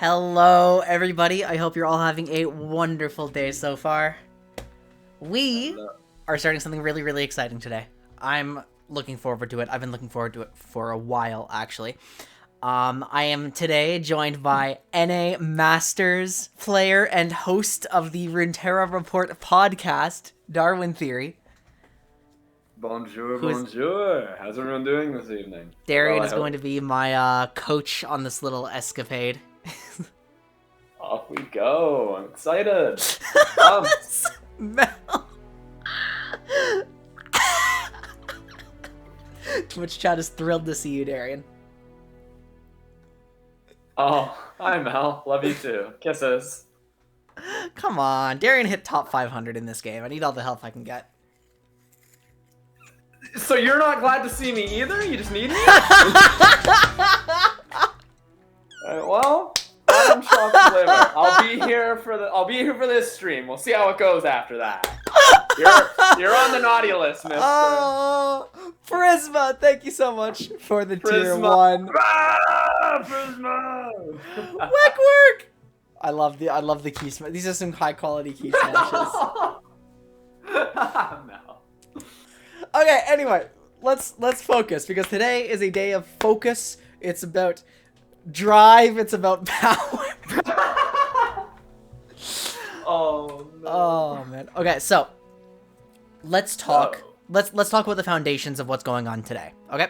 Hello, everybody. I hope you're all having a wonderful day so far. We are starting something really, really exciting today. I'm looking forward to it. I've been looking forward to it for a while, actually. I am today joined by NA Masters player and host of the Runeterra Report podcast, Darwin Theory. Bonjour, bonjour. How's everyone doing this evening? Darian is going to be my coach on this little escapade. Off we go. I'm excited. Mel. Twitch chat is thrilled to see you, Darian. Oh, hi Mel. Love you too. Kisses. Come on. Darian hit top 500 in this game. I need all the help I can get. So you're not glad to see me either? You just need me? Well, I'm chopped liver. I'll be here for this stream. We'll see how it goes after that. You're on the naughty list, mister. Oh, Prisma, thank you so much for the tier 1. Prisma! Work! I love the key smash. These are some high quality key smashes. No. Okay, anyway, let's focus because today is a day of focus. It's about drive, it's about power. Oh no. Oh man. Okay, so let's talk. Let's talk about the foundations of what's going on today. Okay.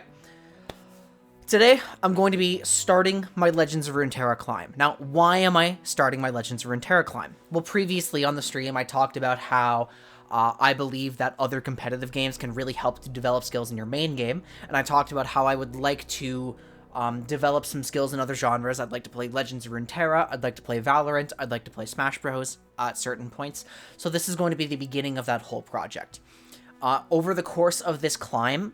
Today, I'm going to be starting my Legends of Runeterra climb. Now, why am I starting my Legends of Runeterra climb? Well, previously on the stream, I talked about how I believe that other competitive games can really help to develop skills in your main game, and I talked about how I would like to develop some skills in other genres. I'd like to play Legends of Runeterra, I'd like to play Valorant, I'd like to play Smash Bros. At certain points. So this is going to be the beginning of that whole project. Over the course of this climb,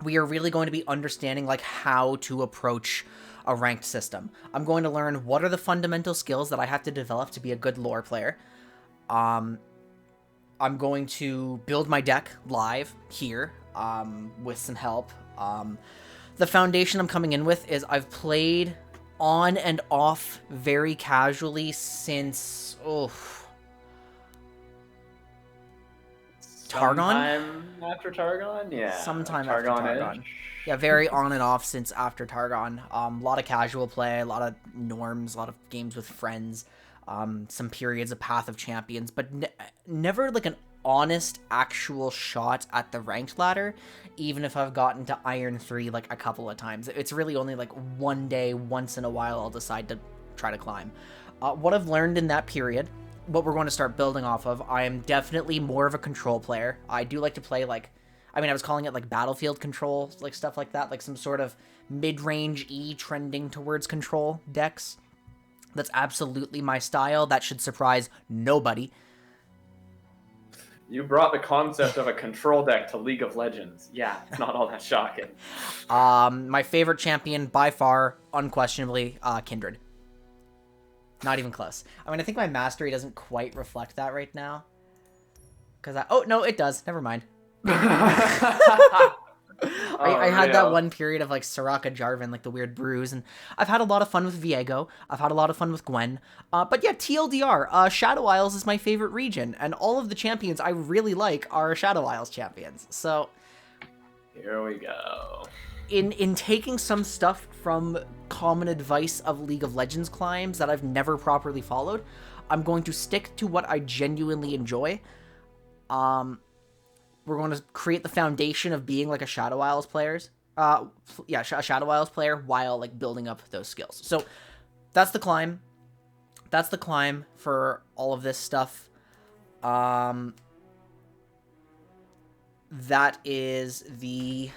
we are really going to be understanding like how to approach a ranked system. I'm going to learn what are the fundamental skills that I have to develop to be a good lore player. I'm going to build my deck live here with some help. The foundation I'm coming in with is I've played on and off very casually since Targon? Sometime after Targon? Yeah. Sometime after Targon. Yeah, very on and off since after Targon. A lot of casual play, a lot of norms, a lot of games with friends, some periods of Path of Champions, but never like an honest actual shot at the ranked ladder, even if I've gotten to Iron 3 like a couple of times. It's really only like one day, once in a while, I'll decide to try to climb. What I've learned in that period, what we're going to start building off of, I am definitely more of a control player. I do like to play like, I was calling it like battlefield control, like stuff like that, like some sort of mid-range E trending towards control decks. That's absolutely my style. That should surprise nobody. You brought the concept of a control deck to League of Legends. Yeah, it's not all that shocking. My favorite champion by far, unquestionably, Kindred. Not even close. I think my mastery doesn't quite reflect that right now. Oh, no, it does. Never mind. I had that one period of like Soraka Jarvan, like the weird brews, and I've had a lot of fun with Viego. I've had a lot of fun with Gwen. But yeah, TLDR, Shadow Isles is my favorite region, and all of the champions I really like are Shadow Isles champions. So here we go. In taking some stuff from common advice of League of Legends climbs that I've never properly followed, I'm going to stick to what I genuinely enjoy. We're going to create the foundation of being like a Shadow Isles players. A Shadow Isles player while like building up those skills. So that's the climb. That's the climb for all of this stuff. That is the...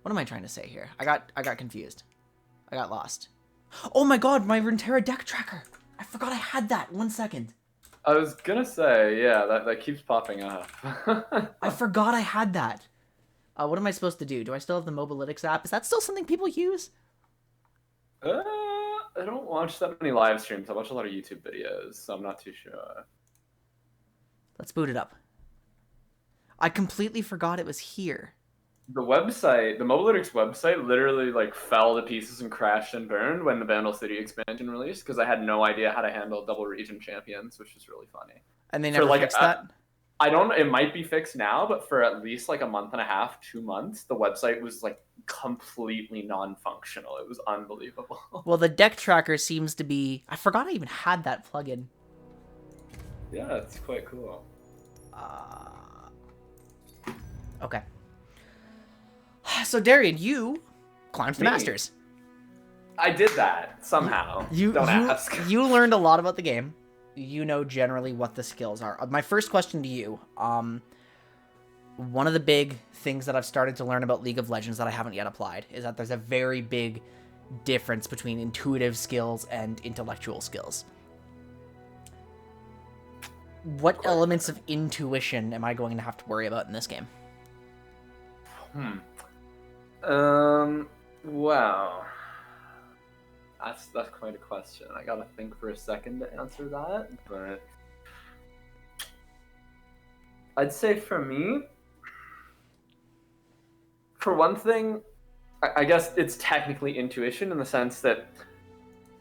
What am I trying to say here? I got confused. I got lost. Oh my god, my Runeterra deck tracker! I forgot I had that. 1 second. I was gonna say, yeah, that keeps popping up. I forgot I had that. What am I supposed to do? Do I still have the Mobalytics app? Is that still something people use? I don't watch that many live streams. I watch a lot of YouTube videos, so I'm not too sure. Let's boot it up. I completely forgot it was here. The website, the Mobalytics website, literally like fell to pieces and crashed and burned when the Vandal City expansion released because I had no idea how to handle double region champions, which was really funny. And they For never like, fixed that? I don't. It might be fixed now, but for at least like a month and a half, 2 months, the website was like completely non-functional. It was unbelievable. Well, the deck tracker seems to be... I forgot I even had that plugin. Yeah, it's quite cool. Okay. So, Darian, you climbed the Me? Masters. I did that somehow. Don't ask. You learned a lot about the game. You know generally what the skills are. My first question to you, one of the big things that I've started to learn about League of Legends that I haven't yet applied is that there's a very big difference between intuitive skills and intellectual skills. What elements of intuition am I going to have to worry about in this game? Wow. That's quite a question. I gotta think for a second to answer that, but I'd say for me, for one thing, I guess it's technically intuition in the sense that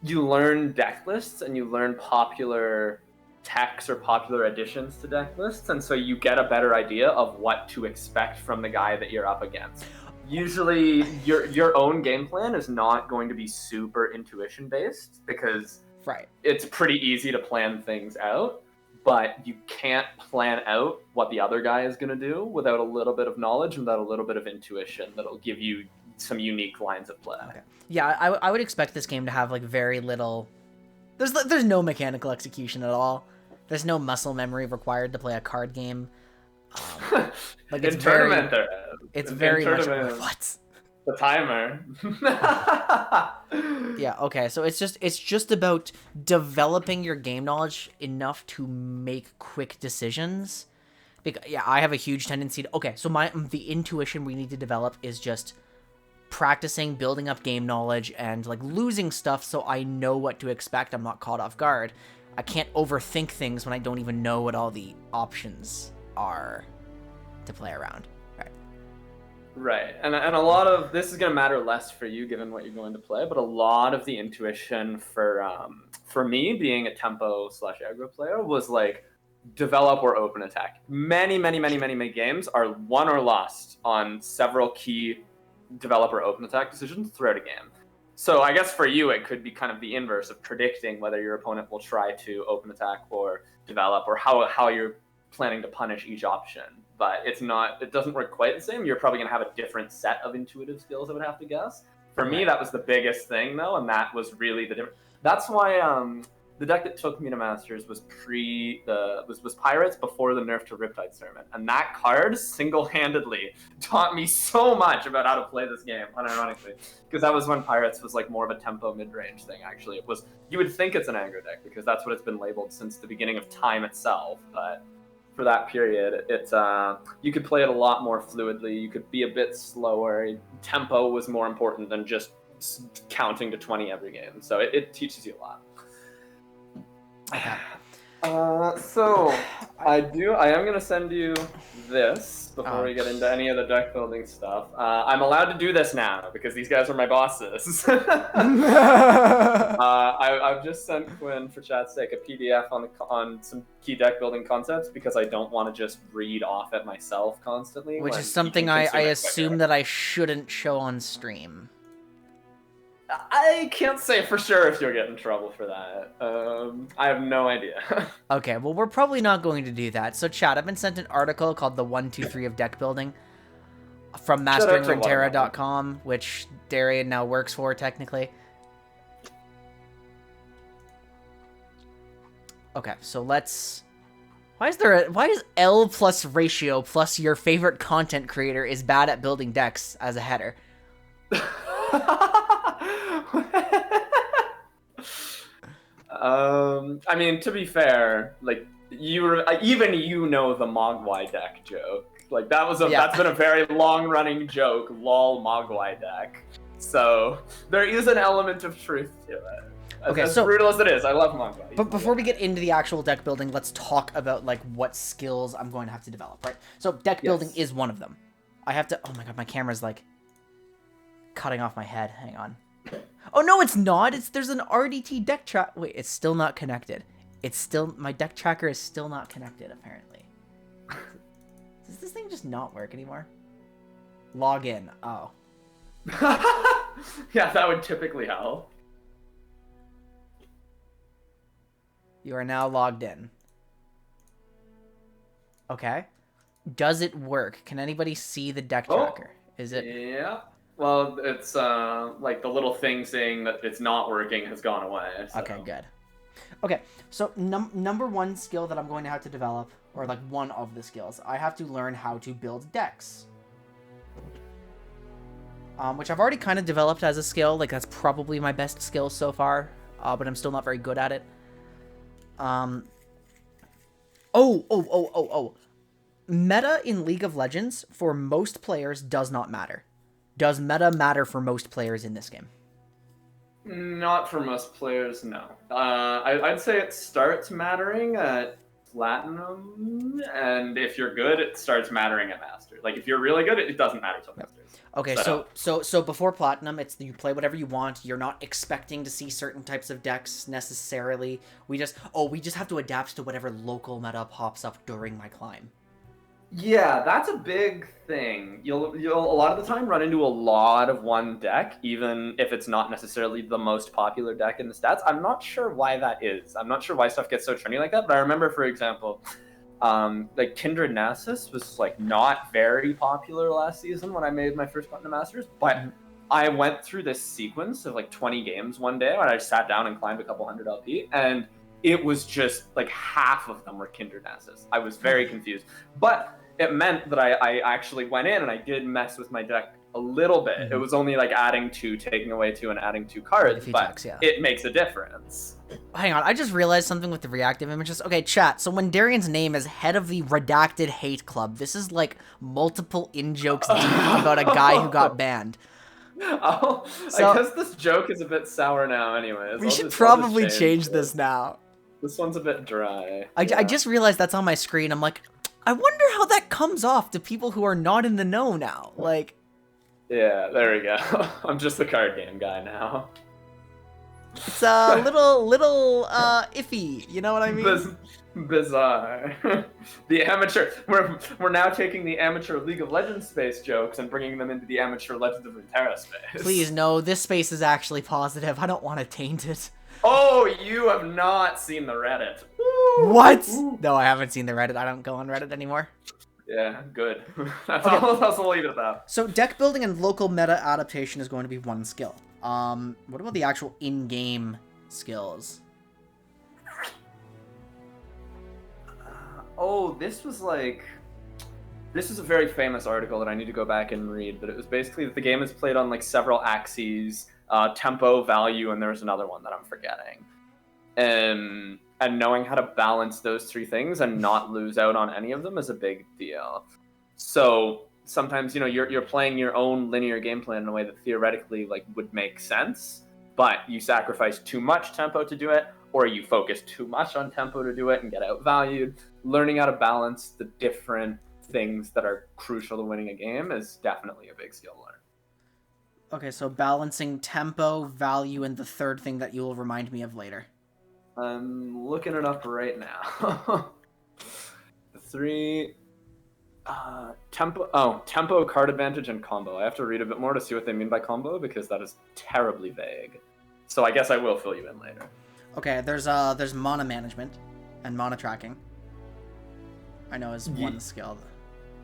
you learn deck lists and you learn popular techs or popular additions to deck lists, and so you get a better idea of what to expect from the guy that you're up against. Usually your own game plan is not going to be super intuition based because it's pretty easy to plan things out, but you can't plan out what the other guy is going to do without a little bit of knowledge and without a little bit of intuition that'll give you some unique lines of play. Okay. Yeah, I would expect this game to have like very little... There's no mechanical execution at all. There's no muscle memory required to play a card game. Like it's tournament, it's very much what the timer. Yeah, okay, so it's just about developing your game knowledge enough to make quick decisions. Because yeah, I have a huge tendency to... Okay, so the intuition we need to develop is just practicing, building up game knowledge, and like losing stuff so I know what to expect. I'm not caught off guard. I can't overthink things when I don't even know what all the options are to play around. Right, and a lot of this is going to matter less for you given what you're going to play, but a lot of the intuition for me being a tempo / aggro player was like develop or open attack. Many games are won or lost on several key develop or open attack decisions throughout a game. So I guess for you it could be kind of the inverse of predicting whether your opponent will try to open attack or develop, or how you're planning to punish each option. But it doesn't work quite the same. You're probably going to have a different set of intuitive skills, I would have to guess. For me, that was the biggest thing, though, and that was really the difference. That's why the deck that took me to Masters was was Pirates before the nerf to Riptide Sermon. And that card single-handedly taught me so much about how to play this game, unironically. Because that was when Pirates was like more of a tempo mid-range thing, actually. It was, you would think it's an aggro deck, because that's what it's been labeled since the beginning of time itself, but for that period, it's you could play it a lot more fluidly. You could be a bit slower. Tempo was more important than just counting to 20 every game. So it teaches you a lot. Okay. So I am going to send you this before we get into any of the deck building stuff. I'm allowed to do this now because these guys are my bosses. I've just sent Quinn, for chat's sake, a PDF on some key deck building concepts because I don't want to just read off it myself constantly. Which is something I assume that I shouldn't show on stream. I can't say for sure if you'll get in trouble for that. I have no idea. Okay, well, we're probably not going to do that. So, chat, I've been sent an article called The 1, 2, 3 of Deck Building from masteringruneterra.com, which Darian now works for, technically. Okay, so let's... Why is L plus ratio plus your favorite content creator is bad at building decks as a header? I mean, to be fair, like even you know the Mogwai deck joke. Like that's been a very long-running joke. Lol, Mogwai deck. So there is an element of truth to it. As brutal as it is, I love Mogwai. But before we get into the actual deck building, let's talk about like what skills I'm going to have to develop. Right. So deck building is one of them. I have to... Oh my god, my camera's, like, cutting off my head. Hang on. Oh, no, it's not. There's an RDT deck track. Wait, it's still not connected. It's still... My deck tracker is still not connected, apparently. Does this thing just not work anymore? Log in. Oh. Yeah, that would typically help. You are now logged in. Okay. Does it work? Can anybody see the deck tracker? Is it... Yeah. Well, it's like the little thing saying that it's not working has gone away. So. Okay, good. Okay, so number one skill that I'm going to have to develop, or like one of the skills, I have to learn how to build decks. Which I've already kind of developed as a skill. Like, that's probably my best skill so far, but I'm still not very good at it. Meta in League of Legends for most players does not matter. Does meta matter for most players in this game? Not for most players, no. I'd say it starts mattering at Platinum, and if you're good, it starts mattering at Master. Like, if you're really good, it doesn't matter till Master. Okay, so before Platinum, it's you play whatever you want. You're not expecting to see certain types of decks necessarily. We just have to adapt to whatever local meta pops up during my climb. Yeah, that's a big thing. You'll a lot of the time run into a lot of one deck, even if it's not necessarily the most popular deck in the stats. I'm not sure why that is. I'm not sure why stuff gets so trendy like that, but I remember, for example, like Kindred Nasus was like not very popular last season when I made my first Platinum Masters, but I went through this sequence of like 20 games one day when I sat down and climbed a couple hundred LP, and it was just like half of them were Kindred Nasus. I was very confused, but it meant that I actually went in and I did mess with my deck a little bit. It was only like adding 2, taking away 2, and adding 2 cards, but decks, yeah. It makes a difference. Hang on, I just realized something with the reactive images. Okay, chat, so when Darian's name is head of the Redacted Hate Club, this is like multiple in-jokes deep about a guy who got banned. Oh, so, I guess this joke is a bit sour now anyways. We should probably change this now. This one's a bit dry. I just realized that's on my screen. I'm like, I wonder how that comes off to people who are not in the know now. Like, yeah, there we go. I'm just the card game guy now. It's a little iffy. You know what I mean? Bizarre. The amateur. We're now taking the amateur League of Legends space jokes and bringing them into the amateur Legends of Runeterra space. Please, no. This space is actually positive. I don't want to taint it. Oh, you have not seen the Reddit. What? No, I haven't seen the Reddit. I don't go on Reddit anymore. Yeah, good. That's all. We'll leave it at that. So deck building and local meta adaptation is going to be one skill. What about the actual in-game skills? This is a very famous article that I need to go back and read, but it was basically that the game is played on like several axes, tempo, value, and there's another one that I'm forgetting. And knowing how to balance those 3 things and not lose out on any of them is a big deal. So sometimes, you're playing your own linear game plan in a way that theoretically like would make sense, but you sacrifice too much tempo to do it, or you focus too much on tempo to do it and get outvalued. Learning how to balance the different things that are crucial to winning a game is definitely a big skill to learn. Okay, so balancing tempo, value, and the third thing that you will remind me of later. I'm looking it up right now. The 3... tempo, card advantage, and combo. I have to read a bit more to see what they mean by combo, because that is terribly vague. So I guess I will fill you in later. Okay, there's mana management and mana tracking. I know is one skill.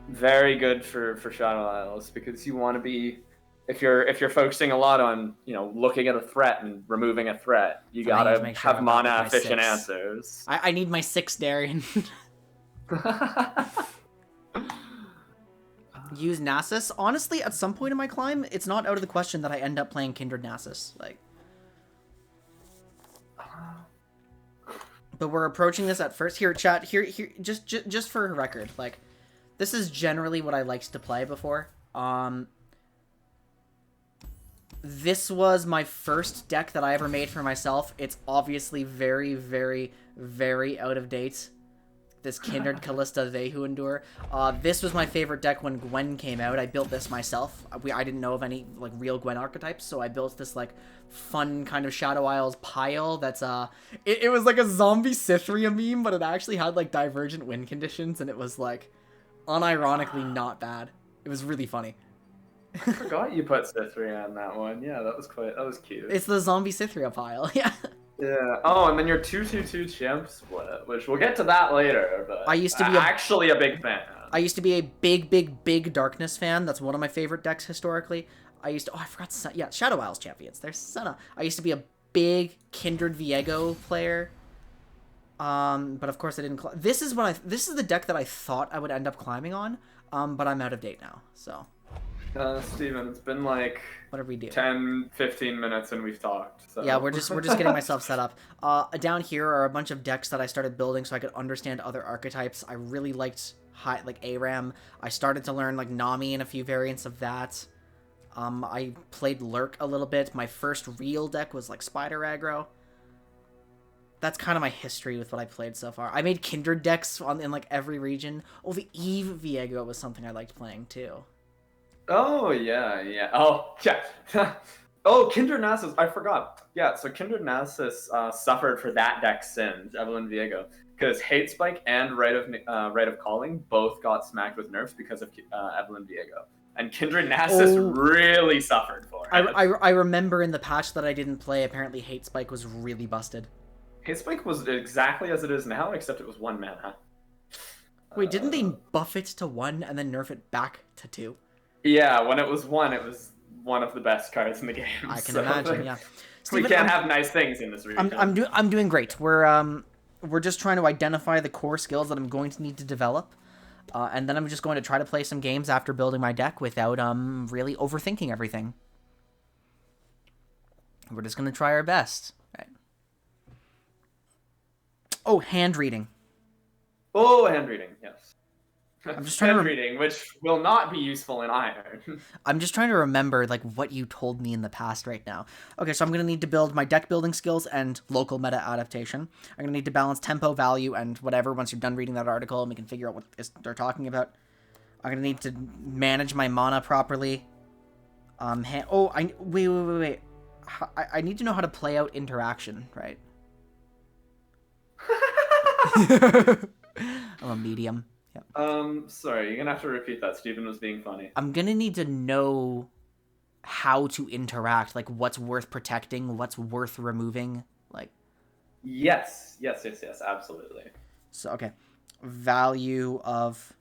Very good for Shadow Isles, because you want to be, if you're focusing a lot on looking at a threat and removing a threat, you gotta have mana efficient answers. I need my 6, Darian. Use Nasus. Honestly, at some point in my climb, it's not out of the question that I end up playing Kindred Nasus. Like, but we're approaching this at first. Here, chat. Here. Just for record, like, this is generally what I liked to play before. This was my first deck that I ever made for myself. It's obviously very, very, very out of date. this Kindred Callista They Who Endure. This was my favorite deck when Gwen came out. I built this myself. I didn't know of any like real Gwen archetypes, so I built this like fun kind of Shadow Isles pile that's it was like a zombie Cythria meme, but it actually had like divergent win conditions, and it was like unironically not bad. It was really funny. I forgot you put Cythria on that one. Yeah, that was cute. It's the zombie Cythria pile. Yeah. Yeah. Oh, and then your 2/2/2 champ split, which we'll get to that later. But I used to be actually a big fan. I used to be a big Darkness fan. That's one of my favorite decks historically. I forgot. Yeah, Shadow Isles champions. There's Senna. I used to be a big Kindred Viego player. But of course I didn't. This is the deck that I thought I would end up climbing on. But I'm out of date now. So. Steven, it's been like what did we do? 10-15 minutes and we've talked. So. Yeah, we're just getting myself set up. Down here are a bunch of decks that I started building so I could understand other archetypes. I really liked ARAM. I started to learn like Nami and a few variants of that. I played Lurk a little bit. My first real deck was like Spider Aggro. That's kind of my history with what I played so far. I made Kindred decks in like every region. Oh, the Eve Viego was something I liked playing too. Oh, yeah. Oh, yeah. Oh, Kindred Nasus. I forgot. Yeah, so Kindred Nasus suffered for that deck's sins, Evelyn Viego, because Hate Spike and Rite of Calling both got smacked with nerfs because of Evelyn Viego. And Kindred Nasus really suffered for it. I remember in the patch that I didn't play, apparently Hate Spike was really busted. Hate Spike was exactly as it is now, except it was 1 mana. Wait, didn't they buff it to 1 and then nerf it back to 2? Yeah, when it was 1, it was one of the best cards in the game. I can imagine, yeah. Steven, we can't have nice things in this region. I'm doing great. We're just trying to identify the core skills that I'm going to need to develop, and then I'm just going to try to play some games after building my deck without really overthinking everything. We're just going to try our best. Right. Oh, hand reading. Oh, hand reading, yes. I'm just trying reading, which will not be useful in Iron. I'm just trying to remember like what you told me in the past right now. Okay, so I'm going to need to build my deck building skills and local meta adaptation. I'm going to need to balance tempo, value, and whatever once you're done reading that article and we can figure out what they're talking about. I'm going to need to manage my mana properly. Wait. I need to know how to play out interaction, right? I'm a medium. Sorry, you're gonna have to repeat that. Steven was being funny. I'm gonna need to know how to interact, like what's worth protecting, what's worth removing, like. Yes, absolutely. So, okay. Value of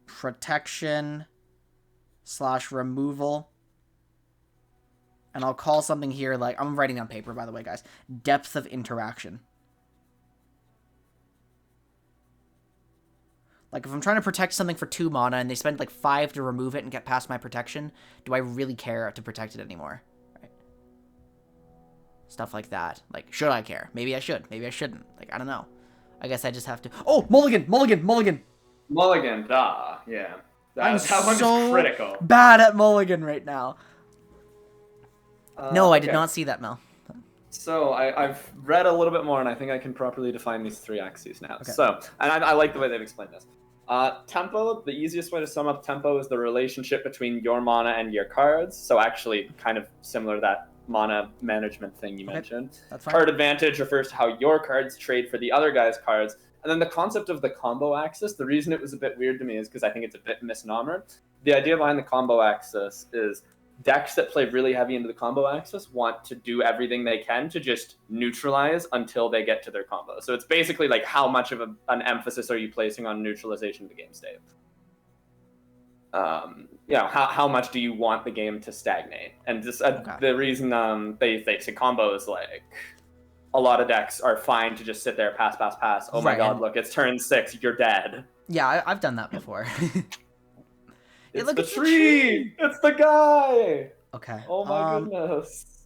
protection / removal. And I'll call something here, like, I'm writing on paper, by the way, guys. Depth of interaction. Like, if I'm trying to protect something for 2 mana and they spend, like, 5 to remove it and get past my protection, do I really care to protect it anymore? Right? Stuff like that. Like, should I care? Maybe I should. Maybe I shouldn't. Like, I don't know. I guess I just have to... Oh! Mulligan! Mulligan! Yeah. That one's so critical. Bad at Mulligan right now. No, I did not see that, Mel. So I've read a little bit more, and I think I can properly define these 3 axes now. Okay. So, and I like the way they've explained this. Tempo, the easiest way to sum up tempo is the relationship between your mana and your cards. So actually kind of similar to that mana management thing you mentioned. That's fine. Card advantage refers to how your cards trade for the other guy's cards. And then the concept of the combo axis, the reason it was a bit weird to me is because I think it's a bit misnomer. The idea behind the combo axis is decks that play really heavy into the combo axis want to do everything they can to just neutralize until they get to their combo. So it's basically like how much of an emphasis are you placing on neutralization of the game state? How much do you want the game to stagnate? And just the reason they say combo is like a lot of decks are fine to just sit there, pass. Oh my god, look, it's turn 6, you're dead. Yeah, I've done that before. It's the tree! It's the guy! Okay. Oh my goodness.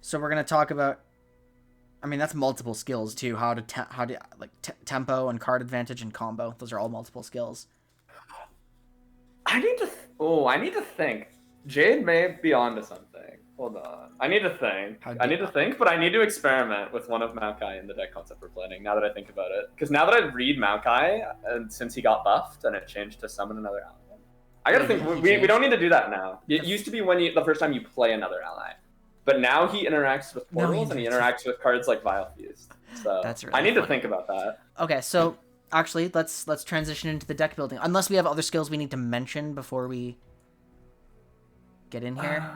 So we're going to talk about... I mean, that's multiple skills, too. How to tempo and card advantage and combo. Those are all multiple skills. I need to think. Jade may be onto something. Hold on. I need to think. How I deep? need to think, but I need to experiment with one of Maokai in the deck concept we're planning, now that I think about it. Because now that I read Maokai, and since he got buffed and it changed to summon another ally, I gotta think, we don't need to do that now. It used to be when the first time you play another ally. But now he interacts with portals, and he interacts with cards like Vile Feast. So That's really I need funny. to think about that. Okay, so actually, let's transition into the deck building. Unless we have other skills we need to mention before we get in here.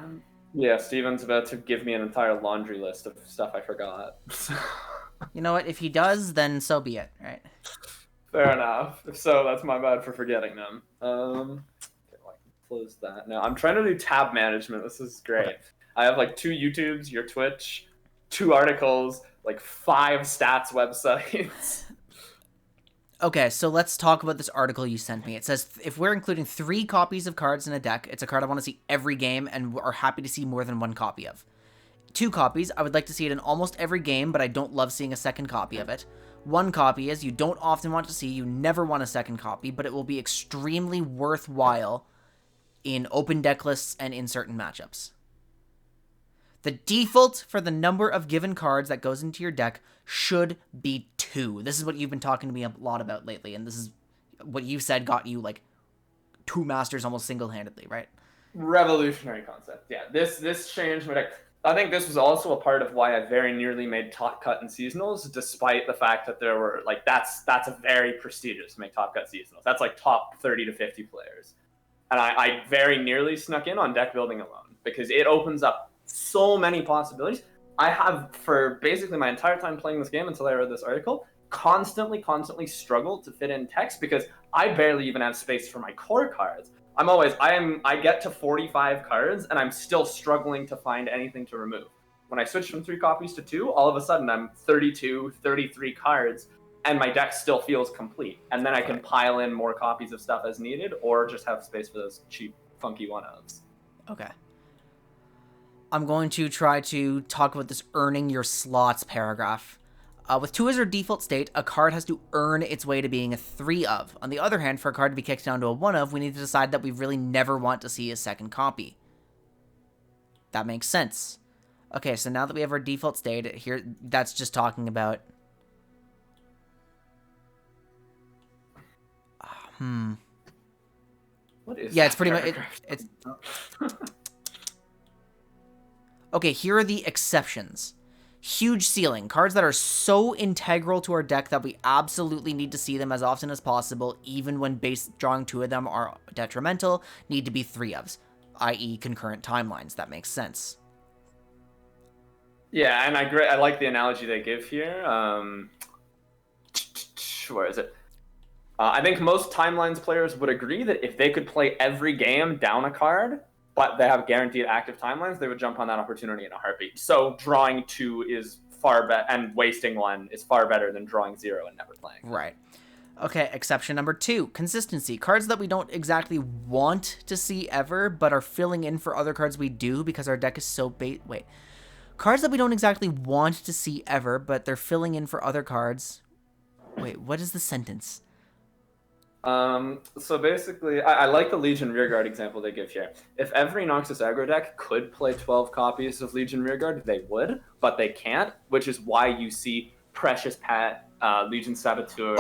Yeah, Steven's about to give me an entire laundry list of stuff I forgot. You know what? If he does, then so be it, right? Fair enough. If so, that's my bad for forgetting them. Okay, well, I can close that. Now, I'm trying to do tab management. This is great. Okay. I have like 2 YouTubes, your Twitch, 2 articles, like 5 stats websites. Okay, so let's talk about this article you sent me. It says, if we're including 3 copies of cards in a deck, it's a card I want to see every game and are happy to see more than 1 copy of. 2 copies, I would like to see it in almost every game, but I don't love seeing a second copy of it. 1 copy is you don't often want to see, you never want a second copy, but it will be extremely worthwhile in open deck lists and in certain matchups. The default for the number of given cards that goes into your deck should be 2. This is what you've been talking to me a lot about lately, and this is what you said got you, like, 2 masters almost single-handedly, right? Revolutionary concept. Yeah, this changed my deck. I think this was also a part of why I very nearly made top cut in seasonals, despite the fact that there were, like, that's a very prestigious to make top cut seasonals. That's like top 30 to 50 players. And I very nearly snuck in on deck building alone, because it opens up so many possibilities. I have, for basically my entire time playing this game until I read this article, constantly struggled to fit in text because I barely even have space for my core cards. I get to 45 cards and I'm still struggling to find anything to remove. When I switch from 3 copies to 2, all of a sudden I'm 32, 33 cards and my deck still feels complete. And then I can pile in more copies of stuff as needed or just have space for those cheap, funky one-ofs. Okay. I'm going to try to talk about this earning your slots paragraph. With 2 as our default state, a card has to earn its way to being a 3 of. On the other hand, for a card to be kicked down to a 1 of, we need to decide that we really never want to see a second copy. That makes sense. Okay, so now that we have our default state, here, that's just talking about... What is yeah, it's pretty much... It's... Okay, here are the exceptions. Huge ceiling. Cards that are so integral to our deck that we absolutely need to see them as often as possible, even when drawing 2 of them are detrimental, need to be 3 ofs, i.e. concurrent timelines. That makes sense. Yeah, and I like the analogy they give here. Where is it? I think most timelines players would agree that if they could play every game down a card, but they have guaranteed active timelines, they would jump on that opportunity in a heartbeat. So drawing 2 is far better, and wasting 1 is far better than drawing 0 and never playing. Right. Okay, exception number 2, consistency. Cards that we don't exactly want to see ever, but are filling in for other cards we do because our deck is so Cards that we don't exactly want to see ever, but they're filling in for other cards. Wait, what is the sentence? So basically, I like the Legion Rearguard example they give here. If every Noxus aggro deck could play 12 copies of Legion Rearguard, they would, but they can't, which is why you see Precious Pet, Legion Saboteur,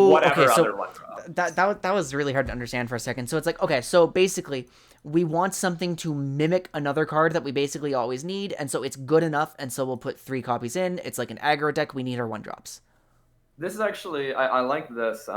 whatever okay, so other one. That was really hard to understand for a second. So it's like, okay, so basically, we want something to mimic another card that we basically always need, and so it's good enough, and so we'll put 3 copies in. It's like an aggro deck, we need our 1-drops. This is actually, I like this,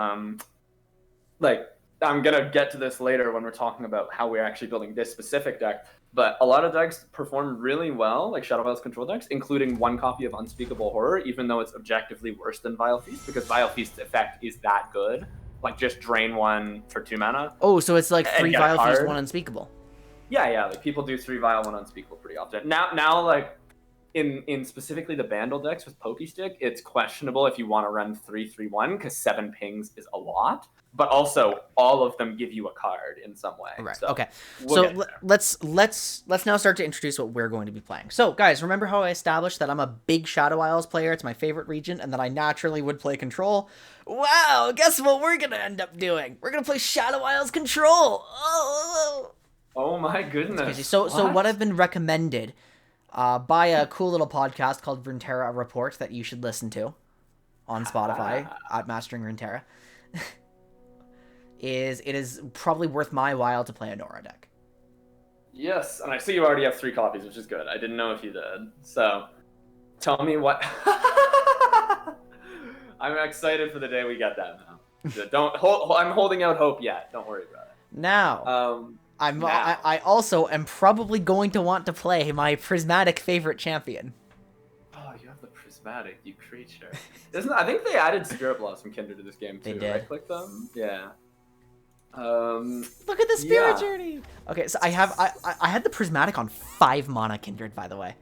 like, I'm going to get to this later when we're talking about how we're actually building this specific deck, but a lot of decks perform really well, like Shadow Vile's control decks, including 1 copy of Unspeakable Horror, even though it's objectively worse than Vile Feast, because Vile Feast's effect is that good. Like, just drain 1 for 2 mana. Oh, so it's like 3 Vile Feast, 1 Unspeakable. Yeah, like, people do 3 Vile, 1 Unspeakable pretty often. Now, like, in specifically the Bandle decks with Pokestick, it's questionable if you want to run 3/3/1 because 7 pings is a lot. But also, all of them give you a card in some way. Right. So okay. So let's now start to introduce what we're going to be playing. So, guys, remember how I established that I'm a big Shadow Isles player? It's my favorite region, and that I naturally would play Control. Wow! Guess what we're gonna end up doing? We're gonna play Shadow Isles Control. Oh. Oh my It's crazy. goodness. So what I've been recommended by a cool little podcast called Runeterra Report that you should listen to on Spotify at Mastering Runeterra is it is probably worth my while to play a Nora deck. Yes, and I see you already have 3 copies, which is good. I didn't know if you did. So, tell me what. I'm excited for the day we get that now. Don't hold. I'm holding out hope yet. Don't worry about it. Now, I also am probably going to want to play my prismatic favorite champion. Oh, you have the prismatic, you creature. I think they added Spirit Blossom Kindred to this game too. They did. Right click them. Yeah. Look at the Spirit Journey. Okay, so I had the prismatic on 5 mana Kindred, by the way.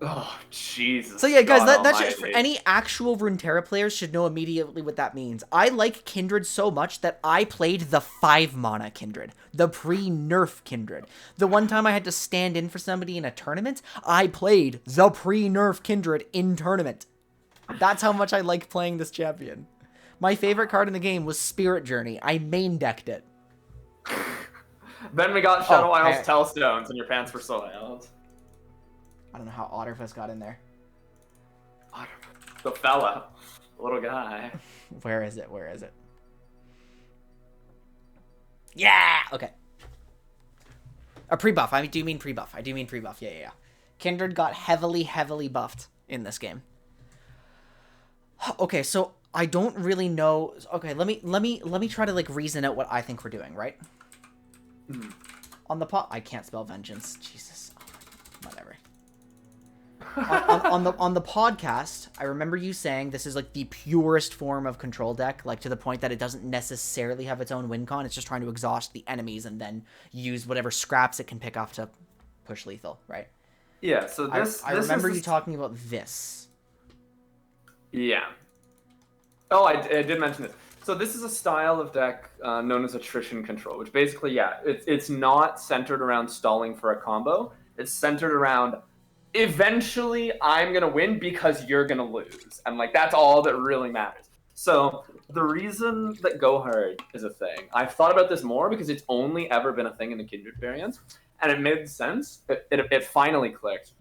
Oh, Jesus. So yeah, guys, that's just for any actual Runeterra players should know immediately what that means. I like Kindred so much that I played the 5 mana Kindred, the pre-nerf Kindred. The one time I had to stand in for somebody in a tournament, I played the pre-nerf Kindred in tournament. That's how much I like playing this champion. My favorite card in the game was Spirit Journey. I main decked it. Then we got Shadow Isles Tellstones, and your pants were soiled. I don't know how Otterfus got in there. The fella. The little guy. Where is it? Where is it? Yeah! Okay. A pre-buff. I do mean pre-buff. Yeah. Kindred got heavily buffed in this game. Okay, so I don't really know. Okay, let me try to like reason out what I think we're doing, right? On the I can't spell vengeance. Jesus. Oh, whatever. on the podcast, I remember you saying this is like the purest form of control deck, like to the point that it doesn't necessarily have its own win con. It's just trying to exhaust the enemies and then use whatever scraps it can pick up to push lethal, right? Yeah. So I remember you talking about this. Yeah. Oh, I did mention this. So this is a style of deck known as attrition control, which basically, yeah, it's not centered around stalling for a combo. It's centered around eventually I'm going to win because you're going to lose. And like that's all that really matters. So the reason that Go Hard is a thing, I've thought about this more because it's only ever been a thing in the Kindred variants. And it made sense. It finally clicked.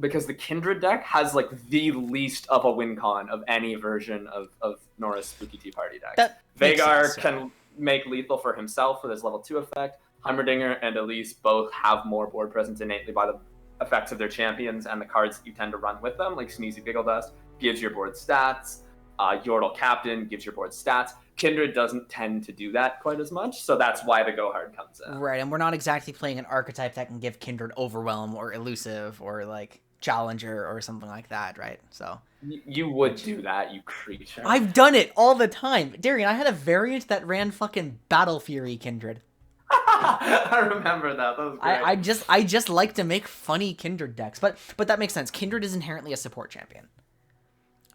Because the Kindred deck has like the least of a win con of any version of Nora's Spooky Tea Party deck. Vhagar can make lethal for himself with his level 2 effect. Heimerdinger and Elise both have more board presence innately by the effects of their champions and the cards that you tend to run with them, like Sneezy Giggle Dust gives your board stats. Yordle Captain gives your board stats. Kindred doesn't tend to do that quite as much, so that's why the Go Hard comes in. Right, and we're not exactly playing an archetype that can give Kindred Overwhelm or Elusive or like Challenger or something like that, right? So you would do that, you creature. I've done it all the time. Darian, I had a variant that ran fucking Battle Fury Kindred. I remember that. That was great. I just like to make funny Kindred decks, but that makes sense. Kindred is inherently a support champion.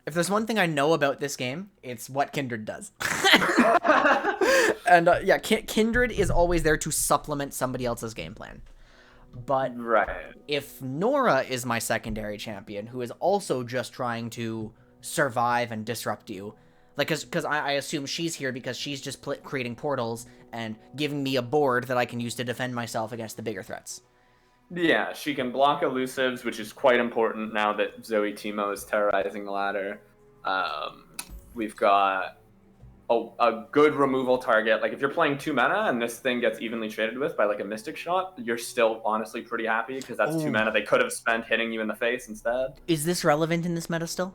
If there's one thing I know about this game, it's what Kindred does. And yeah, Kindred is always there to supplement somebody else's game plan. But if Nora is my secondary champion, who is also just trying to survive and disrupt you, like, because I assume she's here because she's just creating portals and giving me a board that I can use to defend myself against the bigger threats. Yeah, she can block elusives, which is quite important now that Zoe Timo is terrorizing the ladder. We've got a good removal target. Like, if you're playing 2 mana and this thing gets evenly traded with by, like, a Mystic Shot, you're still honestly pretty happy because that's 2 mana they could have spent hitting you in the face instead. Is this relevant in this meta still?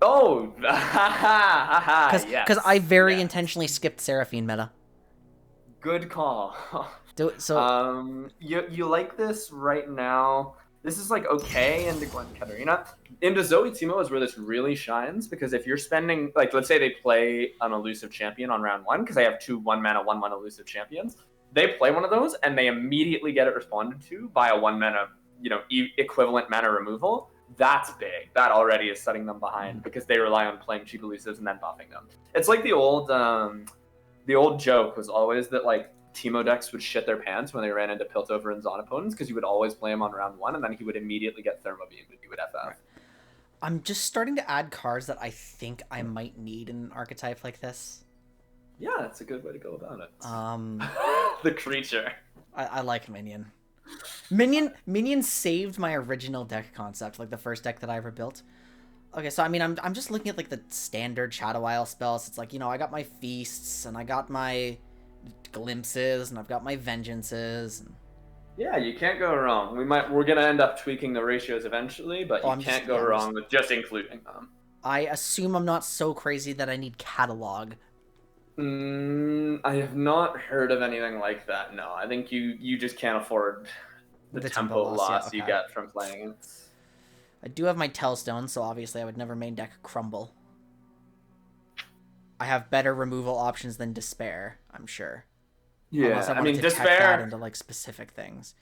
Oh! Because I very intentionally skipped Seraphine meta. Good call. You like this right now. This is like okay into Gwen Katarina. Into Zoe Timo is where this really shines, because if you're spending, like, let's say they play an elusive champion on round 1, because they have 2 1-mana, 1-1 elusive champions. They play one of those and they immediately get it responded to by a 1-mana, equivalent mana removal. That's big. That already is setting them behind because they rely on playing cheap elusives and then buffing them. It's like the old joke was always that, like, Teemo decks would shit their pants when they ran into Piltover and Zon opponents because you would always play him on round 1 and then he would immediately get Thermo Beam and you would FF. Right. I'm just starting to add cards that I think I might need in an archetype like this. Yeah, that's a good way to go about it. Um, The creature. I like Minion. Minion saved my original deck concept, like the first deck that I ever built. Okay, so I mean, I'm just looking at like the standard Shadow Isle spells. It's like, you know, I got my feasts and I got my glimpses and I've got my vengeances. And... Yeah, you can't go wrong. We're gonna end up tweaking the ratios eventually, but you can't go wrong with just including them. I assume I'm not so crazy that I need catalog. I have not heard of anything like that. No, I think you just can't afford the tempo loss you get from playing it. I do have my Tellstone, so obviously I would never main deck Crumble. I have better removal options than Despair, I'm sure. Yeah, I mean, Despair that into like specific things.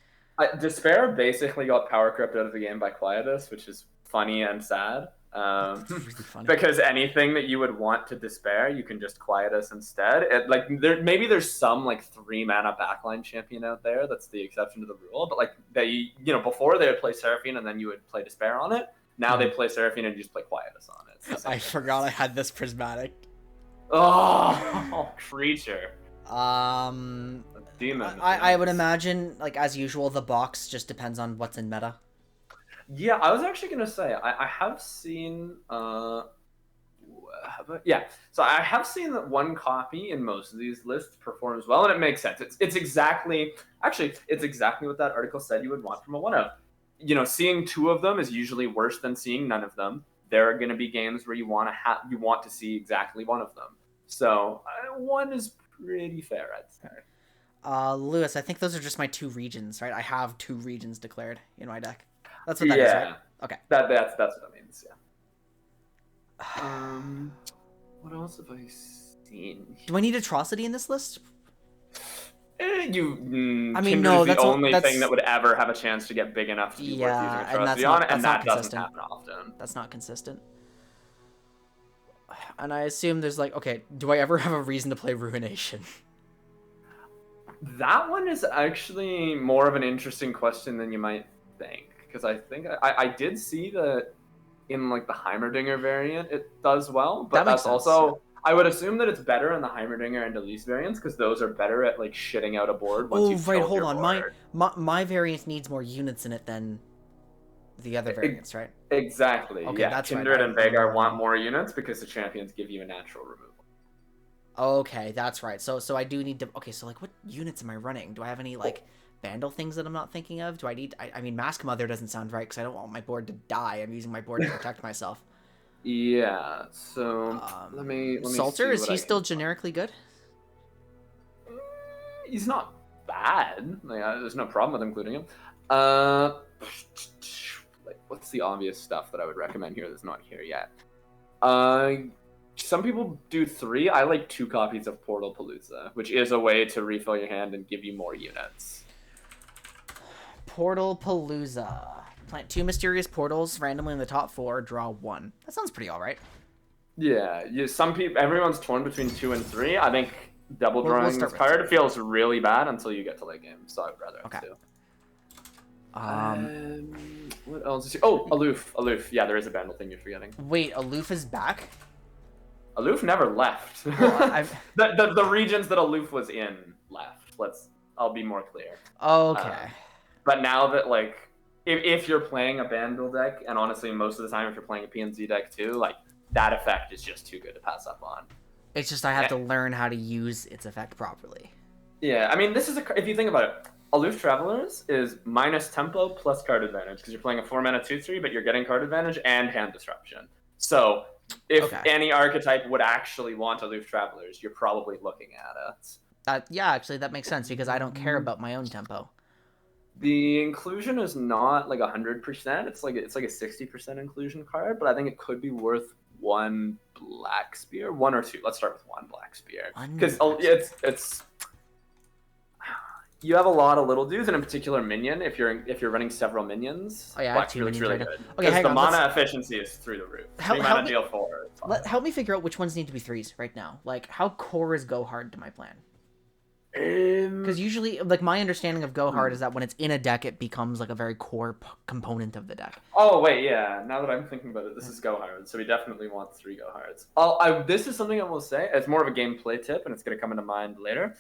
Despair basically got power crept out of the game by Quietus, which is funny and sad. Really funny. Because anything that you would want to Despair, you can just Quietus instead. Maybe there's some like 3-mana backline champion out there that's the exception to the rule, but like before they would play Seraphine and then you would play Despair on it. Now they play Seraphine and you just play Quietus on it. I forgot I had this Prismatic. Oh, creature. Demon. I would imagine, like as usual, the box just depends on what's in meta. Yeah, I was actually gonna say I have seen so I have seen that one copy in most of these lists performs well, and it makes sense. It's exactly what that article said you would want from a 1-of. Seeing 2 of them is usually worse than seeing none of them. There are going to be games where you want to see exactly one of them. So 1 is pretty fair, I'd say. Lewis, I think those are just my 2 regions, right? I have 2 regions declared in my deck. That's what that is, right? Okay. That's what that means, yeah. What else have I seen? Do I need Atrocity in this list? Kindred's the only thing that would ever have a chance to get big enough to be worth using Atrocity on, and that doesn't happen often. That's not consistent. And I assume there's like, okay, do I ever have a reason to play Ruination? That one is actually more of an interesting question than you might think, because I think I did see that in like the Heimerdinger variant it does well, but that's also I would assume that it's better in the Heimerdinger and Elise variants because those are better at like shitting out a board once you've killed your board. My variant needs more units in it than the other variants, right? Exactly. Okay, yeah, that's Kindred and Vagar want more units because the champions give you a natural removal. Okay, that's right. So I do need to... Okay, so like what units am I running? Do I have any like Vandal things that I'm not thinking of? Do I need... I mean, Mask Mother doesn't sound right because I don't want my board to die. I'm using my board to protect myself. Yeah, so let me Salter, is he still generically good? He's not bad. There's no problem with including him. What's the obvious stuff that I would recommend here that's not here yet? Some people do 3. I like 2 copies of Portal Palooza, which is a way to refill your hand and give you more units. Portal Palooza. Plant 2 mysterious portals randomly in the top 4. Draw 1. That sounds pretty all right. Yeah. Everyone's torn between 2 and 3. I think double drawing this card feels really bad until you get to late game. So I'd rather have 2. What else is here? Oh, Aloof. Yeah, there is a Vandal thing you're forgetting. Wait, Aloof is back? Aloof never left. Well, the regions that Aloof was in left. I'll be more clear. Okay. But now that like if you're playing a Vandal deck, and honestly most of the time if you're playing a PNZ deck too, like that effect is just too good to pass up on. It's just I have to learn how to use its effect properly. Yeah, I mean this is if you think about it, Aloof Travelers is minus tempo plus card advantage because you're playing a 4-mana 2/3, but you're getting card advantage and hand disruption. So if any archetype would actually want Aloof Travelers, you're probably looking at it. Yeah, actually, that makes sense because I don't care about my own tempo. The inclusion is not like 100%. It's like a 60% inclusion card, but I think it could be worth 1 Black Spear, 1 or 2. Let's start with 1 Black Spear because it's you have a lot of little dudes, and in particular minion. If you're running several minions, I have 2 minions really right good. Okay, hang on. The mana efficiency is through the roof. 3 mana deal 4. Help me figure out which ones need to be 3s right now. Like, how core is go hard to my plan? Because usually, like, my understanding of Go Hard Hmm. is that when it's in a deck, it becomes like a very core component of the deck. Oh wait, yeah. Now that I'm thinking about it, this is Go Hard, so we definitely want 3 Go Hards. This is something I will say. It's more of a gameplay tip, and it's going to come into mind later.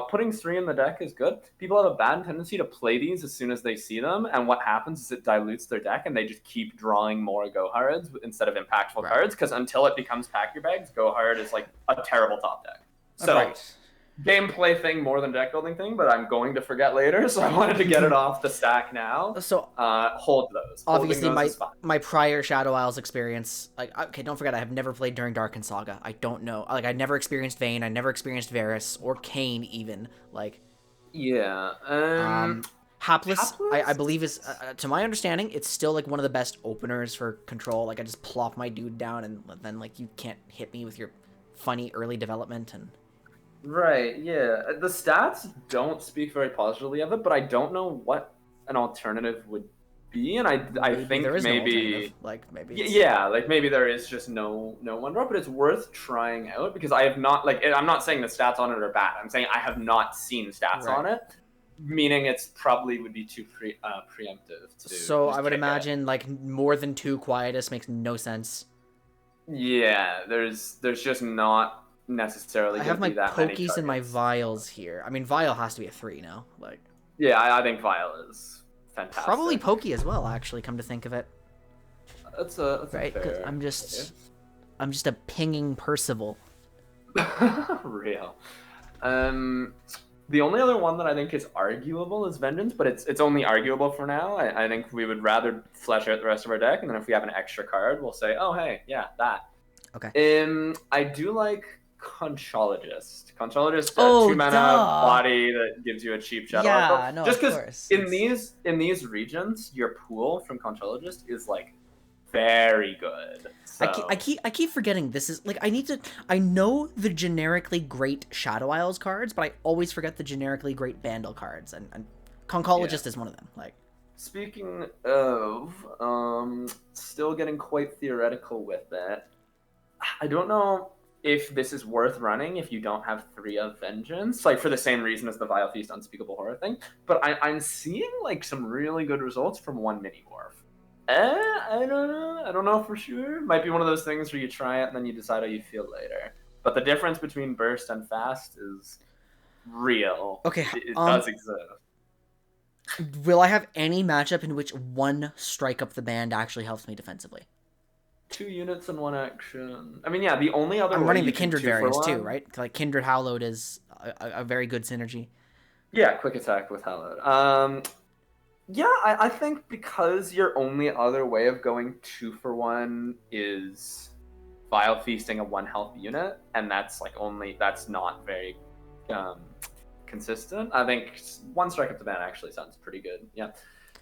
Putting 3 in the deck is good. People have a bad tendency to play these as soon as they see them, and what happens is it dilutes their deck, and they just keep drawing more Go Hards instead of impactful Right. cards. Because until it becomes Pack Your Bags, Go Hard is like a terrible top deck. So. Right. Gameplay thing more than deck building thing, but I'm going to forget later, so I wanted to get it off the stack now. So Hold those. obviously, Holding those is fine. my prior Shadow Isles experience, like, okay, don't forget, I have never played during Dark Saga. I don't know, like, I never experienced Vayne, I never experienced Varus or Kayn even. Like, Yeah. Hapless, I Hapless? believe is, to my understanding, it's still like one of the best openers for control. Like, I just plop my dude down, and then like you can't hit me with your funny early development and. Right, yeah. The stats don't speak very positively of it, but I don't know what an alternative would be, and I Maybe think there is no maybe alternative. Like, maybe it's... yeah, like maybe there is just no one draw, but it's worth trying out because I have not like I'm not saying the stats on it are bad. I'm saying I have not seen stats Right. on it, meaning it's probably would be too preemptive to. So just I would kick it. imagine like more than 2 Quietus makes no sense. Yeah, there's just not necessarily. I have my that many Pokies and my targets. Vials here. I mean, Vial has to be a 3 now. Like, Yeah, I think Vial is fantastic. probably Pokey as well. Actually, come to think of it, That's right? Because I'm just a pinging Percival. real. The only other one that I think is arguable is Vengeance, but it's only arguable for now. I think we would rather flesh out the rest of our deck, and then if we have an extra card, we'll say, oh hey, yeah, that. Okay. I do like Conchologist. Conchologist, Oh, 2 mana duh. body that gives you a cheap shadow. Yeah, Arc. no, Just of because course. in these regions, your pool from Conchologist is like very good. So. I keep forgetting this is like I know the generically great Shadow Isles cards, but I always forget the generically great Bandle cards, and Conchologist is one of them. Like, speaking of still getting quite theoretical with it. I don't know if this is worth running if you don't have 3 of Vengeance, like for the same reason as the Vile Feast Unspeakable Horror thing. But I'm seeing like some really good results from 1 mini morph. I don't know. I don't know for sure. Might be one of those things where you try it and then you decide how you feel later. But the difference between burst and fast is real. okay, It does exist. will I have any matchup in which 1 strike up the band actually helps me defensively? 2 units and 1 action. I mean, yeah. The only other I'm way running you the can Kindred 2 for variants 1 too, right? Like, Kindred Hallowed is a very good synergy. Yeah, quick attack with Hallowed. Yeah, I think because your only other way of going 2 for 1 is Vile Feasting a 1 health unit, and that's not very consistent. I think 1 strike up the ban actually sounds pretty good. Yeah,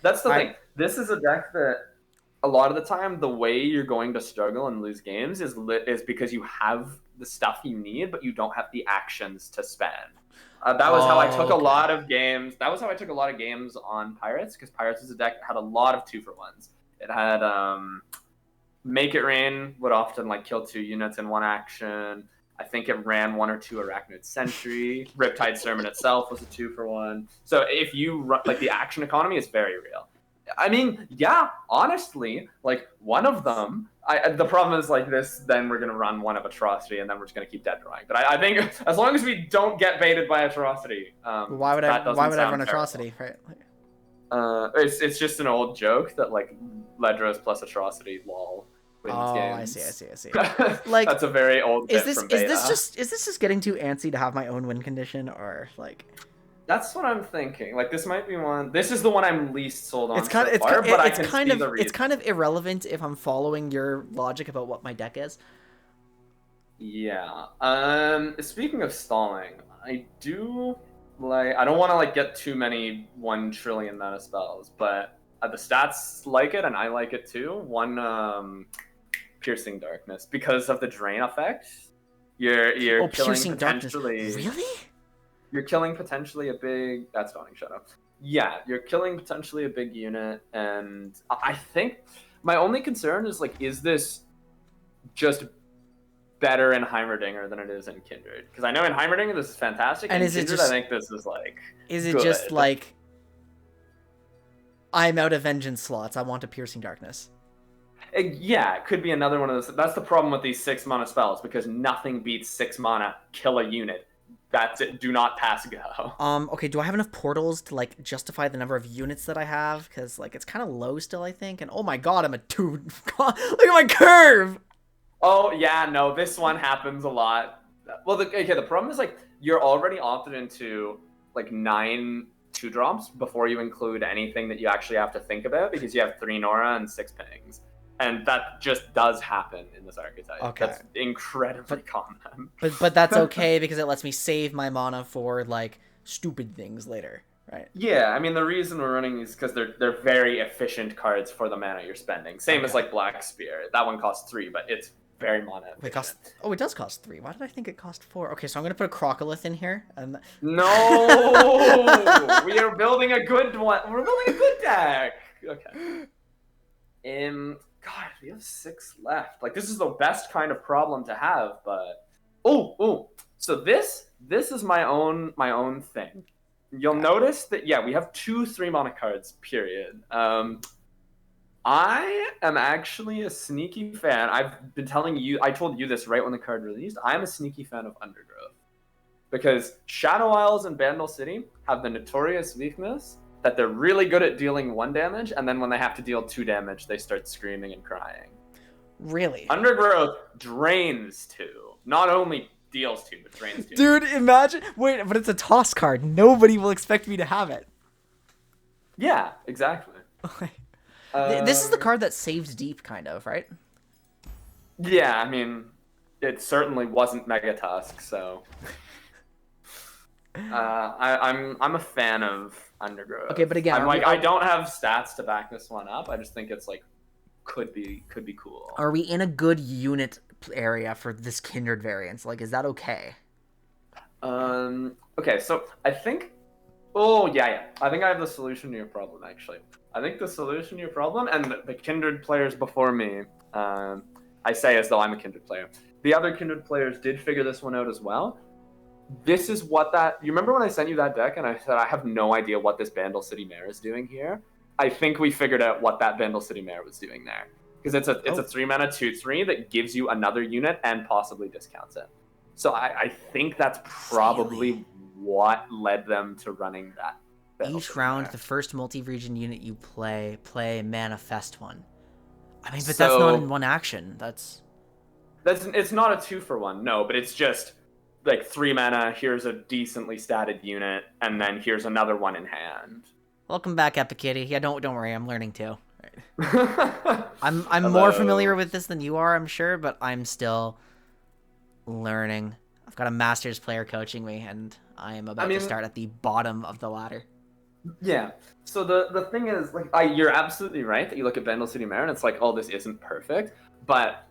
that's the thing. This is a deck that a lot of the time the way you're going to struggle and lose games is because you have the stuff you need, but you don't have the actions to spend. That was how I took a lot of games. That was how I took a lot of games on Pirates, because Pirates was a deck that had a lot of 2 for 1s. It had Make It Rain would often like kill 2 units in 1 action. I think it ran 1 or 2 Arachnid Sentry. Riptide Sermon itself was a 2 for 1. So if you run, like, the action economy is very real. I mean, yeah, honestly, like one of them. The problem is like this. Then we're gonna run 1 of Atrocity, and then we're just gonna keep dead drawing. But I think as long as we don't get baited by Atrocity, why would I run Atrocity? Right? It's just an old joke that like Ledros plus Atrocity lol wins games. I see. Like, that's a very old bit from Beta. Is this just getting too antsy to have my own win condition, or like? That's what I'm thinking. Like, this might be one. This is the one I'm least sold on It's kind of irrelevant if I'm following your logic about what my deck is. Yeah. Speaking of stalling, I do like. I don't want to like get too many 1 trillion meta spells, but the stats like it, and I like it too. 1 Piercing Darkness, because of the drain effect. You're killing Piercing Darkness. potentially. Really? You're killing potentially a big. That's Dawning Shadow. Yeah, you're killing potentially a big unit, and I think my only concern is like, is this just better in Heimerdinger than it is in Kindred. Because I know in Heimerdinger this is fantastic, And in is it Kindred just, I think this is like is it good. just like, I'm out of vengeance slots, I want a piercing darkness? Yeah, it could be another one of those. That's the problem with these 6 mana spells, because nothing beats 6 mana, kill a unit. That's it. Do not pass go. Okay, do I have enough portals to, like, justify the number of units that I have? Because, like, it's kind of low still, I think. And, oh my god, I'm a 2. Look at my curve! Oh, yeah, no, this one happens a lot. Well, the problem is, like, you're already opted into, like, 9 2-drops before you include anything that you actually have to think about, because you have 3 Nora and 6 pings. And that just does happen in this archetype. Okay. That's incredibly common. But that's okay, because it lets me save my mana for, like, stupid things later, right? Yeah, I mean, the reason we're running is because they're very efficient cards for the mana you're spending. Same as, like, Black Spear. That one costs 3, but it's very mana efficient. It does cost 3. Why did I think it cost 4? Okay, so I'm going to put a Crocolith in here. And... No! We are building a good one. We're building a good deck. Okay. God, we have 6 left. Like, this is the best kind of problem to have, but so this is my own thing. You'll notice that we have 2 3-mana cards, period. I am actually a sneaky fan. I've been telling you, I told you this right when the card released. I'm a sneaky fan of Undergrowth, because Shadow Isles and Bandle City have the notorious weakness that they're really good at dealing 1 damage, and then when they have to deal 2 damage, they start screaming and crying. Really? Undergrowth drains 2. Not only deals 2, but drains 2. Dude, imagine... Wait, but it's a toss card. Nobody will expect me to have it. Yeah, exactly. This is the card that saves deep, kind of, right? Yeah, I mean, it certainly wasn't Megatusk, so... I'm a fan of Undergrowth. Okay, but again, I don't have stats to back this one up. I just think it's like could be cool. Are we in a good unit area for this Kindred variance? Like, is that okay? Okay, so I think. Oh yeah. I think I have the solution to your problem. Actually, I think the solution to your problem, and the Kindred players before me, I say as though I'm a Kindred player. The other Kindred players did figure this one out as well. This is what you remember when I sent you that deck and I said I have no idea what this Bandle City Mare is doing here? I think we figured out what that Bandle City Mare was doing there. Because it's a 3-mana 2/3 that gives you another unit and possibly discounts it. So I think that's probably what led them to running that. Each round, the first multi-region unit you play manifest one. I mean, but that's not in one action. It's not a 2-for-1, no, but it's just like 3 mana, here's a decently statted unit, and then here's another one in hand. Welcome back, Epic Kitty. Yeah, don't worry, I'm learning too. Right. I'm more familiar with this than you are, I'm sure, but I'm still learning. I've got a master's player coaching me, and I am about to start at the bottom of the ladder. Yeah. So the thing is, like, you're absolutely right that you look at Bandle City Mare and it's like, oh, this isn't perfect, but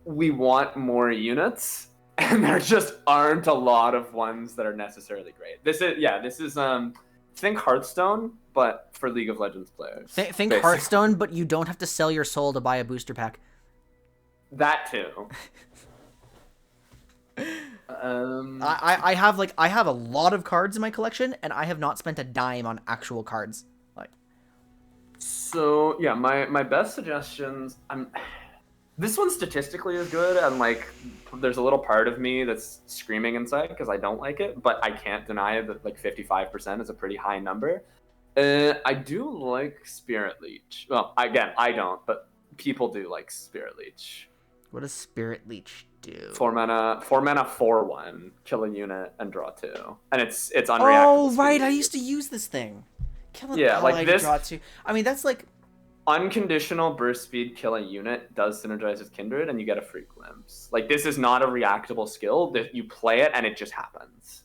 we want more units. And there just aren't a lot of ones that are necessarily great. This is think Hearthstone, but for League of Legends players. Think basically. Hearthstone, but you don't have to sell your soul to buy a booster pack. That too. I have a lot of cards in my collection, and I have not spent a dime on actual cards. So yeah, my best suggestions. This one statistically is good, and like, there's a little part of me that's screaming inside because I don't like it, but I can't deny that like 55% is a pretty high number. I do like Spirit Leech. Well, again, I don't, but people do like Spirit Leech. What does Spirit Leech do? 4 mana, 4/1, kill a unit and draw 2, and it's unreactable. Oh right, I used to use this thing. Kill an ally, draw 2. I mean, that's like. Unconditional burst speed kill a unit does synergize with Kindred, and you get a free glimpse. Like, this is not a reactable skill that you play it and it just happens.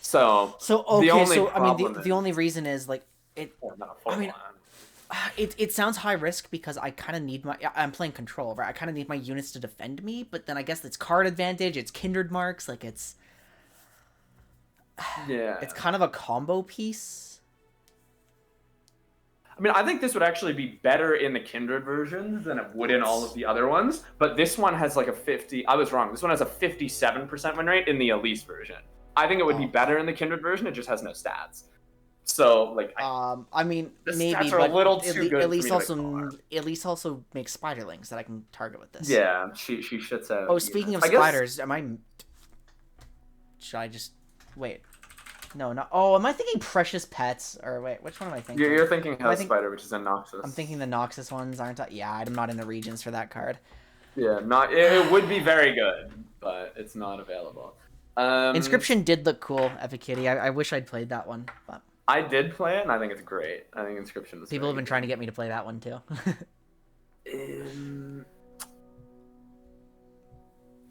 So okay. The only reason is like it. It sounds high risk because I kind of need I'm playing control, right? I kind of need my units to defend me, but then I guess it's card advantage, it's Kindred marks, like it's. Yeah. It's kind of a combo piece. I mean, I think this would actually be better in the Kindred versions than it would in all of the other ones. But this one has like a 50. I was wrong. This one has a 57% win rate in the Elise version. I think it would be better in the Kindred version. It just has no stats. So like, I mean, the maybe, stats are but a little too good. At least also makes spiderlings that I can target with this. Yeah, she shits out. Oh, speaking of spiders, should I just wait? No, not. Oh, am I thinking Precious Pets? Or wait, which one am I thinking? You're thinking House Spider, which is a Noxus. I'm thinking the Noxus ones, aren't I? Yeah, I'm not in the regions for that card. Yeah, it would be very good, but it's not available. Inscription did look cool, Epic Kitty. I wish I'd played that one, but I did play it, and I think it's great. I think Inscription is. People have been trying to get me to play that one too.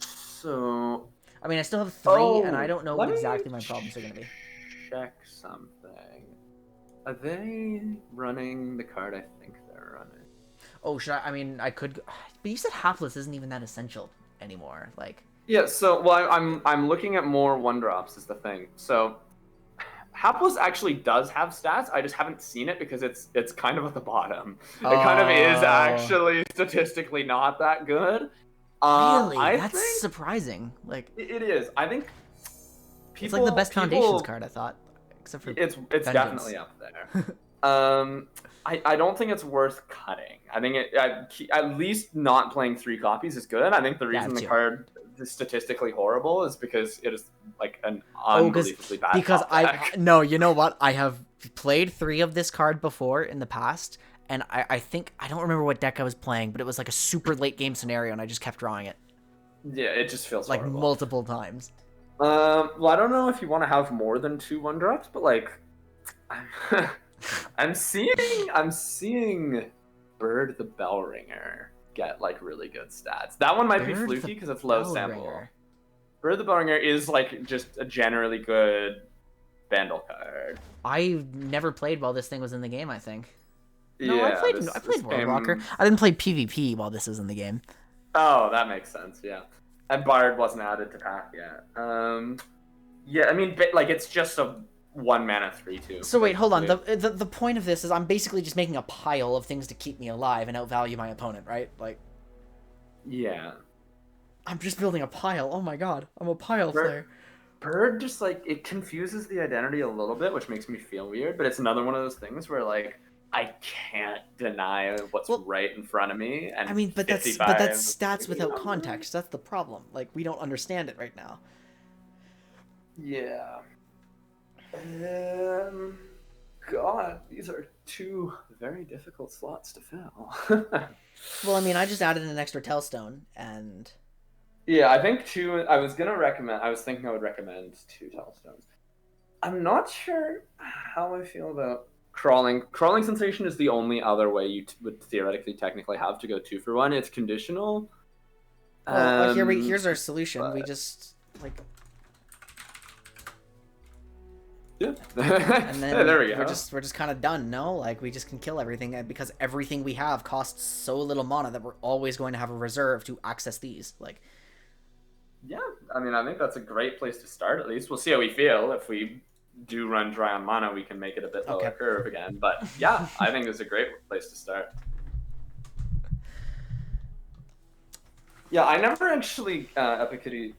So. I mean, I still have 3, and I don't know what exactly my problems are going to be. Check something. Are they running the card I think they're running? Oh, should I? I mean, I could. But you said Hapless isn't even that essential anymore. Like. Yeah. So, well, I'm looking at more 1-drops is the thing. So, Hapless actually does have stats. I just haven't seen it because it's kind of at the bottom. It kind of is actually statistically not that good. Really? That's surprising. Like it is. I think it's like the best Foundations card, I thought, except for it's definitely up there. I don't think it's worth cutting. I think at least not playing 3 copies is good. I think the reason the card is statistically horrible is because it is like an unbelievably bad. Because you know what? I have played 3 of this card before in the past. And I think, I don't remember what deck I was playing, but it was like a super late game scenario, and I just kept drawing it. Yeah, it just feels like horrible. Multiple times. Well, I don't know if you want to have more than 2 1-drops, but like, I'm seeing Bird the Bellringer get like really good stats. That one might be fluky because it's low sample. Bird the Bellringer is like just a generally good Vandal card. I never played while this thing was in the game, I think. No, yeah, I played World Walker. I didn't play PvP while this was in the game. Oh, that makes sense, yeah. And Bard wasn't added to pack yet. Yeah, I mean, like, it's just a 1-mana 3/2. So wait, hold on. The point of this is I'm basically just making a pile of things to keep me alive and outvalue my opponent, right? Like. Yeah. I'm just building a pile. Oh my god, I'm a pile player. Bird just, like, it confuses the identity a little bit, which makes me feel weird, but it's another one of those things where, like, I can't deny what's right in front of me. And I mean, but that's stats without context. That's the problem. Like, we don't understand it right now. Yeah. God, these are 2 very difficult slots to fill. Well, I mean, I just added an extra Tellstone, and... Yeah, I think 2... I was thinking I would recommend 2 Tellstones. I'm not sure how I feel about... Crawling Sensation is the only other way you would theoretically technically have to go 2 for 1. It's conditional. Well, here's our solution. We just like. Yeah. And then yeah, there we go. We're just kind of done. No, like we just can kill everything because everything we have costs so little mana that we're always going to have a reserve to access these. Like. Yeah, I mean, I think that's a great place to start. At least we'll see how we feel if we do run dry on mana, we can make it a bit lower curve again. But yeah, I think it's a great place to start. Yeah, I never actually, Epic Kitty,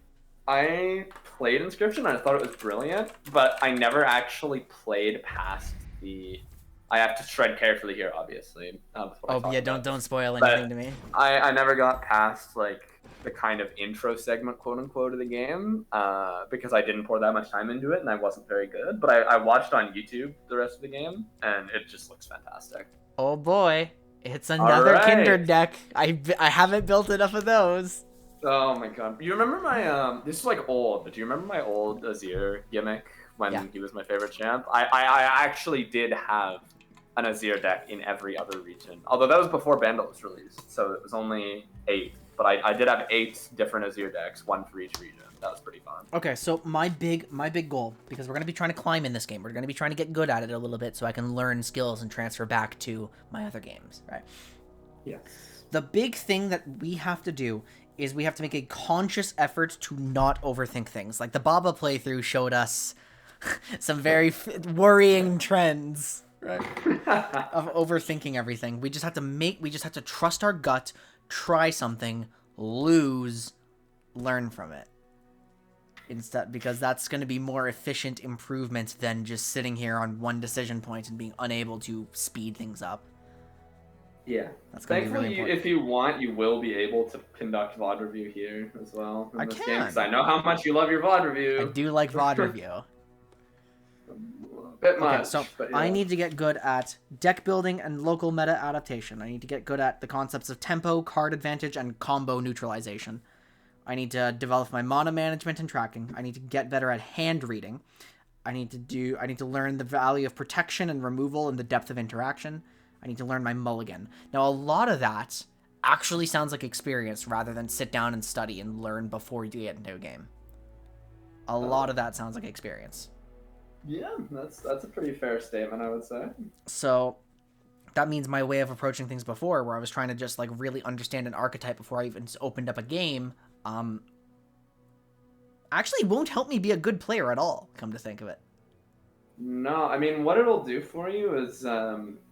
I played Inscription and I thought it was brilliant, but I never actually played past the... I have to tread carefully here, obviously. Yeah, don't spoil anything to me. I never got past, like, the kind of intro segment, quote unquote, of the game, because I didn't pour that much time into it and I wasn't very good. But I watched on YouTube the rest of the game and it just looks fantastic. Oh boy, it's another Kindred deck. I haven't built enough of those. Oh my god, you remember my this is like old, but do you remember my old Azir gimmick when he was my favorite champ? I actually did have an Azir deck in every other region, although that was before Bandle was released, so it was only 8. But I did have 8 different Azir decks, 1 for each region. That was pretty fun. Okay, so my big goal, because we're going to be trying to climb in this game, we're going to be trying to get good at it a little bit so I can learn skills and transfer back to my other games, right? Yes. The big thing that we have to do is we have to make a conscious effort to not overthink things. Like the Baba playthrough showed us some very worrying trends. Right. Of overthinking everything. We just have to trust our gut, try something, lose, learn from it. Instead, because that's going to be more efficient improvement than just sitting here on one decision point and being unable to speed things up. Yeah. That's going to be really important. If you want, you will be able to conduct VOD review here as well. I Game, can. 'cause I know how much you love your VOD review. I do like VOD review. A bit much. Okay, so but yeah. I need to get good at deck building and local meta adaptation. I need to get good at the concepts of tempo, card advantage, and combo neutralization. I need to develop my mana management and tracking. I need to get better at hand reading. I need to learn the value of protection and removal and the depth of interaction. I need to learn my mulligan. Now, a lot of that actually sounds like experience rather than sit down and study and learn before you get into a game. A lot of that sounds like experience. Yeah, that's a pretty fair statement, I would say. So that means my way of approaching things before, where I was trying to just like really understand an archetype before I even opened up a game, actually won't help me be a good player at all, come to think of it. No, I mean, what it'll do for you is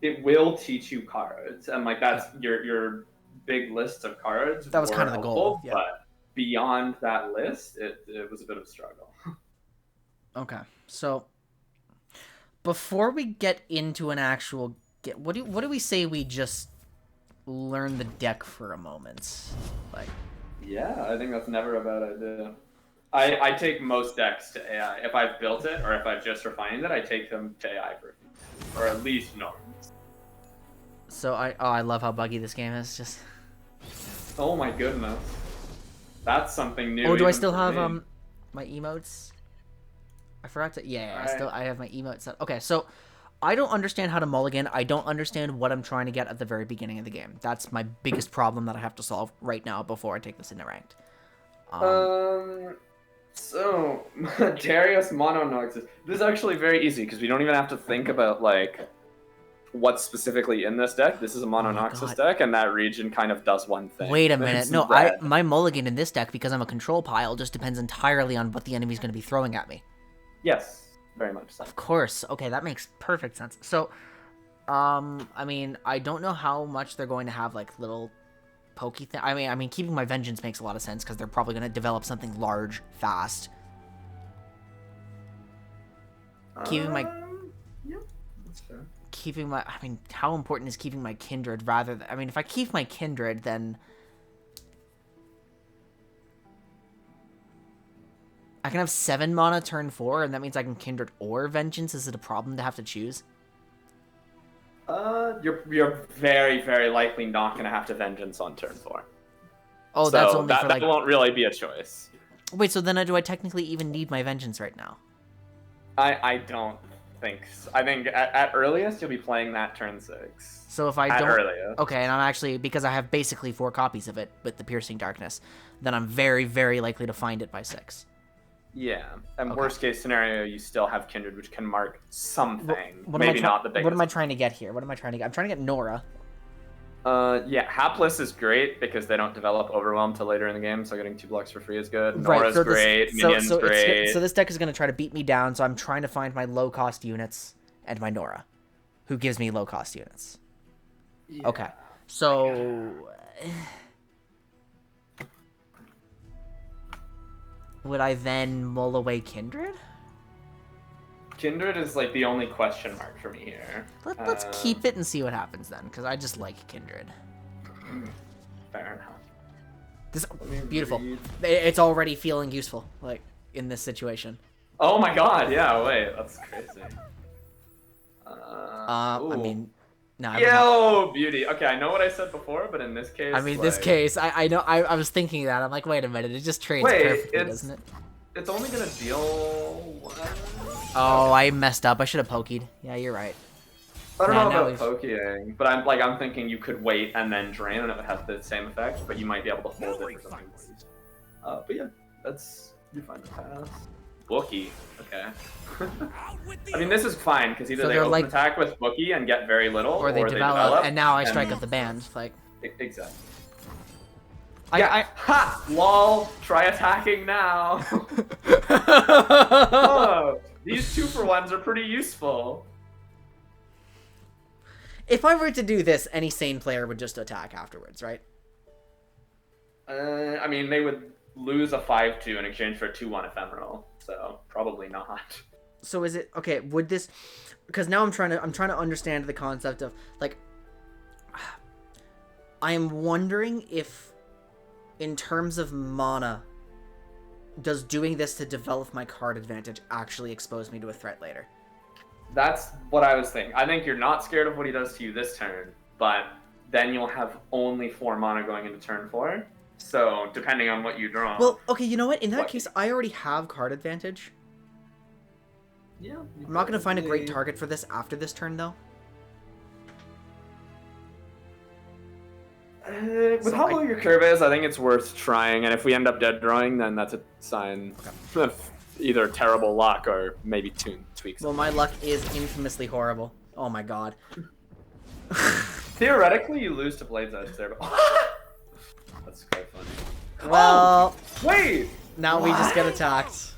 it will teach you cards, and like that's your big list of cards. That was kind of the goal, yeah. But beyond that list, it was a bit of a struggle. Okay, so before we get into an actual what do we say we just learn the deck for a moment? Like, yeah, I think that's never a bad idea. I take most decks to AI. If I've built it or if I've just refined it, I take them to AI or at least norms. So I love how buggy this game is. Just oh my goodness, that's something new. Oh, do I still have my emotes? I forgot to. Yeah, right. I have my emotes set. Okay, so I don't understand how to mulligan. I don't understand what I'm trying to get at the very beginning of the game. That's my biggest problem that I have to solve right now before I take this into ranked. So, Darius Mononoxus. This is actually very easy because we don't even have to think about like what's specifically in this deck. This is a Mononoxus deck, and that region kind of does one thing. Wait a minute. No, my mulligan in this deck, because I'm a control pile, just depends entirely on what the enemy's going to be throwing at me. Yes, very much so. Of course. Okay, that makes perfect sense. So, I mean, I don't know how much they're going to have like little pokey thing. I mean, keeping my vengeance makes a lot of sense because they're probably going to develop something large fast. Keeping my yeah, that's fair. Keeping my, I mean, how important is keeping my kindred rather than, I mean, if I keep my kindred, then I can have 7 mana turn 4, and that means I can kindred or vengeance. Is it a problem to have to choose? You're very, very likely not going to have to vengeance on turn 4. Oh, so that's only for like... that won't really be a choice. Wait, so then do I technically even need my vengeance right now? I don't think so. I think at earliest you'll be playing that turn 6. So if I at don't... earliest. Okay, and I'm actually... Because I have basically 4 copies of it with the Piercing Darkness, then I'm very, very likely to find it by 6. Yeah, and okay. Worst case scenario, you still have Kindred, which can mark something. What Maybe not the biggest. What am I trying to get here? I'm trying to get Nora. Yeah, Hapless is great because they don't develop Overwhelm till later in the game, so getting 2 blocks for free is good. Nora's great, Minion's great. So this deck is going to try to beat me down, so I'm trying to find my low-cost units and my Nora, who gives me low-cost units. Yeah. Okay, so... Would I then mull away Kindred? Kindred is like the only question mark for me here. Let's keep it and see what happens then, because I just like Kindred. Fair enough. This beautiful. It's already feeling useful, like in this situation. Oh my god! Yeah, wait, that's crazy. I mean, no. Yo, beauty. Okay, I know what I said before, but in this case, I mean, this case, I know. I was thinking that. I'm like, wait a minute, it just trades perfectly, doesn't it? It's only gonna deal. Oh, I messed up. I should have pokeyed. Yeah, you're right. I don't know about poking, but I'm thinking you could wait and then drain, and it would have the same effect, but you might be able to hold it for something. But yeah, you find the pass. Bookie, okay. I mean, this is fine because either they open attack with Bookie and get very little, or they develop, and now I strike up the band. Like exactly. Ha! Lol. Try attacking now. Oh, these 2-for-1s are pretty useful. If I were to do this, any sane player would just attack afterwards, right? I mean, they would lose a 5-2 in exchange for a 2-1 ephemeral, so probably not. So is it okay? Would this? Because now I'm trying to understand the concept of like. I am wondering if, in terms of mana, does doing this to develop my card advantage actually expose me to a threat later? That's what I was thinking. I think you're not scared of what he does to you this turn, but then you'll have only 4 mana going into turn 4. So, depending on what you draw... Well, okay, you know what? In that case, I already have card advantage. Yeah. I'm not going to find a great target for this after this turn, though. With how low your curve is, I think it's worth trying, and if we end up dead drawing, then that's a sign of either terrible luck or maybe tweaks. Well, my luck is infamously horrible. Oh my god. Theoretically, you lose to Blade's Edge there, but... That's quite funny. Well... Oh, wait! Now we just get attacked.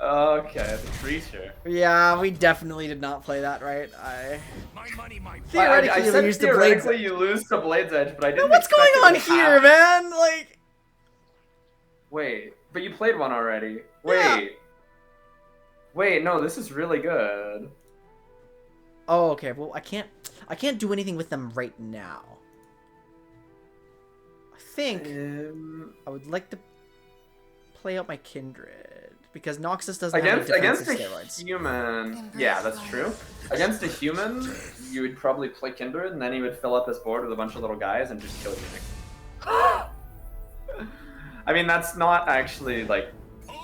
Okay, the creature. Yeah, we definitely did not play that right. Theoretically, I you said lose theoretically you lose to Blade's Edge, but I didn't. What's going on here, man? Like, wait, but you played one already. Wait, yeah. Wait, no, this is really good. Oh, okay. Well, I can't do anything with them right now. I think I would like to play out my Kindred. Because Noxus doesn't have against a steroids. Human. Yeah, that's true. Against a human, you would probably play Kindred, and then he would fill up his board with a bunch of little guys and just kill you. I mean, that's not actually like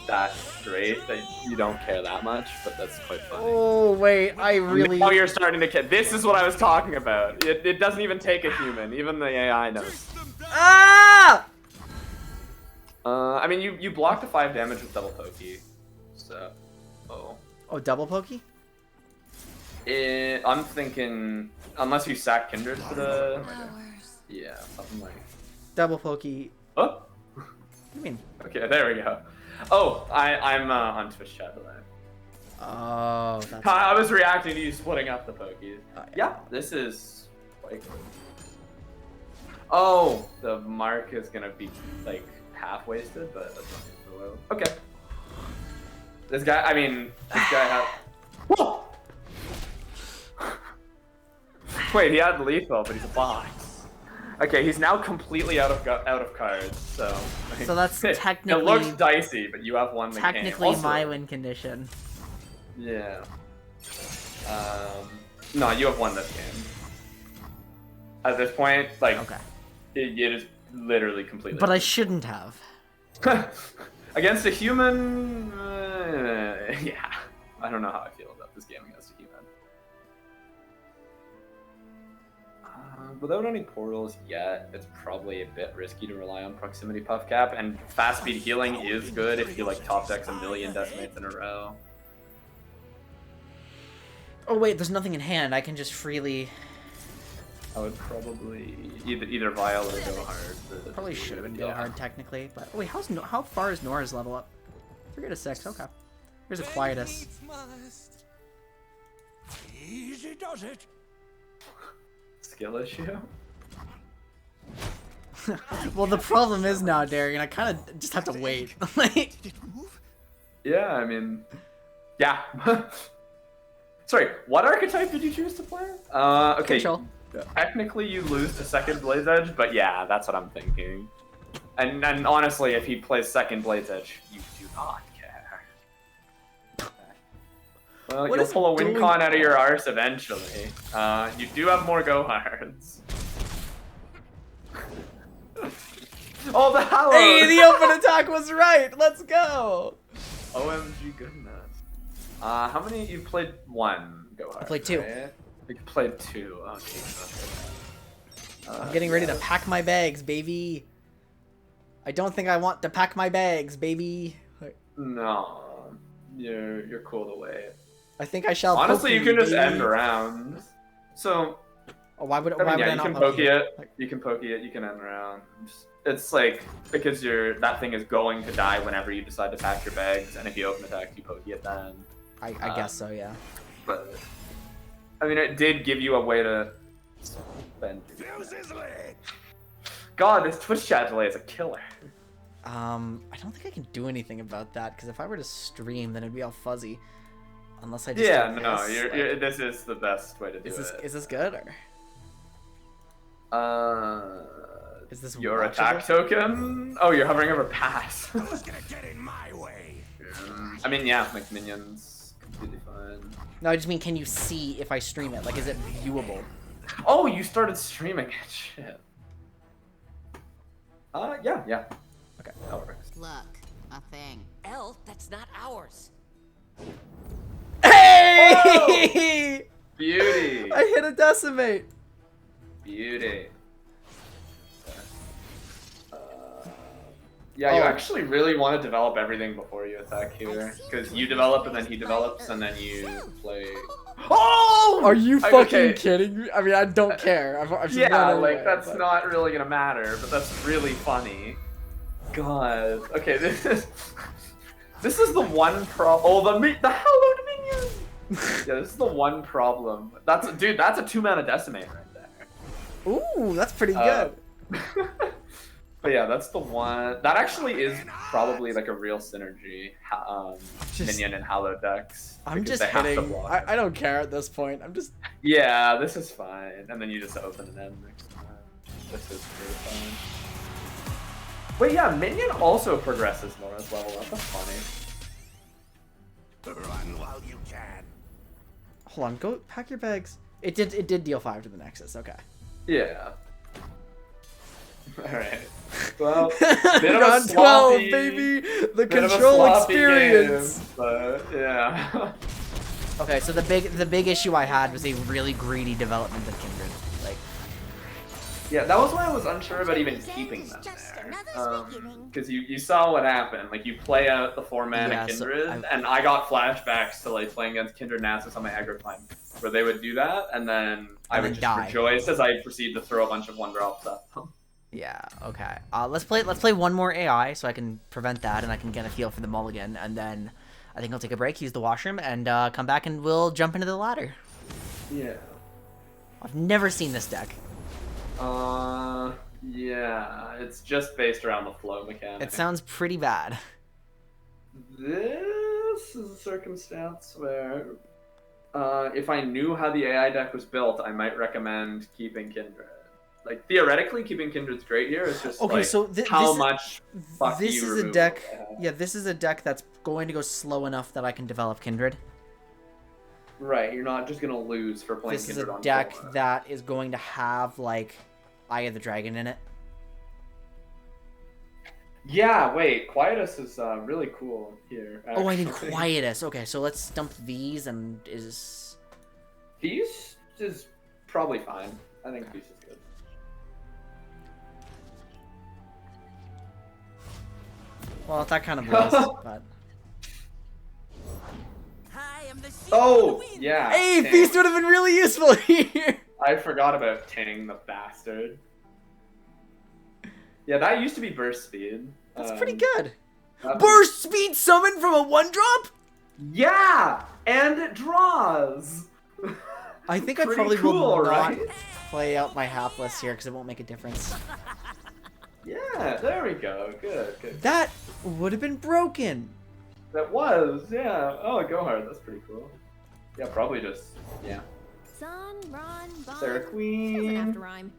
that great. That you don't care that much, but that's quite funny. Oh wait, I really. Now you're starting to care. This is what I was talking about. It doesn't even take a human. Even the AI knows. Ah! I mean, you blocked a 5 damage with double pokey, so... Oh, double pokey? I'm thinking... Unless you sack Kindred for the... Yeah, something like... Double pokey... Oh! What do you mean? Okay, there we go. Oh, I'm on Twitch chat today. Oh, that's... I was reacting to you splitting up the pokies. Yeah, this is... like... Oh, the mark is gonna be, like... half wasted, but that's not so low. Okay. This guy had... Whoa! Wait, he had lethal, but he's a box. Okay, he's now completely out of cards, so... So that's technically... It looks dicey, but you have one that technically also, my win condition. Yeah. No, you have one that can. At this point, like... Okay. It is literally completely... But I shouldn't have. Against a human... yeah. I don't know how I feel about this game against a human. Without any portals yet, it's probably a bit risky to rely on proximity puff cap, and fast speed healing is good if you like top decks a million decimates in a row. Oh wait, there's nothing in hand. I can just freely... I would probably either Vial or go hard. Probably should have been go hard technically, but wait, how far is Nora's level up? 3 to 6. Okay. Here's a Quietus. Easy does it. Skill issue. Well, the problem is now, Darian, I kind of just have to wait. Like, yeah, I mean, yeah. Sorry, what archetype did you choose to play? Okay. Control. Technically, you lose to second Blade's Edge, but yeah, that's what I'm thinking. And honestly, if he plays second Blade's Edge, you do not care. Well, you'll pull a win con out of your arse eventually. You do have more go hards. Oh, the Hallows! Hey, the open attack was right! Let's go! OMG goodness. How many? You played 1 go hard. I played 2. Right? You played 2. Oh, Jesus. I'm getting ready to pack my bags, baby. I don't think I want to pack my bags, baby. No, you're cool to wait. I think I shall. Honestly, you can just end rounds. So. Oh, why would I I you not can pokey it. You can pokey it. You can end rounds. It's like because that thing is going to die whenever you decide to pack your bags, and if you open attack, you pokey it then. I guess so, yeah. But I mean, it did give you a way to Spend your Fuse his leg. God, this Twitch chat delay is a killer. I don't think I can do anything about that, because if I were to stream, then it'd be all fuzzy. Unless I just Yeah, do no, this. this is the best way to do it. Is this good, or is this your watchable? attack token? Oh, you're hovering over pass. Who's gonna get in my way? I mean, yeah, like minions, completely fine. No, I just mean, can you see if I stream it? Like, is it viewable? Oh, you started streaming it. Shit. Yeah. Okay. That works. Look, a thing. Elle, that's not ours. Hey! Beauty. I hit a decimate. Beauty. Yeah, you Oh. actually really want to develop everything before you attack here, because you develop and then he develops and then you play. Oh! Are you I- fucking okay. kidding me? I mean, I don't care. I've just Yeah, run like anyway, that's but- not really gonna matter, but that's really funny. God. Okay, this is the one problem. Oh, the hallowed minion. Yeah, this is the one problem. That's a 2-mana decimate right there. Ooh, that's pretty Uh, good. But yeah, that's the one. That actually is probably like a real synergy. Just- Minion and Hallowed decks. I'm because just they have to hitting. block. I don't care at this point. I'm just. Yeah, this is fine. And then you just open an end next time. This is pretty fine. Wait, yeah, Minion also progresses more as level up. That's funny. Run while you can. Hold on. Go pack your bags. It did deal 5 to the Nexus. Okay. Yeah. Alright. Well, bit of a Round 12, sloppy, baby. The bit of a control sloppy experience. game, but yeah. Okay, so the big issue I had was a really greedy development of Kindred. Like, Yeah, that was why I was unsure about even keeping them there. Because you saw what happened. Like, you play out the 4-mana Yeah, so Kindred, and I got flashbacks to, like, playing against Kindred Nasus on my aggro climb, where they would do that, and then I would then just die. rejoice as I proceed to throw a bunch of 1-drops at them. yeah, okay. Let's play one more AI so I can prevent that and I can get a feel for the mulligan, and then I think I'll take a break, use the washroom, and come back and we'll jump into the ladder. Yeah. I've never seen this deck. Yeah, it's just based around the flow mechanic. It sounds pretty bad. This is a circumstance where, if I knew how the AI deck was built, I might recommend keeping Kindred. Like, theoretically, keeping Kindred's great here. It's just Okay, like, so how much fuck This you is a remove deck. what they have. Yeah, this is a deck that's going to go slow enough that I can develop Kindred. Right, you're not just gonna lose for playing This is Kindred a on deck floor. that is going to have like Eye of the Dragon in it. Yeah, wait, Quietus is really cool here. Oh, I need actually. Quietus. Okay, so let's dump these and Feast is probably fine. I think Feast is good. well, that kind of was, but I am the secret Oh, wind. yeah. hey, Ting. Feast would have been really useful here. I forgot about Ting, the bastard. Yeah, that used to be burst speed. That's pretty good. that- Burst speed summon from a 1-drop? Yeah, and it draws. I think I Pretty probably cool, will not right? play out my hapless here because it won't make a difference. Yeah, there we go. Good, good. That would have been broken. That was, yeah. Oh, go hard. That's pretty cool. Yeah, probably just, yeah. Sun, run, bun. Sarah Doesn't have Queen. to rhyme.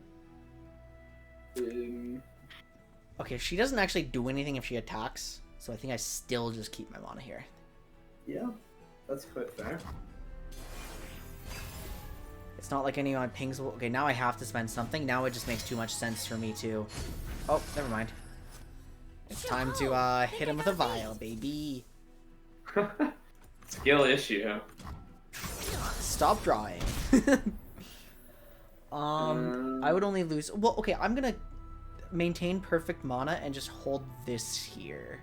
Okay, she doesn't actually do anything if she attacks, so I think I still just keep my mana here. Yeah, that's quite fair. It's not like any of my pings will... Okay, now I have to spend something. Now it just makes too much sense for me to... Oh, never mind. It's time to hit him with a vial, baby. Skill issue. Stop drawing. I would only lose... Well, okay, I'm gonna maintain perfect mana and just hold this here.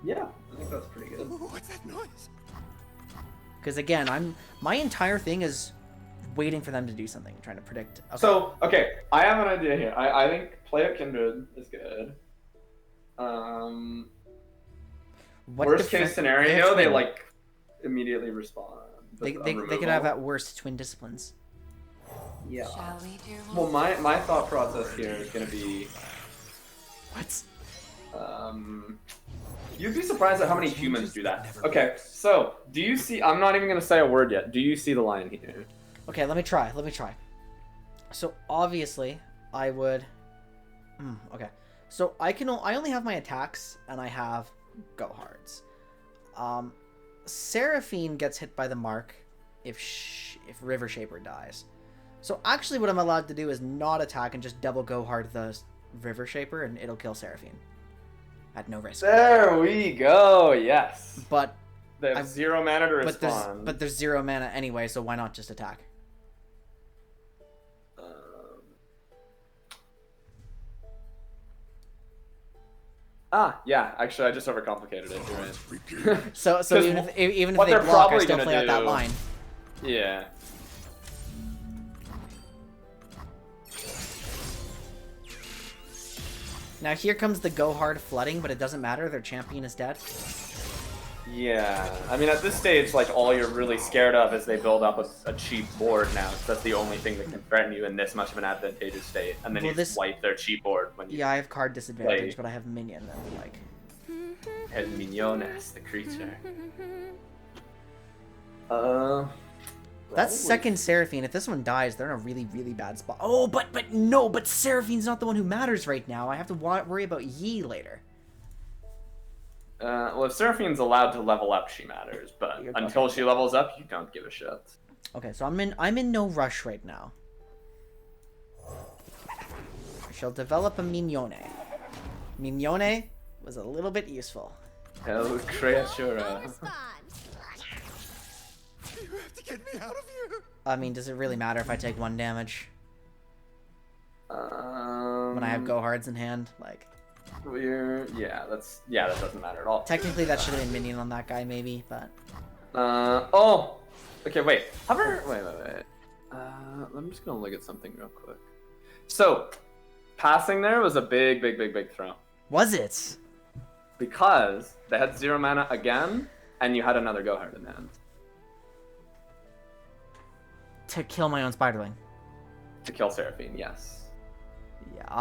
Yeah, I think that's pretty good. What's that noise? Because again, my entire thing is waiting for them to do something, trying to predict. Okay. So, okay, I have an idea here. I think play at Kindred is good. What Worst case they scenario, have they twin. like immediately respond. They with a could have removal. at worst twin disciplines. Yeah. Shall we, dear Well, one? my thought process here is gonna be, What? you'd be surprised at how many humans do that. Okay, so do you see? I'm not even gonna say a word yet. Do you see the line here? Okay, let me try. So obviously, I would. Okay, so I only have my attacks, and I have go hards. Seraphine gets hit by the mark if River Shaper dies. So actually, what I'm allowed to do is not attack and just double go hard the River Shaper, and it'll kill Seraphine at no risk. There we go. Yes. But They have 0 mana to respond. but there's 0 mana anyway, so why not just attack? Yeah. Actually, I just overcomplicated it. You're right. So even if what they they're block, I probably still gonna play out that do- line. Yeah. Now here comes the go hard flooding, but it doesn't matter. Their champion is dead. Yeah. I mean, at this stage, like, all you're really scared of is they build up a cheap board now. 'Cause that's the only thing that can threaten you in this much of an advantageous state. And then Well, you just wipe their cheap board when you Yeah, I have card disadvantage, Play. but I have minion that like. hit Mignones, the creature. That's second Seraphine. If this one dies, they're in a really, really bad spot. Oh, but Seraphine's not the one who matters right now. I have to worry about Yi later. Well, if Seraphine's allowed to level up, she matters. But You're until talking- she levels up, you don't give a shit. Okay, so I'm in no rush right now. I shall develop a Mignone. Mignone was a little bit useful. Hell, creatura. You have to get me out of here. I mean, does it really matter if I take 1 damage when I have go hards in hand? Like, Yeah, that doesn't matter at all. technically that should have been minion on that guy, maybe, but Okay, wait. Wait. I'm just gonna look at something real quick. So, passing there was a big throw. was it? Because they had 0 mana again, and you had another go hard in hand. To kill my own spiderling. To kill Seraphine, yes. Yeah. Oh,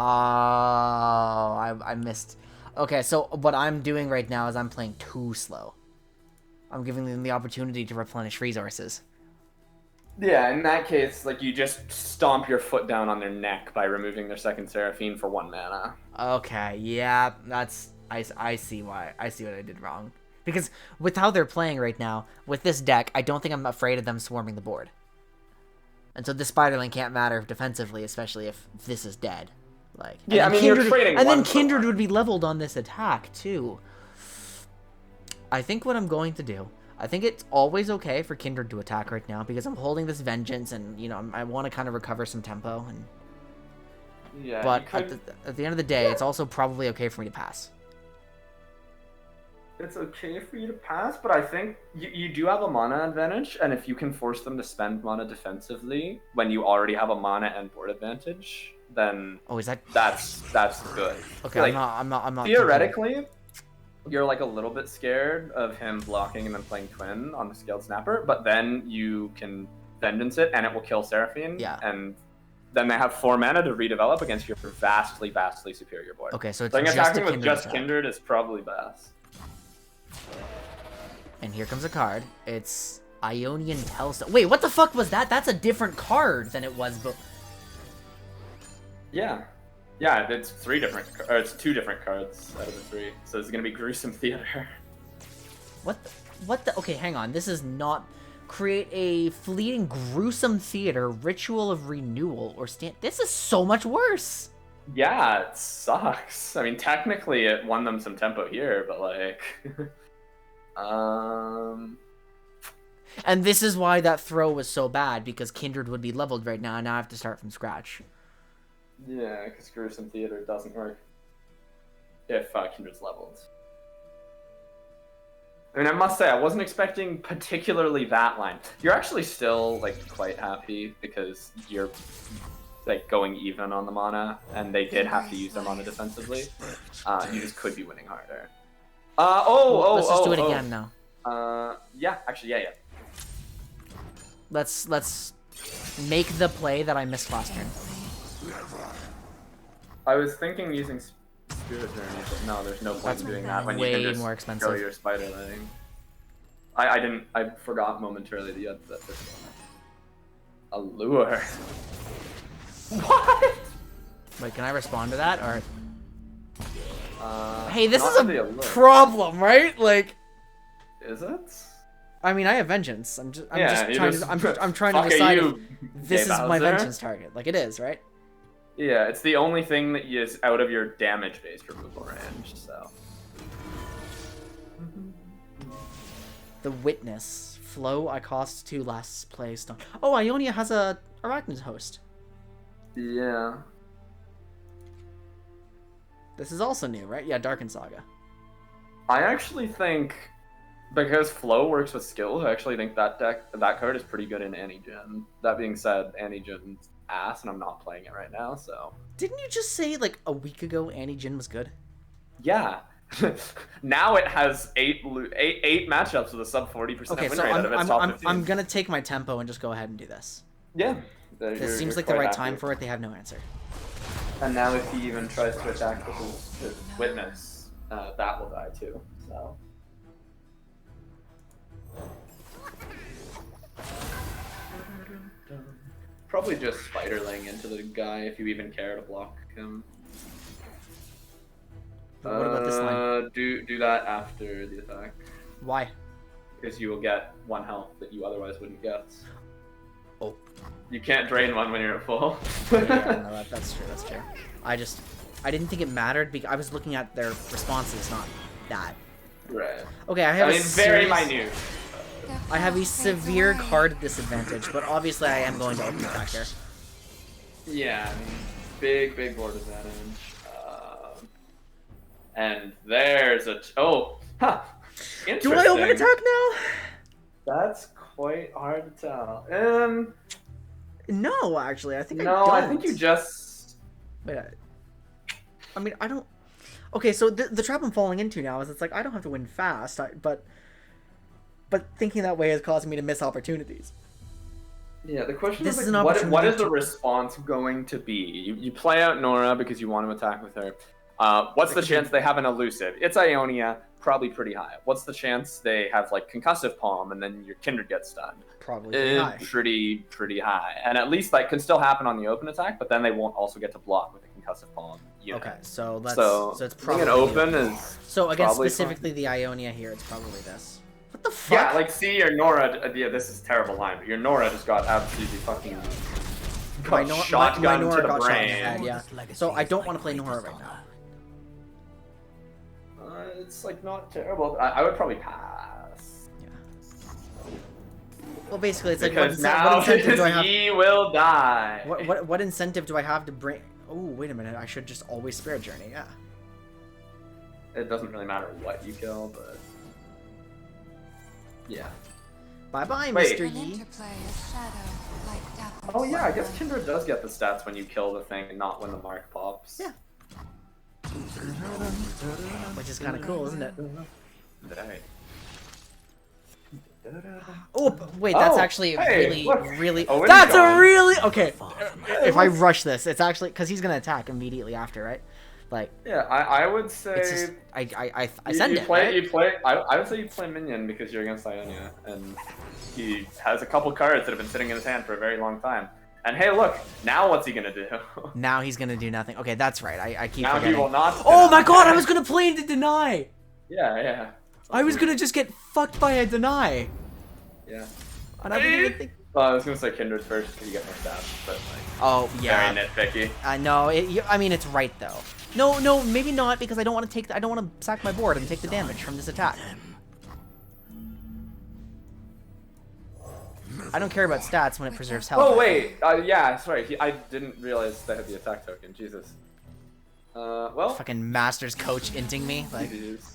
I missed. Okay, so what I'm doing right now is I'm playing too slow. I'm giving them the opportunity to replenish resources. Yeah, in that case, like, you just stomp your foot down on their neck by removing their second Seraphine for 1 mana. Okay, yeah, I see why. I see what I did wrong. Because with how they're playing right now, with this deck, I don't think I'm afraid of them swarming the board. And so this Spiderling can't matter defensively, especially if this is dead. Like, Yeah, I mean, you're trading and then one for Kindred one. would be leveled on this attack too. I think what I'm going to do, I think it's always okay for Kindred to attack right now because I'm holding this vengeance, and you know I want to kind of recover some tempo. And Yeah, but you could... at the end of the day, it's also probably okay for me to pass. It's okay for you to pass, but I think you do have a mana advantage, and if you can force them to spend mana defensively when you already have a mana and board advantage, then Oh, is that that's good. okay? Like, I'm not. theoretically, you're like a little bit scared of him blocking and then playing Quinn on the Scaled Snapper, but then you can Vengeance it, and it will kill Seraphine. Yeah. And then they have 4 mana to redevelop against your vastly superior board. Okay, so it's So I think just attacking a with Kindred just attack. Kindred is probably best. And here comes a card. It's Ionian Telstone. Wait, what the fuck was that? That's a different card than it was, but Yeah, it's 2 different cards out of the 3. So it's gonna be Gruesome Theater. what the? Okay, hang on. This is not create a fleeting gruesome theater ritual of renewal or stand. This is so much worse. Yeah, it sucks. I mean, technically it won them some tempo here, but like, And this is why that throw was so bad, because Kindred would be leveled right now, and now I have to start from scratch. yeah, because Gruesome Theater doesn't work if Kindred's leveled. I mean, I must say, I wasn't expecting particularly that line. You're actually still, like, quite happy because you're, like, going even on the mana, and they did have to use their mana defensively. You just could be winning harder. Let's just do it again now. Yeah, actually, yeah. Let's make the play that I missed last turn. I was thinking using Spirit Journey, but no, there's no point in doing that when you way can just more expensive. go your Spiderling. I forgot momentarily that you had that first one. Allure. What? Wait, can I respond to that or? Hey, this not is the a Allure. problem, right? Like, Is it? I mean, I have vengeance. I'm just trying to Fuck decide if you, this is Gay my Bowser. vengeance target. Like it is, right? Yeah, it's the only thing that is out of your damage-based removal range, so. The Witness. Flow, I cost 2 less play stone. Oh, Ionia has a Arachnid host. Yeah. This is also new, right? Yeah, Darken Saga. I actually think, because Flow works with skills, I actually think that card is pretty good in Anti-Gen. That being said, Anti-Gen's ass, and I'm not playing it right now, so. Didn't you just say, like, a week ago Anti-Gen was good? Yeah. Now it has eight matchups with a sub 40% Okay, win so rate out of its top 15. I'm gonna take my tempo and just go ahead and do this. Yeah. This seems like the right time for it. They have no answer. And now if he even tries to attack with his Witness, that will die too, so. Probably just Spiderling into the guy if you even care to block him. But what about this line? Do that after the attack. Why? Because you will get 1 health that you otherwise wouldn't get. Oh. You can't drain 1 when you're at full. Yeah, no, that's true. That's true. I didn't think it mattered because I was looking at their responses, not that. Right. Okay, I have very minute. I have a severe card disadvantage, but obviously I am going to open attack here. Yeah, I mean, big board advantage. And there's a interesting. Do I open attack now? That's quite hard to tell. No, actually, I think I No, don't. I think you just. Wait, I mean, I don't. Okay, so the trap I'm falling into now is it's like I don't have to win fast, but thinking that way is causing me to miss opportunities. Yeah, the question This is, is an like, what opportunity is the to- response going to be? You play out Nora because you want to attack with her. What's the chance they have an elusive? It's Ionia, probably pretty high. What's the chance they have like concussive palm and then your Kindred gets stunned? Probably pretty high. Pretty high. And at least that can still happen on the open attack, but then they won't also get to block with the concussive palm. Okay, so that's so it's being probably an open is so again probably specifically fine. the Ionia here. It's probably this. What the fuck? Yeah, like see your Nora. Yeah, this is a terrible line, but your Nora just got absolutely fucking my shotgun Nora to the got shot in brain. the head. Yeah. So I don't want to play Nora right now. It's like not terrible. I would probably pass. Yeah. Well, basically, it's like Because what now incentive do I have? he will die. What incentive do I have to bring? Oh, wait a minute. I should just always Spirit Journey. Yeah. It doesn't really matter what you kill, but yeah. Bye bye, Wait. Mr. An Yi. interplay of shadow, like dappled Oh yeah, I guess silver. Kindred does get the stats when you kill the thing and not when the mark pops. Yeah. Which is kind of cool, isn't it? Right. Oh, wait, that's Oh, actually hey, really, look. really. Owen's That's gone. a really okay. If I rush this, it's actually because he's gonna attack immediately after, right? Like Yeah, I would say it's just I you, send you it. play Right? you play. I would say you play minion because you're against Ionia, and he has a couple cards that have been sitting in his hand for a very long time. And hey, look, now what's he gonna do? Now he's gonna do nothing. Okay, that's right. I keep Now forgetting. he will not. Oh my deny. god! I was gonna play into deny. Yeah. I was gonna just get fucked by a deny. Yeah. And I didn't even think. Well, I was gonna say Kindred first because you get more stats, but like Oh yeah. very nitpicky. No, I mean it's right though. No, maybe not because I don't want to take. I don't want to sack my board and take the damage from this attack. I don't care about stats when it preserves health. Oh wait, yeah, sorry. I didn't realize they had the attack token. Jesus. Well. Fucking Masters coach inting me. Like, Jeez.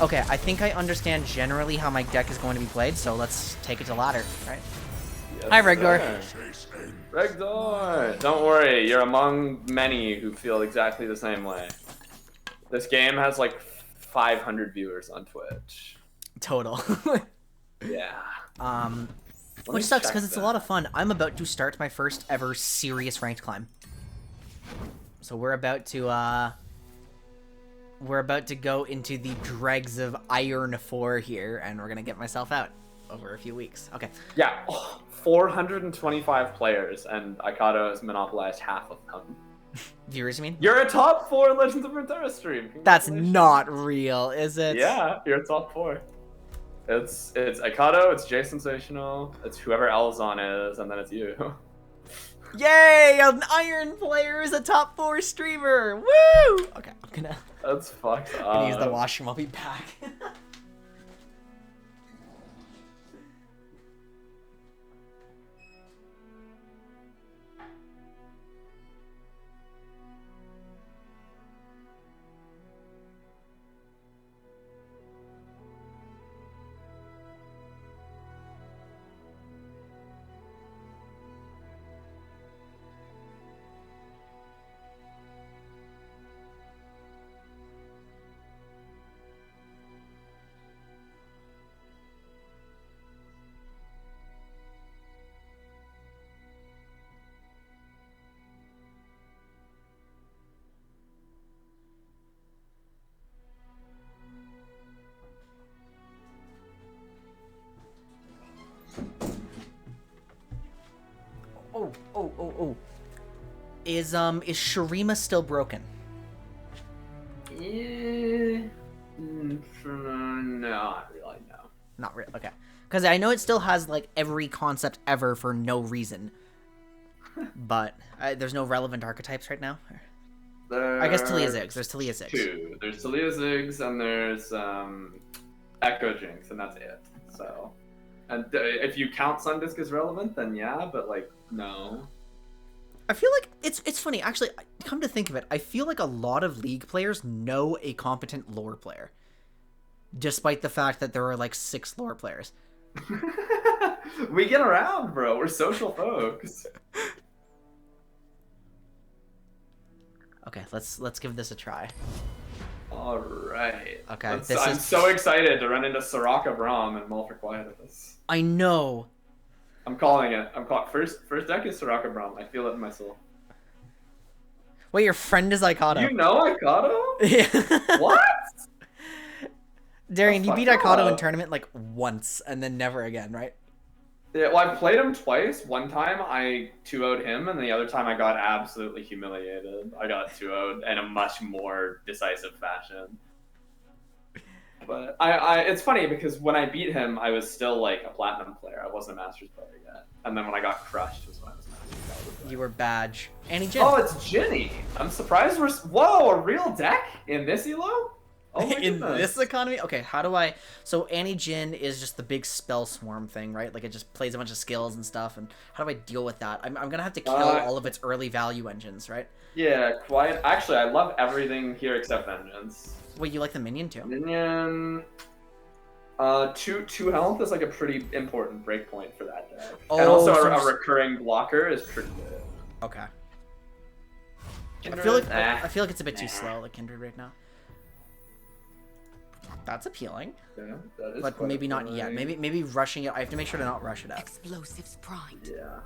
okay, I think I understand generally how my deck is going to be played, so let's take it to ladder, right? Yes, Hi, Regdor. sir. Regdor! Don't worry, you're among many who feel exactly the same way. This game has like 500 viewers on Twitch. Total. Yeah. Which sucks because it's a lot of fun. I'm about to start my first ever serious ranked climb. So we're about to go into the dregs of Iron 4 here, and we're gonna get myself out over a few weeks. Okay. Yeah, 425 players, and Aikado has monopolized half of them. Viewers, you mean? You're a top 4 Legends of Runeterra stream. That's not real, is it? Yeah, you're a top 4. It's Aikado, it's Jay Sensational, it's whoever Elzon is, and then it's you. Yay! An Iron player is a top 4 streamer! Woo! Okay, I'm gonna... That's fucked up. I'm gonna use the washroom, I'll be back. Oh. Is Shurima still broken? Yeah, not really, no. Not really, okay. Because I know it still has, like, every concept ever for no reason. But there's no relevant archetypes right now? I guess Talia Ziggs. There's Talia Ziggs. Two. There's Talia Ziggs, and there's Echo Jinx, and that's it. So, and if you count Sundisk as relevant, then yeah, but, like, no. I feel like it's funny, actually, come to think of it, I feel like a lot of League players know a competent lore player. Despite the fact that there are like 6 lore players. We get around, bro. We're social folks. Okay, let's give this a try. All right. Okay, I'm so excited to run into Soraka Braum and Mulfric Quietus. I know. I'm calling it. First deck is Soraka Braum. I feel it in my soul. Wait, your friend is Aikado. You know Aikado? Yeah. What? Darian, you beat Aikado in tournament like once and then never again, right? Yeah, well, I played him twice. One time I 2-0'd him, and the other time I got absolutely humiliated. I got 2-0'd in a much more decisive fashion. But it's funny because when I beat him, I was still like a platinum player. I wasn't a Masters player yet. And then when I got crushed was when I was a Masters player. You were badge. Annie Jin. Oh, it's Ginny. I'm surprised we're... Whoa, a real deck in this elo? Oh my in goodness. this economy? Okay, how do I... So Annie Jin is just the big spell swarm thing, right? Like it just plays a bunch of skills and stuff, and how do I deal with that? I'm gonna have to kill all of its early value engines, right? Yeah, quite. Actually, I love everything here except Vengeance. Wait, you like the minion too? Minion... two health is like a pretty important breakpoint for that deck. Oh, and also so a recurring blocker is pretty good. Okay. Kindred, I feel like it's a bit too slow, like Kindred right now. That's appealing. Yeah, that is but quite maybe not appealing. yet. Maybe rushing it. I have to make sure to not rush it out. Explosives primed. Yeah.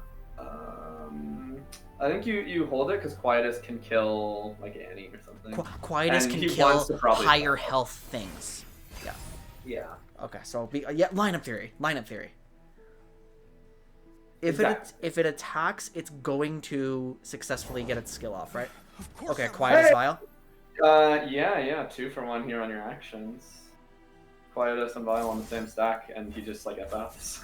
I think you hold it because Quietus can kill like Annie or something. Quietus And can he kill wants to probably higher follow. health things. Yeah. Yeah. Okay, so yeah, lineup theory. Lineup theory. If Exactly. it attacks, it's going to successfully get its skill off, right? Okay, Quietus Vial. Yeah, 2 for 1 here on your actions. Quietus and Vile on the same stack, and he just like FFs.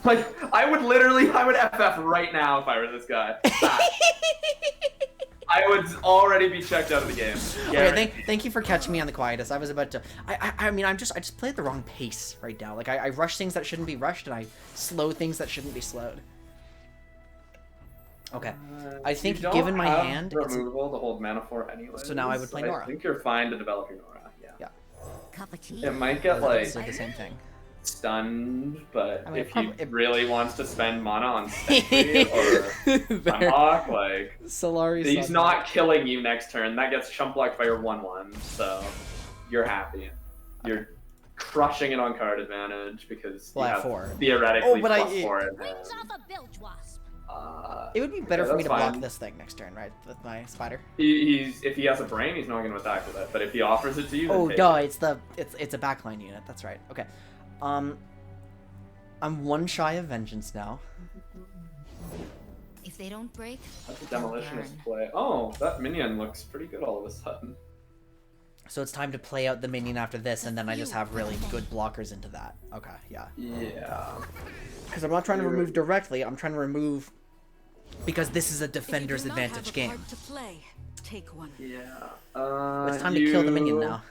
Like, I would FF right now if I were this guy. I would already be checked out of the game. Okay, thank you for catching me on the Quietus. I was about to. I mean, I just played the wrong pace right now. Like I rush things that shouldn't be rushed, and I slow things that shouldn't be slowed. Okay, I think given my hand, it's removable to hold mana for anyway. So now I would play Nora. I think you're fine to develop your Nora. Yeah. Cup of tea. It might get it's like the same thing. stunned, but I mean, if he really wants to spend mana on Sentry or Fair. Unlock, like Solari. he's not killing you next turn. That gets chump blocked by your 1/1, so you're happy. You're crushing it on card advantage because you Well, I have have 4. theoretically Oh, but plus I- 4 in Wings hand. off a bilge wasp. It would be better Okay, for me to that's block fine. this thing next turn, right? With my spider. He's if he has a brain, he's not going to attack with it. But if he offers it to you, then Oh, take duh, it. it's a backline unit. That's right. Okay. I'm 1 shy of vengeance now. If they don't break, That's a they'll demolitionist burn. play. Oh, that minion looks pretty good all of a sudden. So it's time to play out the minion after this, and then I just have really good blockers into that. Okay, yeah. Yeah. Because I'm not trying to remove directly, I'm trying to remove... Because this is a defender's If you do not have advantage a game. card to play, take one. Yeah. It's time to kill the minion now.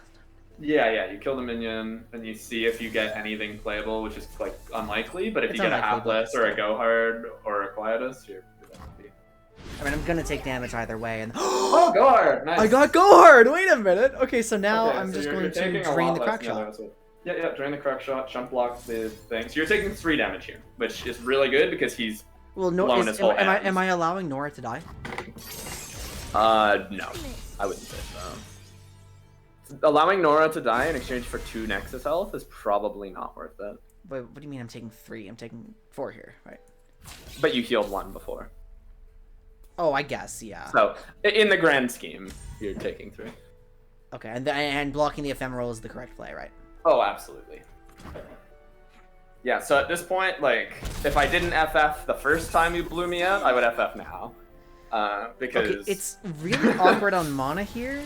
Yeah, you kill the minion, and you see if you get anything playable, which is like unlikely. But if It's you get a unlikely, but Hapless or a still. Go Hard or a Quietus, you're happy. I mean, I'm gonna take damage either way, and... Oh, Go Hard! Nice. I got Go Hard! Wait a minute! Okay, so now Okay, I'm so just you're going to taking a drain lot the less crack than the shot. others would. Yeah, drain the crack shot, jump block the thing. So you're taking 3 damage here, which is really good because he's Well, no, blowing his whole am I hands. allowing Nora to die? No, I wouldn't say so. Allowing Nora to die in exchange for 2 Nexus health is probably not worth it. Wait, what do you mean I'm taking 3? I'm taking 4 here, right? But you healed 1 before. Oh, I guess, yeah. So, in the grand scheme, you're taking 3. Okay, and blocking the ephemeral is the correct play, right? Oh, absolutely. Yeah, so at this point, like, if I didn't FF the first time you blew me out, I would FF now. Because... Okay, it's really awkward on mana here.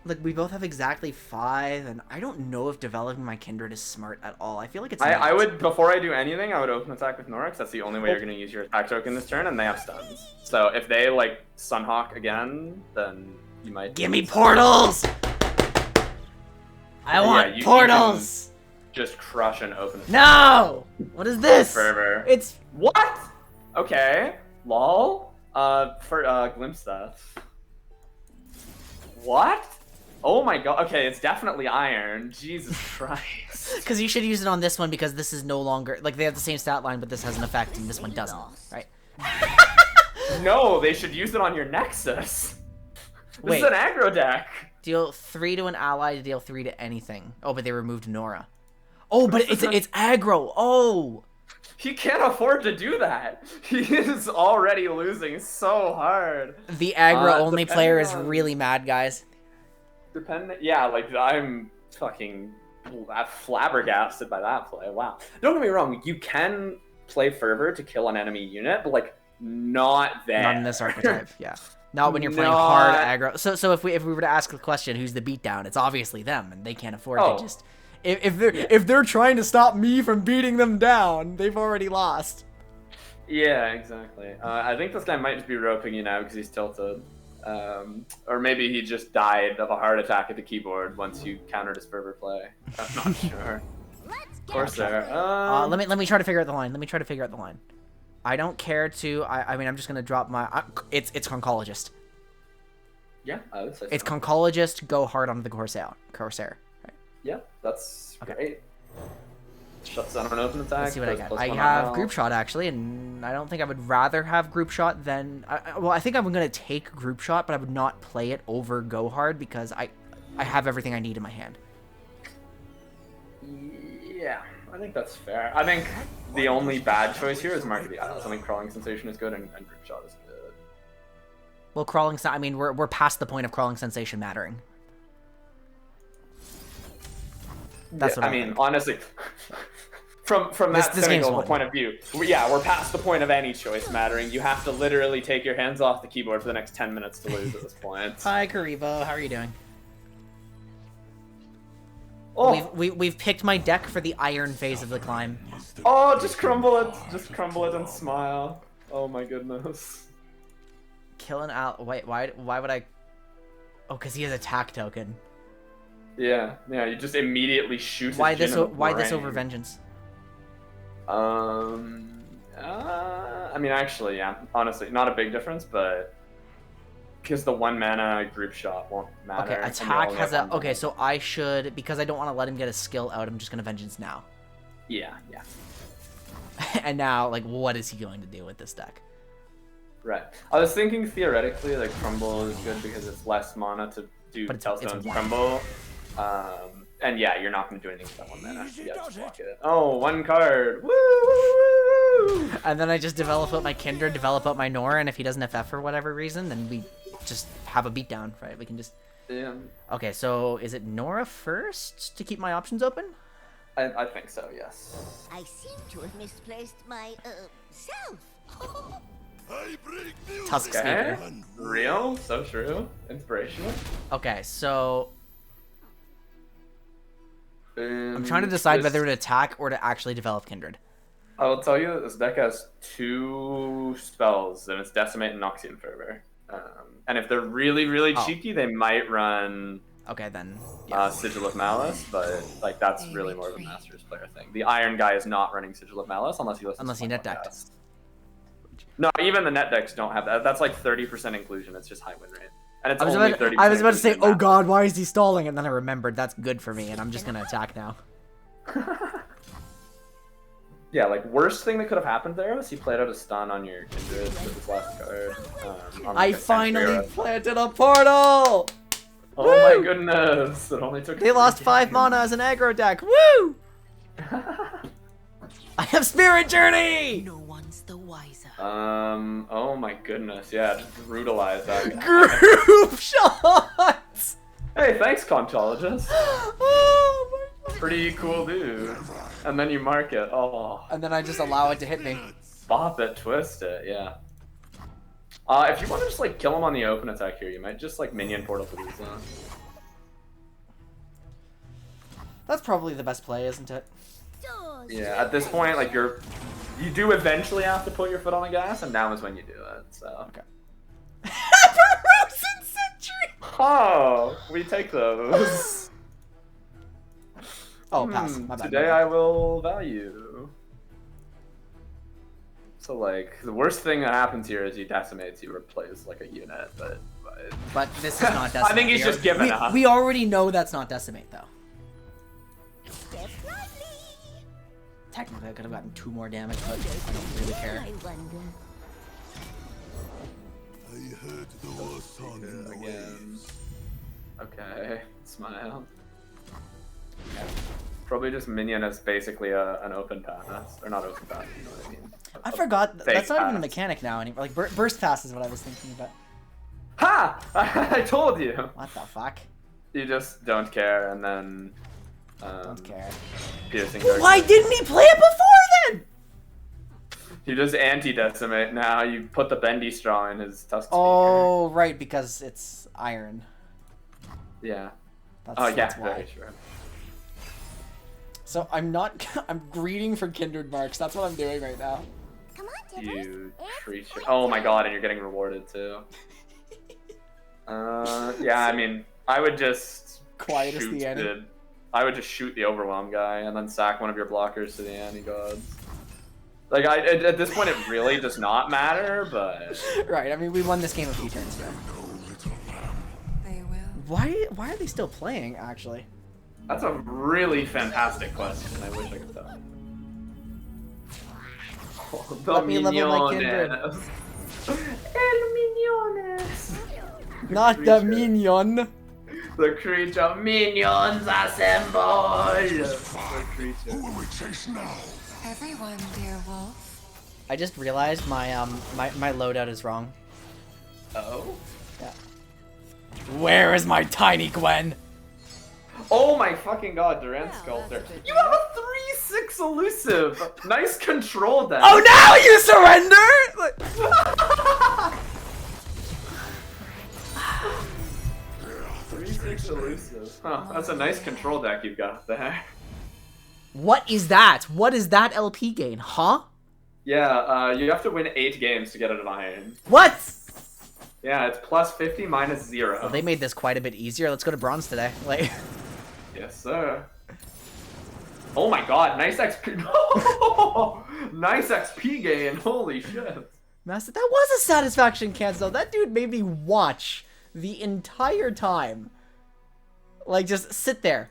Like, we both have exactly 5, and I don't know if developing my Kindred is smart at all. I feel like it's I not. would, before I do anything, I would open attack with Norix. That's the only way you're going to use your attack token this turn, and they have stuns. So if they, like, Sunhawk again, then you might... Give me portals! I want you portals! Just crush and open. No! What is this? Fervor. It's... What? Okay. Lol. For glimpse that. What? Oh my god. Okay, it's definitely iron. Jesus Christ. Because you should use it on this one because this is no longer... Like, they have the same stat line, but this has an effect, and this one doesn't, right? No, they should use it on your Nexus. This Wait. is an aggro deck. Deal 3 to an ally to deal 3 to anything. Oh, but they removed Nora. Oh, but it's aggro. Oh! He can't afford to do that. He is already losing so hard. The aggro-only player is depending on- really mad, guys. Yeah, like, I'm fucking flabbergasted by that play. Wow. Don't get me wrong, you can play Fervor to kill an enemy unit, but, like, not there. Not in this archetype, yeah. Not when you're playing Not- hard aggro. So if we were to ask the question, who's the beatdown? It's obviously them, and they can't afford Oh. to just... If they're trying to stop me from beating them down, they've already lost. Yeah, exactly. I think this guy might just be roping you now because he's tilted. Or maybe he just died of a heart attack at the keyboard once you countered his Fervor play. I'm not sure. Let's get Corsair. Let me try to figure out the line. I don't care to... I mean, I'm just gonna drop my... It's Conchologist. Yeah, I would say It's so. Conchologist, go hard onto the Corsair. Right. Yeah, that's Okay. great. Shuts down an open attack. Let's see what I does get. plus I 1 on have health. Group Shot, actually, and I don't think I would rather have Group Shot than... well, I think I'm going to take Group Shot, but I would not play it over Go Hard because I have everything I need in my hand. Yeah, I think that's fair. I think the only bad choice here is Mark of the Isles. I think Crawling Sensation is good and Group Shot is good. Well, I mean, we're past the point of Crawling Sensation mattering. That's Yeah, what I mean, honestly, from that this game's cynical won. point of view, we're past the point of any choice mattering. You have to literally take your hands off the keyboard for the next 10 minutes to lose at this point. Hi, Karibo. How are you doing? Oh, We've picked my deck for the iron phase of the climb. oh, just crumble it. Just crumble it and smile. Oh my goodness. Kill an wait, why would I... Oh, because he has attack token. Yeah, you just immediately shoot his Why Jhin in the why this brain. over Vengeance? I mean, actually, yeah. Honestly, not a big difference, but because the 1 mana Group Shot won't matter. Okay, and you attack only has have a... 1 Okay, mana. so I should... Because I don't want to let him get a skill out, I'm just going to Vengeance now. Yeah. And now, like, what is he going to do with this deck? Right. I was thinking theoretically, like, Crumble is good because it's less mana to do But it's Tailstone's one. Crumble. And yeah, you're not going to do anything with that 1 mana. Yeah, just block it. Oh, 1 card. Woo, woo, woo, woo. And then I just develop out my Kindred, develop out my Nora, and if he doesn't FF for whatever reason, then we just have a beatdown, right? We can just... Yeah. Okay, so is it Nora first to keep my options open? I think so, yes. I seem to have misplaced my, self. I bring music. Tusk Okay. Speaker. Real? So true. Inspirational. Okay, so... I'm trying to decide whether to attack or to actually develop Kindred. I will tell you that this deck has 2 spells, and it's Decimate and Noxian Fervor. And if they're really, really cheeky, they might run Okay, then. Yeah. Sigil of Malice, but like that's really more of a Masters player thing. The Iron guy is not running Sigil of Malice unless he listens to net my decked. podcast. No, even the net decks don't have that. That's like 30% inclusion. It's just high win rate. And it's only 30%. I was about to say, inclusion oh god, why is he stalling? And then I remembered that's good for me, and I'm just gonna attack now. Yeah, like worst thing that could have happened there was he played out a stun on your Kindred with his last card. I finally planted a portal! Oh Woo! my goodness! It only took. They lost 5 mana as an aggro deck. Woo! I have Spirit Journey! No one's the wiser. Oh my goodness! Yeah, just brutalize that guy. Group shots! Hey, thanks, Conchologist. Oh my god. Pretty cool dude. And then you mark it. Oh. And then I just allow it to hit me. Bop it, twist it, yeah. If you want to just like kill him on the open attack here, you might just like minion portal to these zones. That's probably the best play, isn't it? Yeah, at this point, like you do eventually have to put your foot on the gas, and now is when you do it. So. Okay. Frozen Sentry! Oh, we take those. Oh, pass. My bad. Today I will value. So like the worst thing that happens here is he decimates, he replays like a unit, But this is not Decimate. I think he's just giving up. We already know that's not Decimate, though. Technically, I could have gotten 2 more damage, but I don't really care. I heard the war song in the Again. waves. Okay, smile. Yeah. Probably just minion as basically an open pass, or not open pass, you know what I mean? I forgot, that's not even a pass. mechanic now anymore. Like, burst pass is what I was thinking about. Ha! I told you! What the fuck? You just don't care, and then... Don't care. Piercing Why didn't he play it before then? You just anti-decimate now, you put the bendy straw in his tusk speaker. Oh, right, because it's iron. Yeah. That's, That's that's why. very true. So I'm not, I'm greeting for Kindred Marks. That's what I'm doing right now. Come on, You creature. Oh my god, and you're getting rewarded too. Yeah, I mean, I would just Quiet as shoot the Annie. I would just shoot the Overwhelm guy and then sack one of your blockers to the Anti-Gods. Like, at this point, it really does not matter, but... Right, I mean, we won this game a few turns ago. They will. Why are they still playing, actually? That's a really fantastic question. I wish I could tell. Oh, the Let me level my Kindred. Miniones. El Miniones. Not the minion. The creature minions assemble! The creature. Who will we chase now? Everyone, dear wolf. I just realized my my loadout is wrong. Oh? Yeah. Where is my tiny Gwen? Oh my fucking god, Durant Sculptor. You have a 3/6 elusive! Nice control then. Oh, now you surrender! 3/6 elusive. Huh, that's a nice control deck you've got there. What is that? What is that LP gain? Huh? Yeah, you have to win 8 games to get it an iron. What? Yeah, it's plus 50 minus 0. Well, they made this quite a bit easier. Let's go to bronze today. Like. Yes, sir. Oh my god, nice XP. Nice XP gain. Holy shit. Master, that was a satisfaction cancel. That dude made me watch the entire time. Like, just sit there,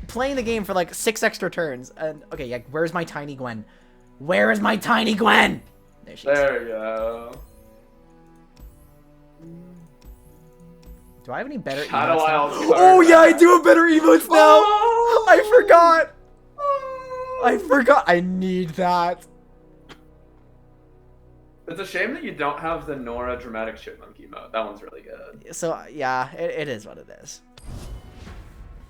playing the game for like 6 extra turns. And okay, yeah, where's my tiny Gwen? Where is my tiny Gwen? There she is. There you go. Do I have any better Shadow emotes now? Isle Oh yeah, I do have better emotes now. I forgot. I forgot. I need that. It's a shame that you don't have the Nora dramatic chipmunk emote. That one's really good. So yeah, it is what it is.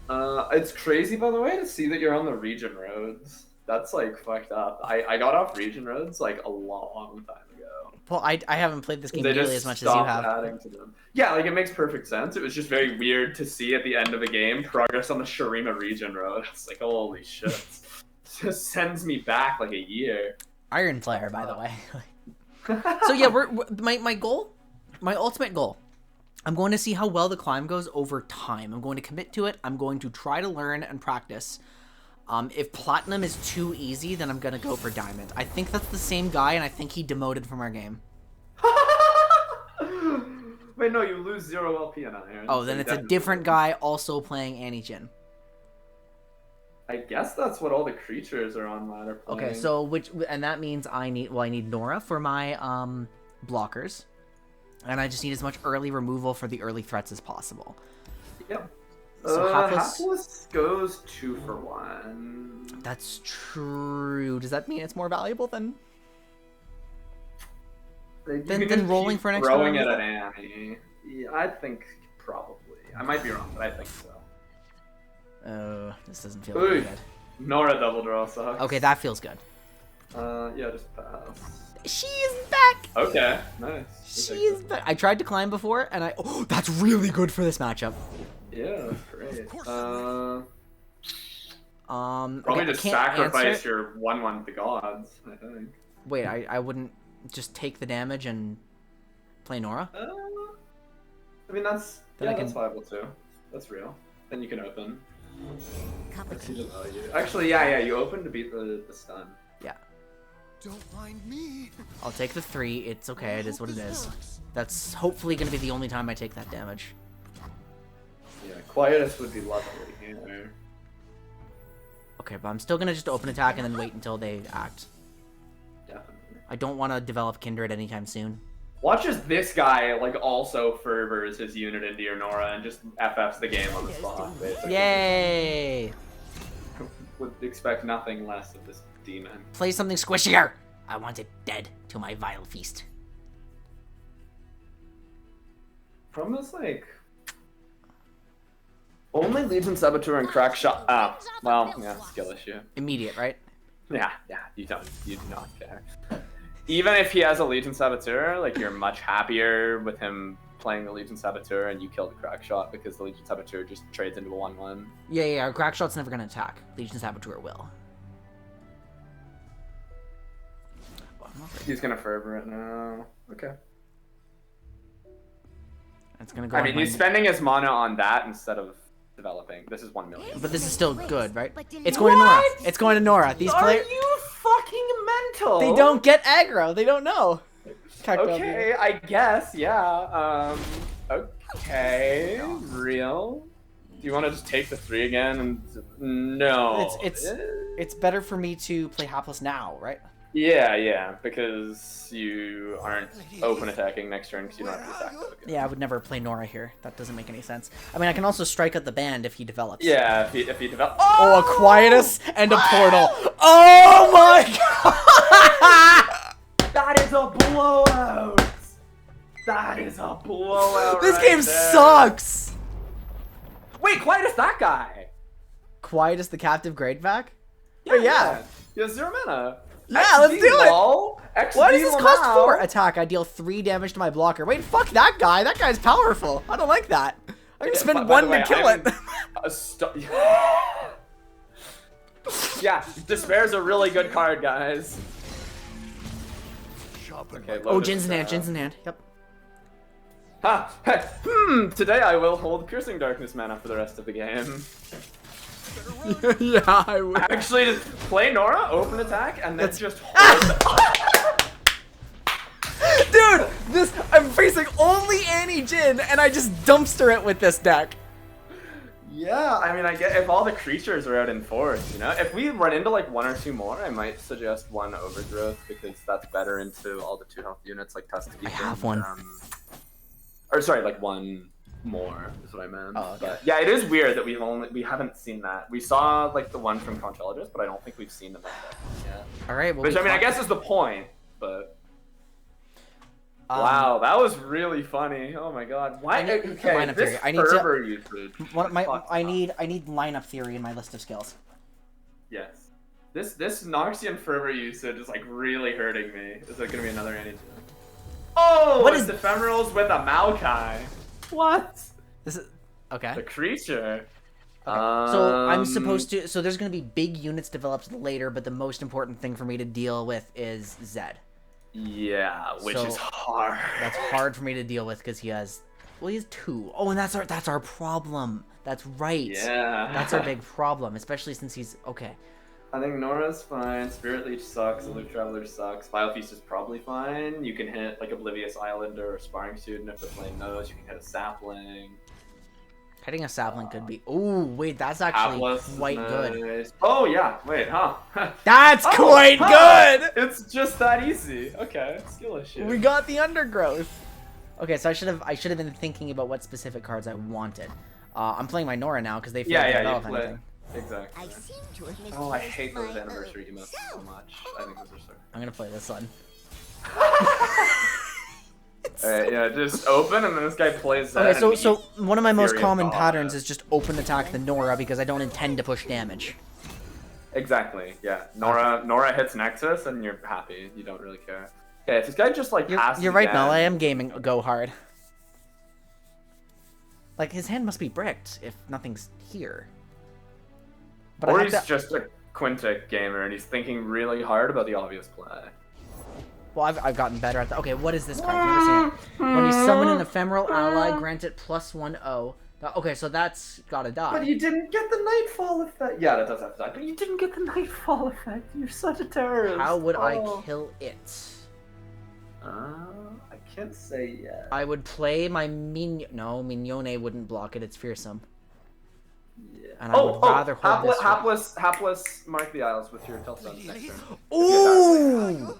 It's crazy, by the way, to see that you're on the region roads. That's like fucked up. I got off region roads like a long time ago. Well, I haven't played this game They nearly just as much as you stopped have. adding to them. Yeah, like it makes perfect sense. It was just very weird to see at the end of a game progress on the Shurima region road. It's like, holy shit. It just sends me back like a year. Iron Player, by the way. So yeah, my goal, my ultimate goal. I'm going to see how well the climb goes over time. I'm going to commit to it. I'm going to try to learn and practice. If Platinum is too easy, then I'm going to go for Diamond. I think that's the same guy, and I think he demoted from our game. Wait, no, you lose 0 LP on Iron. Oh, then it's a different guy also playing Annie Jin. I guess that's what all the creatures are on ladder playing. Okay, so and that means I need Nora for my blockers. And I just need as much early removal for the early threats as possible. Yep. So Hapless goes 2 for 1. That's true. Does that mean it's more valuable than rolling for an extra throwing it removal? at Annie? Yeah, I think probably. I might be wrong, but I think so. Oh, this doesn't feel very good. Nora double draw sucks. Okay, that feels good. Yeah, just pass. She is back! Okay, nice. She is back. I tried to climb before, and oh, that's really good for this matchup. Yeah, that's great. okay, Probably just sacrifice your 1/1 to the gods, I think. Wait, I wouldn't just take the damage and play Nora? I mean, that's Then that's viable too. That's real. Then you can open. Let's see the value. Actually, yeah, you open to beat the stun. Yeah. Don't mind me. I'll take the 3. It's okay. It is what it is. That's hopefully going to be the only time I take that damage. Yeah, Quietus would be lovely here. Okay, but I'm still going to just open attack and then wait until they act. Definitely. I don't want to develop Kindred anytime soon. Watch as this guy, like, also fervors his unit into your Nora and just FFs the game on the spot, basically. Yay! Would expect nothing less of this demon. Play something squishier! I want it dead to my vile feast. From this, like... Only Legion Saboteur and Crack Shot... Ah, well, yeah, skill issue. Immediate, right? Yeah, you do not care. Even if he has a Legion Saboteur, like, you're much happier with him playing the Legion Saboteur and you kill the Crack Shot because the Legion Saboteur just trades into a 1/1. Yeah, Crack Shot's never going to attack. Legion Saboteur will. He's gonna fervor it now. Okay. It's gonna go. I mean, he's spending his mana on that instead of developing. This is 1 million. But this is still good, right? It's going to Nora. It's going to Nora. These players. Are you fucking mental? They don't get aggro. They don't know. Okay, I guess. Yeah. Okay. Real. Do you want to just take the 3 again? And no. It's better for me to play Hapless now, right? Yeah, because you aren't open attacking next turn because you don't have the attack token. Yeah, I would never play Nora here. That doesn't make any sense. I mean, I can also strike at the band if he develops. Yeah, if he develops. Oh, a Quietus and a portal. Oh my god! That is a blowout. That is a blowout. This right game there. sucks. Wait, Quietus, that guy. Quietus the captive grade back? Yeah. He has 0 mana. Yeah, let's do it! Why does this cost now. 4? Attack, I deal 3 damage to my blocker. Wait, fuck that guy. That guy's powerful. I don't like that. I'm gonna spend 1 to kill it. Yeah, Despair's a really good card, guys. Okay, Oh, Jin's in hand, Yep. Ha! Today I will hold Piercing Darkness mana for the rest of the game. Yeah, I would. Actually, just play Nora, open attack, and then just hold Dude, I'm facing only Annie Jin, and I just dumpster it with this deck. Yeah, I mean, I get if all the creatures are out in force, you know? If we run into like 1 or 2 more, I might suggest 1 Overgrowth because that's better into all the 2 health units like Tuskegee. I have one. Or sorry, like 1 more is what I meant. Oh, okay. But yeah, it is weird that we haven't seen that. We saw like the one from Contrologist, but I don't think we've seen them yet. All right. Well, Which I mean, I guess is the point, but. Wow, that was really funny. Oh my god. Why? Okay, this fervor usage. I need lineup theory in my list of skills. Yes. This Noxian fervor usage is like really hurting me. Is there gonna be another anti? Oh, what it's is ephemerals with a Maokai? What? This is okay. The creature. Okay. So I'm supposed to. So there's gonna be big units developed later, but the most important thing for me to deal with is Zed. Yeah, which is hard. That's hard for me to deal with because he has 2. Oh, and that's our problem. That's right. Yeah. That's our big problem, especially since he's okay. I think Nora's fine. Spirit Leech sucks. Elude Traveler sucks. Biofeast is probably fine. You can hit like Oblivious Islander or Sparring Student if they're playing those. You can hit a Sapling. Hitting a sapling could be. Oh, wait, that's actually quite good. Oh yeah, wait, huh? That's quite good. It's just that easy. Okay, skill issue. We got the undergrowth. Okay, so I should have been thinking about what specific cards I wanted. I'm playing my Nora now because they failed to develop anything. Exactly. I seem to have Oh, I hate those my, anniversary emotes so much. I think those are so. I'm gonna play this one. Alright, yeah, just open and then this guy plays that. Okay, so one of my most common patterns is just open attack the Nora because I don't intend to push damage. Exactly, yeah. Nora hits Nexus and you're happy. You don't really care. Okay, if this guy just like passes You're right, Mel. I am gaming go hard. Like, his hand must be bricked if nothing's here. But or he's just a Quintic gamer and he's thinking really hard about the obvious play. Well, I've gotten better at that. Okay, what is this card? I've never seen it. When you summon an ephemeral ally, grant it +1/0. Okay, so that's gotta die. But you didn't get the Nightfall effect. Yeah, that does have to die. But you didn't get the Nightfall effect. You're such a terrorist. How would I kill it? I can't say yet. I would play my Mignon. No, Mignone wouldn't block it. It's fearsome. Yeah. And I would rather hold this. Hapless, mark the Isles with your Telstone next turn. Ooh!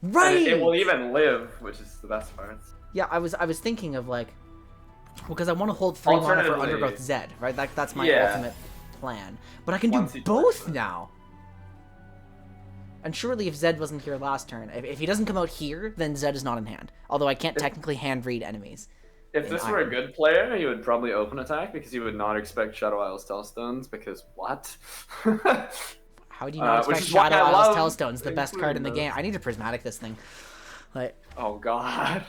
Right! And it will even live, which is the best part. Yeah, I was thinking of like, well, because I want to hold 3 mana for Undergrowth Zed, right? That's my ultimate plan. But I can do both now. And surely if Zed wasn't here last turn, if he doesn't come out here, then Zed is not in hand. Although I can't technically hand read enemies. If this were a good player, he would probably open attack because he would not expect Shadow Isles Telstones because what? How do you not expect Shadow Isles Telstones, the best card in the game? I need to prismatic this thing. Like, oh god.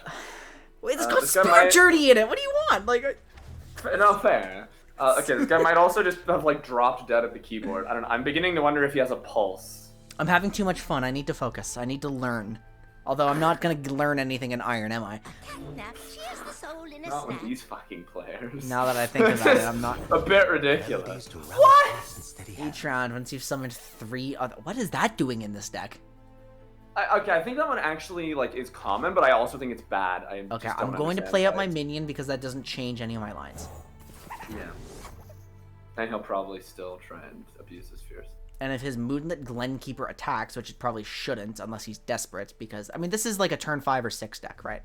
Wait, it's got Spirit Journey in it. What do you want? Like, no, fair. Okay, this guy might also just have like dropped dead at the keyboard. I don't know. I'm beginning to wonder if he has a pulse. I'm having too much fun. I need to focus. I need to learn. Although I'm not gonna learn anything in Iron, am I? Not with these fucking players. Now that I think about it, I'm not. A bit ridiculous. What? Each round, once you've summoned 3 other. What is that doing in this deck? Okay, I think that one actually like is common, but I also think it's bad. Okay, I'm going to play up my minion because that doesn't change any of my lines. Yeah. And he'll probably still try and abuse his fears. And if his Moonlit Glenkeeper attacks, which it probably shouldn't unless he's desperate, because, I mean, this is like a turn 5 or 6 deck, right?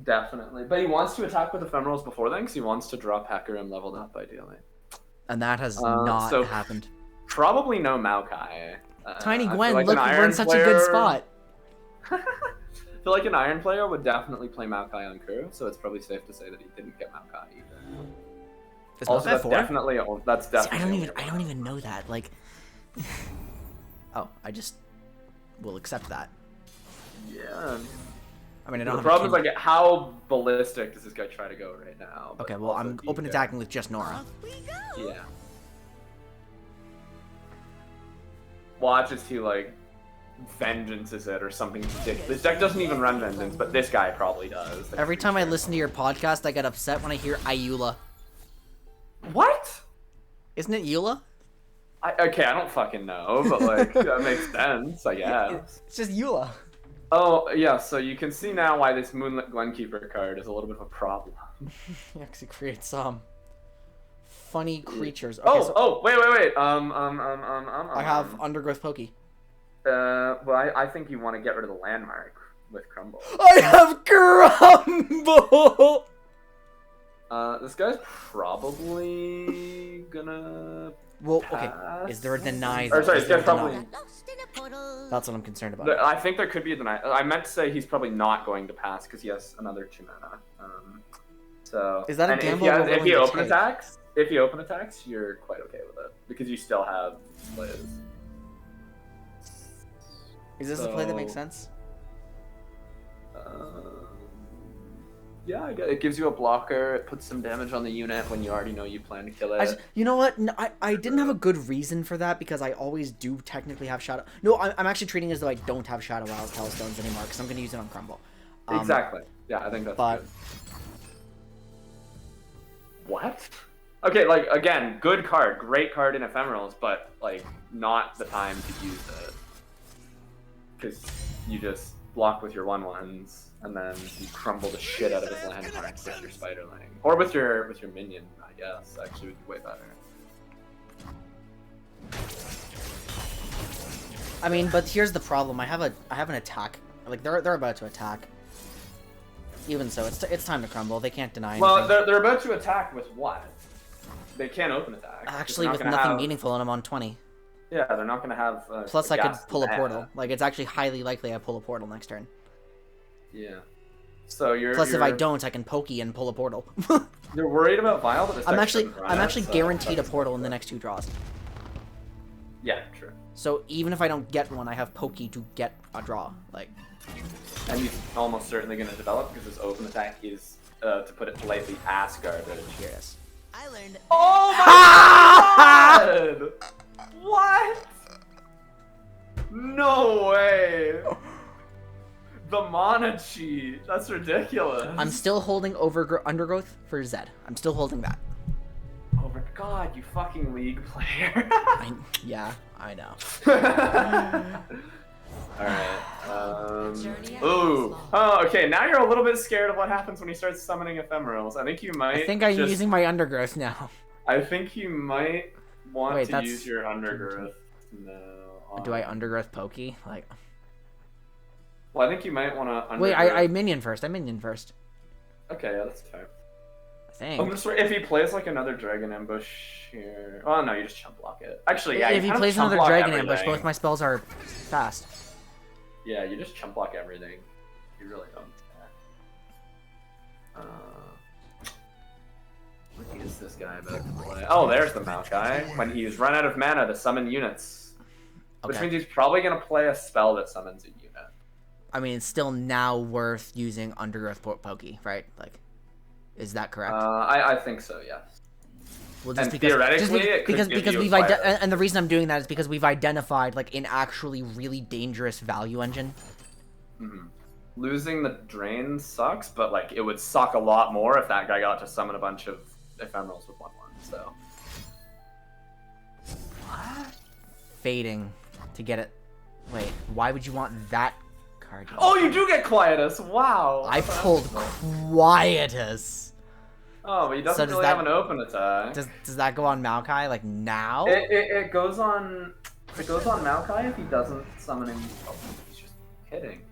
Definitely. But he wants to attack with Ephemerals before then because he wants to drop Hecarim leveled up, ideally. And that has not happened. Probably no Maokai. Tiny Gwen, like look, we're in such a good spot. I feel like an Iron player would definitely play Maokai on Kuru, so it's probably safe to say that he didn't get Maokai either. Is also, that's definitely. See, I don't even know that. Like, oh, I just will accept that. Yeah. I mean, I don't. The problem is like, how ballistic does this guy try to go right now? Okay, well, I'm open attacking with just Nora. Yeah. Watch as he like vengeances it or something ridiculous. This deck doesn't even run vengeance, but this guy probably does. Every time I listen to your podcast, I get upset when I hear Ayula. What? Isn't it Eula? Okay, I don't fucking know, but like that makes sense, I guess. It's just Eula. Oh yeah, so you can see now why this Moonlit Glenkeeper card is a little bit of a problem. He actually creates some funny creatures. Okay, wait. I have Undergrowth Pokey. Well, I think you want to get rid of the landmark with Crumble. I have Crumble! This guy's probably gonna. Well, okay. pass. Is there a deny? Or sorry, Is this there a guy's probably. deny? Lost in a portal. That's what I'm concerned about. I think there could be a deny. I meant to say he's probably not going to pass because he has another 2 mana. So Is that a and gamble If we're he willing to open take? attacks, if he open attacks, you're quite okay with it because you still have plays. Is this a play that makes So- sense? Yeah, I guess it gives you a blocker. It puts some damage on the unit when you already know you plan to kill it. You know what? I didn't have a good reason for that because I always do technically have Shadow. No, I'm actually treating it as though I don't have Shadow Wild Telstones anymore because I'm going to use it on Crumble. Exactly. Yeah, I think that's but- good. What? Okay, like, again, good card. Great card in Ephemerals, but, like, not the time to use it. Because you just block with your 1/1s, and then you crumble the shit out of his landmarks with your Spiderling. Or with your minion, I guess, actually would be way better. I mean, but here's the problem. I have an attack. Like, they're about to attack. Even so, it's time to crumble. They can't deny anything. Well, they're about to attack with what? They can't open attack. Actually, They're with not nothing gonna have- meaningful, and I'm on 20. Yeah, they're not going to have... Plus, I could pull a gas portal. Like, it's actually highly likely I pull a portal next turn. Yeah. So you're... Plus, if I don't, I can pokey and pull a portal. You're worried about Vile, but this I'm deck actually doesn't run it, so guaranteed a that's portal in the good. next 2 draws. Yeah, true. So even if I don't get one, I have pokey to get a draw. Like, And he's almost certainly going to develop because his open attack is, to put it politely, ass garbage. here it is. I learned. Oh my god! What? No way! The mana cheat. That's ridiculous. I'm still holding Undergrowth for Zed. I'm still holding that. Oh my god, you fucking League player. Yeah, I know. Alright. Journey ahead Ooh. is long. Oh, okay. Now you're a little bit scared of what happens when he starts summoning ephemerals. I think you might. I think I'm just- using my Undergrowth now. I think you might want Wait, to that's- use your undergrowth. No. Do I Undergrowth pokey? Like, Well, I think you might want to. wait, I minion first. I minion first. Okay, yeah, that's fair. I think. I'm just if he plays like another dragon ambush here. Oh no, you just chump block it. Actually, yeah. if you he kind of plays chump another block Dragon Ambush, everything. both my spells are fast. Yeah, you just chump block everything. You really don't. What is this guy about to play? Oh, there's the Maokai. When he's run out of mana to summon units. Which Okay. means he's probably going to play a spell that summons a unit. I mean, it's still now worth using Undergrowth pokey, right? Like, is that correct? I think so, yes. Well, and theoretically, it could because give because you a we've fire. and the reason I'm doing that is because we've identified like an actually really dangerous value engine. Mhm. Losing the drain sucks, but like it would suck a lot more if that guy got to summon a bunch of ephemerals with 1/1. So Fading to get it. Wait, why would you want that card? oh, you do get Quietus! Wow. I pulled Quietus. Oh, but he doesn't So does really that- have an open attack. Does that go on Maokai like now? It goes on. It goes on Maokai if he doesn't summon him. Oh, he's just hitting.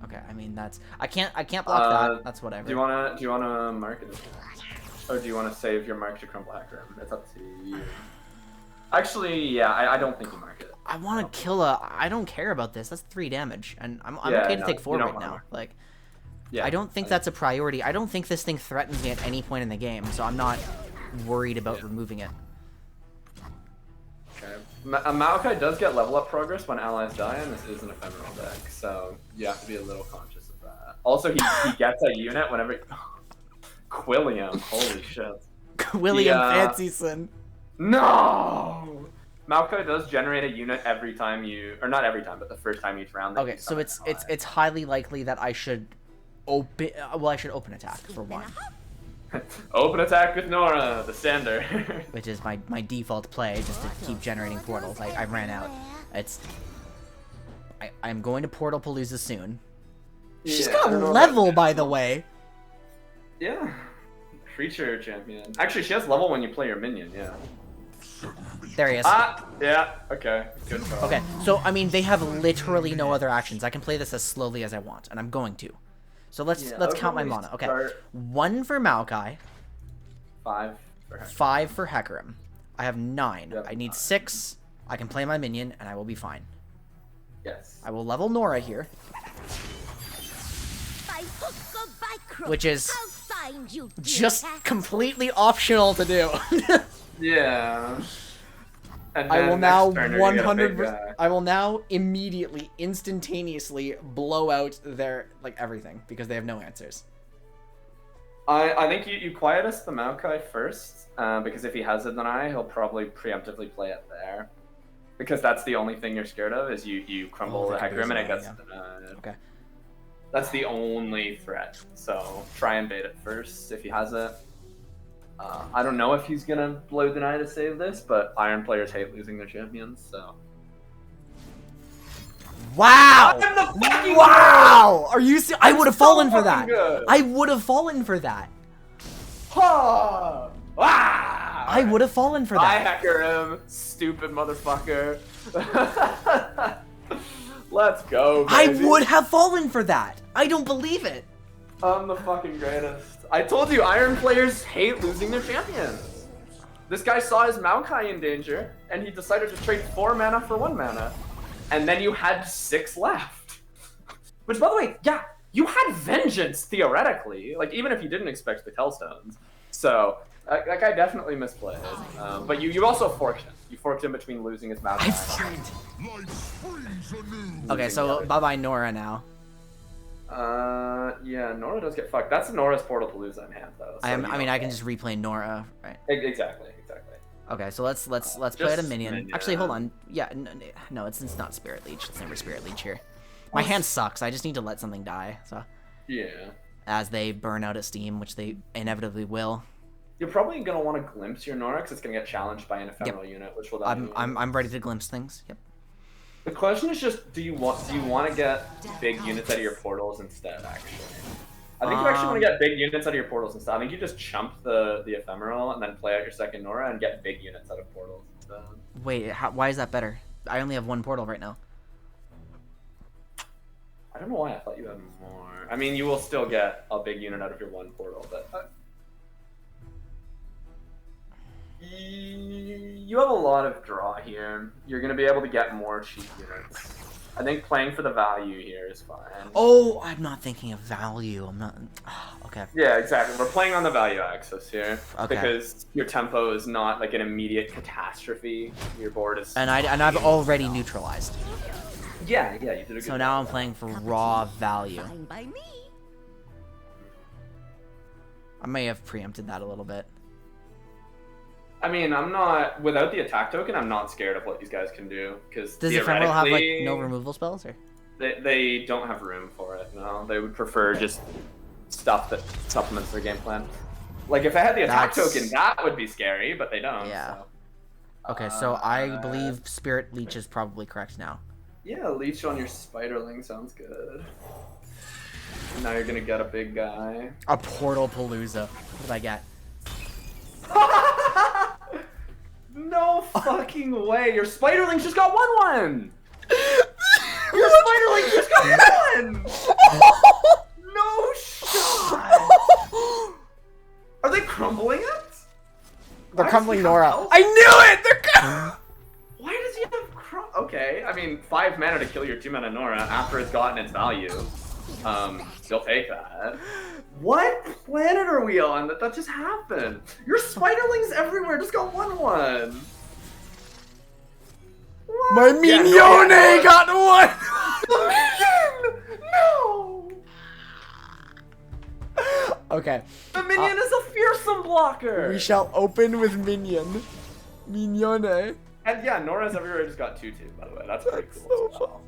Okay, I mean I can't block that. That's whatever. Do you wanna mark it, or do you wanna save your mark to Crumble Hacker? It's up to you. Actually, yeah, I don't think you mark it. I want to kill a. I don't care about this. That's 3 damage, and I'm Yeah, okay to no, take 4 you don't right wanna now. mark. Like, Yeah, I don't think that's a priority. I don't think this thing threatens me at any point in the game, so I'm not worried about removing it. Okay. Maokai does get level up progress when allies die, and this is an ephemeral deck, so you have to be a little conscious of that. Also, he gets a unit whenever. Quilliam, holy shit. William Yeah. Fancyson. No! Maokai does generate a unit every time you, or not every time, but the first time each round. that Okay, you so summon it's an ally. it's highly likely that I should open. Well, I should open attack for 1, Open attack with Nora, the standard. which is my default play, just to keep generating portals. I ran out. I'm going to Portal Palooza soon. She's Yeah, got I don't know level, about- by the way. Yeah. Creature champion. Actually, she has level when you play your minion, yeah. There he is. Ah! Yeah, okay. Good call. Okay, so I mean they have literally no other actions. I can play this as slowly as I want, and I'm going to. So let's Yeah, let's I'll count my probably mana. Okay, start 1 for Maokai, 5 for Hecarim. 5 for Hecarim. I have 9. Yep, I need 9. 6. I can play my minion, and I will be fine. Yes. I will level Nora here, By hook or by crook, which is I'll find you, dear just cat. completely optional to do. Yeah. And I then will next now turn you're gonna get a big 100. guy. I will now immediately, instantaneously blow out their everything because they have no answers. I think you quiet us the Maokai first, because if he has a deny, he'll probably preemptively play it there. Because that's the only thing you're scared of, is you crumble the that could be Hecarim and it his gets deny, denied. Okay. That's the only threat, so try and bait it first if he has it. I don't know if he's gonna blow deny to save this, but Iron players hate losing their champions, so... Wow! I'm the fucking Wow! Are you? I would have so fallen for fucking that. good. I would have fallen for that. Ha! Ah! I would have fallen for I that. hacker him, stupid motherfucker. Let's go, I baby. would have fallen for that. I don't believe it. I'm the fucking greatest. I told you, Iron players hate losing their champions. This guy saw his Maokai in danger, and he decided to trade 4 mana for 1 mana. And then you had 6 left. Which, by the way, yeah, you had Vengeance, theoretically. Like, even if you didn't expect the Hellstones. So, that guy definitely misplayed. But you also forked him. You forked him between losing his Maokai. Okay, so bye-bye Nora now. Yeah, Nora does get fucked. That's Nora's Portal Palooza in hand, though. So I mean, I can just replay Nora, right? Exactly. Okay, so let's play at a minion. Actually, hold on. Yeah, no, it's not Spirit Leech. It's never Spirit Leech here. My hand sucks. I just need to let something die. So Yeah. as they burn out at Steam, which they inevitably will. You're probably gonna want to glimpse your Nora because it's gonna get challenged by an ephemeral unit, which will. I'm ready to glimpse things. Yep. The question is just, do you want to get big units out of your portals instead? Actually, I think you actually want to get big units out of your portals instead. I think you just chump the ephemeral and then play out your second Nora and get big units out of portals instead. Wait, why is that better? I only have 1 portal right now. I don't know why I thought you had more. I mean, you will still get a big unit out of your 1 portal, but you have a lot of draw here. You're going to be able to get more cheap units. I think playing for the value here is fine. Oh, I'm not thinking of value. I'm not. Okay. Yeah, exactly. We're playing on the value axis here. Okay. Because your tempo is not like an immediate catastrophe. Your board is... And I've already neutralized. Yeah, you did a good So job. now I'm playing for raw value. Fine by me. I may have preempted that a little bit. I mean, I'm not... Without the attack token, I'm not scared of what these guys can do. Because Does Ephemeral have like no removal spells or? They don't have room for it, no. They would prefer just stuff that supplements their game plan. Like, if I had the attack token, that would be scary, but they don't. Yeah. So. Okay, so I believe Spirit Leech is probably correct now. Yeah, leech on your Spiderling sounds good. And now you're gonna get a big guy. A Portal Palooza. What did I get? No fucking way! Your Spiderling just got 1/1! Your Spiderling just got 1! No shot! Are they crumbling it? They're Why crumbling does he have Nora. health? I knew it! They're Why does he have Okay, I mean, 5 mana to kill your 2 mana Nora after it's gotten its value. You'll take that. What planet are we on that just happened? Your Spiderlings everywhere just got 1/1. What? My Mignone got 1! The minion! No! Okay. The minion is a fearsome blocker! We shall open with Minion. Mignone. And yeah, Nora's everywhere just got 2/2, by the way. That's pretty cool. So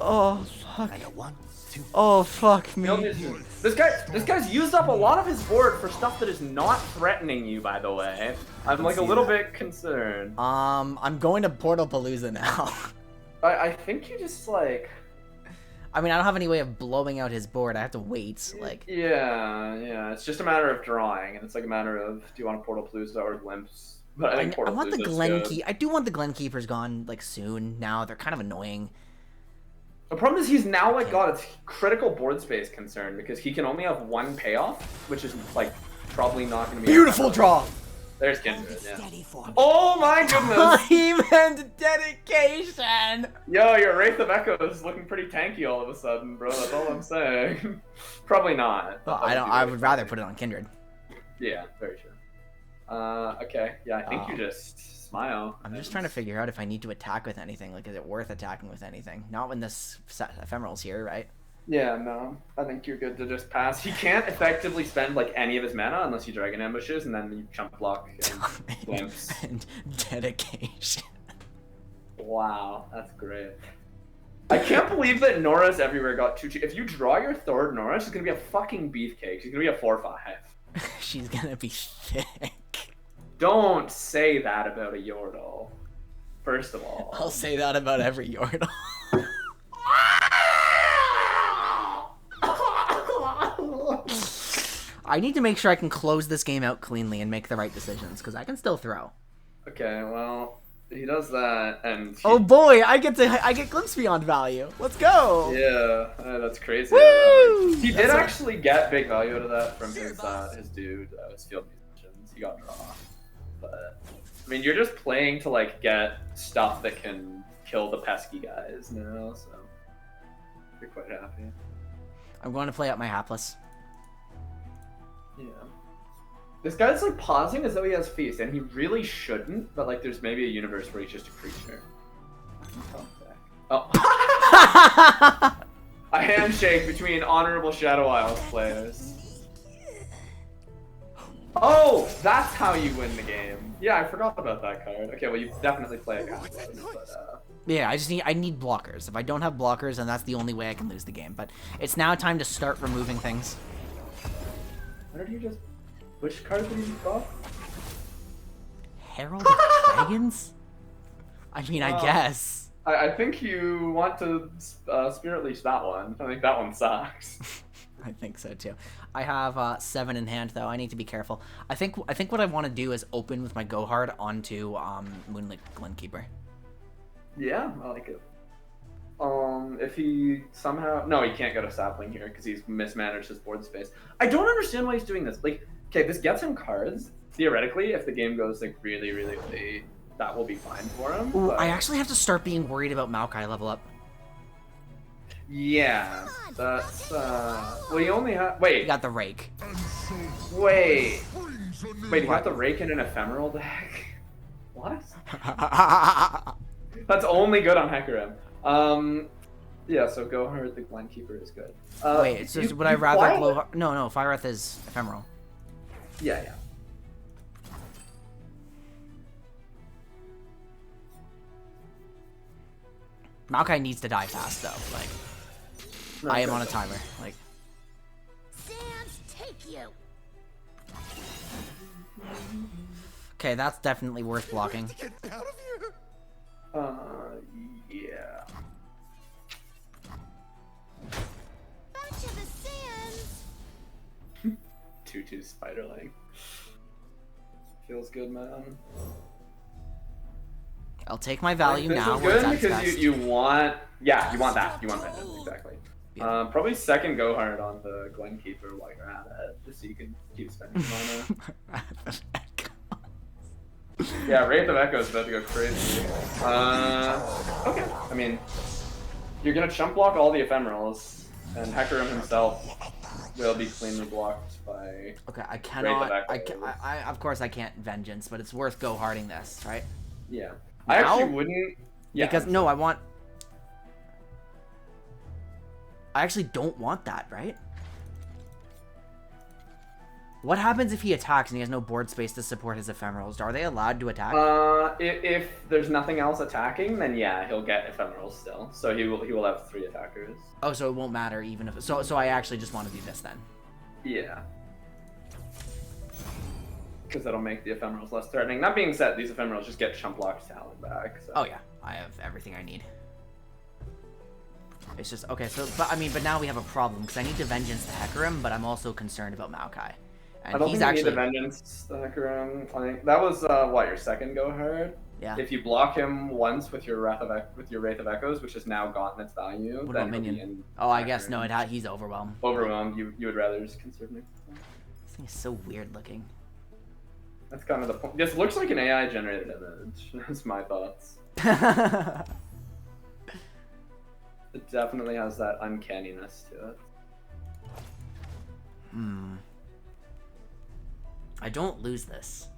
oh, fuck. I got 1, 2. Oh, fuck me. This guy's used up a lot of his board for stuff that is not threatening you, by the way. I'm like a little bit concerned. I'm going to Portal Palooza now. I think you just like... I mean, I don't have any way of blowing out his board. I have to wait, like... Yeah, it's just a matter of drawing, and it's like a matter of, do you want a Portal Palooza or Glimpse? But I think I Portal want the Palooza's Glen good. Keep. I do want the Glen Keepers gone, like, soon now. They're kind of annoying. The problem is he's now like got a critical board space concern because he can only have one payoff, which is like probably not going to be Beautiful draw. There's Kindred. Yeah. Oh my goodness! Time and dedication. Yo, your Wraith of Echo is looking pretty tanky all of a sudden, bro. That's all I'm saying. Probably not. Well, I would rather put it on Kindred. Yeah, very true. Okay. Yeah, I think you just smile. I'm just trying to figure out if I need to attack with anything. Like, is it worth attacking with anything? Not when this ephemeral's here, right? Yeah, no. I think you're good to just pass. He can't effectively spend like any of his mana unless he dragon ambushes, and then you chump block and glimpse. And dedication. Wow, that's great. I can't believe that Nora's everywhere got too cheap. If you draw your third Nora, she's gonna be a fucking beefcake. She's gonna be a 4/5. She's gonna be thick. Don't say that about a Yordle. First of all. I'll say that about every Yordle. I need to make sure I can close this game out cleanly and make the right decisions, because I can still throw. Okay, well, he does that, and oh boy, I get glimpse beyond value. Let's go. Yeah, that's crazy. Woo! He did actually get big value out of that from his dude, his field musicians. He got draw, but I mean, you're just playing to like get stuff that can kill the pesky guys now, so you're quite happy. I'm going to play out my hapless. Yeah. This guy's like pausing as though he has feast, and he really shouldn't, but like there's maybe a universe where he's just a creature. Oh. A handshake between honorable Shadow Isles players. Oh, that's how you win the game. Yeah, I forgot about that card. Okay, well you definitely play a card, but yeah, I need blockers. If I don't have blockers, then that's the only way I can lose the game. But it's now time to start removing things. Why did you just... Which card did you buff? Herald of Dragons? I mean, I guess. I think you want to Spirit Leash that one. I think that one sucks. I think so too. I have 7 in hand though. I need to be careful. I think what I want to do is open with my Go Hard onto Moonlit Glenkeeper. Yeah, I like it. If he somehow... No, he can't get a sapling here because he's mismanaged his board space. I don't understand why he's doing this. Like, okay, this gets him cards. Theoretically, if the game goes like really, really late, that will be fine for him. Ooh, but... I actually have to start being worried about Maokai level up. Yeah, that's... Well, you only have... Wait. You got the Rake. Wait, you have the Rake in an Ephemeral deck? What? That's only good on Hecarim. Yeah, so Go Hard the Glenkeeper is good. Wait, it's just, would I rather Glow... No, Fire Wrath is Ephemeral. Yeah. Maokai needs to die fast though. Like, No, I am on a timer. Like, Sands take you. okay, that's definitely worth blocking. Get out of here! Yeah. Back to the sands. 2/2 Spiderling. Feels good, man. I'll take my value this now. is What's good that because best? you want... Yeah, you want that. You want that, exactly. Yeah. Probably second Go Hard on the Glenkeeper while you're at it, just so you can keep spending mana. Yeah, Wraith of Echo is about to go crazy. Okay. I mean, you're gonna chump block all the ephemerals, and Hecarim himself will be cleanly blocked by. Okay, I cannot. Wraith of Echo. I of course I can't vengeance, but it's worth go harding this, right? Yeah. I Now? actually wouldn't. Yeah. Because no, I actually don't want that, right? What happens if he attacks and he has no board space to support his ephemerals? Are they allowed to attack? If there's nothing else attacking, then yeah, he'll get ephemerals still. So he will have 3 attackers. Oh, so it won't matter even if... So I actually just want to do this then. Yeah. Because that'll make the ephemerals less threatening. That being said, these ephemerals just get chump blocked talent back. So. Oh yeah, I have everything I need. It's just... Okay, so... But now we have a problem, because I need to vengeance the Hecarim, but I'm also concerned about Maokai. And I don't he's think actually... you need the vengeance the Hecarim. I think that was, what, your second Go Hard? Yeah. If you block him once with your Wrath of Echoes, which has now gotten its value, What then about he'll be minion? in Oh, I guess turn. no. He's overwhelmed. Overwhelmed. You would rather just conserve me. This thing is so weird looking. That's kind of the point. This looks like an AI generated image. That's my thoughts. It definitely has that uncanniness to it. I don't lose this,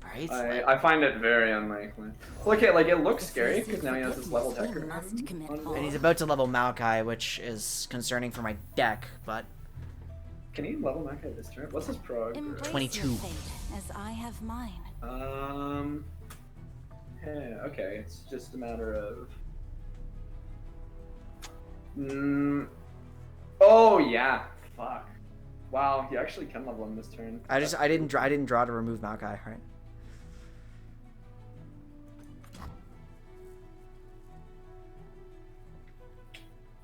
right? I find it very unlikely. Look at it looks scary because now he has this level tech. And he's about to level Maokai, which is concerning for my deck, but Can he level Maokai this turn? What's his prog? Embrace 22. your fate, as I have mine. Yeah, okay. It's just a matter of. Oh yeah. Fuck. Wow, he actually can level him this turn. I didn't draw to remove Maokai, right?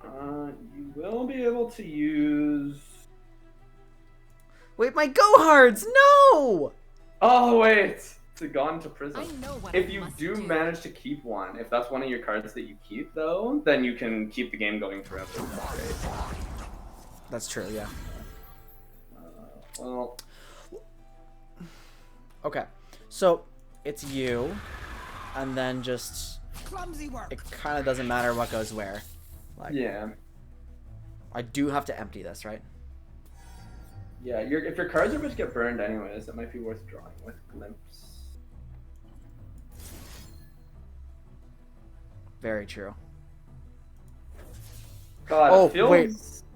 You will be able to use. Wait, my Gohards! No! Oh wait, it's gone to prison. I know what If I you must do do. manage to keep one, if that's one of your cards that you keep though, then you can keep the game going forever. That's great. That's true, yeah. Well, Okay, so it's you, and then just Clumsy work. it kind of doesn't matter what goes where. Like, yeah. I do have to empty this, right? Yeah, if your cards are about to get burned anyways, it might be worth drawing with Glimpse. Very true. God, Oh, it feels... wait.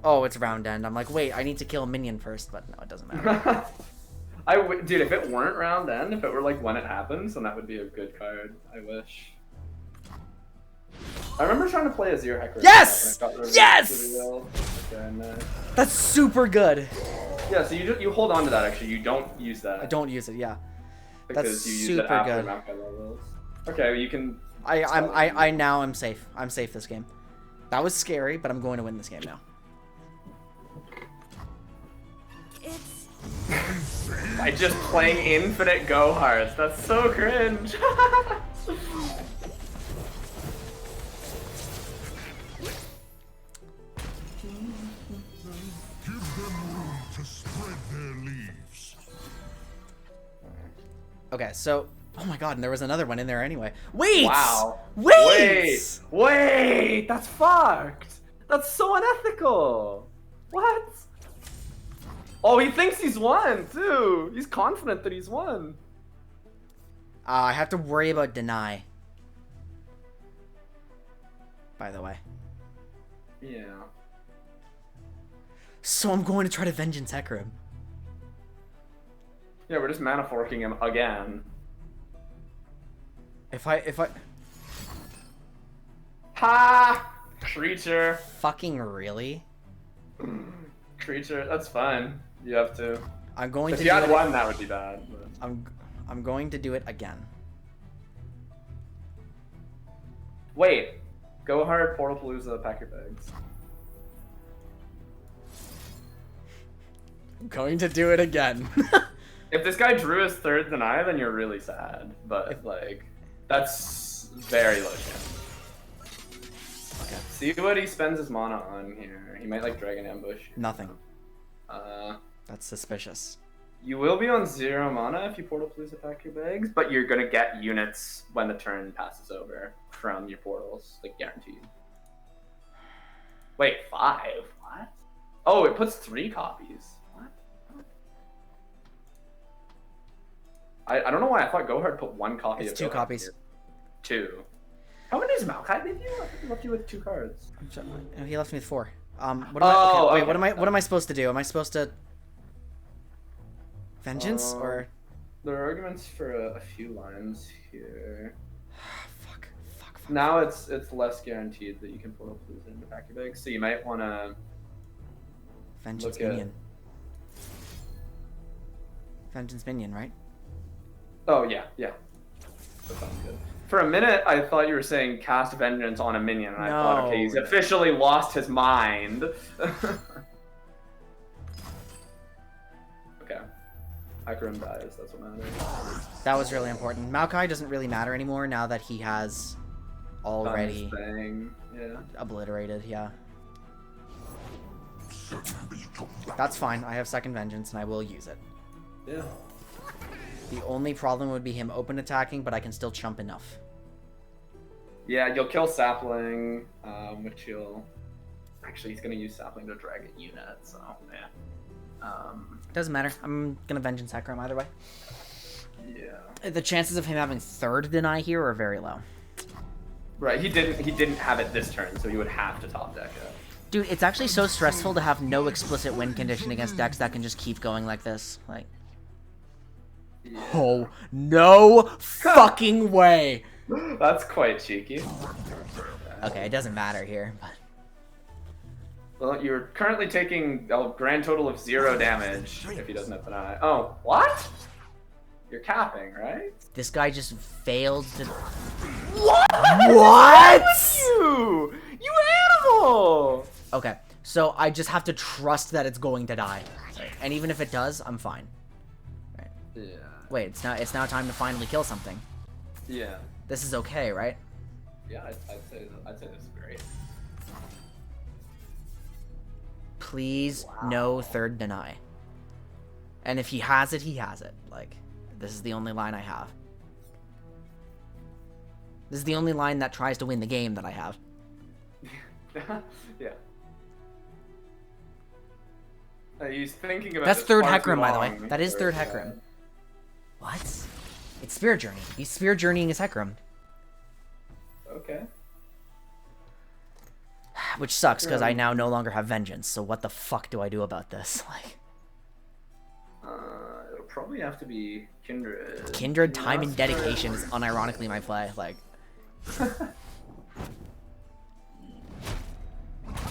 Oh, it's round end. I'm like, wait, I need to kill a minion first, but no, it doesn't matter. Dude, if it weren't round end, if it were like when it happens, then that would be a good card. I wish. I remember trying to play a Zero Hecker. Yes! Yes! Okay, nice. That's super good. Yeah, so you hold on to that actually. You don't use that. I don't use it, yeah. because that's you use super it after good. Maokai levels. Okay, you can. I now I'm safe. I'm safe this game. That was scary, but I'm going to win this game now. It's By just playing infinite Go Hearts. That's so cringe. Give them room to spread their leaves. Okay, so oh my god, and there was another one in there anyway. Wait! Wow. Wait! Wait! That's fucked! That's so unethical! What? Oh, he thinks he's won, too! He's confident that he's won. I have to worry about deny. By the way. Yeah. So I'm going to try to Vengeance Hecarim. Yeah, we're just mana forking him again. If I Ha! Creature. fucking really? Creature, that's fine. You have to. I'm going If to you do had it. one, that would be bad. But... I'm going to do it again. Wait. Go hard, Portal Palooza, pack your bags. I'm going to do it again. If this guy drew his third deny, then you're really sad. But, like, that's very low chance. Okay. See what he spends his mana on here. He might, like, Dragon Ambush. Nothing. Uh, That's suspicious. you will be on 0 mana if you Portal Palooza pack your bags, but you're gonna get units when the turn passes over from your portals, like, guaranteed. Wait, 5? What? Oh, it puts 3 copies. What? I don't know why I thought Gohard put 1 copy It's of 2 Gohard copies. here. 2. How many does Maokai leave you? I think he left you with 2 cards. No, he left me with 4. What am Oh, I? Okay, wait, okay. what am I supposed to do? Am I supposed to Vengeance or There are arguments for a few lines here. fuck. Now it's less guaranteed that you can Portal Palooza into pack your bags, so you might want to. Vengeance Look at- minion. Vengeance minion, right? Oh yeah. That sounds good. For a minute, I thought you were saying cast Vengeance on a minion, and I thought, okay, he's No. officially lost his mind. Okay. Hecarim dies, that's what matters. That was really important. Maokai doesn't really matter anymore now that he has already Thing. Yeah. obliterated, yeah. That's fine. I have second vengeance and I will use it. Yeah. The only problem would be him open attacking, but I can still chump enough. Yeah, you'll kill Sapling, which he'll... Actually, he's gonna use Sapling to drag a unit, so yeah. Doesn't matter. I'm gonna vengeance Hecarim either way. Yeah. The chances of him having third deny here are very low. Right, he didn't have it this turn, so he would have to top deck it. Dude, it's actually so stressful to have no explicit win condition against decks that can just keep going like this. Like, Yeah. oh, no fucking way. That's quite cheeky. Okay, it doesn't matter here, but... Well, you're currently taking a grand total of 0 damage if he doesn't have an eye. Oh, what? You're capping, right? This guy just failed to... What? What? You! You animal! Okay, so I just have to trust that it's going to die. And even if it does, I'm fine. Right. Yeah. Wait, it's now time to finally kill something. Yeah. This is okay, right? Yeah, I'd say this is great. Please, no third deny. And if he has it, he has it. Like, this is the only line I have. This is the only line that tries to win the game that I have. Yeah. He's thinking about That's this third far too Hecarim, by the way. long That is third for- Hecarim. What? It's Spirit Journey. He's Spirit Journeying his Hecarim. Okay. Which sucks, because I now no longer have Vengeance, so what the fuck do I do about this? Like, It'll probably have to be Kindred. Kindred, Time, and Dedication is unironically my play, like...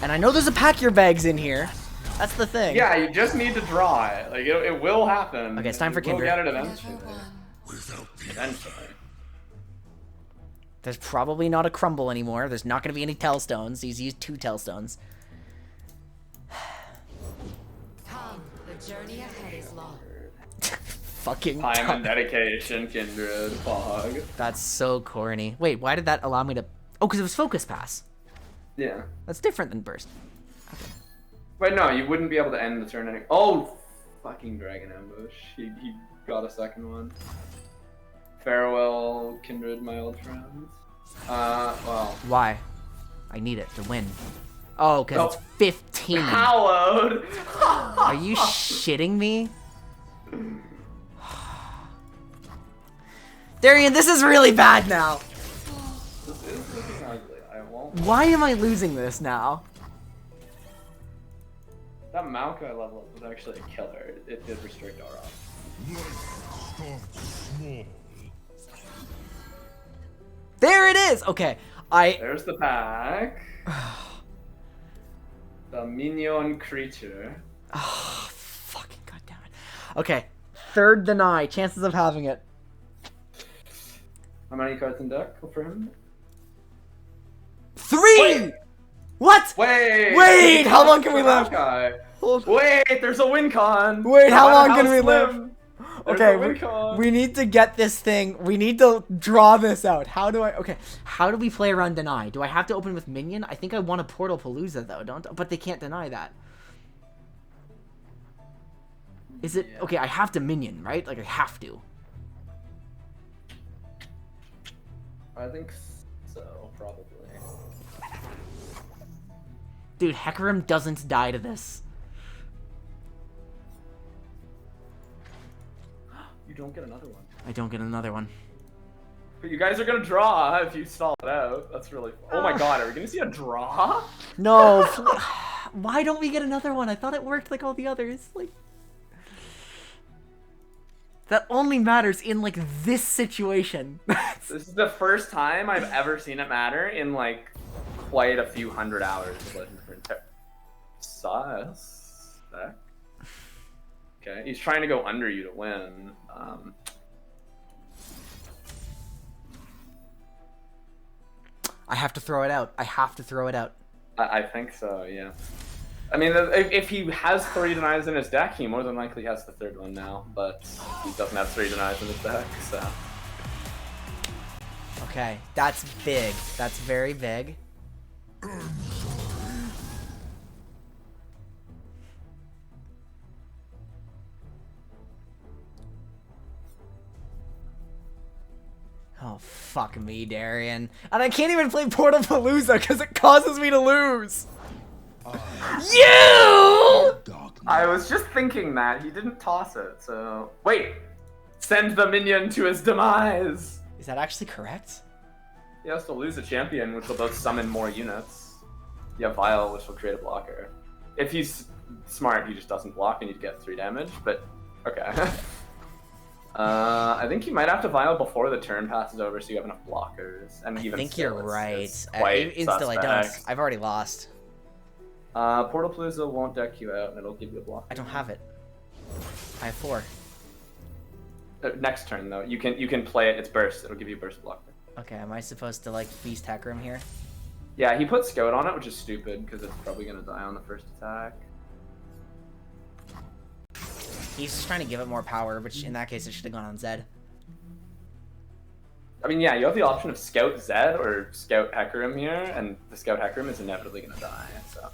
And I know there's a Pack Your Bags in here. That's the thing. Yeah, you just need to draw it. Like, it will happen. Okay, it's time for We'll Kindred. get it eventually. Without the Eventually. There's probably not a Crumble anymore. There's not going to be any Tellstones. He's used 2 Tellstones. Come, the journey ahead is long. Fucking Time and dedication, Kindred, Fog. That's so corny. Wait, why did that allow me to... Oh, because it was Focus Pass. Yeah. That's different than Burst. Wait, no, you wouldn't be able to end the turn any... Oh, fucking Dragon Ambush. He got a second one. Farewell, Kindred, my old friends. Well. Why? I need it to win. Oh, because it's 15. Hallowed! Are you shitting me? Darian, this is really bad now. This is looking ugly. I won't... Why am I losing this now? That Maokai level up was actually a killer. It did restrict our off. life starts small. There it is! Okay, There's the pack. The minion creature. Oh, fucking goddammit. Okay, third deny. Chances of having it. How many cards in deck for him? 3! Wait. What? Wait! Wait, how long can we live? Maokai. Hold- Wait, there's a win con! Wait, No how matter long can we live? slim, there's Okay, a win con. we need to get this thing. We need to draw this out. How do I... Okay, how do we play around deny? Do I have to open with minion? I think I want a Portal Palooza, though, don't... But they can't deny that. Is it... Okay, I have to minion, right? Like, I have to. I think so, probably. Dude, Hecarim doesn't die to this. You don't get another one. I don't get another one. But you guys are gonna draw if you stall it out. That's really fun. Oh my god, are we gonna see a draw? No. Why don't we get another one? I thought it worked like all the others. Like... That only matters in, like, this situation. This is the first time I've ever seen it matter in, like, quite a few hundred hours of Legends of Runeterra. Sus. Okay, he's trying to go under you to win. I have to throw it out. I have to throw it out. I think so, yeah. I mean, if he has 3 denies in his deck, he more than likely has the 3rd one now, but he doesn't have 3 denies in his deck, so. Okay, that's big. That's very big. Oh, fuck me, Darian. And I can't even play Portal Palooza because it causes me to lose. You! I was just thinking that. He didn't toss it, so... Wait! Send the minion to his demise! Is that actually correct? He has to lose a champion, which will both summon more units. You have Vial, which will create a blocker. If he's smart, he just doesn't block and you'd get 3 damage, but... Okay. I think you might have to Vial before the turn passes over so you have enough blockers. And I even think still, you're right. it's quite Even still, I don't. suspect. I've already lost. Portal Palooza won't deck you out and it'll give you a block. I don't have it. I have 4. Next turn though, you can play it. It's burst. It'll give you burst blocker. Okay, am I supposed to like Beast Hacker him here? Yeah, he put Scout on it, which is stupid because it's probably gonna die on the first attack. He's just trying to give it more power, which in that case it should have gone on Zed. I mean, yeah, you have the option of Scout Zed or Scout Hecarim here, and the Scout Hecarim is inevitably gonna die. So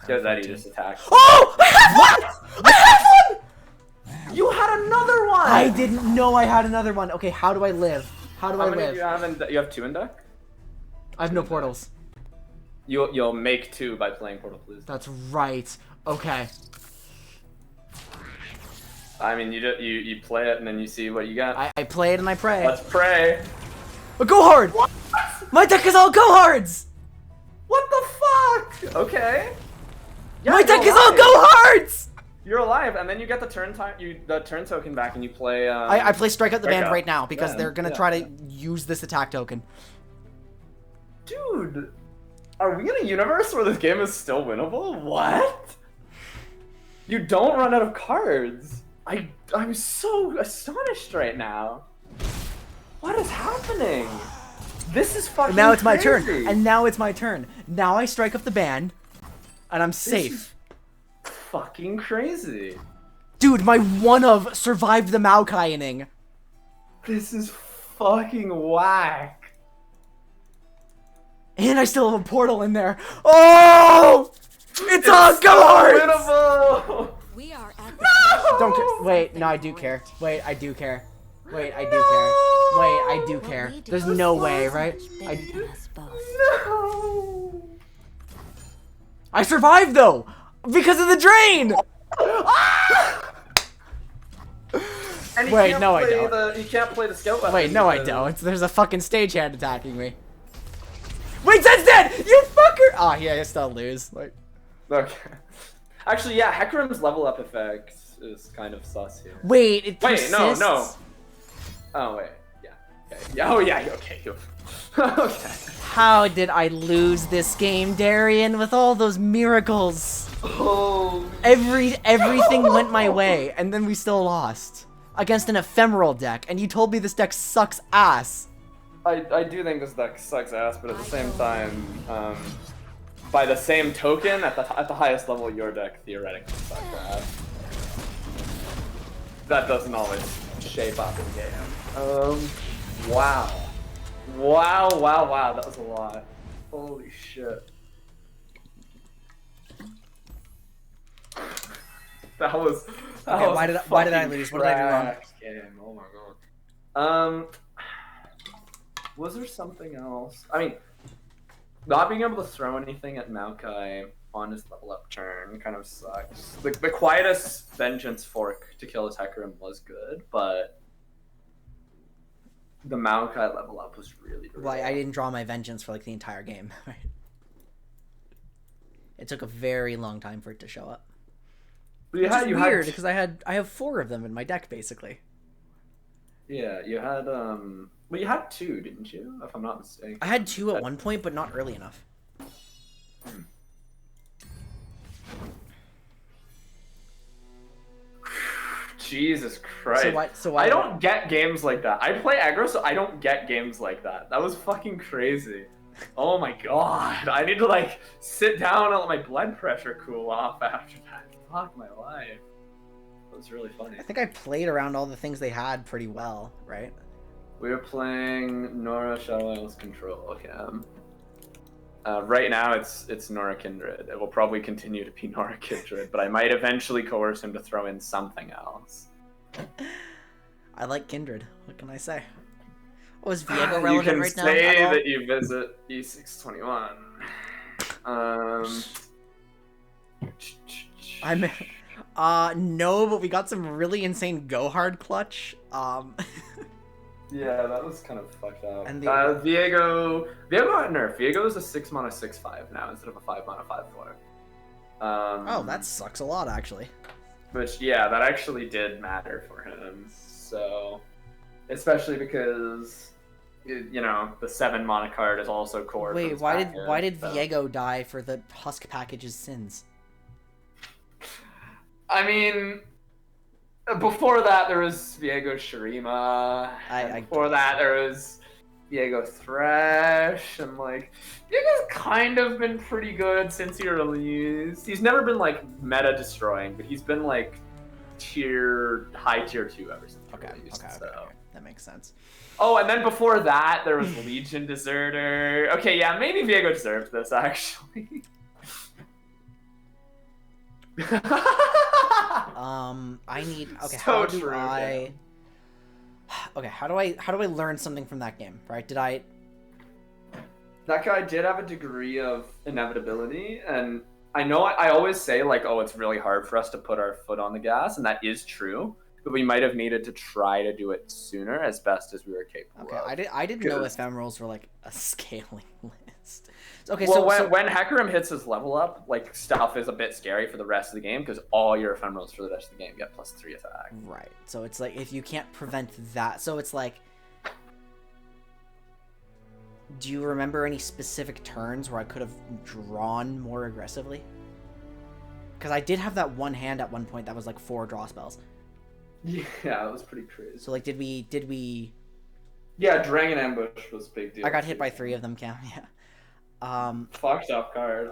Scout Zed, he just attacks. Oh! I have one! I have one! You had another one. I didn't know I had another one. Okay, how do I live? How do I How many live? do you have? You have 2 in deck. I have no portals. You'll make 2 by playing Portal Palooza. That's right. Okay. I mean, you play it and then you see what you got. I play it and I pray. Let's pray. But go hard! What? My deck is all go hards! What the fuck? Okay. Yeah, My deck you're is all alive. go hards! You're alive, and then you get the turn token back, and you play. I play Strike Out the Band Strike Out. right now because Yeah, they're gonna yeah, try yeah. to use this attack token. Dude, are we in a universe where this game is still winnable? What? You don't run out of cards. I'm so astonished right now. What is happening? This is fucking And now it's my turn. crazy. And now it's my turn. Now I strike up the band, and I'm This safe. is fucking crazy. Dude, my one of survived the Maokai inning. This is fucking whack. And I still have a portal in there. Oh! It's all so go hards! winnable. We are at the threshold Don't of care. Wait, something no, I do more. care. Wait, I do care. Wait, I do care. Wait, I do care. There's no way, right? Bigger than us both. No. I survived though! Because of the drain! And you Wait, can't no, I play don't. You can't play the scout weapon. Wait, no I because- don't. There's a fucking stagehand attacking me. Wait, Zed's dead! You fucker! Oh, yeah, I still lose. Like, Okay. Actually, yeah, Hecarim's level up effect is kind of sus here. wait, it Wait, persists? no. Oh, wait. Yeah. Okay. Yeah, oh, yeah, okay. Okay. How did I lose this game, Darian, with all those miracles? Oh. Everything went my way, and then we still lost. Against an ephemeral deck, and you told me this deck sucks ass. I do think this deck sucks ass, but at the same time, by the same token, at the highest level, your deck theoretically sucks ass. That doesn't always shape up in game. Wow. Wow, that was a lot. Holy shit. That was Okay, was why did I fucking lose? What did I do wrong? trash game. Oh my god. Was there something else? I mean, not being able to throw anything at Maokai on his level up turn kind of sucks. The quietest Vengeance fork to kill his Hecarim was good, but the Maokai level up was really brutal. Well, I didn't draw my vengeance for like the entire game. It took a very long time for it to show up. But Which is you weird had, because I have 4 of them in my deck basically. yeah, you had well, you had 2, didn't you? If I'm not mistaken. I had 2 at one point, but not early enough. Jesus Christ. So why I don't get games like that. I play aggro, so I don't get games like that. That was fucking crazy. Oh my god. I need to like sit down and let my blood pressure cool off after that. Fuck my life. That was really funny. I think I played around all the things they had pretty well, right? We were playing Nora Shadow Isles Control. Okay. Right now it's Nora Kindred. It will probably continue to be Nora Kindred, but I might eventually coerce him to throw in something else. I like Kindred. What can I say? Oh, is Viego relevant You can right now? say that you visit E621. No, but we got some really insane go hard clutch. Yeah, that was kind of fucked up. And Viego got nerfed. Viego is a 6 mana 6/5 now instead of a 5 mana 5/4. Oh, that sucks a lot, actually. Which, yeah, that actually did matter for him. So, especially because, you know, the 7 mana card is also core. Wait, why did Viego die for the Husk package's sins? I mean, before that there was Viego Shurima. Before that there was Viego Thresh, and like Viego's kind of been pretty good since he released. He's never been like meta destroying, but he's been like high tier 2 ever since he released. Okay. That makes sense. Oh, and then before that there was Legion Deserter. Okay, yeah, maybe Viego deserves this actually. I need. Okay, So how do true, I? Okay, how do I learn something from that game? Right? Did I? That guy did have a degree of inevitability, and I know I always say like, oh, it's really hard for us to put our foot on the gas, and that is true. But we might have needed to try to do it sooner, as best as we were capable. Okay, of. I didn't know ephemerals were like a scaling list. Okay, well, so when Hecarim hits his level up, like stuff is a bit scary for the rest of the game because all your ephemerals for the rest of the game get +3 attack. Right. So it's like if you can't prevent that, so it's like, do you remember any specific turns where I could have drawn more aggressively? Because I did have that one hand at one point that was like 4 draw spells. Yeah, that was pretty crazy. So like, did we? Yeah, Dragon Ambush was a big deal. I got hit by 3 of them, Cam. Yeah. Fucked up card.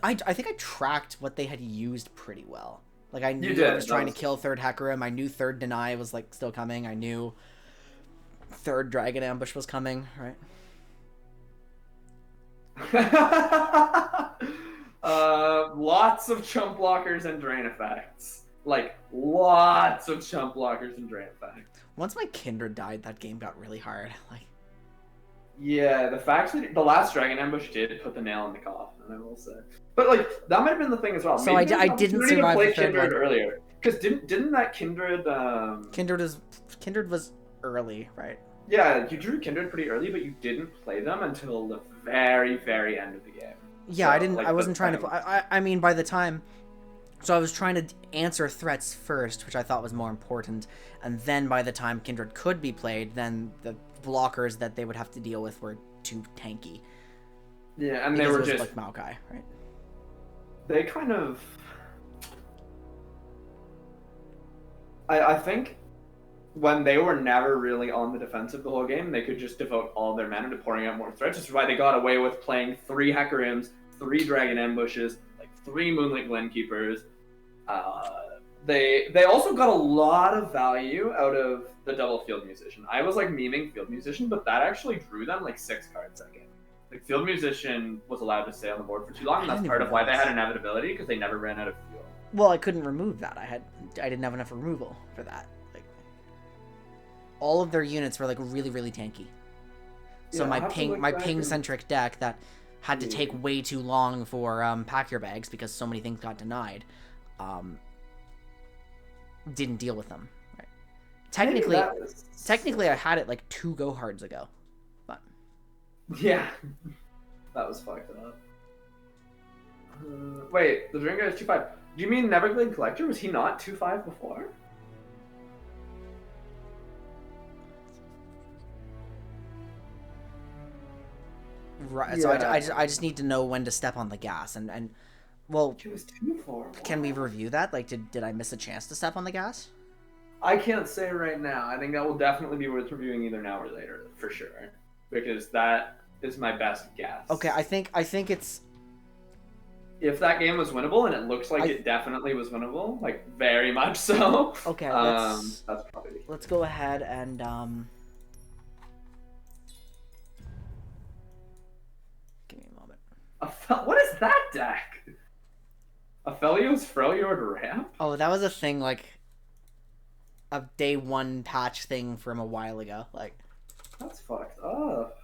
I think I tracked what they had used pretty well. Like I knew I was trying to kill 3rd Hecarim. I knew 3rd Deny was like still coming. I knew 3rd Dragon Ambush was coming. Right. Lots of chump blockers and drain effects. Like lots of chump blockers and drain effects. Once my Kindred died, that game got really hard. Like. Yeah, the fact that the last Dragon Ambush did put the nail in the coffin, I will say. But like that might have been the thing as well. So I didn't survive play the 3rd Kindred one earlier because didn't that Kindred? Kindred was early, right? Yeah, you drew Kindred pretty early, but you didn't play them until the very, very end of the game. Yeah, so, I didn't. Like, I wasn't trying to. I mean, by the time. So I was trying to answer threats first, which I thought was more important, and then by the time Kindred could be played, then the blockers that they would have to deal with were too tanky. Yeah, and because they were it was just like Maokai, right? They kind of. I think when they were never really on the defensive the whole game, they could just devote all their mana to pouring out more threats. Which is why they got away with playing 3 Hecarims, 3 Dragon Ambushes, like 3 Moonlight Glenkeepers. They also got a lot of value out of the double Field Musician. I was like memeing Field Musician, but that actually drew them like 6 cards that game. Like Field Musician was allowed to stay on the board for too long, and that's part of why they had inevitability because they never ran out of fuel. Well, I couldn't remove that. I didn't have enough removal for that. Like all of their units were like really, really tanky. So Yeah, my ping centric deck that had to take way too long for pack your bags because so many things got denied. Didn't deal with them. Right. Technically, I had it like 2 go hards ago, but yeah, that was fucked up. Wait, the Drinker is 2/5. Do you mean Neverglade Collector? Was he not 2/5 before? right. So I just need to know when to step on the gas and. Well, He was 2/4. can we review that? Like, did I miss a chance to step on the gas? I can't say right now. I think that will definitely be worth reviewing either now or later, for sure. Because that is my best guess. Okay, I think it's... If that game was winnable, and it looks like it definitely was winnable, like very much so. Okay, that's probably... let's go ahead and give me a moment. What is that deck? Aphelios Freljord Ramp? Oh, that was a thing, like a day one patch thing from a while ago. Like, that's fucked up.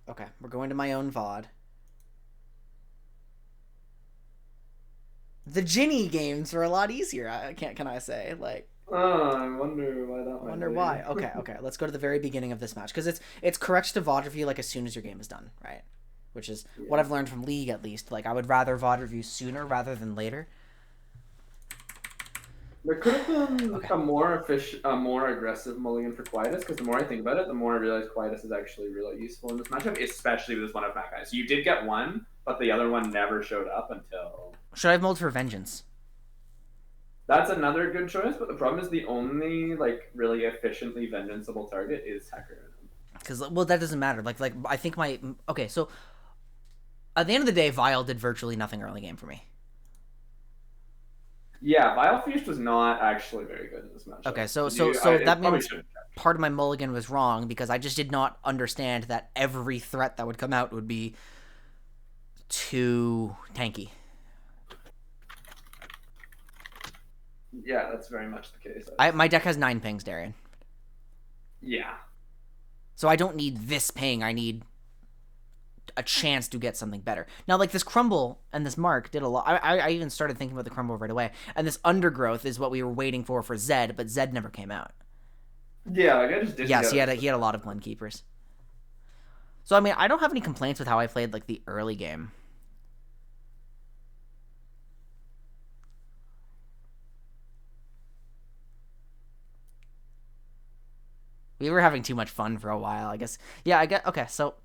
Okay, we're going to my own VOD. The Ginny games were a lot easier. Can I say, like? Oh, I wonder why that. I wonder why. Okay. Let's go to the very beginning of this match because it's correct to VOD review like as soon as your game is done, right? Which is what I've learned from League, at least. Like, I would rather VOD review sooner rather than later. There could have been a more aggressive mulligan for Quietus, because the more I think about it, the more I realize Quietus is actually really useful in this matchup, especially with one of my guys. You did get one, but the other one never showed up until... Should I have mold for Vengeance? That's another good choice, but the problem is the only, like, really efficiently vengeanceable target is Hecarim. Because, well, that doesn't matter. Like, I think my... Okay, so... At the end of the day, Vile did virtually nothing early game for me. Yeah, Vile Feast was not actually very good in this match. Okay, so that means part of my mulligan was wrong because I just did not understand that every threat that would come out would be too tanky. Yeah, that's very much the case. My deck has 9 pings, Darian. Yeah. So I don't need this ping. I need a chance to get something better. Now, like, this Crumble and this Mark did a lot. I even started thinking about the Crumble right away. And this Undergrowth is what we were waiting for Zed, but Zed never came out. Yeah, like, I just didn't. Yes, he had a lot of Glen Keepers. So, I mean, I don't have any complaints with how I played, like, the early game. We were having too much fun for a while, I guess. Yeah, I get... Okay, so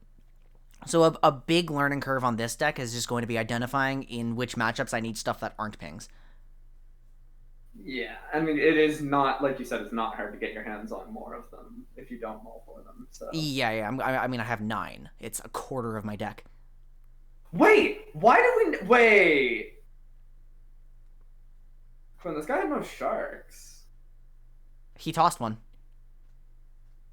a big learning curve on this deck is just going to be identifying in which matchups I need stuff that aren't pings. Yeah, I mean, it is not, like you said, it's not hard to get your hands on more of them if you don't mull for them. So. Yeah, I mean, I have 9. It's a quarter of my deck. Wait, why do we... Wait! Quinn, this guy had no sharks. He tossed one.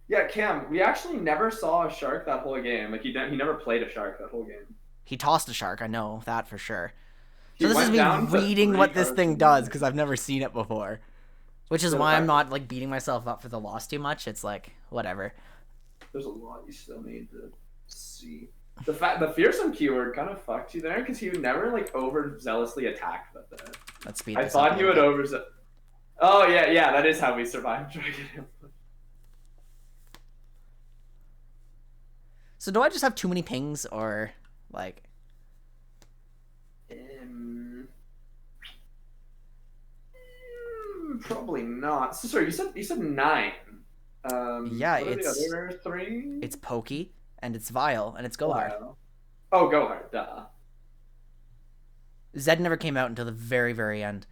Yeah, Cam, we actually never saw a shark that whole game. Like, he never played a shark that whole game. He tossed a shark, I know that for sure. So this is me reading what this thing does, because I've never seen it before. Which is why I'm not, like, beating myself up for the loss too much. It's like, whatever. There's a lot you still need to see. The fearsome keyword kind of fucked you there, because he never, like, overzealously attacked with it. Let's speed I this thought up he would Oh, yeah, that is how we survived Dragon. So do I just have too many pings, or, like... Probably not. So, sorry, you said 9. Yeah, what are it's... the other 3? It's Pokey, and it's Vile, and it's Gohard. Wow. Oh, Gohard, duh. Zed never came out until the very, very end.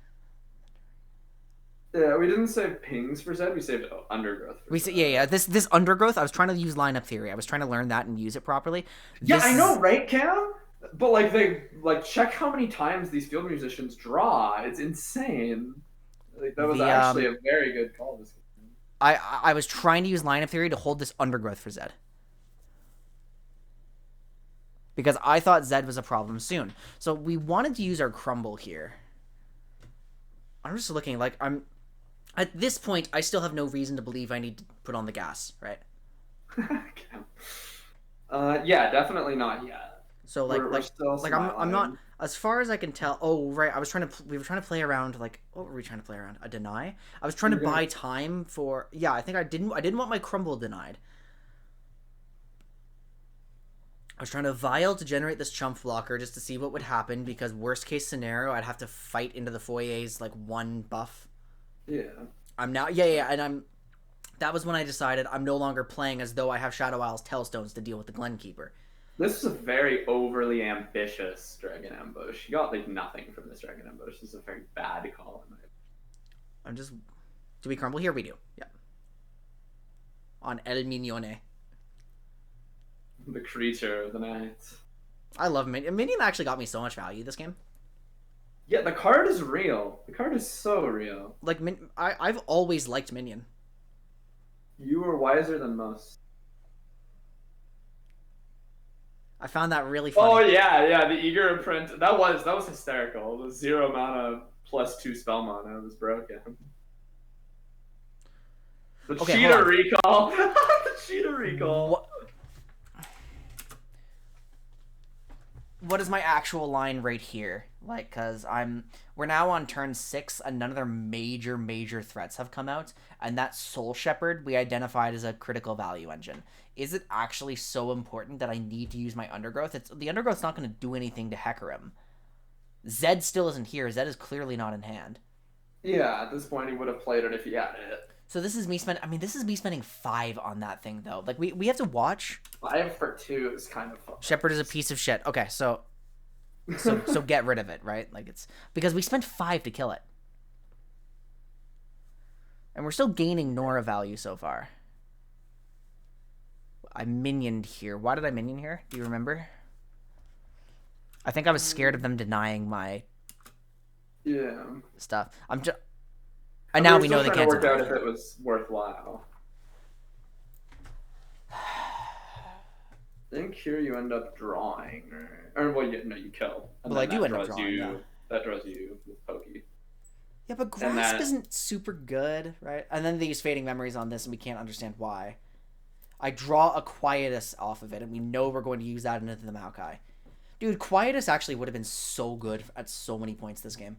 Yeah, we didn't save pings for Zed, we saved Undergrowth for Zed. Yeah. This Undergrowth, I was trying to use lineup theory. I was trying to learn that and use it properly. Yeah, I know, right, Cam? But, like, check how many times these field musicians draw. It's insane. Like, that was actually a very good call this game. I was trying to use lineup theory to hold this Undergrowth for Zed. Because I thought Zed was a problem soon. So we wanted to use our Crumble here. I'm just looking, like, at this point, I still have no reason to believe I need to put on the gas, right? Yeah, definitely not yet. So I'm not, as far as I can tell. Oh, right. We were trying to play around, like, what were we trying to play around? A deny? I was trying to buy time for, yeah, I think I didn't want my Crumble denied. I was trying to Vile to generate this chump blocker just to see what would happen, because worst case scenario, I'd have to fight into the Foyer's, like, 1 buff. Yeah. And that was when I decided I'm no longer playing as though I have Shadow Isle's Tailstones to deal with the Glenkeeper. This is a very overly ambitious Dragon Ambush. You got like nothing from this Dragon Ambush. This is a very bad call. I'm just... Do we crumble here? We do. Yeah. On El Mignone. The creature of the night. I love Minion. Minion actually got me so much value this game. Yeah, the card is real. The card is so real. Like, I've always liked Minion. You were wiser than most. I found that really funny. Oh yeah, the eager imprint. That was hysterical. The 0 mana +2 spell mana was broken. The cheetah recall. The cheetah recall. What is my actual line right here? Like, cause we're now on turn 6 and none of their major threats have come out, and that Soul Shepherd we identified as a critical value engine. Is it actually so important that I need to use my Undergrowth? The Undergrowth's not going to do anything to Hecarim. Zed still isn't here. Zed is clearly not in hand. Yeah, at this point he would have played it if he had it. So this is me spending 5 on that thing though. Like we have to watch. 5 for 2 is kind of fun. Shepherd is a piece of shit. Okay, so get rid of it, right? Like it's because we spent 5 to kill it. And we're still gaining Nora value so far. I minioned here. Why did I minion here? Do you remember? I think I was scared of them denying my stuff. And now we know they can't work out if it was worthwhile. I think here you end up drawing, or well, you kill. And well, I do end up drawing. Yeah. That draws you with Pokey. Yeah, but Grasp isn't super good, right? And then they use Fading Memories on this, and we can't understand why. I draw a Quietus off of it, and we know we're going to use that into the Maokai. Dude, Quietus actually would have been so good at so many points this game.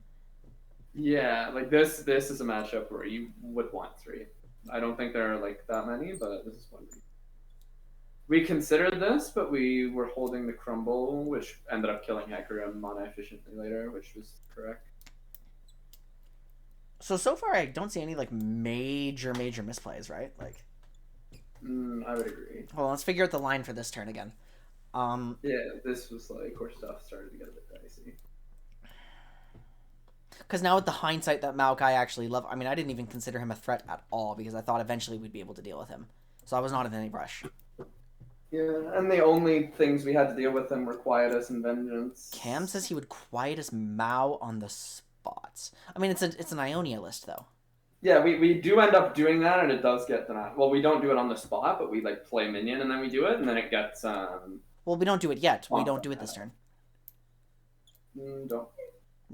Yeah, like this is a matchup where you would want 3. I don't think there are like that many, but this is one. We considered this, but we were holding the Crumble, which ended up killing Hecarim mana efficiently later, which was correct. So far I don't see any like major misplays, right? Like I would agree. Hold on, let's figure out the line for this turn again. Yeah, this was like where stuff started to get a bit dicey. Because now with the hindsight that Maokai actually loved, I mean, I didn't even consider him a threat at all because I thought eventually we'd be able to deal with him. So I was not in any rush. Yeah, and the only things we had to deal with him were Quietus and Vengeance. Cam says he would Quietus Mao on the spots. I mean, it's an Ionia list, though. Yeah, we do end up doing that, and it does get denied. Well, we don't do it on the spot, but we like play minion, and then we do it, and then it gets... Well, we don't do it yet. We don't do it this turn. Don't.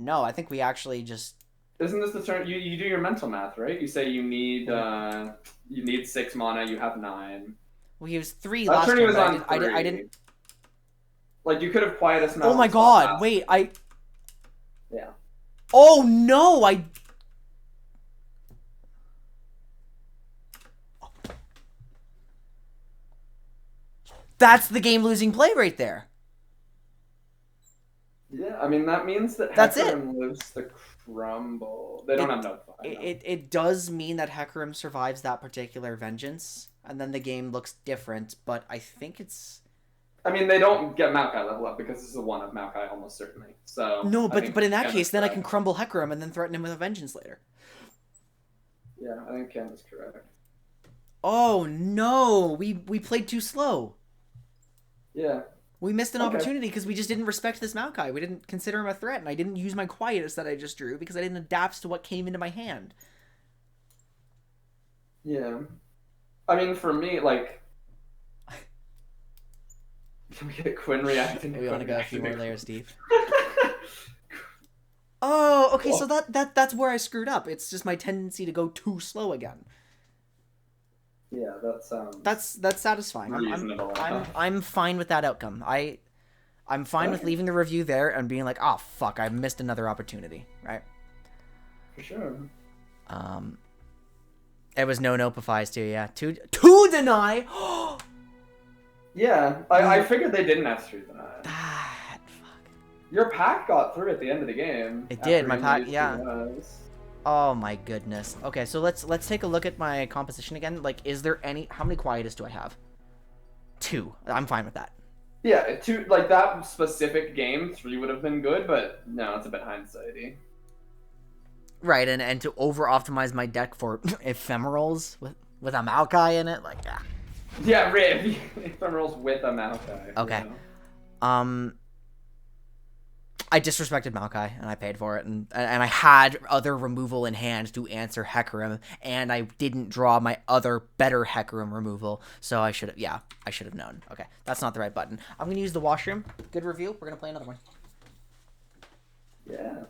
No, I think we actually just... Isn't this the turn? You do your mental math, right? You say you need 6 mana, you have 9. Well, he was 3 last turn, I didn't... Like, you could have Quietus Mount. Oh my god, wait, Yeah. Oh no, That's the game-losing play right there. Yeah, I mean, that means that Hecarim lives the Crumble. They don't have no fun. It does mean that Hecarim survives that particular Vengeance, and then the game looks different, but I think it's... I mean, they don't get Maokai level up because this is a 1 of Maokai almost certainly. So no, but in that case, then I can crumble Hecarim and then threaten him with a Vengeance later. Yeah, I think Ken is correct. Oh no, we played too slow. Yeah. We missed an opportunity because we just didn't respect this Maokai. We didn't consider him a threat, and I didn't use my Quietus that I just drew because I didn't adapt to what came into my hand. Yeah. I mean, for me, like... Can we get Quinn reacting? We want to go a few more layers deep. Oh, okay, so that's where I screwed up. It's just my tendency to go too slow again. Yeah, that sounds... That's satisfying. Reasonable. I'm fine with that outcome. I'm fine with leaving the review there and being like, oh fuck, I missed another opportunity, right? For sure. It was no nopifies too, yeah. Two deny. Yeah, I figured they didn't have 3 deny. Fuck. Your pack got through at the end of the game. It did. My pack, yeah. Oh my goodness. Okay, so let's take a look at my composition again. Like, is there how many Quietus do I have? 2. I'm fine with that. Yeah, like that specific game, 3 would have been good, but no, it's a bit hindsighty. Right, and to over-optimize my deck for ephemerals with a Maokai in it, like, yeah. Yeah, right. Ephemerals with a Maokai. Okay. You know? I disrespected Maokai, and I paid for it, and I had other removal in hand to answer Hecarim, and I didn't draw my other better Hecarim removal, so I should have known. Okay, that's not the right button. I'm going to use the washroom. Good review. We're going to play another one. Yeah.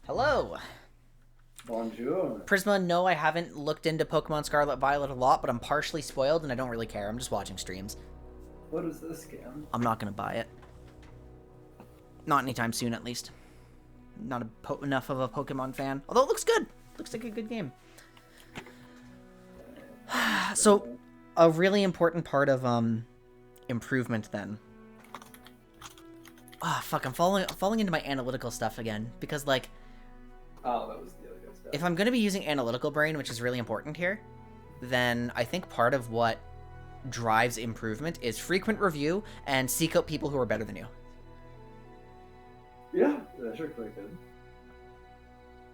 Hello. Bonjour. Prisma, no, I haven't looked into Pokemon Scarlet Violet a lot, but I'm partially spoiled, and I don't really care. I'm just watching streams. What is this game? I'm not going to buy it. Not anytime soon, at least. Not enough of a Pokemon fan. Although it looks good. Looks like a good game. So, a really important part of improvement then. Ah, fuck, I'm falling into my analytical stuff again. Because, like, Oh, that was the other guy's. if I'm going to be using analytical brain, which is really important here, then I think part of what drives improvement is frequent review and seek out people who are better than you. Yeah, that's sure quite good.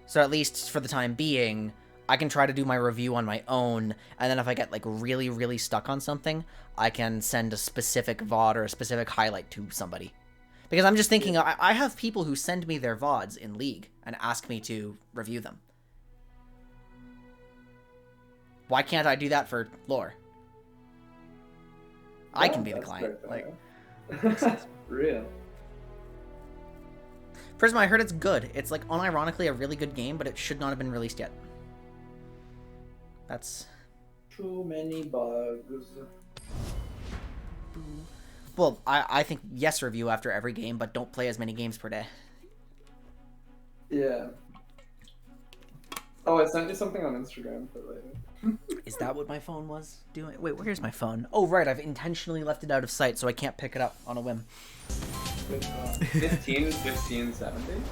So at least for the time being, I can try to do my review on my own, and then if I get, like, really, really stuck on something, I can send a specific VOD or a specific highlight to somebody. Because I'm just thinking, I have people who send me their VODs in League and ask me to review them. Why can't I do that for lore? I can be the client. Like, Real. Prisma, I heard it's good. It's, like, unironically a really good game, but it should not have been released yet. That's... Too many bugs. Well, I think yes review after every game, but don't play as many games per day. Yeah. Oh, I sent you something on Instagram for later. Is that what my phone was doing? Wait, where's my phone? Oh, right, I've intentionally left it out of sight so I can't pick it up on a whim. 1570?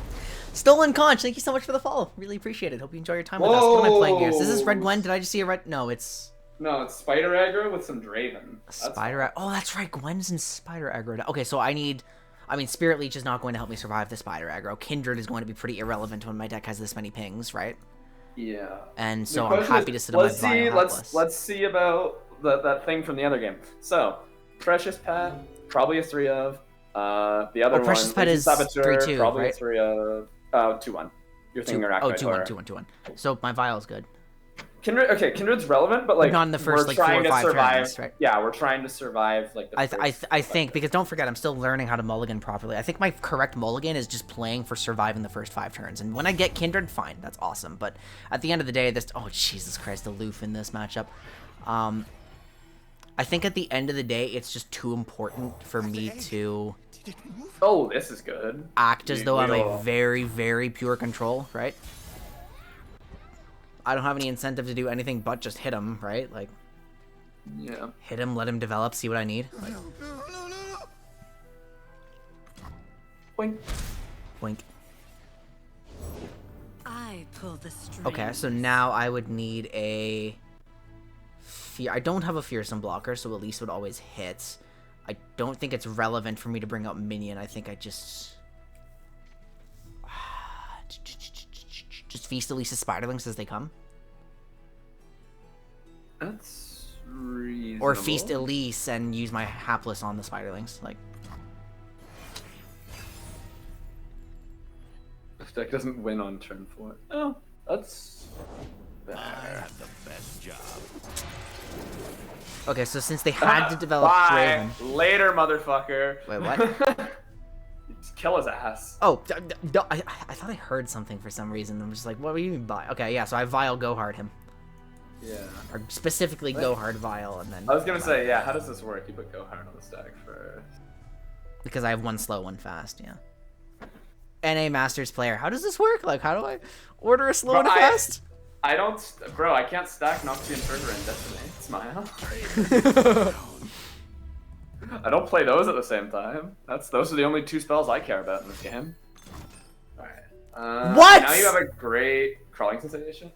Stolen Conch, thank you so much for the follow. Really appreciate it. Hope you enjoy your time with us. What am I playing here? Is this Red Gwen? Did I just see a red? No, it's... No, it's Spider Aggro with some Draven. Spider... Oh, that's right. Gwen's in Spider Aggro. Okay, so I need... I mean, Spirit Leech is not going to help me survive the Spider Aggro. Kindred is going to be pretty irrelevant when my deck has this many pings, right? Yeah. And so I'm happy to sit on my Vile Helpless. Let's see about that thing from the other game. So, Precious Pet, probably a 3 of. The other one, Precious Pet is Saboteur, 3/2, probably right? a 3 of. 2-1. You're thinking Arachnoid 2-1. So my Vile's good. Kindred's relevant, but like not in the first, we're like, trying 4 or 5 to survive. turns, right? Yeah, we're trying to survive like the I think, because don't forget, I'm still learning how to mulligan properly. I think my correct mulligan is just playing for surviving the first 5 turns. And when I get Kindred, fine, that's awesome. But at the end of the day, this... Oh, Jesus Christ, aloof in this matchup. I think at the end of the day, it's just too important for me to... Oh, this is good. Act as though I'm a very, very pure control, right? I don't have any incentive to do anything but just hit him, right? Like, yeah. Hit him, let him develop, see what I need. Like, Boink. Wink. pull the strings. Okay, so now I would need a... I don't have a fearsome blocker, so Elise would always hit. I don't think it's relevant for me to bring out minion. I think I just... Just feast Elise's spiderlings as they come? That's reasonable. Or feast Elise and use my hapless on the spiderlings. Like... This deck doesn't win on turn 4. Oh, that's... I have the best job. Okay, so since they had to develop Bye. Draven... Later, motherfucker. Wait, what? Just kill his ass. Oh, I thought I heard something for some reason. I'm just like, what do you mean by? Okay, yeah, so I Vile Gohard him. Yeah. Or specifically Gohard Vile, and then... I was gonna say, yeah, how does this work? You put Gohard on the stack first. Because I have one slow, one fast, yeah. NA Masters player. How does this work? Like, how do I order a slow and a fast? I don't... Bro, I can't stack Noxian Fervor and Destiny. Smile. I don't play those at the same time. Those are the only 2 spells I care about in this game. Alright. What?! Now you have a great Crawling Sensation.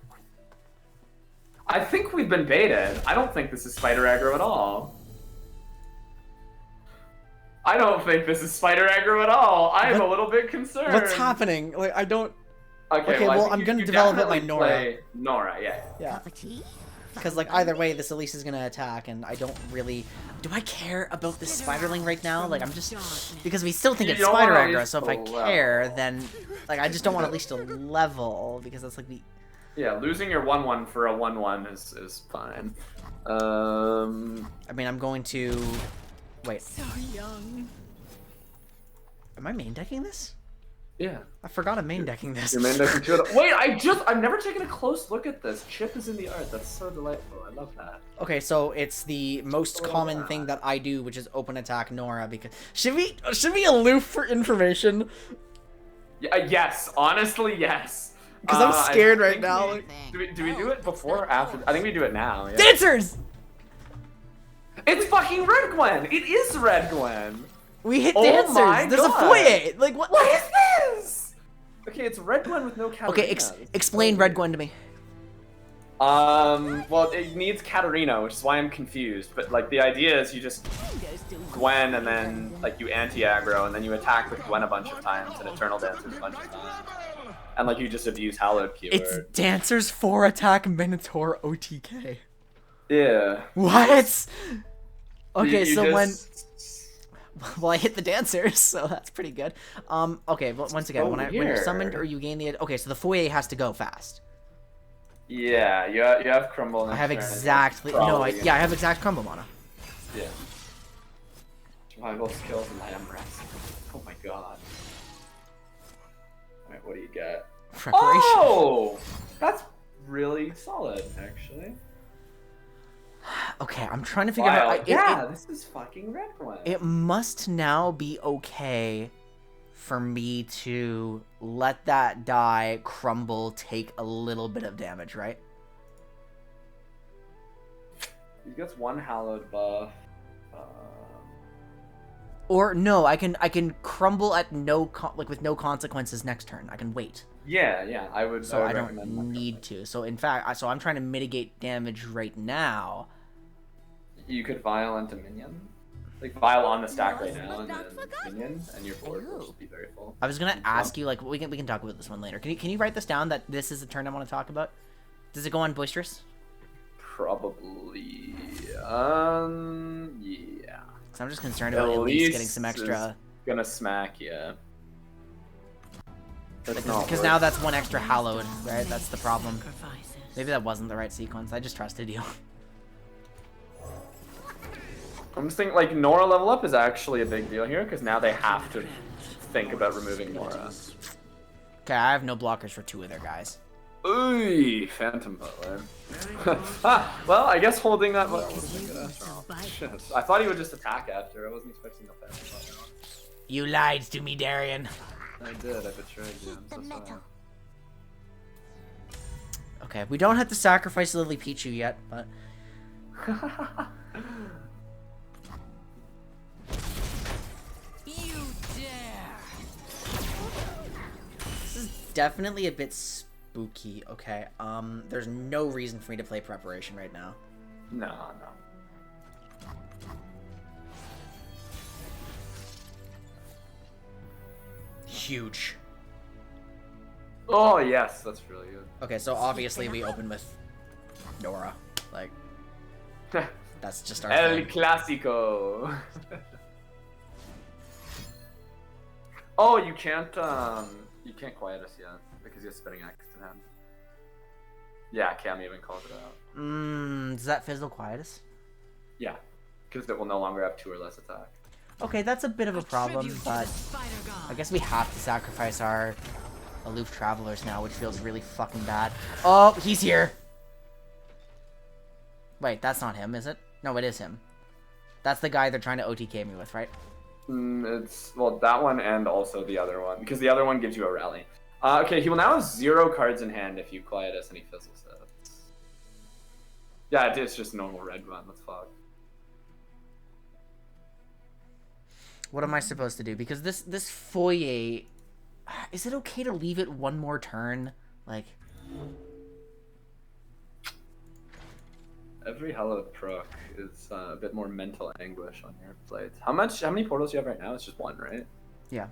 I think we've been baited. I don't think this is Spider Aggro at all. I don't think this is Spider Aggro at all. I am a little bit concerned. What's happening? Like, I don't... Okay, well, I'm gonna develop it by Nora. Play Nora, yeah. Yeah. Because, like, either way, this Elise is gonna attack, and I don't really... Do I care about this Spiderling right now? Like, I'm just... Because we still think it's don't Spider want aggro, Elise so if I to care, then... Like, I just don't want Elise to level, because that's, like, the... Yeah, losing your 1/1 for a 1/1 is fine. I mean, I'm going to... Wait. So young. Am I main decking this? Yeah. I forgot I'm main decking this. Your main deck is good. Wait, I've never taken a close look at this. Chip is in the art. That's so delightful. I love that. Okay, so it's the most common thing that I do, which is open attack Nora, because... Should we aloof for information? Yeah, yes. Honestly, yes. Because I'm scared right now. Do we do it before or after? I think we do it now. Yeah. Dancers! It's fucking Red Gwen! It is Red Gwen! We hit Oh dancers! my There's God. a foyer! Like, what? What is this? Okay, it's Red Gwen with no Katarina. Okay, explain Red Gwen to me. Well, it needs Katarina, which is why I'm confused. But, like, the idea is you just Gwen and then, like, you anti-aggro and then you attack with Gwen a bunch of times and Eternal Dancers a bunch of times. And, like, you just abuse Hallowed keyword. It's Dancers 4 attack Minotaur OTK. Yeah. What? Okay, You so just... well, I hit the dancers, so that's pretty good. Okay, but once again, when you're summoned or you gain the... Okay, so the foyer has to go fast. Yeah, you have Crumble. I have exactly... No, I have exact Crumble mana. Yeah. Survival skills and Lamb Rest. Oh my god. Alright, what do you get? Preparation. Oh! That's really solid, actually. Okay, I'm trying to figure out... This is fucking Red Gwen. It must now be okay for me to let that die, crumble, take a little bit of damage, right? He gets one Hallowed buff. Or no, I can crumble at with no consequences next turn. I can wait. Yeah, I would. So I recommend don't that. need to. So in fact, I'm trying to mitigate damage right now. You could Vial into Minion. Like, Vial on the stack right now, and then Minion, and your board will just be very full. I was gonna ask you, like, we can talk about this one later. Can you write this down, that this is the turn I want to talk about? Does it go on Boisterous? Probably. Yeah. Because I'm just concerned about Elise getting some extra... Is gonna smack, yeah. Because now that's one extra Hallowed, right? That's the problem. Maybe that wasn't the right sequence. I just trusted you. I'm just thinking, like, Nora level up is actually a big deal here, because now they have to think about removing Nora. Okay, I have no blockers for 2 of their guys. Ooh, Phantom Butler. Well, I guess holding that... Shit. I thought he would just attack after. I wasn't expecting no Phantom Butler. You lied to me, Darian. I did. I betrayed you. I'm so sorry. Okay, we don't have to sacrifice Lily Pichu yet, but... You dare! This is definitely a bit Spooky. Okay. There's no reason for me to play Preparation right now. No. Huge. Oh yes, that's really good. Okay, so obviously we open with Nora. Like, that's just our El thing. Clásico. Oh, you can't quiet us yet because you have Spinning Axe in hand. Yeah, Cam even called it out. Does that fizzle quietus? Yeah, because it will no longer have 2 or less attack. Okay, that's a bit of a problem, Tribute to but the Spider God. I guess we have to sacrifice our aloof travelers now, which feels really fucking bad. Oh, he's here! Wait, that's not him, is it? No, it is him. That's the guy they're trying to OTK me with, right? It's, well, that one and also the other one, because the other one gives you a rally. Okay, he will now have 0 cards in hand if you quiet us and he fizzles it. Yeah, it's just normal red one, let's fuck. What am I supposed to do? Because this foyer... Is it okay to leave it one more turn? Like... Every hallowed proc is a bit more mental anguish on your plate. How many portals do you have right now? It's just 1, right? Yeah.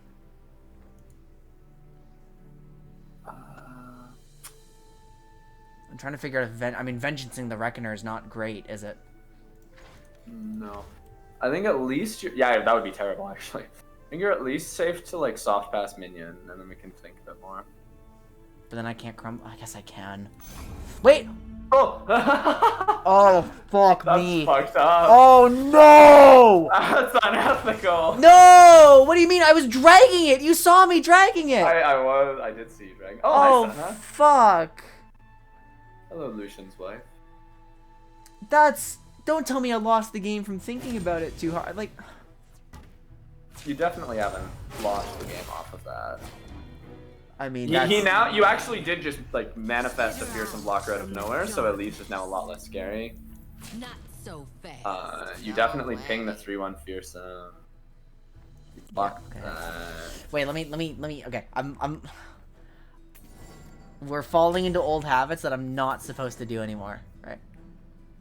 I'm trying to figure out if Vengeancing the Reckoner is not great, is it? No. I think at least yeah, that would be terrible actually. I think you're at least safe to like soft pass minion, and then we can think a bit more. But then I can't crumble. I guess I can. Wait! Oh! Oh, fuck That's me. fucked up. Oh, no! That's unethical. No! What do you mean? I was dragging it! You saw me dragging it! I did see you dragging. Oh, nice, huh? Fuck. Hello, Lucian's wife. That's... Don't tell me I lost the game from thinking about it too hard. Like... You definitely haven't lost the game off of that. I mean, you actually did just like manifest a fearsome blocker out of nowhere, so at least it's now a lot less scary. Not so fast. You definitely ping the 3/1 fearsome. Block okay. that. Wait, let me. Okay, We're falling into old habits that I'm not supposed to do anymore, right?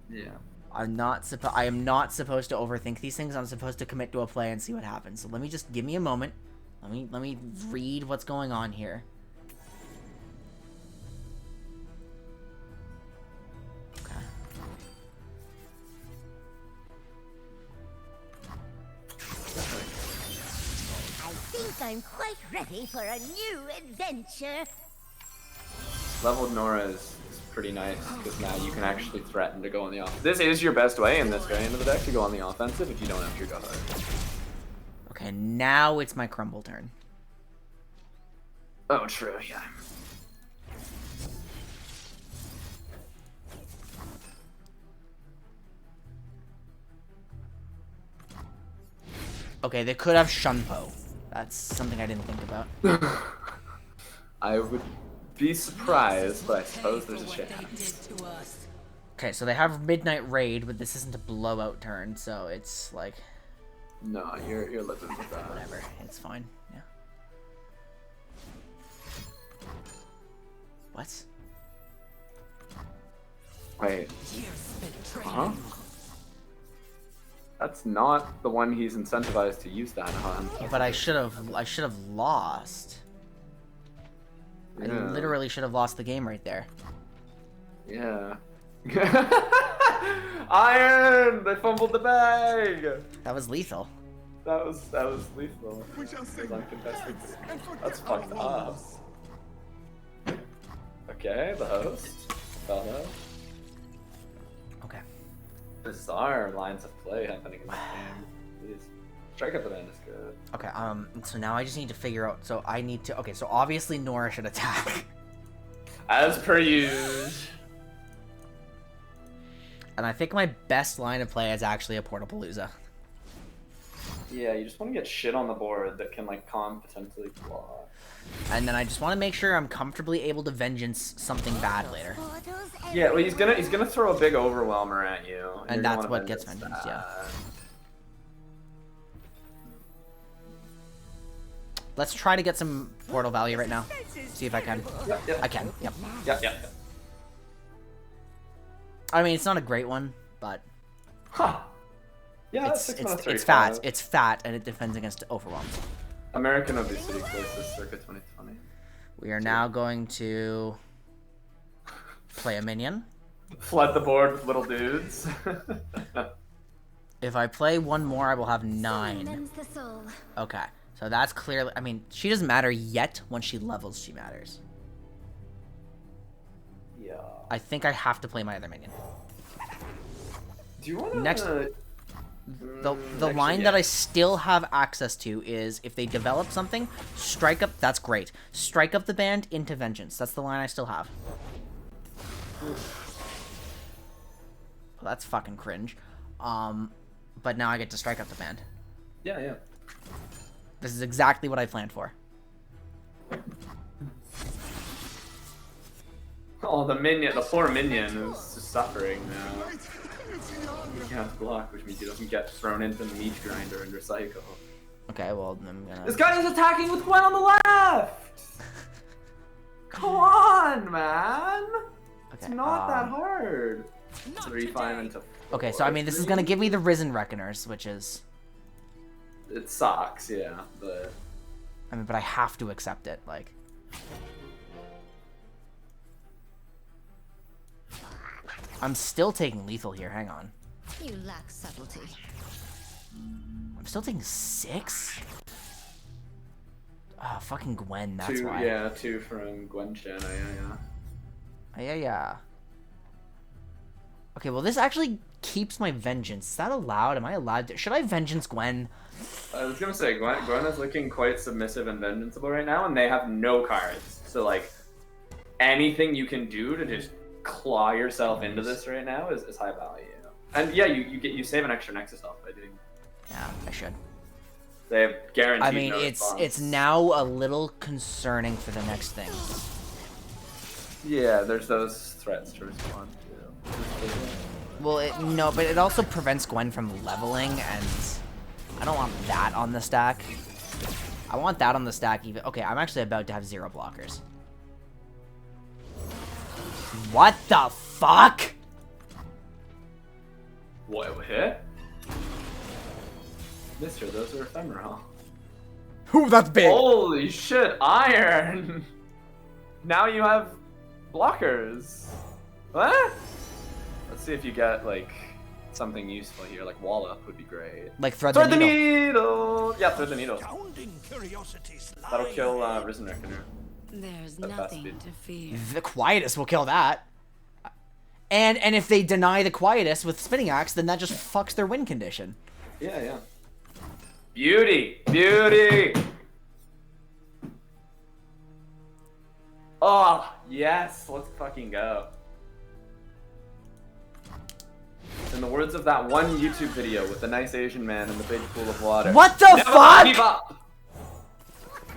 Yeah. I am not supposed to overthink these things. I'm supposed to commit to a play and see what happens. So let me just give me a moment. Let me read what's going on here. Okay. I think I'm quite ready for a new adventure. Leveled Nora is pretty nice because now you can actually threaten to go on the offensive. This is your best way in this variant of the deck to go on the offensive if you don't have your go hard. Okay, now it's my crumble turn. Oh, true, yeah. Okay, they could have Shunpo. That's something I didn't think about. I would be surprised, but I suppose there's a shit chance. Okay, so they have Midnight Raid, but this isn't a blowout turn, so it's like... No, you're living with that. Whatever, it's fine, yeah. What? Wait. Huh? That's not the one he's incentivized to use that on. But I should have lost. Yeah. I literally should have lost the game right there. Yeah. Iron! They fumbled the bag! That was lethal. That was lethal. Uncontested. That's fucked up. Okay, the host. Fellow. Okay. Bizarre lines of play happening in this game. Please. Strike up the band is good. Okay, so now I just need to figure out, so I need to, okay, so obviously Nora should attack. As per usual. And I think my best line of play is actually a Portapalooza. Yeah, you just want to get shit on the board that can, like, competently block. And then I just want to make sure I'm comfortably able to vengeance something bad later. Yeah, well, he's gonna throw a big overwhelmer at you. And that's what gets vengeance, yeah. Let's try to get some portal value right now. See if I can. Yep. I can. Yep. Yep. I mean, it's not a great one, but Huh. Yeah, it's that's 6 mana 3, it's fat. 5. It's fat, and it defends against overwhelm. American Obesity Crisis circa 2020. We are now going to play a minion. Flood the board with little dudes. If I play one more, I will have 9. Summons the soul. Okay, so that's clearly. I mean, she doesn't matter yet. When she levels, she matters. Yeah. I think I have to play my other minion. Do you want to... Next- The line that I still have access to is if they develop something, strike up. That's great. Strike up the band into vengeance. That's the line I still have. Well, that's fucking cringe. But now I get to strike up the band. Yeah. This is exactly what I planned for. Oh, the poor minion is just suffering now. He can't block, which means he doesn't get thrown into the meat grinder and recycle. Okay, well, I'm gonna... This guy is attacking with Gwen on the left! Come on, man! It's Okay, not that hard. 3-5 into 4. Okay, so I mean, this is gonna give me the Risen Reckoners, which is... It sucks, yeah, but... I mean, but I have to accept it, like... I'm still taking lethal here, hang on. You lack subtlety. I'm still taking 6? Oh, fucking Gwen, that's 2, why. yeah, 2 from Gwen Shen, yeah. Yeah. Okay, well, this actually keeps my vengeance. Is that allowed? Am I allowed to... Should I vengeance Gwen? I was gonna say, Gwen is looking quite submissive and vengeanceable right now, and they have no cards. So, like, anything you can do to just claw yourself into this right now is high value. And yeah, you save an extra Nexus health by doing. Yeah, I should. They have guaranteed. I mean, no it's response. now a little concerning for the next thing. Yeah, there's those threats to respond to. Well, no, but it also prevents Gwen from leveling, and I don't want that on the stack. I want that on the stack even. Okay, I'm actually about to have 0 blockers. What the fuck? What hit? Mister, those are ephemeral. Ooh, that's big. Holy shit, iron! Now you have blockers. What? Let's see if you get like something useful here, like wall up would be great. Like thread Thread the the needle. needle! Yeah, thread the needle. Astounding curiosities lie That'll kill Risen Reckoner. There's At best nothing speed. to fear. The Quietus will kill that. And if they deny the Quietus with Spinning Axe, then that just fucks their win condition. Yeah. Beauty! Oh, yes, let's fucking go. In the words of that one YouTube video with the nice Asian man in the big pool of water. What the Never fuck? give up.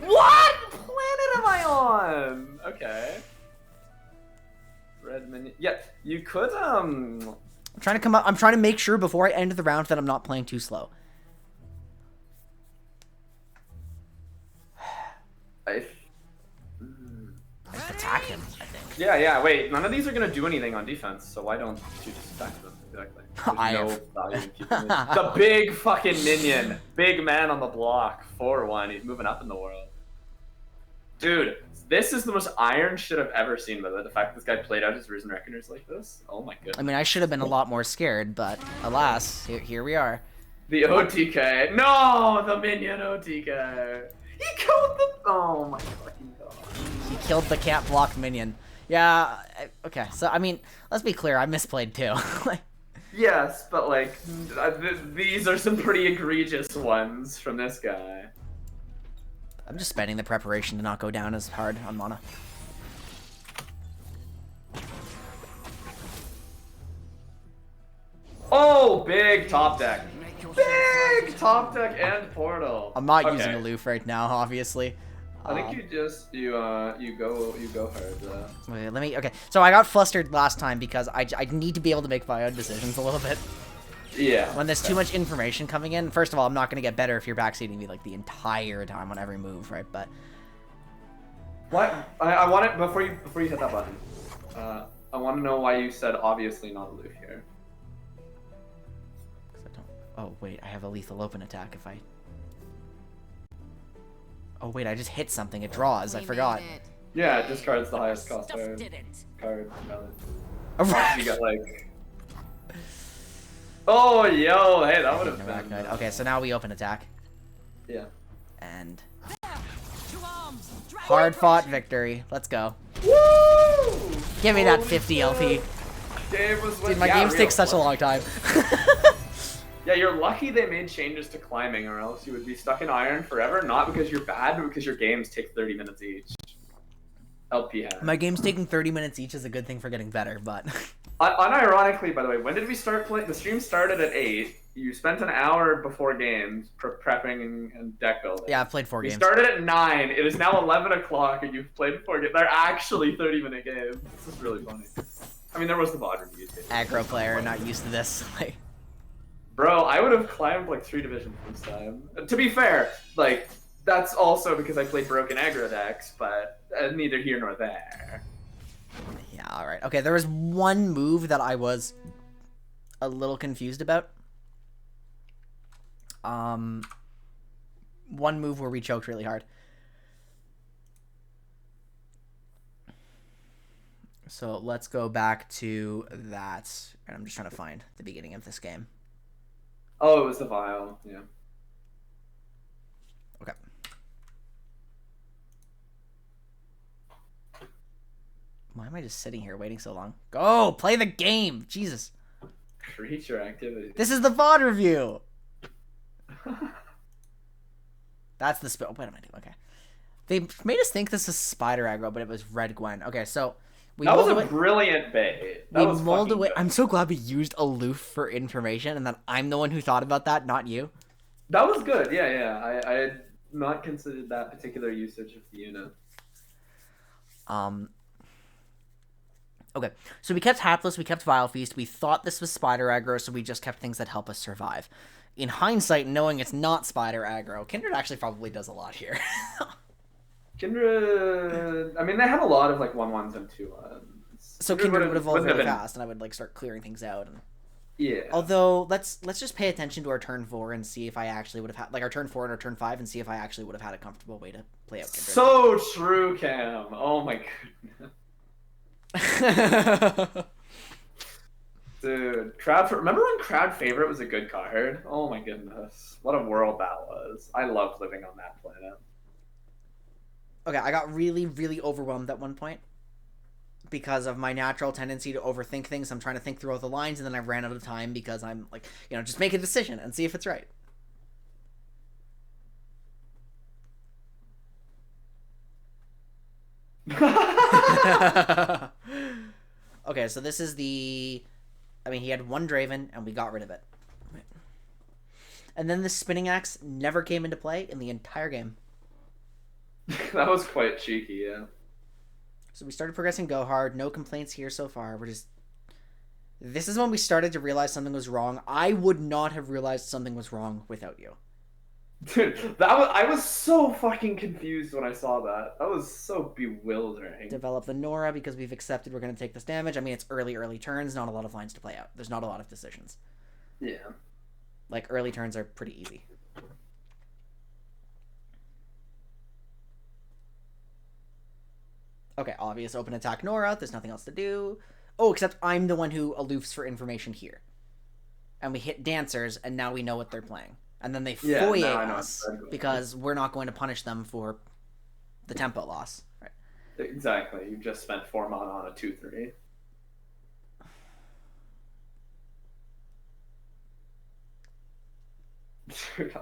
What planet am I on? Okay. Red minion. Yeah, you could I'm trying to come up. I'm trying to make sure before I end the round that I'm not playing too slow. I Just attack him, I think. Yeah, wait, none of these are gonna do anything on defense, so why don't you just attack them? Exactly. There's I no have- value in keeping these. The big fucking minion. Big man on the block. 4-1. He's moving up in the world. Dude, this is the most iron shit I've ever seen, by the way. The fact this guy played out his Risen Reckoners like this. Oh my I goodness. mean, I should have been a lot more scared, but alas, here we are. The OTK. No, the minion OTK. He killed the... Oh my fucking god. He killed the can't block minion. Yeah, okay, so, I mean, let's be clear, I misplayed too. Yes, but like, these are some pretty egregious ones from this guy. I'm just spending the preparation to not go down as hard on mana. Oh, big top deck. Big top deck and portal. I'm not Okay. using aloof right now, obviously. I think you just you go hard. Wait, let me. Okay, so I got flustered last time because I need to be able to make my own decisions a little bit. Yeah. When there's too much information coming in, first of all, I'm not going to get better if you're backseating me like the entire time on every move, right? But What? I want it before you hit that button. I want to know why you said obviously not aloof here. 'cause I don't... Oh wait, I have a lethal open attack if I... Oh wait, I just hit something. It draws. I forgot. Yeah, it discards the highest cost card. You got like. Oh yo, hey, that would have been. Okay, so now we open attack. Yeah. And hard fought victory. Let's go. Woo! Give me that 50 LP. Game was Dude, my games take such a long time. Yeah, you're lucky they made changes to climbing, or else you would be stuck in iron forever. Not because you're bad, but because your games take 30 minutes each. LP had. My games taking 30 minutes each is a good thing for getting better, but... Unironically, by the way, when did we start playing? The stream started at 8. You spent an hour before games prepping and deck building. Yeah, I've played 4 games. We started at 9. It is now 11 o'clock, and you've played 4 games. They're actually 30-minute games. This is really funny. I mean, there was the VOD review too. Aggro player, not used to this. Like, bro, I would have climbed like 3 divisions this time. To be fair, like, that's also because I played broken aggro decks, but neither here nor there. yeah, alright. Okay, there was one move that I was a little confused about. One move where we choked really hard. So let's go back to that. And I'm just trying to find the beginning of this game. Oh, it was the vial, yeah. Okay. Why am I just sitting here waiting so long? Go! Play the game! Jesus. Creature activity. This is the VOD review! That's the spell. What am I doing? Okay. They made us think this is Spider Aggro, but it was Red Gwen. Okay, so... That was a brilliant bait. That was mulled away. good. I'm so glad we used aloof for information, and that I'm the one who thought about that, not you. That was good. Yeah, yeah. I had not considered that particular usage of the unit. Okay, so we kept Hapless, we kept Vile Feast, we thought this was Spider Aggro, so we just kept things that help us survive. In hindsight, knowing it's not Spider Aggro, Kindred actually probably does a lot here. Kindred, I mean, they have a lot of like 1/1s and 2/1s. So Kindred would evolve really fast, and I would like start clearing things out. And... Yeah. Although let's just pay attention to our turn 4 and see if I actually would have had our turn 4 and our turn 5 and see if I actually would have had a comfortable way to play out Kindred. So true, Cam. Oh my goodness. Dude, remember when Crowd Favorite was a good card? Oh my goodness. What a world that was. I loved living on that planet. Okay, I got really, really overwhelmed at one point because of my natural tendency to overthink things. I'm trying to think through all the lines, and then I ran out of time because I'm like, just make a decision and see if it's right. Okay, so this is he had one Draven, and we got rid of it. And then the Spinning Axe never came into play in the entire game. That was quite cheeky, yeah. So we started progressing Go Hard. No complaints here so far. This is when we started to realize something was wrong. I would not have realized something was wrong without you. Dude, I was so fucking confused when I saw that. That was so bewildering. Develop the Nora because we've accepted we're going to take this damage. I mean, it's early turns, not a lot of lines to play out. There's not a lot of decisions. Yeah. Like, early turns are pretty easy. Okay, obvious open attack Nora. There's nothing else to do. Oh, except I'm the one who aloofs for information here. And we hit Dancers, and now we know what they're playing. And then they foyer us because we're not going to punish them for the tempo loss. Right. Exactly. You just spent 4 mana on a 2/3. Dude,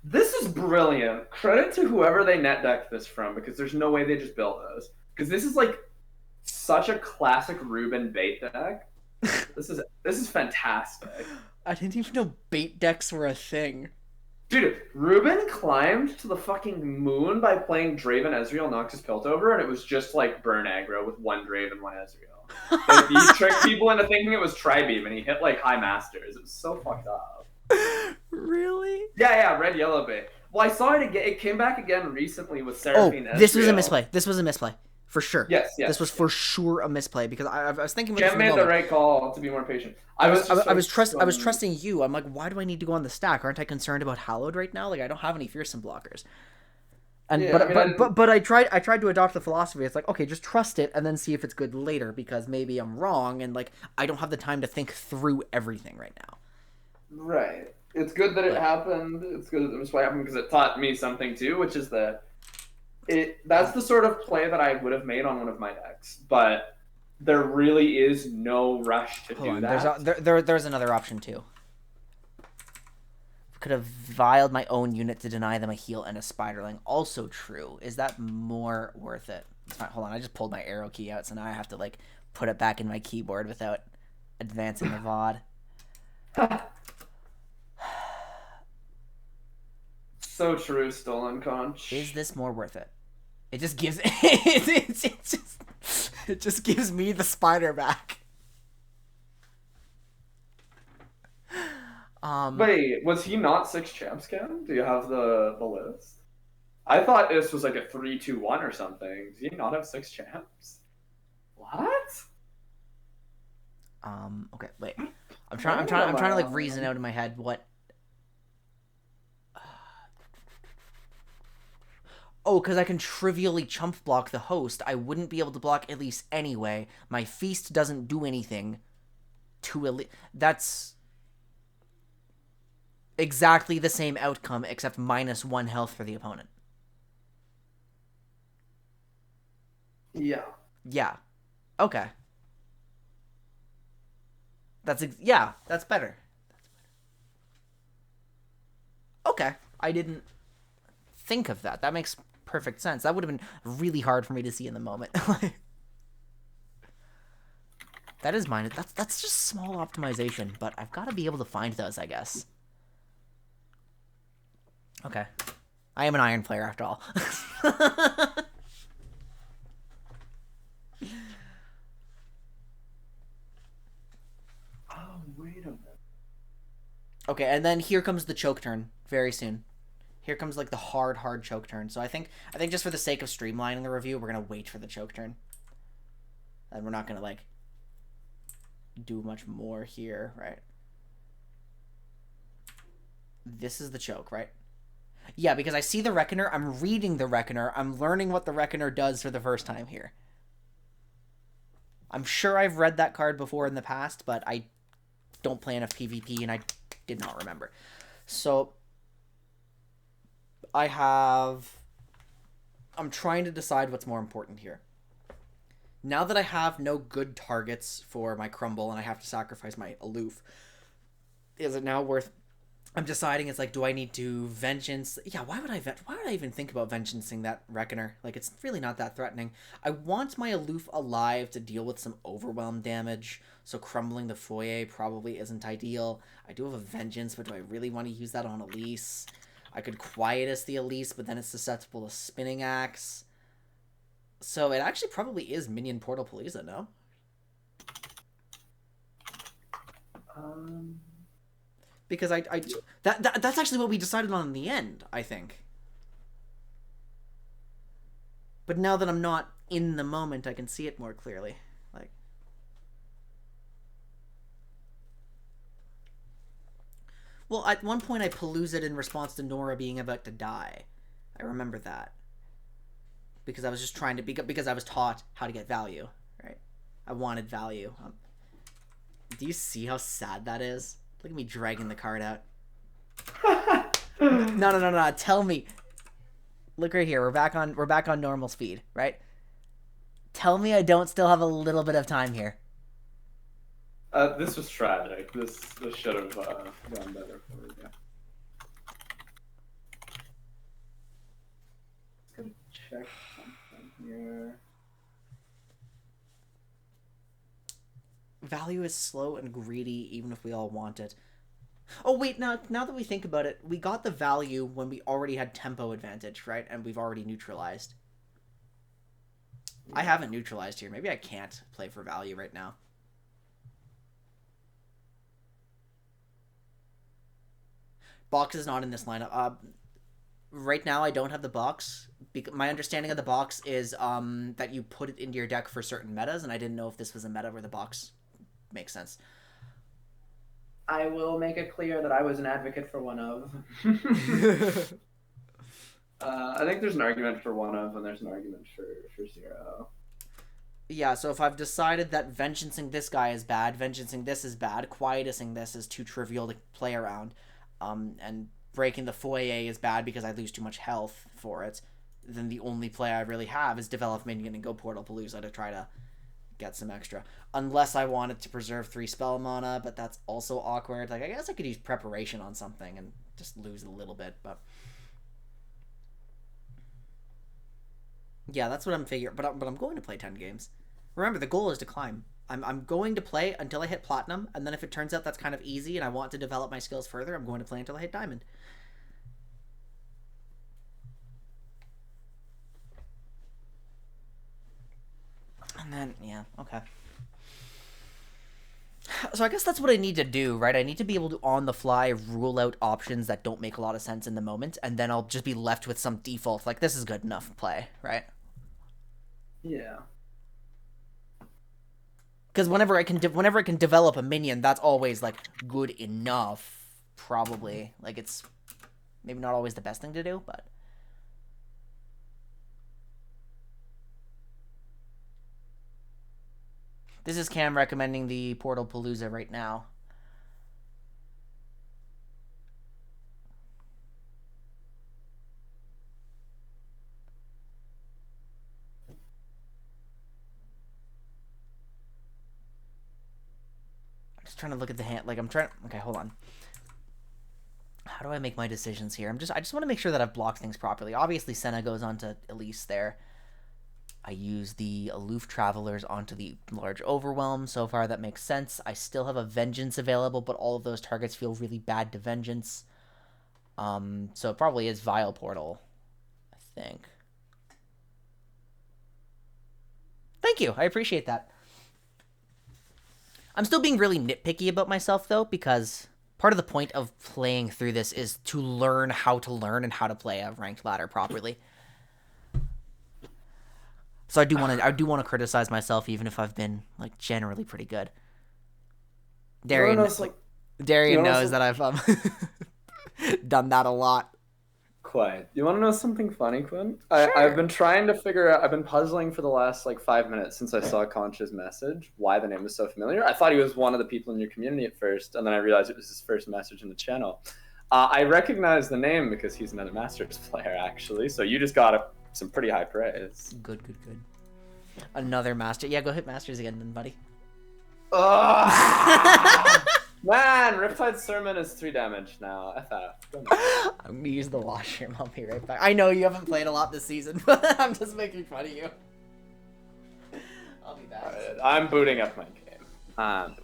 This is brilliant. Credit to whoever they net decked this from, because there's no way they just built this. Because this is like such a classic Ruben bait deck. This is fantastic. I didn't even know bait decks were a thing. Dude, Ruben climbed to the fucking moon by playing Draven Ezreal Noxus Piltover, and it was just like burn aggro with one Draven, one Ezreal. He tricked people into thinking it was Tribeam, and he hit like high masters. It was so fucked up. Really? Yeah, red yellow bait. Well, I saw it again. It came back again recently with Seraphine. Oh, this was a misplay. This was a misplay. For sure. Yes. This was for sure a misplay because I was thinking. Jem made the right call to be more patient. I was trusting you. I'm like, why do I need to go on the stack? Aren't I concerned about Hallowed right now? Like, I don't have any fearsome blockers. And yeah, but I tried to adopt the philosophy. It's like, okay, just trust it and then see if it's good later because maybe I'm wrong and like I don't have the time to think through everything right now. Right. It's good that it happened. It's good that the misplay happened because it taught me something too, which is that that's the sort of play that I would have made on one of my decks, but there really is no rush to do that. There's another option too. Could have viled my own unit to deny them a heal and a spiderling. Also true. Is that more worth it? Hold on, I just pulled my arrow key out, so now I have to like put it back in my keyboard without advancing the VOD. So true, stolen conch. Is this more worth it? It just gives it just gives me the spider back. Wait, was he not 6 champs, Cam? Do you have the list? I thought this was like a 3-2-1 or something. Does he not have 6 champs? What? Okay, wait. I'm trying to like reason out in my head what. Oh, because I can trivially chump block the host. I wouldn't be able to block Elise anyway. My feast doesn't do anything to Elise. That's exactly the same outcome, except -1 health for the opponent. Yeah. Yeah. Okay. That's better. Okay. I didn't think of that. That makes perfect sense. That would have been really hard for me to see in the moment. That is mine. That's just small optimization, but I've got to be able to find those, I guess. Okay. I am an iron player after all. Oh, wait a minute. Okay, and then here comes the choke turn very soon. Here comes like the hard choke turn. So I think just for the sake of streamlining the review, we're gonna wait for the choke turn. And we're not gonna like do much more here, right? This is the choke, right? Yeah, because I see the Reckoner, I'm reading the Reckoner, I'm learning what the Reckoner does for the first time here. I'm sure I've read that card before in the past, but I don't play enough PvP and I did not remember. So I'm trying to decide what's more important here. Now that I have no good targets for my Crumble and I have to sacrifice my Aloof, is it now worth... I'm deciding, it's like, do I need to Vengeance? Yeah, why would I even think about Vengeancing that Reckoner? Like, it's really not that threatening. I want my Aloof alive to deal with some Overwhelm damage, so crumbling the Foyer probably isn't ideal. I do have a Vengeance, but do I really want to use that on Elise? I could Quietus the Elise, but then it's susceptible to Spinning Axe. So it actually probably is Minion Portal Palisa, no? Because that's actually what we decided on in the end, I think. But now that I'm not in the moment, I can see it more clearly. Like, well, at one point I Paloozaed in response to Nora being about to die. I remember that. Because I was just trying to... Because I was taught how to get value, right? I wanted value. Do you see how sad that is? Look at me dragging the card out. No. Tell me. Look right here. We're back on normal speed, right? Tell me I don't still have a little bit of time here. This was tragic. This should have gone better for you. Yeah. Just gonna check something here. Value is slow and greedy, even if we all want it. Oh wait, now that we think about it, we got the value when we already had tempo advantage, right? And we've already neutralized. I haven't neutralized here. Maybe I can't play for value right now. Box is not in this lineup. Right now I don't have the box. My understanding of the box is that you put it into your deck for certain metas, and I didn't know if this was a meta where the box makes sense. I will make it clear that I was an advocate for one of. I think there's an argument for one of, and there's an argument for zero. Yeah, so if I've decided that vengeancing this guy is bad, vengeancing this is bad, quietusing this is too trivial to play around, and breaking the foyer is bad because I lose too much health for it, then the only play I really have is develop minion and go Portal Palooza to try to get some extra. Unless I wanted to preserve 3 spell mana, but that's also awkward. Like, I guess I could use preparation on something and just lose a little bit, but... Yeah, that's what I'm figuring. But I'm going to play 10 games. Remember, the goal is to climb. I'm going to play until I hit Platinum, and then if it turns out that's kind of easy and I want to develop my skills further, I'm going to play until I hit Diamond. And then, yeah, okay. So I guess that's what I need to do, right? I need to be able to, on the fly, rule out options that don't make a lot of sense in the moment, and then I'll just be left with some default, like, this is good enough play, right? Yeah. Because whenever I can develop a minion, that's always, like, good enough, probably. Like, it's maybe not always the best thing to do, but... This is Cam recommending the Portal Palooza right now. I'm just trying to look at the hand. Like, I'm trying... Okay, hold on. How do I make my decisions here? I just want to make sure that I've blocked things properly. Obviously, Senna goes on to Elise there. I use the Aloof Travelers onto the Large Overwhelm. So far, that makes sense. I still have a Vengeance available, but all of those targets feel really bad to Vengeance. So it probably is Vile Portal, I think. Thank you. I appreciate that. I'm still being really nitpicky about myself, though, because part of the point of playing through this is to learn how to learn and how to play a ranked ladder properly. So I do want to criticize myself, even if I've been, like, generally pretty good. Darian knows that I've done that a lot. Quite. You want to know something funny, Quinn? Sure. I've been trying to figure out. I've been puzzling for the last 5 minutes since I saw Concha's message why the name was so familiar. I thought he was one of the people in your community at first, and then I realized it was his first message in the channel. I recognize the name because he's another Masters player, actually. So you just got some pretty high praise. Good. Another Master. Yeah, go hit Masters again, then, buddy. Man, Riptide Sermon is 3 damage now. FF. I'm gonna use the washroom. I'll be right back. I know you haven't played a lot this season, but I'm just making fun of you. I'll be back. Right, I'm booting up my game.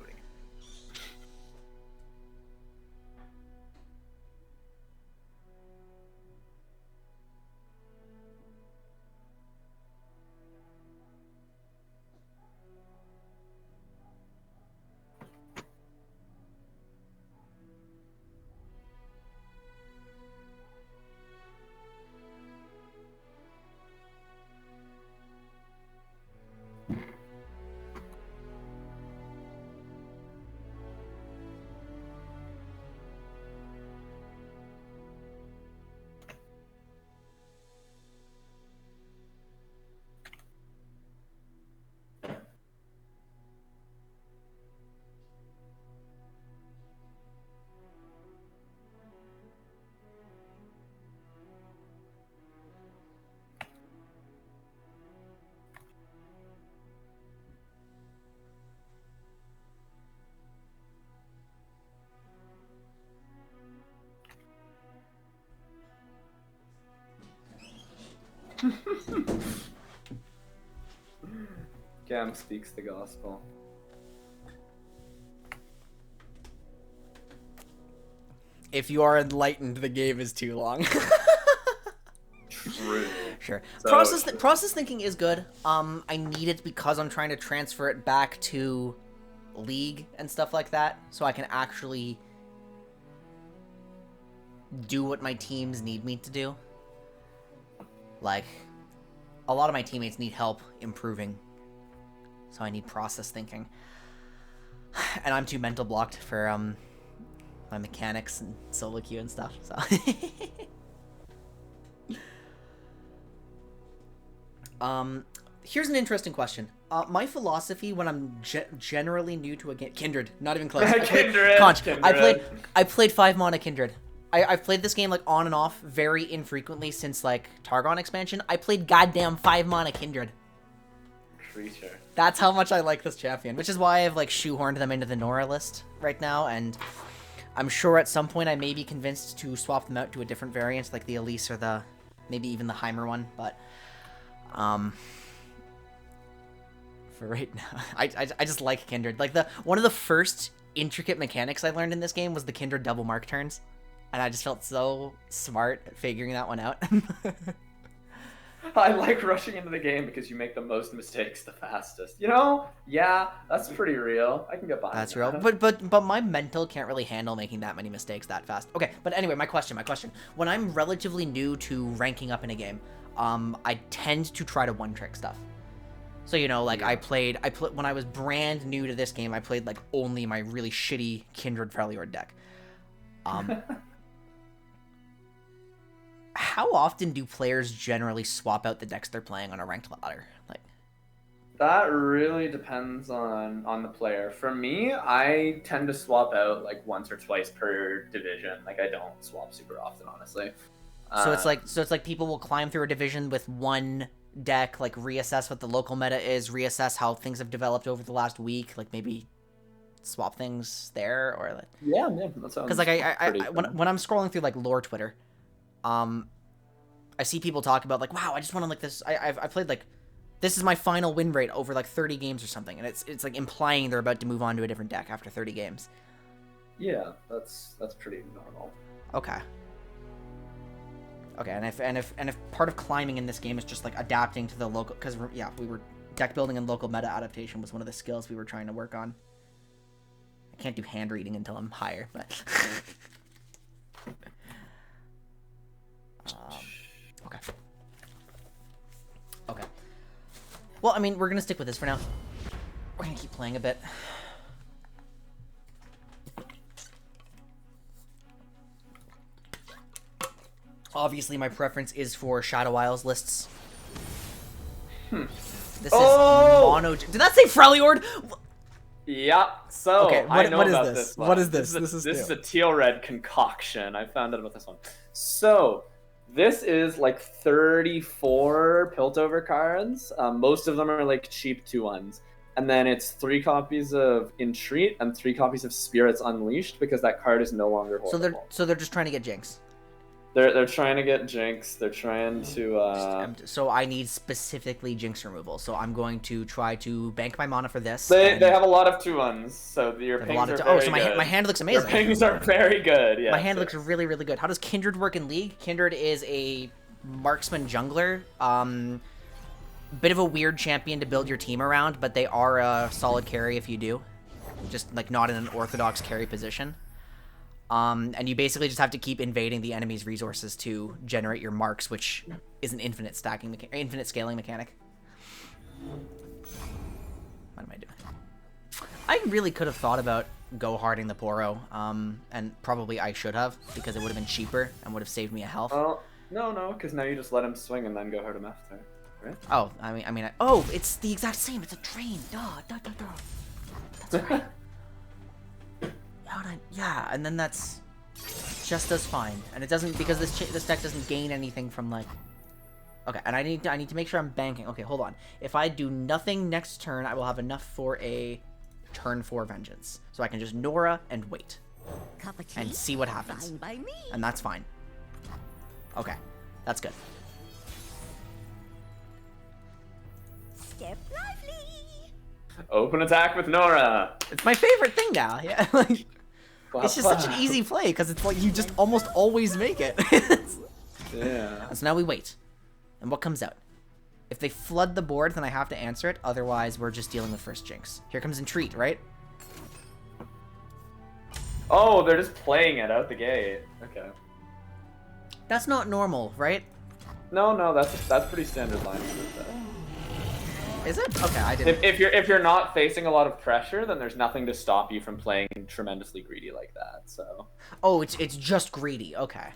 Gam speaks the gospel. If you are enlightened, the game is too long. True. Sure. So Process thinking is good. I need it because I'm trying to transfer it back to League and stuff like that, so I can actually do what my teams need me to do. Like, a lot of my teammates need help improving, so I need process thinking. And I'm too mental blocked for my mechanics and solo queue and stuff, so. Here's an interesting question. My philosophy when I'm generally new to a game... Kindred, not even close. Kindred. Conch. Kindred. I played 5 mana Kindred. I've played this game, like, on and off very infrequently since, like, Targon expansion. I played goddamn 5 mana Kindred. Creature. That's how much I like this champion, which is why I've, like, shoehorned them into the Nora list right now, and I'm sure at some point I may be convinced to swap them out to a different variant, like the Elise or the... maybe even the Heimer one, but... for right now, I just like Kindred. Like, one of the first intricate mechanics I learned in this game was the Kindred double mark turns. And I just felt so smart at figuring that one out. I like rushing into the game because you make the most mistakes the fastest. You know? Yeah, that's pretty real. I can get behind That's that. real. But my mental can't really handle making that many mistakes that fast. Okay, but anyway, my question. When I'm relatively new to ranking up in a game, I tend to try to one-trick stuff. So, you know, like, yeah. When I was brand new to this game, I played, like, only my really shitty Kindred Freljord deck. How often do players generally swap out the decks they're playing on a ranked ladder? Like, that really depends on the player. For me, I tend to swap out like once or twice per division. Like, I don't swap super often, honestly. So it's like people will climb through a division with one deck, like reassess what the local meta is, reassess how things have developed over the last week, like maybe swap things there, or like yeah, that sounds. Because like when I'm scrolling through like lore Twitter, I see people talk about like, wow, I just want to like this. I played like, this is my final win rate over like 30 games or something, and it's like implying they're about to move on to a different deck after 30 games. Yeah, that's pretty normal. Okay. Okay, and if part of climbing in this game is just like adapting to the local, because yeah, we were deck building and local meta adaptation was one of the skills we were trying to work on. I can't do hand reading until I'm higher, but okay. Okay. Well, I mean, we're gonna stick with this for now. We're gonna keep playing a bit. Obviously, my preference is for Shadow Isles lists. This is mono... Did that say Freljord? Yeah, so okay, I know what is about this? one. What is this? This is a teal red concoction. I found out about this one. So this is like 34 Piltover cards. Most of them are like cheap 2-1s. And then it's 3 copies of Entreat and 3 copies of Spirits Unleashed because that card is no longer holdable. So they're just trying to get Jinx. They're trying to get Jinx. They're trying to. So I need specifically Jinx removal. So I'm going to try to bank my mana for this. They have a lot of 2-1s, so your pings are very so good. my hand looks amazing. Your pings are very good. Yeah. My hand looks really, really good. How does Kindred work in League? Kindred is a marksman jungler. Bit of a weird champion to build your team around, but they are a solid carry if you do. Just like not in an orthodox carry position. And you basically just have to keep invading the enemy's resources to generate your marks, which is an infinite scaling mechanic. What am I doing? I really could have thought about go harding the Poro, and probably I should have, because it would have been cheaper and would have saved me a health. Well, no, because now you just let him swing and then go hard him after, right? Oh, I mean, oh, it's the exact same. It's a drain. Duh. That's right. Yeah, and then that's just as fine, and it doesn't, because this deck doesn't gain anything from like. Okay, and I need to make sure I'm banking. Okay, hold on. If I do nothing next turn, I will have enough for a turn 4 vengeance, so I can just Nora and wait and see what happens, Fine by me. and that's fine. Okay, that's good. Step lively. Open attack with Nora. It's my favorite thing now. Yeah. It's just such an easy play because it's like you just almost always make it. Yeah. So now we wait. And what comes out? If they flood the board, then I have to answer it. Otherwise, we're just dealing with first Jinx. Here comes Entreat, right? Oh, they're just playing it out the gate. Okay. That's not normal, right? No, that's pretty standard line. Is it? Okay, I didn't. If you're not facing a lot of pressure, then there's nothing to stop you from playing tremendously greedy like that. So. Oh, it's just greedy. Okay.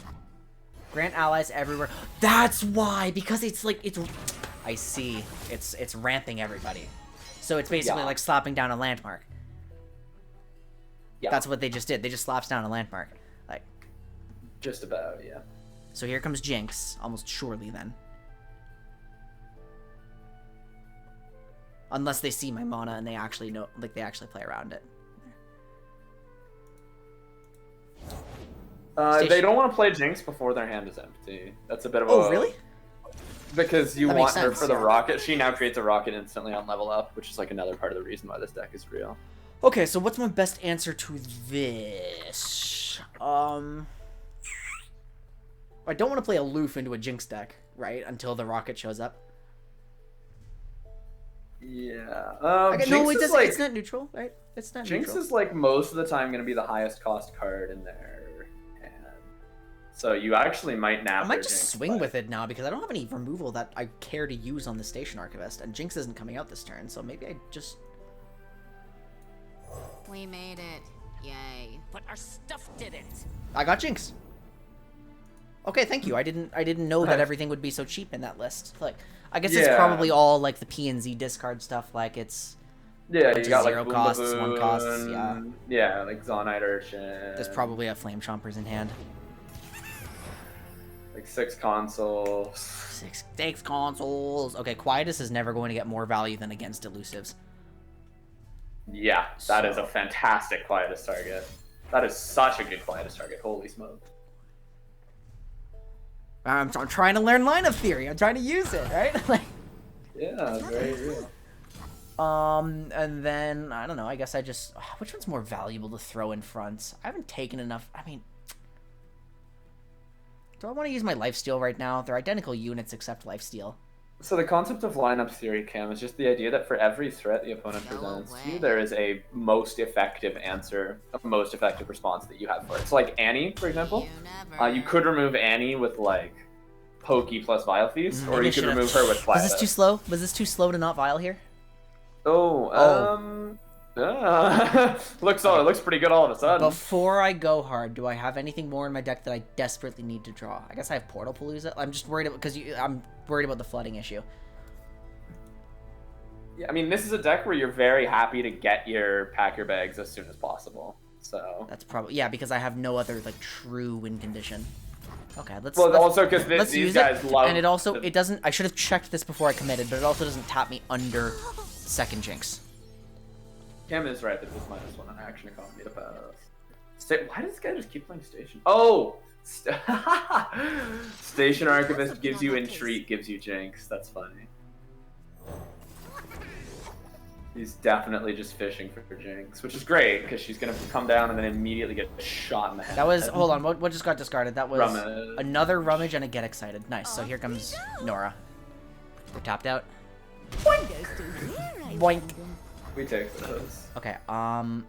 Grant allies everywhere. That's why, because it's like it's. I see. It's ramping everybody. So it's basically like slapping down a landmark. Yeah. That's what they just did. They just slaps down a landmark. Like. Just about, yeah. So here comes Jinx, almost surely then. Unless they see my mana and they actually know, like they actually play around it. They don't want to play Jinx before their hand is empty. That's a bit of a... Oh, really? Because you That want makes her sense, for the yeah. rocket. She now creates a rocket instantly on level up, which is like another part of the reason why this deck is real. Okay, so what's my best answer to this? I don't want to play aloof into a Jinx deck, right? Until the rocket shows up. Yeah. Okay, no, Jinx it is doesn't. like, It's not neutral, right? It's not Jinx neutral. is like most of the time going to be the highest cost card in their hand. So you actually might nab I might their just Jinx swing play. with it now because I don't have any removal that I care to use on the Station Archivist, and Jinx isn't coming out this turn, so maybe I just... We made it. Yay. But our stuff didn't. I got Jinx. Okay, thank you. I didn't know that everything would be so cheap in that list. Like, I guess it's Yeah. probably all like the P and Z discard stuff. Like it's Yeah, bunch you of got zero like Boom costs, Baboon, one costs, yeah. Yeah, like Zonite Urchin. there's probably a Flame Chompers in hand. like 6 consoles. Six consoles. Okay, Quietus is never going to get more value than against elusives. Yeah, that is So- a fantastic Quietus target. That is such a good Quietus target. Holy smoke. I'm trying to learn line of theory. I'm trying to use it, right? Like, Yeah, it's very real. and then I don't know. I guess I just which one's more valuable to throw in front? I haven't taken enough. I mean, do I want to use my lifesteal right now? They're identical units except lifesteal. So the concept of lineup theory, Cam, is just the idea that for every threat the opponent No presents to you, way. there is a most effective answer, a most effective response that you have for it. So like Annie, for example, You never. you could remove Annie with like Pokey plus Vile Feast, or Maybe I you could should've- remove her with Was this Quietus. too slow? Was this too slow to not Vile here? Looks pretty good all of a sudden. Before I go hard, do I have anything more in my deck that I desperately need to draw? I guess I have Portal Palooza. I'm just worried about because I'm worried about the flooding issue. Yeah, I mean, this is a deck where you're very happy to get your pack your bags as soon as possible. So. That's probably because I have no other like true win condition. Okay, let's. Well, let's also because let's these use guys it, love. and it also the- it doesn't. I should have checked this before I committed, but it also doesn't tap me under second Jinx. Cam is right that this -1 on action economy to pass. Why does this guy just keep playing Station? Oh! Station Archivist gives you Entreat, gives you Jinx. That's funny. He's definitely just fishing for Jinx, which is great because she's gonna come down and then immediately get shot in the head. That was hold on. What just got discarded? That was Rummage. another rummage and a get excited. Nice. So here comes Nora. We're tapped out. Boink. We take those. Okay. I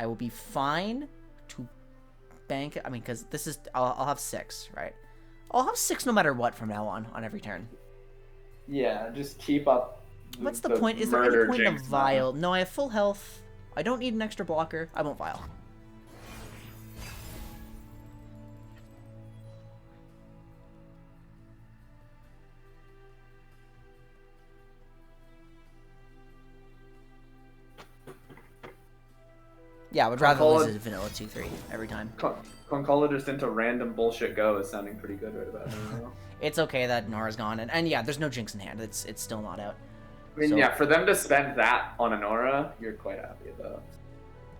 will be fine to bank. I mean, because this is I'll have 6, right? I'll have 6 no matter what from now on every turn. Yeah, just keep up. What's the point? Is there any murder point in a Jinx vial? No, I have full health. I don't need an extra blocker. I won't vial. Yeah, I would rather call lose it- it vanilla 2-3 every time. Concologist into random bullshit go is sounding pretty good right about now. It's okay that Nora's gone, and yeah, there's no Jinx in hand. It's still not out. I mean, So- yeah, for them to spend that on a Nora, you're quite happy about.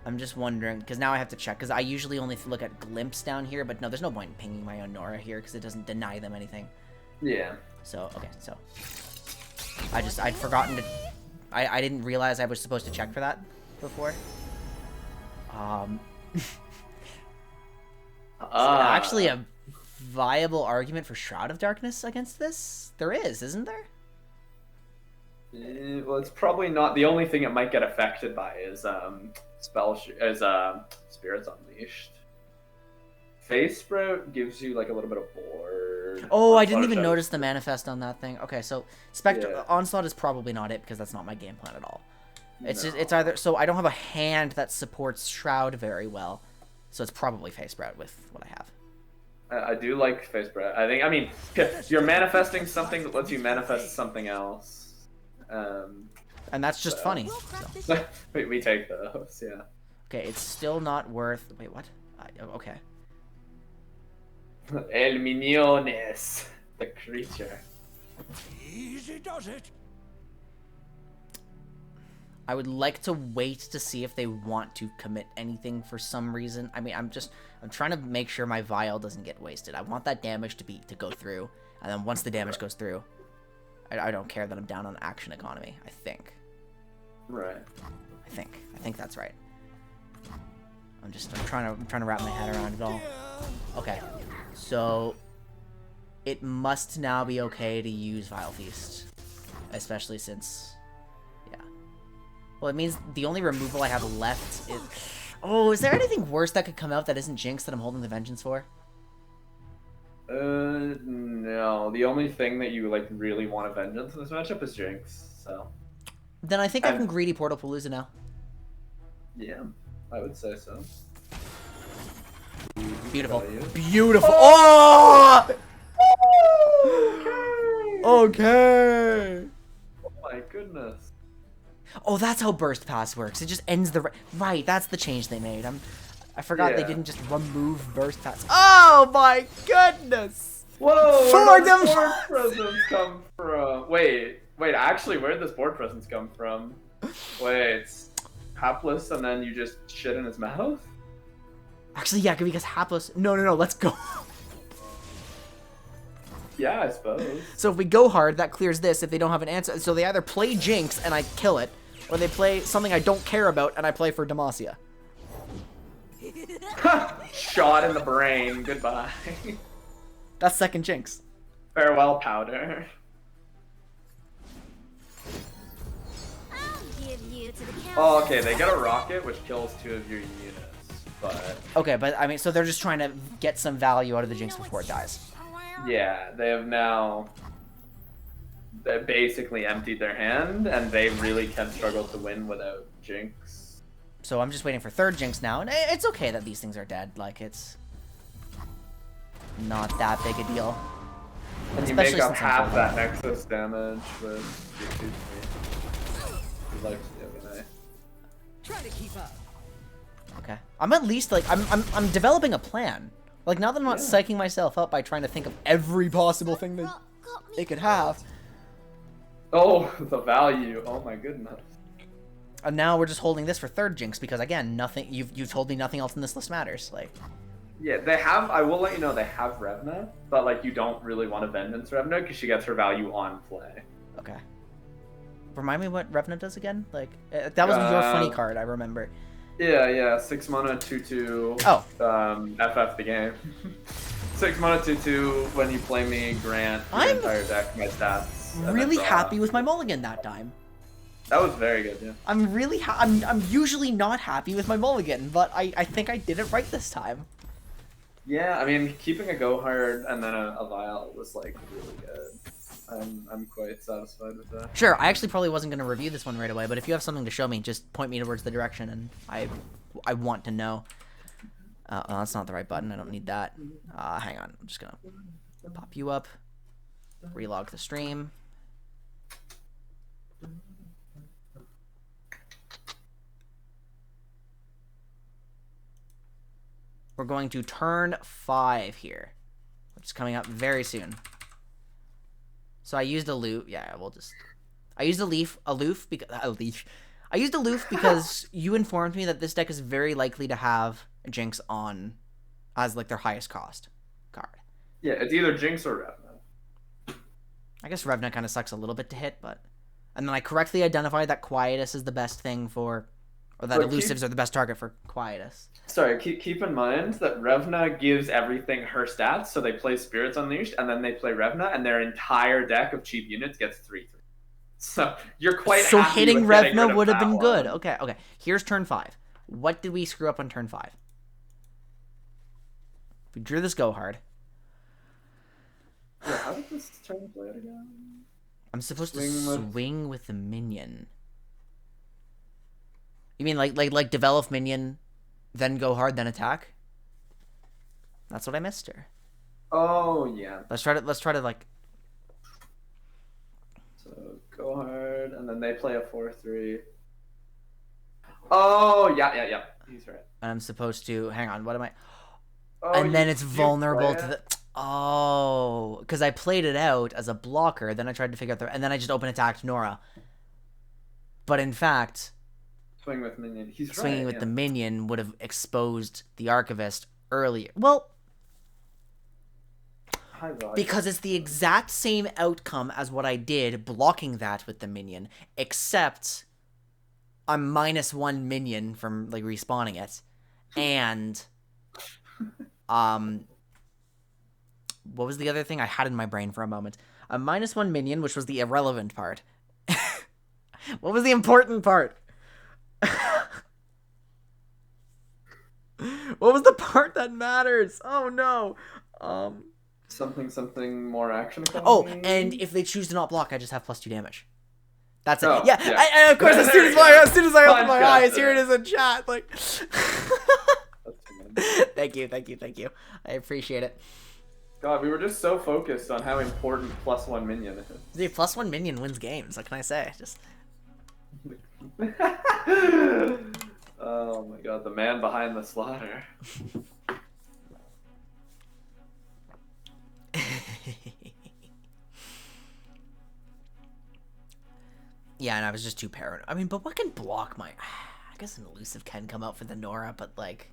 I'm just wondering, because now I have to check, because I usually only look at Glimpse down here, but no, there's no point in pinging my own Nora here, because it doesn't deny them anything. Yeah. So, okay, so. I'd forgotten to... I didn't realize I was supposed to check for that before. Actually a viable argument for Shroud of Darkness against this? There is, isn't there? Well, it's probably not. The only thing it might get affected by is Spirits Unleashed. Face Sprout gives you like a little bit of board. Oh, I didn't Onslaught even of notice the manifest on that thing. Okay, so Onslaught is probably not it because that's not my game plan at all. It's No. just, it's either, so I don't have a hand that supports Shroud very well, so it's probably Face Sprout with what I have. I do like Face Sprout. I mean, you're manifesting something that lets you manifest something else. And that's just funny. So. we take those, yeah. Okay, it's still not worth. Wait, what? Okay. El Miniones, the creature. Easy does it. I would like to wait to see if they want to commit anything for some reason. I mean, I'm trying to make sure my vial doesn't get wasted. I want that damage to go through, and then once the damage goes through, I don't care that I'm down on action economy. I think. Right. I think that's right. I'm trying to wrap my head around it all. Okay, so it must now be okay to use Vile Feast, especially since, yeah. Well, it means the only removal I have left is. Oh, is there anything worse that could come out that isn't Jinx that I'm holding the Vengeance for? No. The only thing that you like really want a Vengeance in this matchup is Jinx. So. Then I think I can greedy Portal Palooza now. Yeah, I would say so. Beautiful. Value. Beautiful. Oh! Okay. Oh my goodness. Oh, that's how Burst Pass works. It just ends the... Right, that's the change they made. I forgot they Yeah. didn't just remove Burst Pass. Oh my goodness! Whoa! For Where did them- this board presence come from? Wait. Actually, where did this board presence come from? Wait, hapless, and then you just shit in his mouth? Actually, yeah, because Hapless... No, let's go. Yeah, I suppose. So if we go hard, that clears this if they don't have an answer. So they either play Jinx and I kill it, or they play something I don't care about and I play for Demacia. Shot in the brain. Goodbye. That's second Jinx. Farewell, powder. I'll give you to the count. Oh, okay, they get a rocket, which kills 2 of your units, but Okay, but I mean, so they're just trying to get some value out of the Jinx before it dies. yeah, they basically emptied their hand, and they really can struggle to win without Jinx. So I'm just waiting for third Jinx now, and it's okay that these things are dead. Like, it's not that big a deal. And you Especially make up since I'm half full that health. Nexus damage with your 2-3. He likes the other night. Try to keep up. Okay. I'm at least, like, I'm developing a plan. Like, now that I'm not psyching myself up by trying to think of every possible thing they could have. Oh, the value. Oh my goodness. And now we're just holding this for third Jinx because, again, nothing. You've told me nothing else in this list matters. Like, Yeah, they have. I will let you know they have Revna, but like you don't really want to Vengeance Revna because she gets her value on play. okay. Remind me what Revna does again? Like, that was your funny card. I remember. Yeah. 6 mana, 2/2. Oh. FF the game. 6 mana, 2/2. When you play me, grant your I'm entire deck my stats. and then Really draw. happy with my mulligan that time. That was very good. Yeah. I'm really I'm usually not happy with my mulligan, but I think I did it right this time. Yeah, I mean, keeping a go hard and then a vial was like really good. I'm quite satisfied with that. Sure, I actually probably wasn't going to review this one right away, but if you have something to show me, just point me towards the direction, and I want to know. Oh, that's not the right button. I don't need that. Hang on. I'm just going to pop you up. Relog the stream. We're going to turn 5 here, which is coming up very soon. So I used aloof. Yeah, we'll just. I used aloof because I used aloof because you informed me that this deck is very likely to have Jinx on as like their highest cost card. Yeah, it's either Jinx or Revna. I guess Revna kind of sucks a little bit to hit, but and then I correctly identified that Quietus is the best thing for Or that But elusives are the best target for Quietus. Sorry, keep in mind that Revna gives everything her stats, so they play Spirits Unleashed, and then they play Revna, and their entire deck of cheap units gets 3/3. So you're quite So happy hitting with getting rid Revna of would have that been good. one. Okay, okay. Here's turn 5. What did we screw up on turn 5? We drew this go hard. Yeah, how did this turn play it again? I'm supposed to Swing with- swing with the minion. You mean like develop minion, then go hard, then attack? That's what I missed here. Oh yeah. Let's try to like. So go hard, and then they play a 4/3. Oh yeah. He's right. And I'm supposed to hang on. What am I? Oh, And then it's you vulnerable play to it? the. Oh, because I played it out as a blocker. Then I tried to figure out and then I just open attacked Nora. But in fact, Swing with minion. He's swinging right, with yeah. the minion would have exposed the Archivist earlier. Well, High value. because it's the exact same outcome as what I did blocking that with the minion, except I'm -1 minion from like respawning it, and what was the other thing I had in my brain for a moment? A -1 minion, which was the irrelevant part. What was the important part? What was the part that matters? Oh no. Something more action. Oh, economy? and if they choose to not block, I just have +2 damage. That's it. Oh, Yeah, yeah. I, of course. As There soon you as go. I open Fun my shot eyes, there. here it is in chat. Like, That's too many. thank you. I appreciate it. God, we were just so focused on how important +1 minion is. Dude, +1 minion wins games. What can I say? Just Oh my god, the man behind the slaughter. yeah, and I was just too paranoid. I mean, but what can block my? I guess an elusive can come out for the Nora, but like.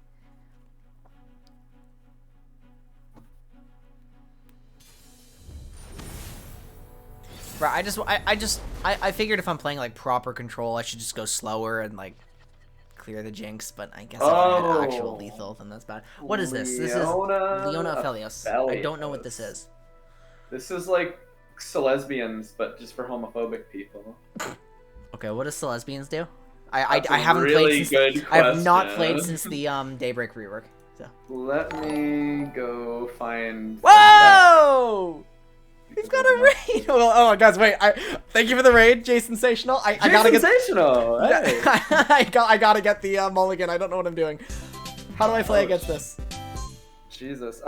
Right, I figured if I'm playing like proper control, I should just go slower and like clear the jinx. But I guess if I had actual lethal, then that's bad. What is this? This is Leona Aphelios. I don't know what this is. This is like lesbians, but just for homophobic people. Okay, what does lesbians do? I That's a haven't really played since good I have not question. played since the Daybreak rework. So. Let me go find. Whoa! We've got a raid. Oh my guys, wait! Thank you for the raid, Jay Sensational. I gotta get sensational. Hey. I gotta get the mulligan. I don't know what I'm doing. How do I play against this? Jesus.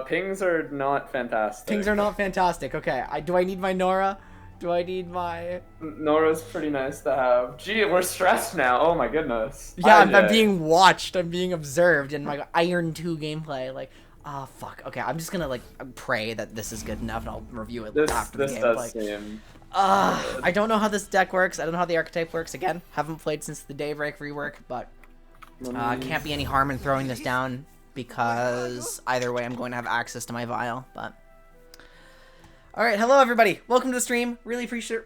Pings are not fantastic. Pings are not fantastic. Okay, do I need my Nora? Do I need my? Nora's pretty nice to have. Gee, we're stressed now. Oh my goodness. Yeah, I'm Jay. being watched. I'm being observed in my Iron 2 gameplay. Like, oh fuck. Okay, I'm just gonna like pray that this is good enough, and I'll review it after the This game. does Like, seem. I don't know how this deck works. I don't know how the archetype works. Again, haven't played since the Daybreak rework, but can't be any harm in throwing this down because either way, I'm going to have access to my vial. But all right, hello everybody. Welcome to the stream. Really appreciate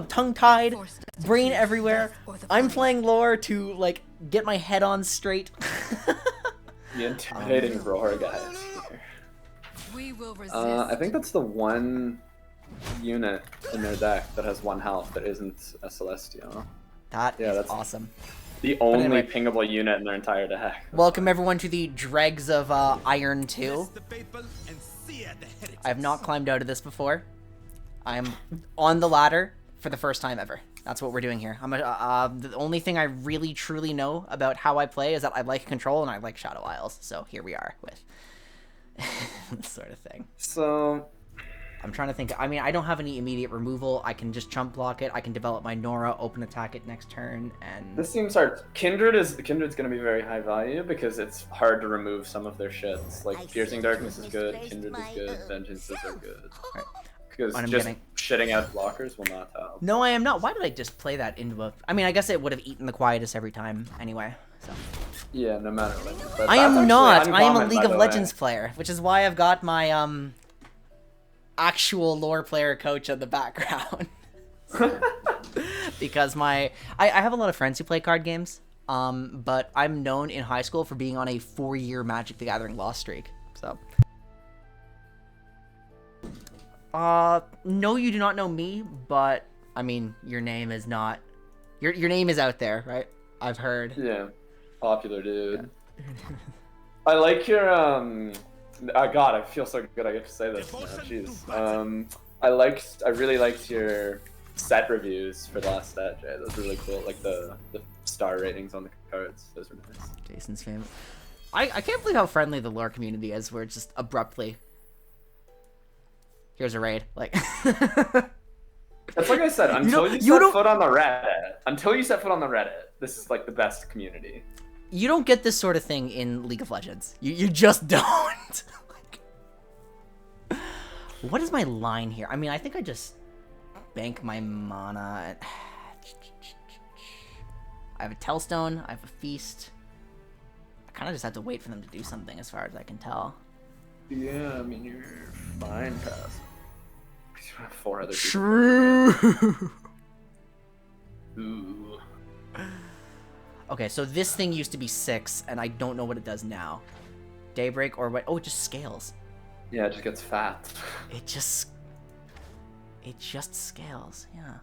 tongue-tied, brain everywhere. I'm playing lore to like get my head on straight. The intimidating roar guys here. We will resist. I think that's the one unit in their deck that has 1 health that isn't a Celestial. That Yeah, is that's awesome. The only anyway. pingable unit in their entire deck. Welcome everyone to the dregs of Iron 2. I have not climbed out of this before. I'm on the ladder for the first time ever. That's what we're doing here. The only thing I really truly know about how I play is that I like control and I like Shadow Isles. So here we are with this sort of thing. So I'm trying to think. I mean, I don't have any immediate removal. I can just chump block it. I can develop my Nora, open attack it next turn, and this seems hard. Kindred's going to be very high value because it's hard to remove some of their shits. Like Piercing Darkness is good, Kindred is good, Vengeances are good. Right. Because What I'm just getting- shitting out blockers will not help. No, I am not. Why did I just play that into a... I mean, I guess it would have eaten the Quietus every time anyway, so... Yeah, no matter what. But I that's am actually not. I am a uncommon, League by of the Legends way. player, which is why I've got my, actual lore player coach in the background. Because I have a lot of friends who play card games, but I'm known in high school for being on a 4-year Magic the Gathering loss streak. So, no, you do not know me, but I mean, your name is not your name is out there, right? I've heard. Yeah, popular dude. I like your God, I feel so good. I get to say this now. Jeez. I really liked your set reviews for the last set, Jay. Those were really cool. Like the star ratings on the cards. Those were nice. Jason's favorite. I can't believe how friendly the lore community is, where it's just abruptly, here's a raid. Like, that's like I said. Until you set foot on the Reddit, this is like the best community. You don't get this sort of thing in League of Legends. You just don't. Like, what is my line here? I mean, I think I just bank my mana. I have a Tellstone. I have a Feast. I kind of just have to wait for them to do something, as far as I can tell. Yeah, I mean, you're fine, pass. 4 other people. True. Ooh. Okay, so this thing used to be 6, and I don't know what it does now. Daybreak or what? Oh, it just scales. Yeah, it just gets fat. It just scales, yeah.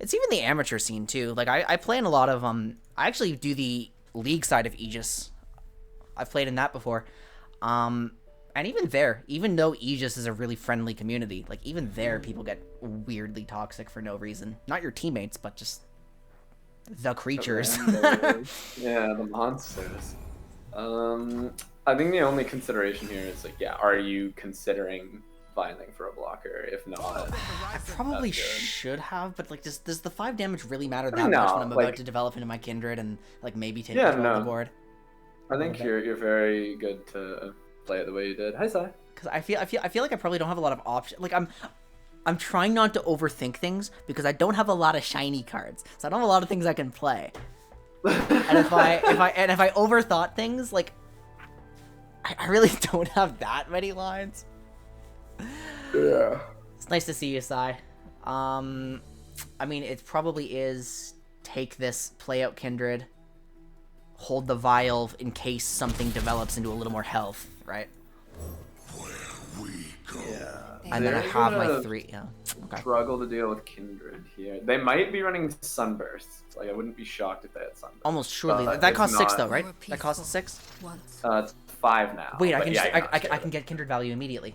It's even the amateur scene too. Like I play in a lot of I actually do the league side of Aegis. I've played in that before. And even there, even though Aegis is a really friendly community, like even there people get weirdly toxic for no reason. Not your teammates, but just the creatures. Yeah, the monsters. I think the only consideration here is like, yeah, are you considering binding for a blocker? If not, I probably should have, but like, does the 5 damage really matter that much when I'm about to develop into my Kindred and like maybe take control of the board? I think you're very good to play it the way you did. Hi, Sai. Because I feel like I probably don't have a lot of options. Like I'm trying not to overthink things because I don't have a lot of shiny cards, so I don't have a lot of things I can play. And if I overthought things, like I really don't have that many lines. Yeah. It's nice to see you, Sai. I mean, it probably is take this, play out Kindred, hold the vial in case something develops into a little more health, right? Yeah. And then I have my 3. Yeah. Okay. Struggle to deal with Kindred here. They might be running Sunbursts. Like I wouldn't be shocked if they had Sunburst. Almost surely. That costs 6 though, right? That costs 6. It's 5 now. Wait, I can get Kindred value immediately.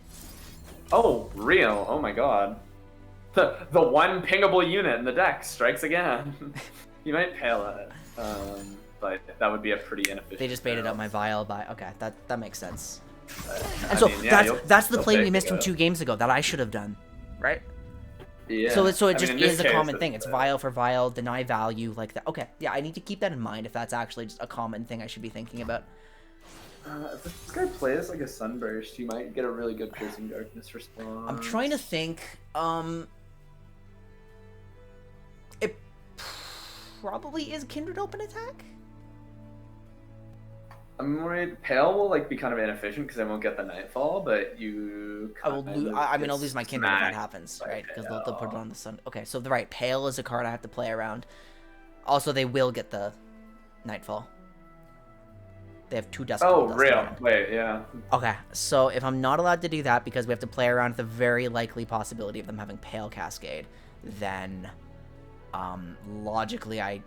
Oh, real? Oh my god. The one pingable unit in the deck strikes again. You might pale it, but that would be a pretty inefficient. They just baited out my vial by. Okay, that makes sense. I And so mean, yeah, that's the play we take missed it. from 2 games ago that I should have done, right? Yeah. So it I just mean, in is this a case, common thing. It's vial for vial, deny value, like that. Okay, yeah, I need to keep that in mind if that's actually just a common thing I should be thinking about. If this guy plays like a Sunburst, you might get a really good Piercing Darkness response. I'm trying to think. It probably is Kindred Open Attack. I'm worried Pale will like be kind of inefficient because I won't get the Nightfall, but you. I'll lose my Kindred if that happens, right? Because they'll put it on the sun. Okay, so the right Pale is a card I have to play around. Also, they will get the Nightfall. They have 2 Dust. Oh, real? Wait, yeah. Okay, so if I'm not allowed to do that because we have to play around with the very likely possibility of them having Pale Cascade, then logically I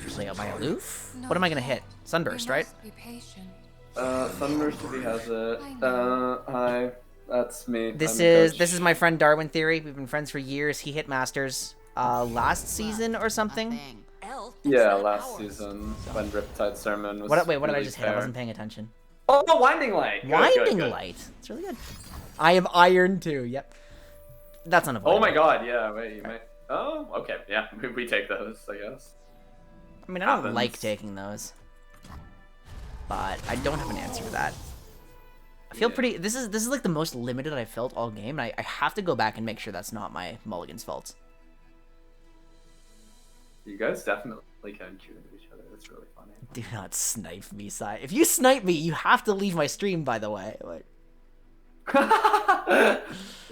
play out my Aloof? What am I gonna hit? Sunburst, right? Sunburst if he has it. Hi, that's me. This is my friend Darwin Theory. We've been friends for years. He hit Masters last season or something. Yeah, last season when Riptide Sermon was. What did I really just hit? I wasn't paying attention. Oh, Winding Light. Good, Winding good. Light. It's really good. I am Iron too. Yep. That's unavoidable. Oh my god, yeah. Wait, you might. Oh, okay. Yeah, we take those, I guess. I mean, I don't like taking those, but I don't have an answer for that. I feel pretty. This is like the most limited I've felt all game, and I have to go back and make sure that's not my Mulligan's fault. You guys definitely can shoot into each other. That's really funny. Do not snipe me, Sai. If you snipe me, you have to leave my stream. By the way. Like...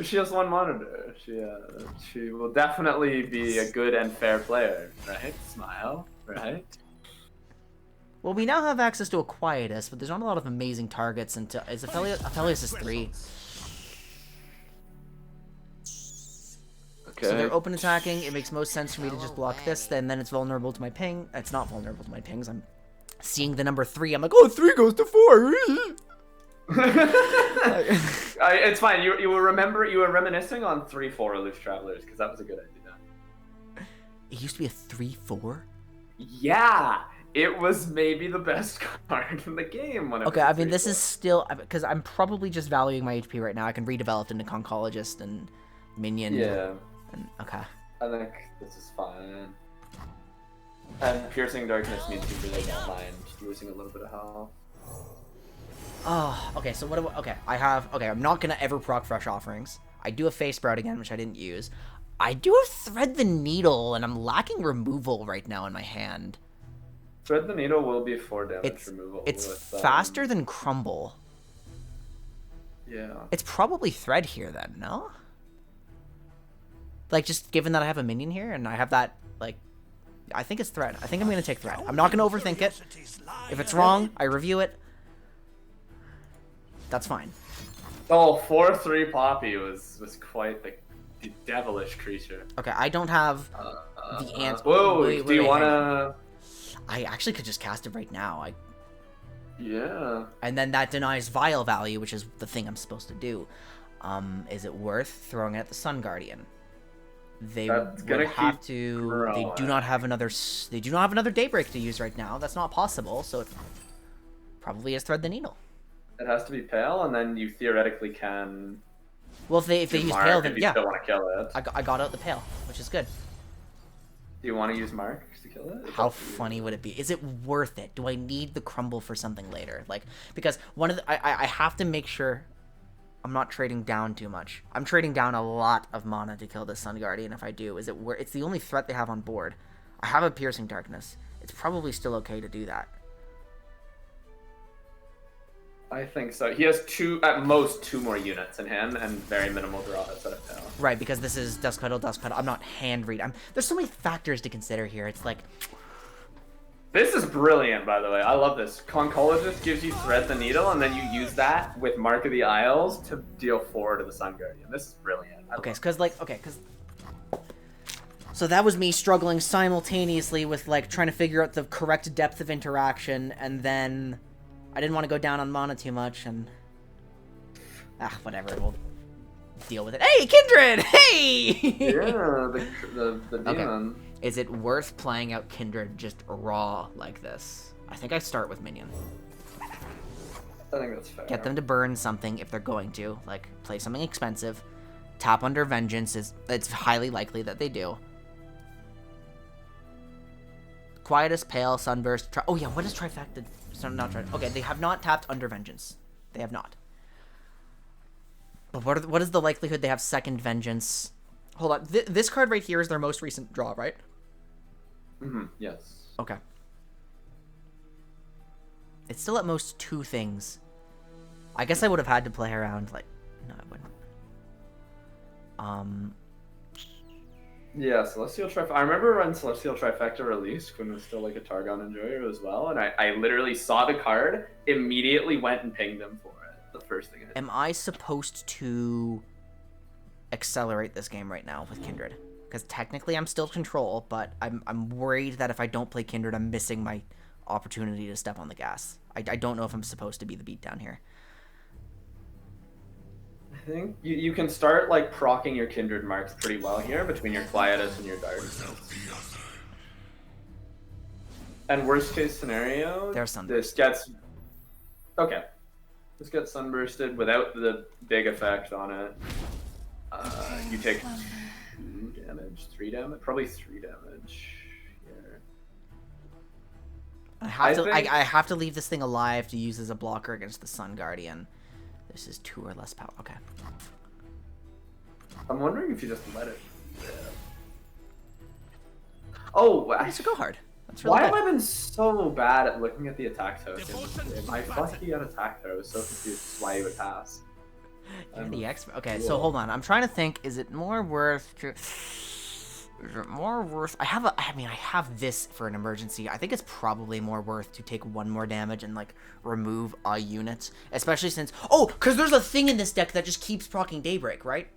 She has one monitor. She will definitely be a good and fair player, right? Smile, right? Well, we now have access to a Quietus, but there's not a lot of amazing targets until... Aphelios is 3. Okay. So they're open attacking. It makes most sense for me to just block this, and then it's vulnerable to my ping. It's not vulnerable to my pings. I'm seeing the number 3. I'm like, oh, 3 goes to 4. It's fine. You were reminiscing on 3/4 Aloof Travelers because that was a good idea. It used to be a 3/4. Yeah, it was maybe the best card in the game. When Okay, I mean this is still because I'm probably just valuing my HP right now. I can redevelop into Concologist and Minion. Yeah. And, okay. I think this is fine. And Piercing Darkness means you really don't mind losing a little bit of health. Oh, okay, so what do I, okay, I'm not gonna ever proc Fresh Offerings. I do a Face Sprout again, which I didn't use. I do have Thread the Needle, and I'm lacking removal right now in my hand. Thread the Needle will be 4 damage removal. It's with, faster than Crumble. Yeah. It's probably Thread here then, no? Like, just given that I have a minion here, and I have that, like, I think it's Thread. I think I'm gonna take Thread. I'm not gonna overthink it. If it's wrong, I review it. That's fine. Oh, 4/3 Poppy was quite the devilish creature. Okay, I don't have the answer. Whoa, do you wanna... I actually could just cast it right now. Yeah. And then that denies Vial value, which is the thing I'm supposed to do. Is it worth throwing it at the Sun Guardian? They would have to. They do not have another. They do not have another Daybreak to use right now. That's not possible. So it probably is Thread the Needle. It has to be pale, and then you theoretically can. Well, if they use pale, then if you yeah. still want to kill it. I got out the pale, which is good. Do you want to use marks to kill it? How funny would it be? Is it worth it? Do I need the crumble for something later? Like, because one of the, I have to make sure I'm not trading down too much. I'm trading down a lot of mana to kill the Sun Guardian if I do. Is it worth? It's the only threat they have on board. I have a Piercing Darkness. It's probably still okay to do that. I think so. He has at most two more units in hand and very minimal draw instead of pale. Right, because this is Dusk Petal. I'm not hand read. There's so many factors to consider here. It's like... This is brilliant, by the way. I love this. Concologist gives you Thread the Needle, and then you use that with Mark of the Isles to deal 4 to the Sun Guardian. This is brilliant. So that was me struggling simultaneously with, like, trying to figure out the correct depth of interaction, and then I didn't want to go down on mana too much, and... whatever, we'll deal with it. Hey, Kindred! Hey! Yeah, the demon. Okay. Is it worth playing out Kindred just raw like this? I think I start with Minion. I think that's fair. Get them to burn something if they're going to. Like, play something expensive. Tap Under Vengeance it's highly likely that they do. Quietus, Pale, Sunburst. Oh yeah, what is Trifecta? Okay, they have not tapped Under Vengeance. They have not. But what is the likelihood they have second Vengeance? Hold on. This card right here is their most recent draw, right? Mm-hmm. Yes. Okay. It's still at most 2 things. I guess I would have had to play around, like... No, I wouldn't. Yeah, Celestial Trifecta. I remember when Celestial Trifecta released, Quinn was still like a Targon enjoyer as well, and I literally saw the card, immediately went and pinged him for it. The first thing I did. Am I supposed to accelerate this game right now with Kindred? Because technically I'm still control, but I'm worried that if I don't play Kindred, I'm missing my opportunity to step on the gas. I don't know if I'm supposed to be the beatdown here. I think you can start like proccing your Kindred marks pretty well here between your Quietus and your Darkness. And worst case scenario, There's Sunburst. This gets okay. This gets Sunbursted without the big effect on it. You take 2 damage, 3 damage, probably 3 damage here. I have to leave this thing alive to use as a blocker against the Sun Guardian. This is 2 or less power. Okay. I'm wondering if you just let it live. Oh, I should go hard. That's really why good. have I been so bad at looking at the attack tokens? I thought he had attack there. I was so confused why he would pass. The X. Okay, so hold on. I'm trying to think. Is it more worth to? Is it more worth? I have this for an emergency. I think it's probably more worth to take one more damage and like remove a unit, especially since because there's a thing in this deck that just keeps proccing Daybreak, right?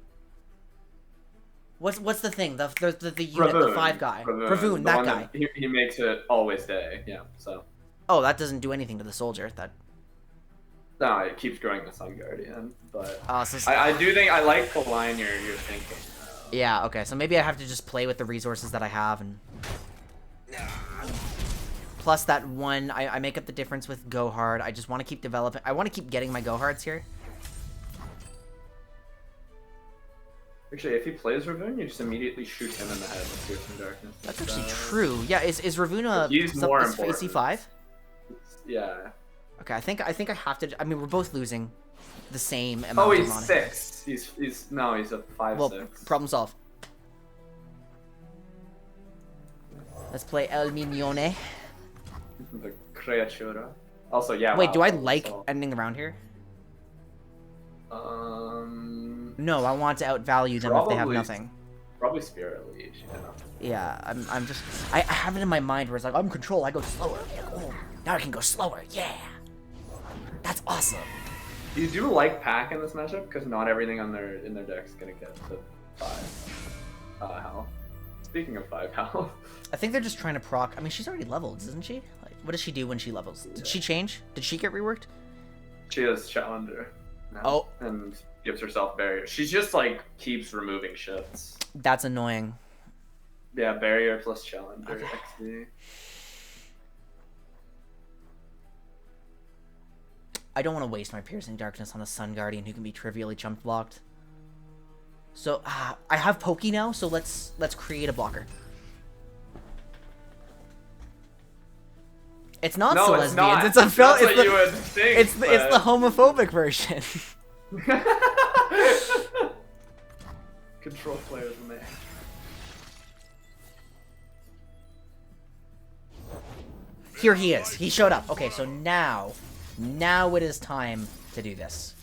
What's the thing? The unit, the 5 guy, Ravoon, that guy. He makes it always day. Yeah. So. Oh, that doesn't do anything to the soldier. That. No, it keeps growing the Sun Guardian, but So I do think I like the line you're thinking. Yeah, okay, so maybe I have to just play with the resources that I have, and... Plus that one, I make up the difference with Go Hard. I just want to keep developing... I want to keep getting my Go Hards here. Actually, if he plays Ravoon, you just immediately shoot him in the head with Piercing Darkness. That's actually true. Yeah, is Ravoon a... He's more important. AC5? Yeah. Okay, I think I have to... I mean, we're both losing the same amount of money. He's 6. He's a 5/6. Well, problem solved. Let's play El Mignone. The Creatura. Also, yeah. Wait, do I like ending the round here? No, I want to outvalue them if they have nothing. Probably Spirit Leech. Yeah, I'm just... I have it in my mind where it's like, I'm control, I go slower. Oh, now I can go slower, yeah. That's awesome. You do like Pack in this matchup because not everything in their deck's gonna get to 5 health. Speaking of 5 health, I think they're just trying to proc. I mean, she's already leveled, isn't she? Like, what does she do when she levels? Did she change? Did she get reworked? She has Challenger. Now, oh, and gives herself barrier. She's just like keeps removing shits. That's annoying. Yeah, barrier plus Challenger okay. XD. I don't want to waste my Piercing Darkness on a Sun Guardian who can be trivially jump blocked. So, I have Pokey now, so let's create a blocker. It's not no, so it's lesbians. not. It's a film. It's what you would think. It's the homophobic version. Control players, man. Here he is. He showed up. Okay, so now it is time to do this.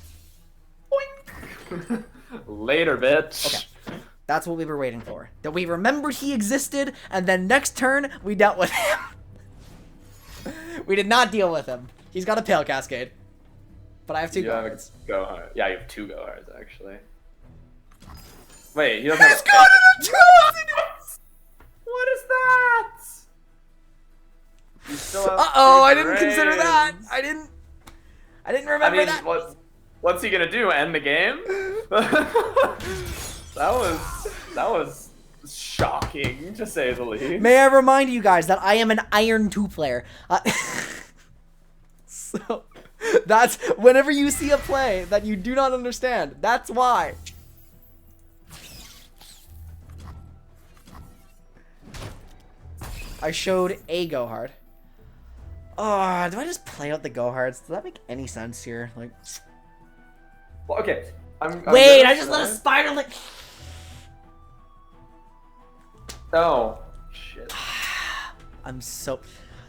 Boink. Later, bitch. Okay. That's what we were waiting for. That we remembered he existed, and then next turn, we dealt with him. We did not deal with him. He's got a Pale Cascade. But I have 2 Go Hards. Go Hard. Yeah, you have 2 Go Hards, actually. Wait, he doesn't have a 2! What is that? You still have Uh-oh, I didn't consider that. I didn't remember that. What's he gonna do? End the game? that was shocking, to say the least. May I remind you guys that I am an Iron 2 player. So, that's whenever you see a play that you do not understand, that's why. I showed a Go Hard. Oh, do I just play out the Go Hards? Does that make any sense here? Like, well, okay. Wait, I just let a spider lick. Oh, shit. I'm so...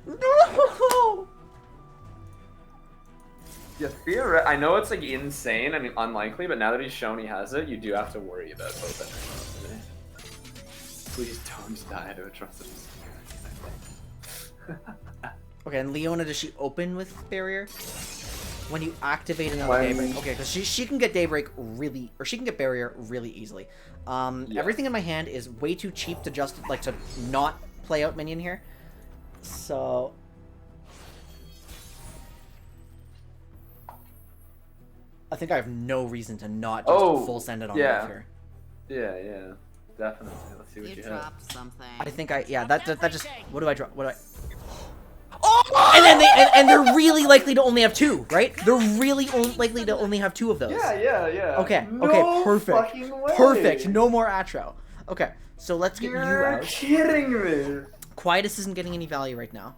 No! Yeah, I know it's like insane and unlikely, but now that he's shown he has it, you do have to worry about both ends. Please don't die to a trusted Okay, and Leona, does she open with barrier? When you activate another Daybreak. Okay, because she can get Daybreak really, or she can get barrier really easily. Yeah. Everything in my hand is way too cheap to just, like, to not play out minion here. So... I think I have no reason to not just full send it on here. Yeah, definitely. Let's see what you have. Something. I think that just, what do I drop? What do I... Oh! And then they're really likely to only have 2, right? They're really likely to only have 2 of those. Yeah. Okay, no perfect. Fucking way. Perfect. No more Atro. Okay, so let's get you out. You're kidding me. Quietus isn't getting any value right now.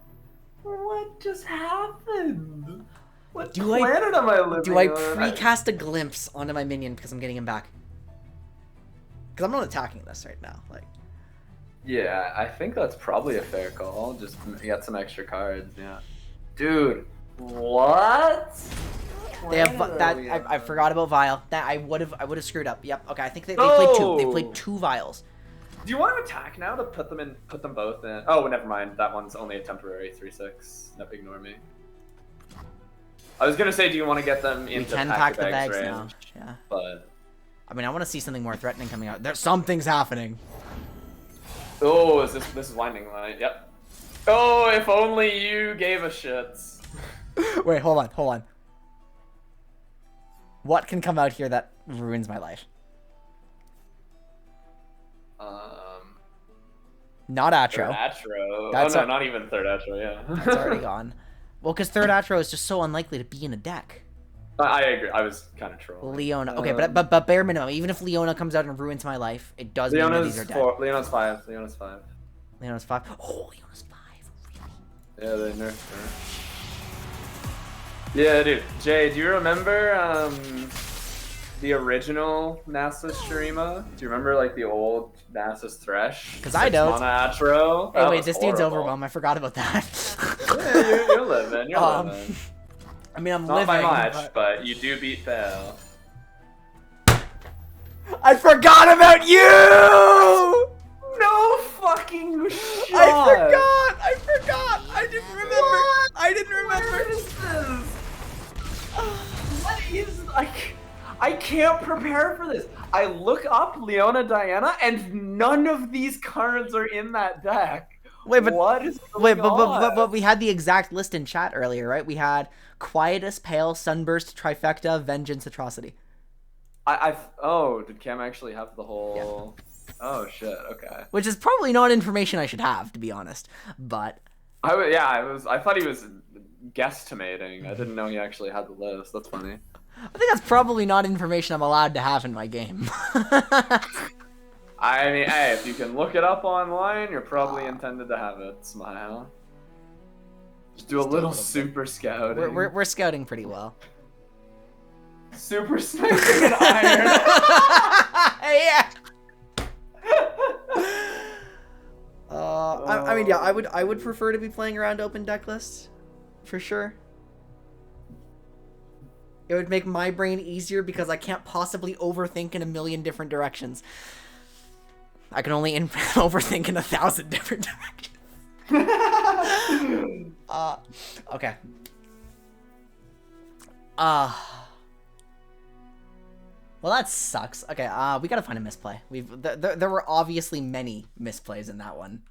What just happened? What do planet am I living Do I on? precast a glimpse onto my minion because I'm getting him back? Because I'm not attacking this right now. Like. Yeah, I think that's probably a fair call. Just get some extra cards, yeah. Dude, what? They have that. I forgot about Vial. That I would have screwed up. Yep. Okay. I think they played two. They played 2 Vials. Do you want to attack now to put them both in? Oh, never mind. That one's only a temporary 3/6. No, ignore me. I was gonna say, do you want to get them into We can pack the bags range? now. Yeah. But I mean, I want to see something more threatening coming out. There's something's happening. oh, is this is winding line? Yep. Oh, if only you gave a shit. Wait, hold on. What can come out here that ruins my life? Not Atro. Third Atro. That's oh no, not even third Atro. Yeah. It's already gone. Well, because third Atro is just so unlikely to be in a deck. I agree. I was kind of trolling. Leona. Okay, but bare minimum, even if Leona comes out and ruins my life, it does mean that these are dead. Leona's 5. Leona's 5. Leona's 5. Oh, Leona's 5. Really? Yeah, they nerfed her. Yeah, dude. Jay, do you remember the original Nasus Shurima? Do you remember like the old Nasus Thresh? Because I don't. Atro. Hey, wait, this dude's overwhelmed. I forgot about that. Yeah, you're living. You're living. I mean, I'm Not living. by much, but you do beat Bale. I forgot about you! No fucking shot. I forgot. I didn't remember. I didn't remember. What is this? What is like? I can't prepare for this. I look up Leona Diana, and none of these cards are in that deck. Wait, but what is going on? but we had the exact list in chat earlier, right? We had Quietus, Pale, Sunburst, Trifecta, Vengeance, Atrocity. Oh, did Cam actually have the whole? Yeah. Oh shit. Okay. Which is probably not information I should have, to be honest. But I thought he was guesstimating. I didn't know he actually had the list. That's funny. I think that's probably not information I'm allowed to have in my game. I mean, hey, if you can look it up online, you're probably intended to have it. Smile. Just do a little super scouting. We're scouting pretty well. Super sniping and iron. Yeah. I mean, yeah, I would prefer to be playing around open deck lists, for sure. It would make my brain easier because I can't possibly overthink in a million different directions. I can only overthink in 1,000 different directions. Okay. Well, that sucks. Okay, we gotta find a misplay. There were obviously many misplays in that one.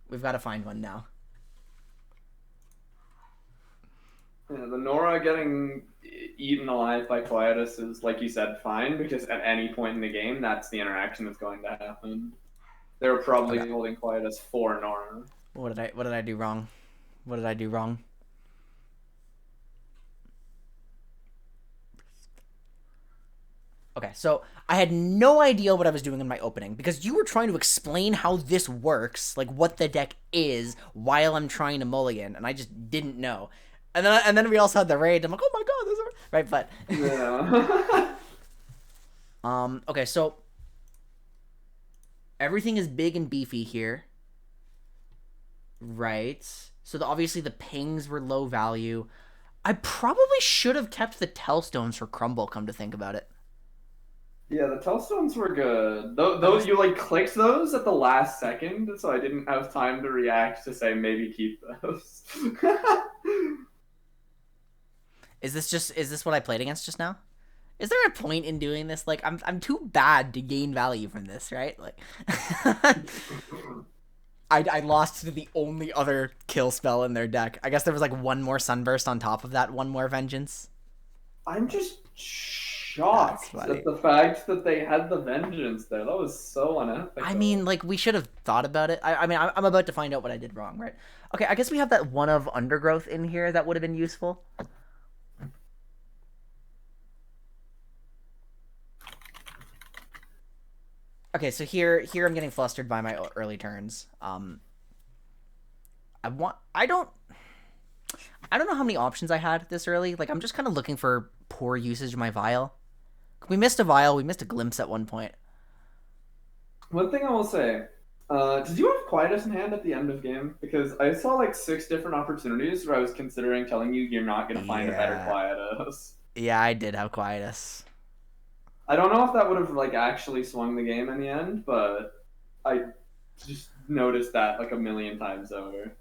We've got to find one now. Yeah, the Nora getting eaten alive by Quietus is, like you said, fine, because at any point in the game, that's the interaction that's going to happen. They were probably holding Quietus for Nora. What did I do wrong? What did I do wrong? Okay, so I had no idea what I was doing in my opening because you were trying to explain how this works, like what the deck is, while I'm trying to mulligan, and I just didn't know. And then we also had the raid. I'm like, oh my god, this is right, but yeah. Okay, so everything is big and beefy here, right? So obviously the pings were low value. I probably should have kept the Tellstones for Crumble. Come to think about it. Yeah, the Tellstones were good. Those you like clicked those at the last second, so I didn't have time to react to say maybe keep those. Is this what I played against just now? Is there a point in doing this? Like, I'm too bad to gain value from this, right? Like, I lost to the only other kill spell in their deck. I guess there was like one more Sunburst on top of that, one more Vengeance. I'm just shocked at the fact that they had the Vengeance there. That was so unethical. I mean, like, we should have thought about it. I mean, I'm about to find out what I did wrong, right? Okay, I guess we have that one of Undergrowth in here that would have been useful. Okay, so here I'm getting flustered by my early turns. I don't know how many options I had this early. Like, I'm just kind of looking for poor usage of my Vial. We missed a Vial. We missed a Glimpse at one point. One thing I will say, Did you have Quietus in hand at the end of game? Because I saw like 6 different opportunities where I was considering telling you you're not going to find a better Quietus. Yeah, I did have Quietus. I don't know if that would have like actually swung the game in the end, but I just noticed that like a million times over.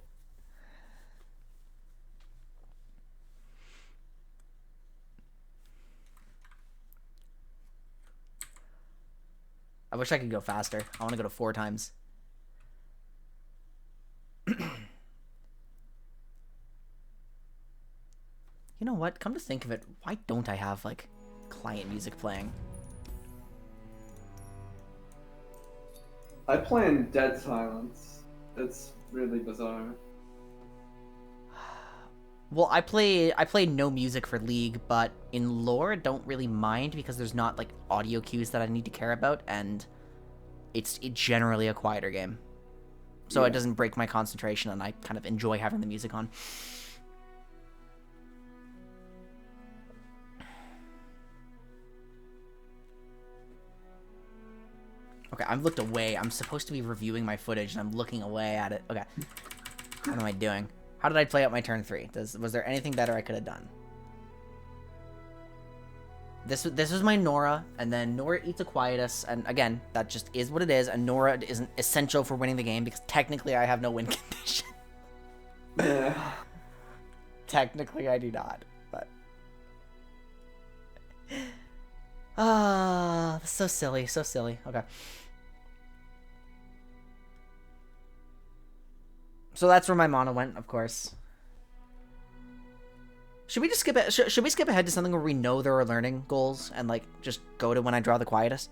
I wish I could go faster. I want to go to 4 times. You know what? Come to think of it, why don't I have, like, client music playing? I play in dead silence. It's really bizarre. Well, I play no music for League, but in lore, I don't really mind because there's not, like, audio cues that I need to care about, and it's generally a quieter game. So it doesn't break my concentration, and I kind of enjoy having the music on. Okay, I've looked away. I'm supposed to be reviewing my footage, and I'm looking away at it. Okay. What am I doing? How did I play out my turn 3? Was there anything better I could have done? This was my Nora, and then Nora eats a Quietus, and again, that just is what it is, and Nora isn't essential for winning the game, because technically I have no win condition. Yeah. Technically I do not, but... so silly, so silly. Okay. So that's where my mana went, of course. Should we just skip it? Should we skip ahead to something where we know there are learning goals and like just go to when I draw the Quietus?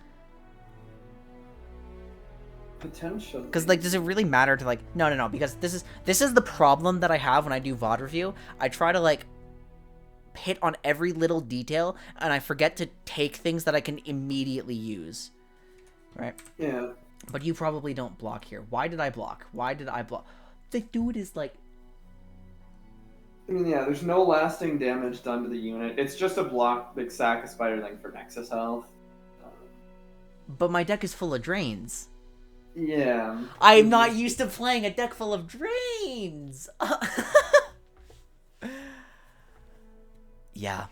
Potentially. Because like, does it really matter to like? No. Because this is the problem that I have when I do VOD review. I try to like hit on every little detail, and I forget to take things that I can immediately use. Right. Yeah. But you probably don't block here. Why did I block? Why did I block? The dude is like... I mean, yeah, there's no lasting damage done to the unit. It's just a block, like, sack a spiderling for Nexus health. But my deck is full of drains. Yeah. I'm not used to playing a deck full of drains! Yeah.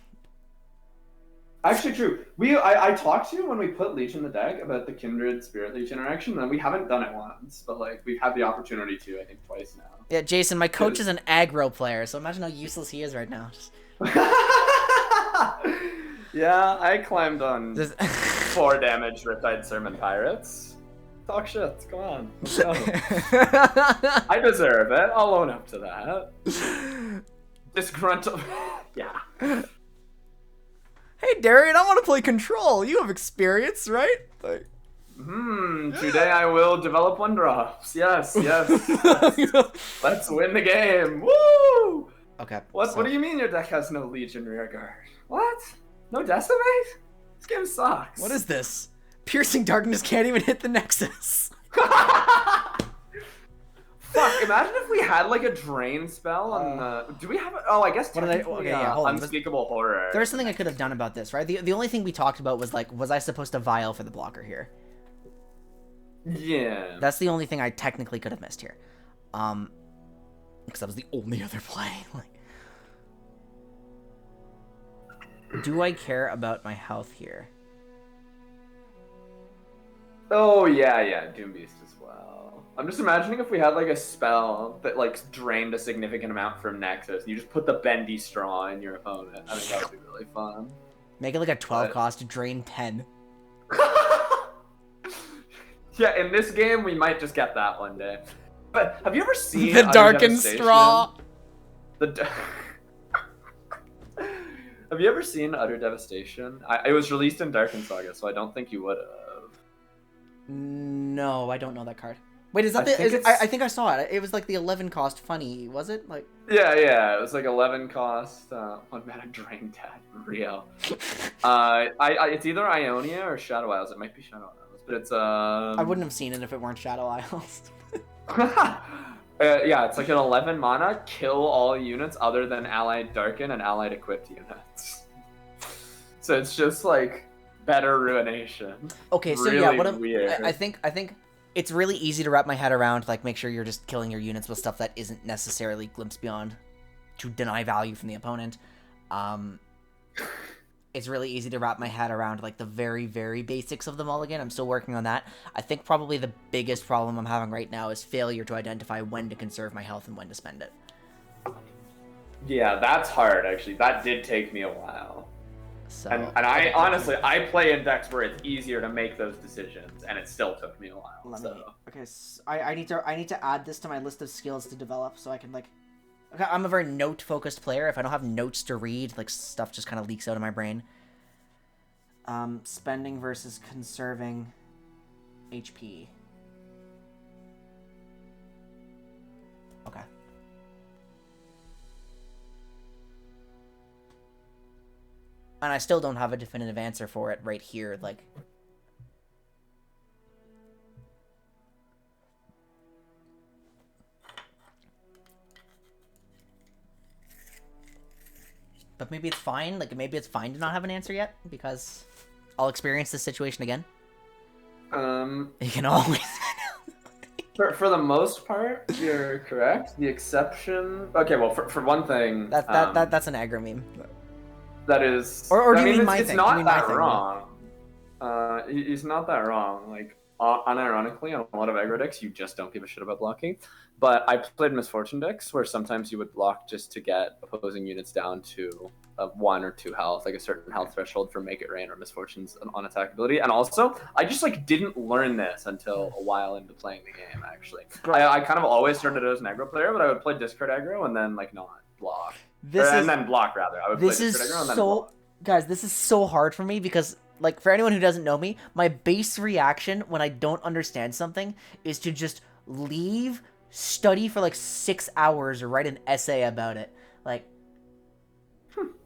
Actually, true. I talked to you when we put Leech in the deck about the Kindred Spirit Leech interaction, and we haven't done it once, but like we've had the opportunity to, I think, twice now. Yeah, Jason, my coach is an aggro player, so imagine how useless he is right now. Yeah, I climbed on 4 damage Riptide Sermon Pirates. Talk shit, come on. Let's go. I deserve it. I'll own up to that. Disgruntled. Yeah. Hey, Darian, I want to play Control. You have experience, right? Like... Today I will develop 1-drops. Yes. Let's win the game. Woo! Okay. What do you mean your deck has no Legion Rearguard? What? No Decimate? This game sucks. What is this? Piercing Darkness can't even hit the Nexus. Fuck, imagine if we had like a drain spell on the... Do we have a... Oh, I guess technically Unspeakable Horror. There's something I could have done about this, right? The only thing we talked about was like, was I supposed to Vial for the blocker here? Yeah. That's the only thing I technically could have missed here. Because that was the only other play. Like, do I care about my health here? Oh, yeah, Doom Beast as well. I'm just imagining if we had like a spell that like drained a significant amount from Nexus, and you just put the Bendy Straw in your opponent. I think that would be really fun. Make it like a 12 cost to drain 10. Yeah, in this game, we might just get that one day. But have you ever seen the Darkened Straw? Have you ever seen Utter Devastation? It was released in Darkened Saga, so I don't think you would have. No, I don't know that card. Wait, is that I think I saw it. It was like the 11 cost funny, was it? Like. Yeah. It was like 11 cost, 1 mana drain tag, real. It's either Ionia or Shadow Isles. It might be Shadow Isles, but it's I wouldn't have seen it if it weren't Shadow Isles. Yeah, it's like an 11 mana, kill all units other than allied Darken and allied equipped units. So it's just like better ruination. Okay, so really yeah, weird. I think it's really easy to wrap my head around, like, make sure you're just killing your units with stuff that isn't necessarily Glimpse Beyond to deny value from the opponent. It's really easy to wrap my head around, like, the very, very basics of the mulligan. I'm still working on that. I think probably the biggest problem I'm having right now is failure to identify when to conserve my health and when to spend it. Yeah, that's hard, actually. That did take me a while. So, And I honestly, I play in decks where it's easier to make those decisions, and it still took me a while. Okay, so I need to add this to my list of skills to develop so I can, like... Okay, I'm a very note-focused player. If I don't have notes to read, like, stuff just kind of leaks out of my brain. Spending versus conserving HP. Okay. And I still don't have a definitive answer for it right here, like... But maybe it's fine, like, maybe it's fine to not have an answer yet, because I'll experience this situation again. You can always... For the most part, you're correct. The exception... Okay, well, for one thing... That's an aggro meme. That is... Or do you mean my it's thing? not Do you mean my that thing? wrong. It's not that wrong. Like, unironically, on a lot of aggro decks, you just don't give a shit about blocking. But I played Misfortune decks where sometimes you would block just to get opposing units down to 1 or 2 health, like a certain health threshold for Make It Rain or Misfortune's on attack ability. And also, I just like didn't learn this until a while into playing the game, actually. I kind of always started as an aggro player, but I would play discard aggro and then like not block. And then block, rather. I would play discard aggro and then block. Guys, this is so hard for me because, like, for anyone who doesn't know me, my base reaction when I don't understand something is to just leave, study for like 6 hours, or write an essay about it. Like,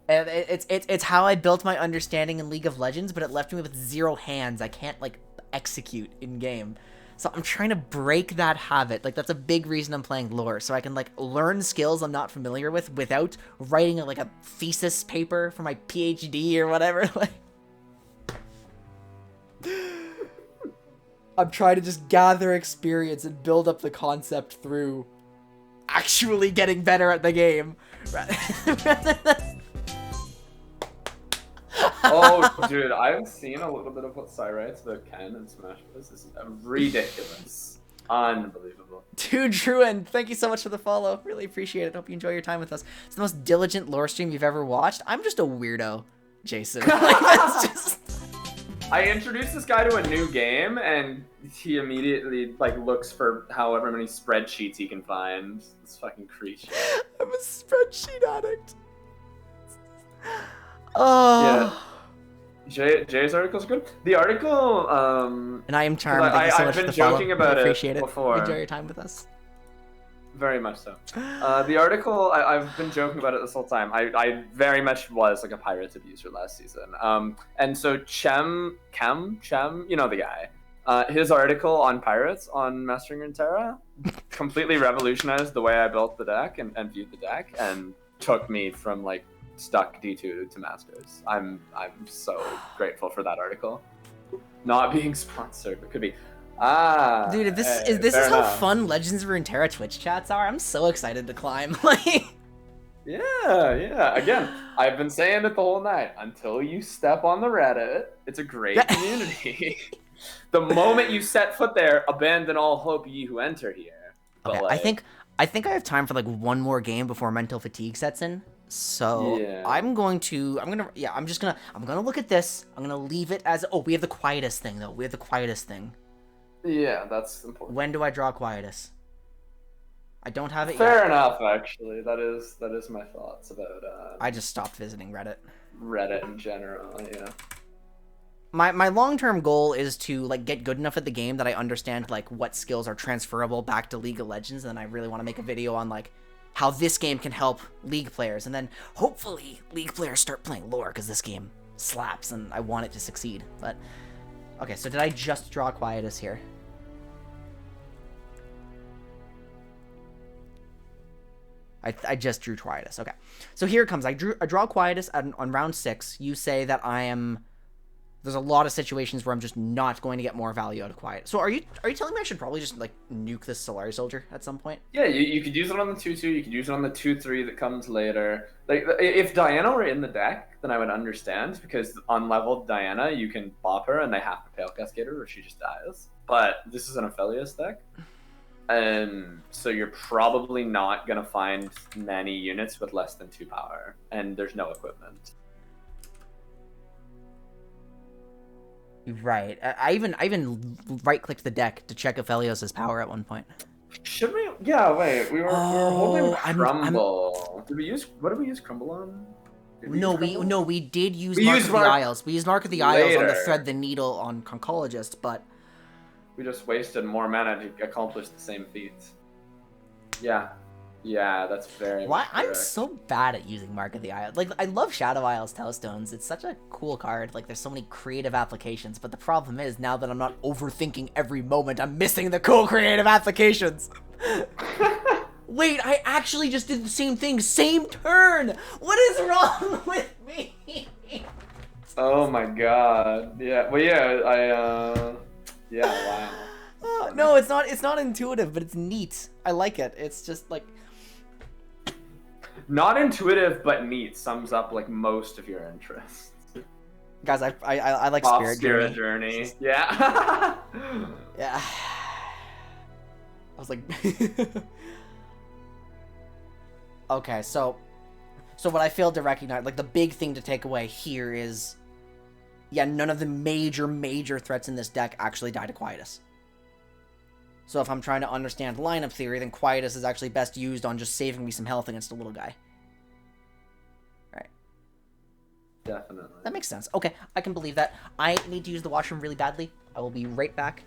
and it's how I built my understanding in League of Legends, but it left me with 0 hands. I can't, like, execute in game. So I'm trying to break that habit. Like, that's a big reason I'm playing lore, so I can, like, learn skills I'm not familiar with without writing, like, a thesis paper for my PhD or whatever. Like, I'm trying to just gather experience and build up the concept through actually getting better at the game. Oh, dude, I've seen a little bit of what Sai writes about Ken and Smash Bros. This is ridiculous. Unbelievable. Dude, Druin, thank you so much for the follow. Really appreciate it. Hope you enjoy your time with us. It's the most diligent lore stream you've ever watched. I'm just a weirdo, Jason. Like, that's just... I introduced this guy to a new game, and he immediately, like, looks for however many spreadsheets he can find. This fucking creature. I'm a spreadsheet addict. Oh. Yeah. Jay's article's good. The article, and I am charmed. Thank you so much for the follow. I've been joking about appreciate it it before. Enjoy your time with us. Very much so. The article, I've been joking about it this whole time. I very much was like a Pirates abuser last season. And so Chem, you know the guy. His article on Pirates on Mastering Runeterra completely revolutionized the way I built the deck and viewed the deck, and took me from like stuck D2 to Masters. I'm so grateful for that article. Not being sponsored, but could be. Dude, if this is how fun Legends of Runeterra Twitch chats are, I'm so excited to climb. Like, yeah. Again, I've been saying it the whole night. Until you step on the Reddit, it's a great community. The moment you set foot there, abandon all hope, ye who enter here. But okay, like, I think I have time for like one more game before mental fatigue sets in. So yeah. I'm gonna look at this. I'm gonna leave it as, we have the Quietus thing though. Yeah, that's important. When do I draw Quietus? I don't have it yet. Fair enough, actually. That is my thoughts about I just stopped visiting Reddit. Reddit in general, yeah. My long-term goal is to like get good enough at the game that I understand like what skills are transferable back to League of Legends, and then I really want to make a video on like how this game can help League players, and then hopefully League players start playing lore because this game slaps and I want it to succeed. But okay, so did I just draw Quietus here? I just drew Quietus. Okay, so here it comes. I draw Quietus on round 6. You say that I am There's a lot of situations where I'm just not going to get more value out of Quiet. So are you telling me I should probably just like nuke this Solari Soldier at some point? Yeah, you could use it on the 2/2. You could use it on the 2/3 that comes later. Like if Diana were in the deck, then I would understand because unleveled Diana, you can bop her and they have to Pale Cascade her or she just dies. But this is an Aphelios deck, and so you're probably not gonna find many units with less than 2 power, and there's no equipment. Right. I even right-clicked the deck to check Aphelios' power at one point. Should we? Yeah, wait. We were holding Oh, Crumble. Did we use? What did we use Crumble on? Did we use Crumble? We did use We Mark used of the Mark Isles. We used Mark of the Isles on the later. Thread the Needle on Conchologist, but We just wasted more mana to accomplish the same feat. Yeah. Yeah, that's very why much I'm correct. so bad at using Mark of the Isles. Like I love Shadow Isles Telstones. It's such a cool card. Like there's so many creative applications, but the problem is now that I'm not overthinking every moment, I'm missing the cool creative applications. Wait, I actually just did the same thing, same turn. What is wrong with me? Oh my god. Yeah. Well, yeah, yeah, wow. No, it's not intuitive, but it's neat. I like it. It's just like Not intuitive, but neat sums up like most of your interests. guys, I like Off Spirit Journey. Journey. Yeah. Yeah. I was like okay, so what I failed to recognize, like the big thing to take away here is yeah, none of the major threats in this deck actually die to Quietus. So if I'm trying to understand lineup theory, then Quietus is actually best used on just saving me some health against a little guy. Right. Definitely. That makes sense. Okay, I can believe that. I need to use the washroom really badly. I will be right back.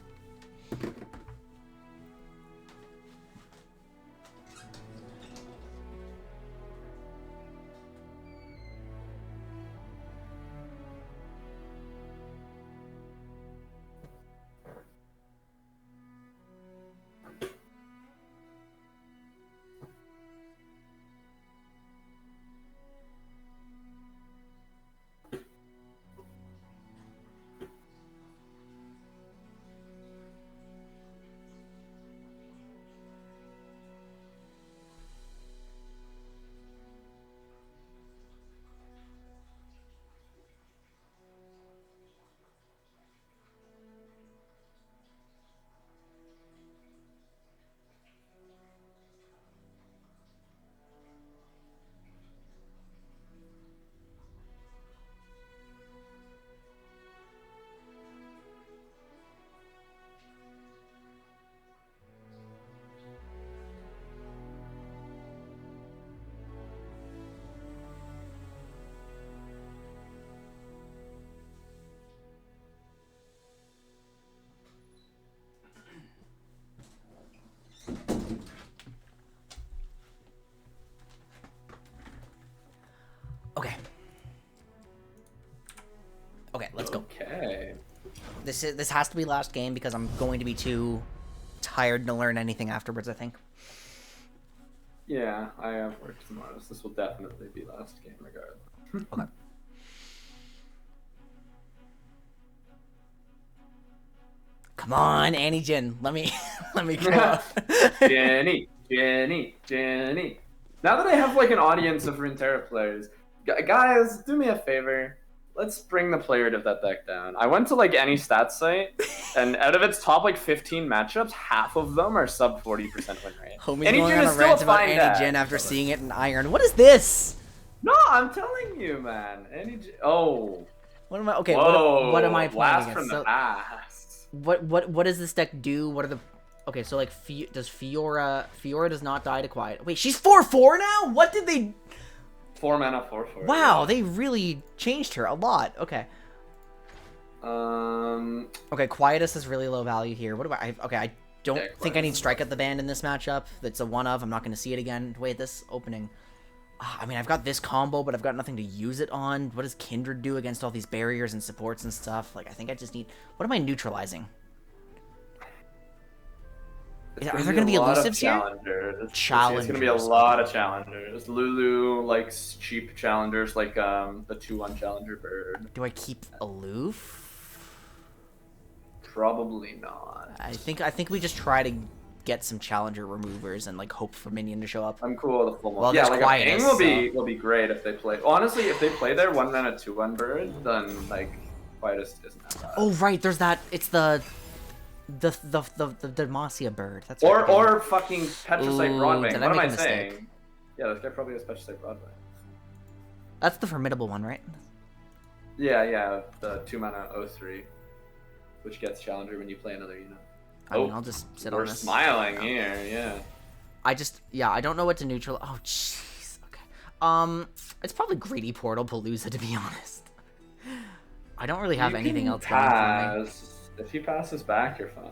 Okay. Okay, let's go. Okay. This has to be last game because I'm going to be too tired to learn anything afterwards, I think. Yeah, I have work tomorrow, so this will definitely be last game regardless. Okay. Come on, Annie Jin. Let me go. Jenny. Now that I have like an audience of Runeterra players, guys, do me a favor. Let's bring the player of that deck down. I went to like any stats site, and out of its top like 15 matchups, half of them are sub 40% win rate. Homie's Annie going Jin on is a still rant a about fine Annie deck. Jin after seeing it in Iron. What is this? No, I'm telling you, man. Annie Jin. Oh. What am I? Okay, Whoa. what am I playing Blast against? from the So, past. what does this deck do? What are the? Okay, so like, does Fiora does not die to Quiet? Wait, she's 4/4 now. What did they? 4 mana, 4/4. Wow, they really changed her a lot. Okay. Okay, Quietus is really low value here. What do I? Okay, I don't Yeah, think I need Quietus. Strike at the Band in this matchup. That's a one of. I'm not going to see it again. Wait, this opening. I mean, I've got this combo, but I've got nothing to use it on. What does Kindred do against all these barriers and supports and stuff? Like, I think I just need... What am I neutralizing? Are there going to be elusives here? Challengers. It's going to be a lot of challengers. Lulu likes cheap challengers like the 2/1 challenger bird. Do I keep aloof? Probably not. I think we just try to get some challenger removers and like hope for minion to show up. I'm cool with a full. Well, yeah, there's like Quietus, a ping will be great if they play. Honestly, if they play their 1 mana 2/1 bird, then like Quietus isn't that bad. Oh right, there's that. It's the Demacia bird. That's or right. or fucking Petricite Ooh, Broadwing. did What I am make I a mistake? saying? Yeah, this guy probably has Petricite Broadwing. That's the formidable one, right? Yeah, the 2 mana 0/3, which gets challenger when you play another unit. I mean, I'll just sit on We're this. smiling here, yeah. I don't know what to neutral. Oh, jeez. Okay. It's probably Greedy Portal Palooza, to be honest. I don't really have You anything can else going for me. pass. If he passes back, you're fine.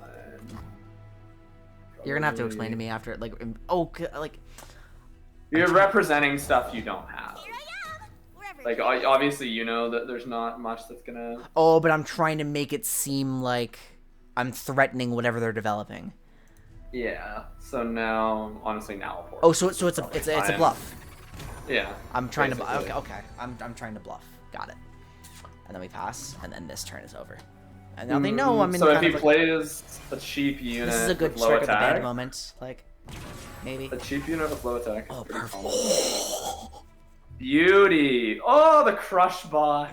You're gonna have to explain to me after, like, You're representing stuff you don't have. Here I am. Wherever Like, obviously, you know that there's not much that's gonna. Oh, but I'm trying to make it seem like I'm threatening whatever they're developing. Yeah. So now, honestly, now. Oh, so it's a bluff. Yeah. I'm trying to. basically. Okay. I'm trying to bluff. Got it. And then we pass, and then this turn is over. And now they know I'm in. So if kind he of like, plays a cheap unit this is a good with low strike of the band attack, moment. Like, maybe. a cheap unit with low attack. Is Oh, pretty perfect. common. Beauty. Oh, the crush bot.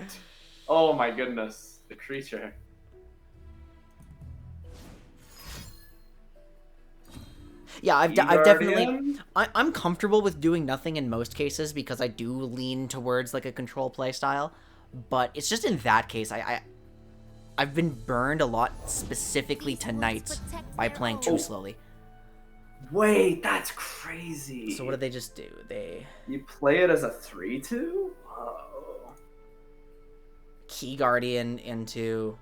Oh my goodness, the creature. Yeah, I've Guardian? definitely. I'm comfortable with doing nothing in most cases because I do lean towards like a control play style, but it's just in that case I've been burned a lot specifically tonight by playing too slowly. Wait, that's crazy. So what did they just do? You play it as a 3/2? Whoa. Key Guardian into.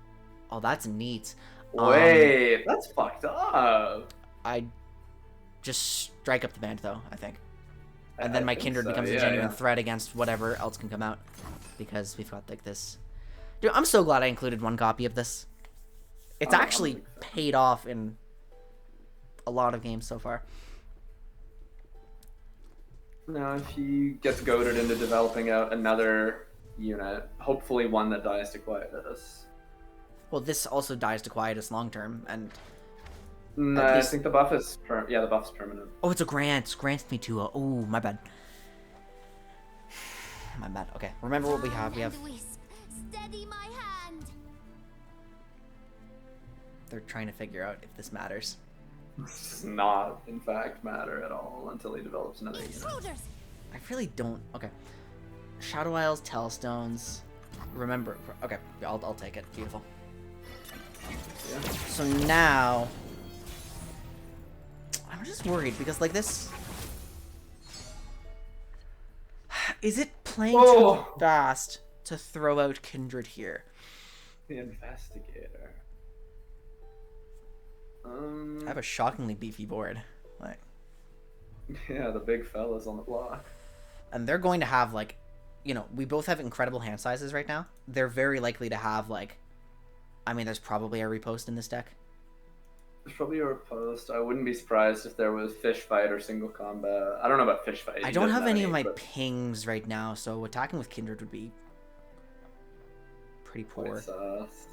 Oh, that's neat. Wait, that's fucked up. I just strike up the band though, I think. And I then my think Kindred so, becomes a yeah, genuine yeah. threat against whatever else can come out. Because we've got like this. Dude, I'm so glad I included one copy of this. It's Oh, I'm actually a big fan. paid off in a lot of games so far. Now, if he gets goaded into developing out another unit, hopefully one that dies to Quietus. Well, this also dies to Quietus long term, and No, At I least- think the buff is the buff's permanent. oh, it's a grant. Grants me to a. Oh, my bad. My bad. Okay, remember what we have. We have. And wisp. Steady my hand. They're trying to figure out if this matters. This does not, in fact, matter at all until he develops another unit. Intruders. I really don't. Okay. Shadow Isles, Telstones. Remember. Okay, I'll take it. Beautiful. Yeah. So now. I'm just worried because, like, this. Is it playing Oh. too fast to throw out Kindred here? The investigator. I have a shockingly beefy board. Like, Yeah, the big fella's on the block. and they're going to have, like, you know, we both have incredible hand sizes right now. They're very likely to have, like, I mean, there's probably a repost in this deck. There's probably a riposte. I wouldn't be surprised if there was fish fight or single combat. I don't know about fish fight. I He don't doesn't have any of my but pings right now, so attacking with Kindred would be pretty poor. quite sus.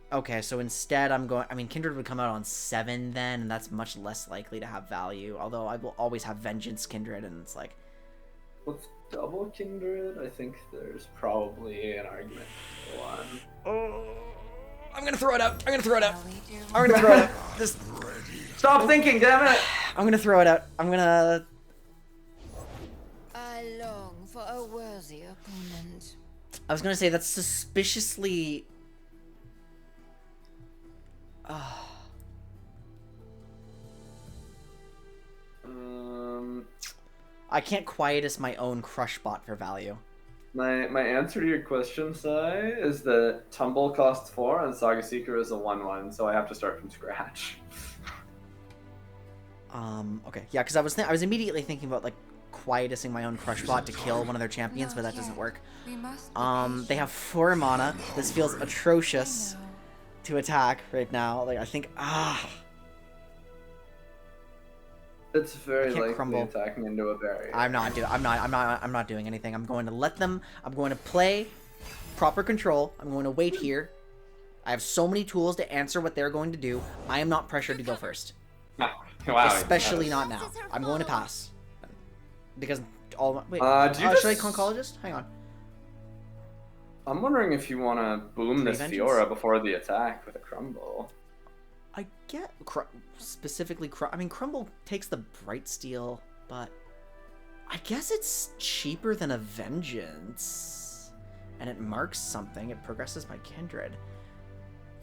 Okay, so instead I'm going. I mean, Kindred would come out on 7 then, and that's much less likely to have value. Although I will always have Vengeance Kindred, and it's like, With double kindred, I think there's probably an argument for one. I'm gonna throw it out. I'm gonna throw it out. Shall we do I'm gonna throw it out. Just, Stop thinking, damn it! I'm gonna throw it out. I'm gonna. I long for a worthy opponent. I was gonna say that's suspiciously. I can't Quietus my own crush bot for value. My answer to your question, Sai, is that Tumble costs 4 and Saga Seeker is a 1/1, so I have to start from scratch. Okay, yeah, because I was immediately thinking about like Quietusing my own crush bot to kill one of their champions, but that doesn't work. We must be They have 4 mana. This feels atrocious patient. to attack right now. Like I think It's very can't likely crumble. attacking into a barrier. I'm not doing anything. I'm going to let them. I'm going to play proper control. I'm going to wait here. I have so many tools to answer what they're going to do. I am not pressured to go first. Wow. Especially not now. I'm going to pass. Because all my... Wait, should I Concologist? Hang on. I'm wondering if you want to boom this Vengeance? Fiora before the attack with a Crumble. I get... specifically... I mean, Crumble takes the Bright Steel, but... I guess it's cheaper than a Vengeance. And it marks something. It progresses my Kindred.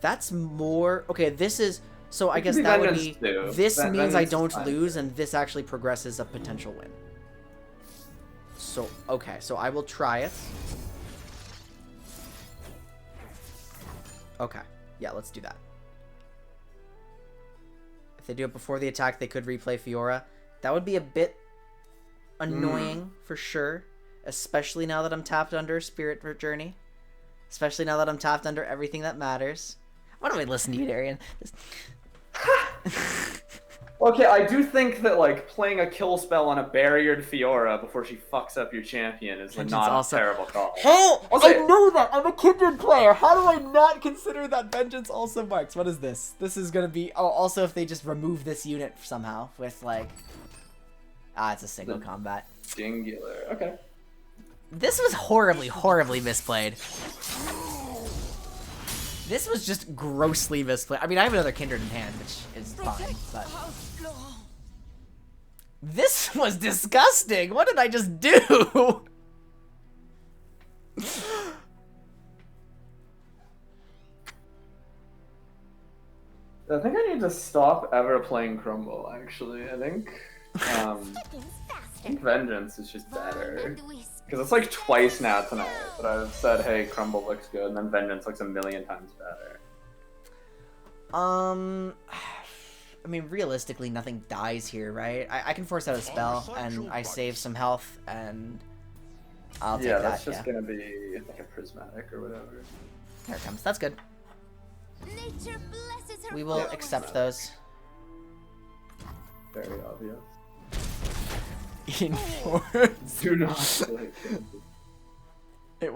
That's more... Okay, this is... So I guess that would be... This means I don't lose, and this actually progresses a potential win. So, okay. So I will try it. Okay. Yeah, let's do that. If they do it before the attack, they could replay Fiora. That would be a bit annoying, for sure. Especially now that I'm tapped under Spirit Journey. Especially now that I'm tapped under everything that matters. Why don't we listen to you, Darian? Okay, I do think that, like, playing a kill spell on a barriered Fiora before she fucks up your champion is not a terrible call. Oh, I know that! I'm a Kindred player! How do I not consider that Vengeance also marks? What is this? This is gonna be... Oh, also if they just remove this unit somehow with, like... it's a single combat. Singular. Okay. This was horribly, horribly misplayed. This was just grossly misplayed. I mean, I have another Kindred in hand, which is fine, but... This was disgusting! What did I just do? I think I need to stop ever playing Crumble, actually. I think Vengeance is just better. Because it's like twice now tonight that I've said, hey, Crumble looks good, and then Vengeance looks a million times better. I mean, realistically, nothing dies here, right? I can force out a spell, and I save some health, and I'll take that, that's just gonna be like a prismatic or whatever. Here it comes. That's good. Nature blesses her We will accept those. Very obvious. Enforce. Do not play It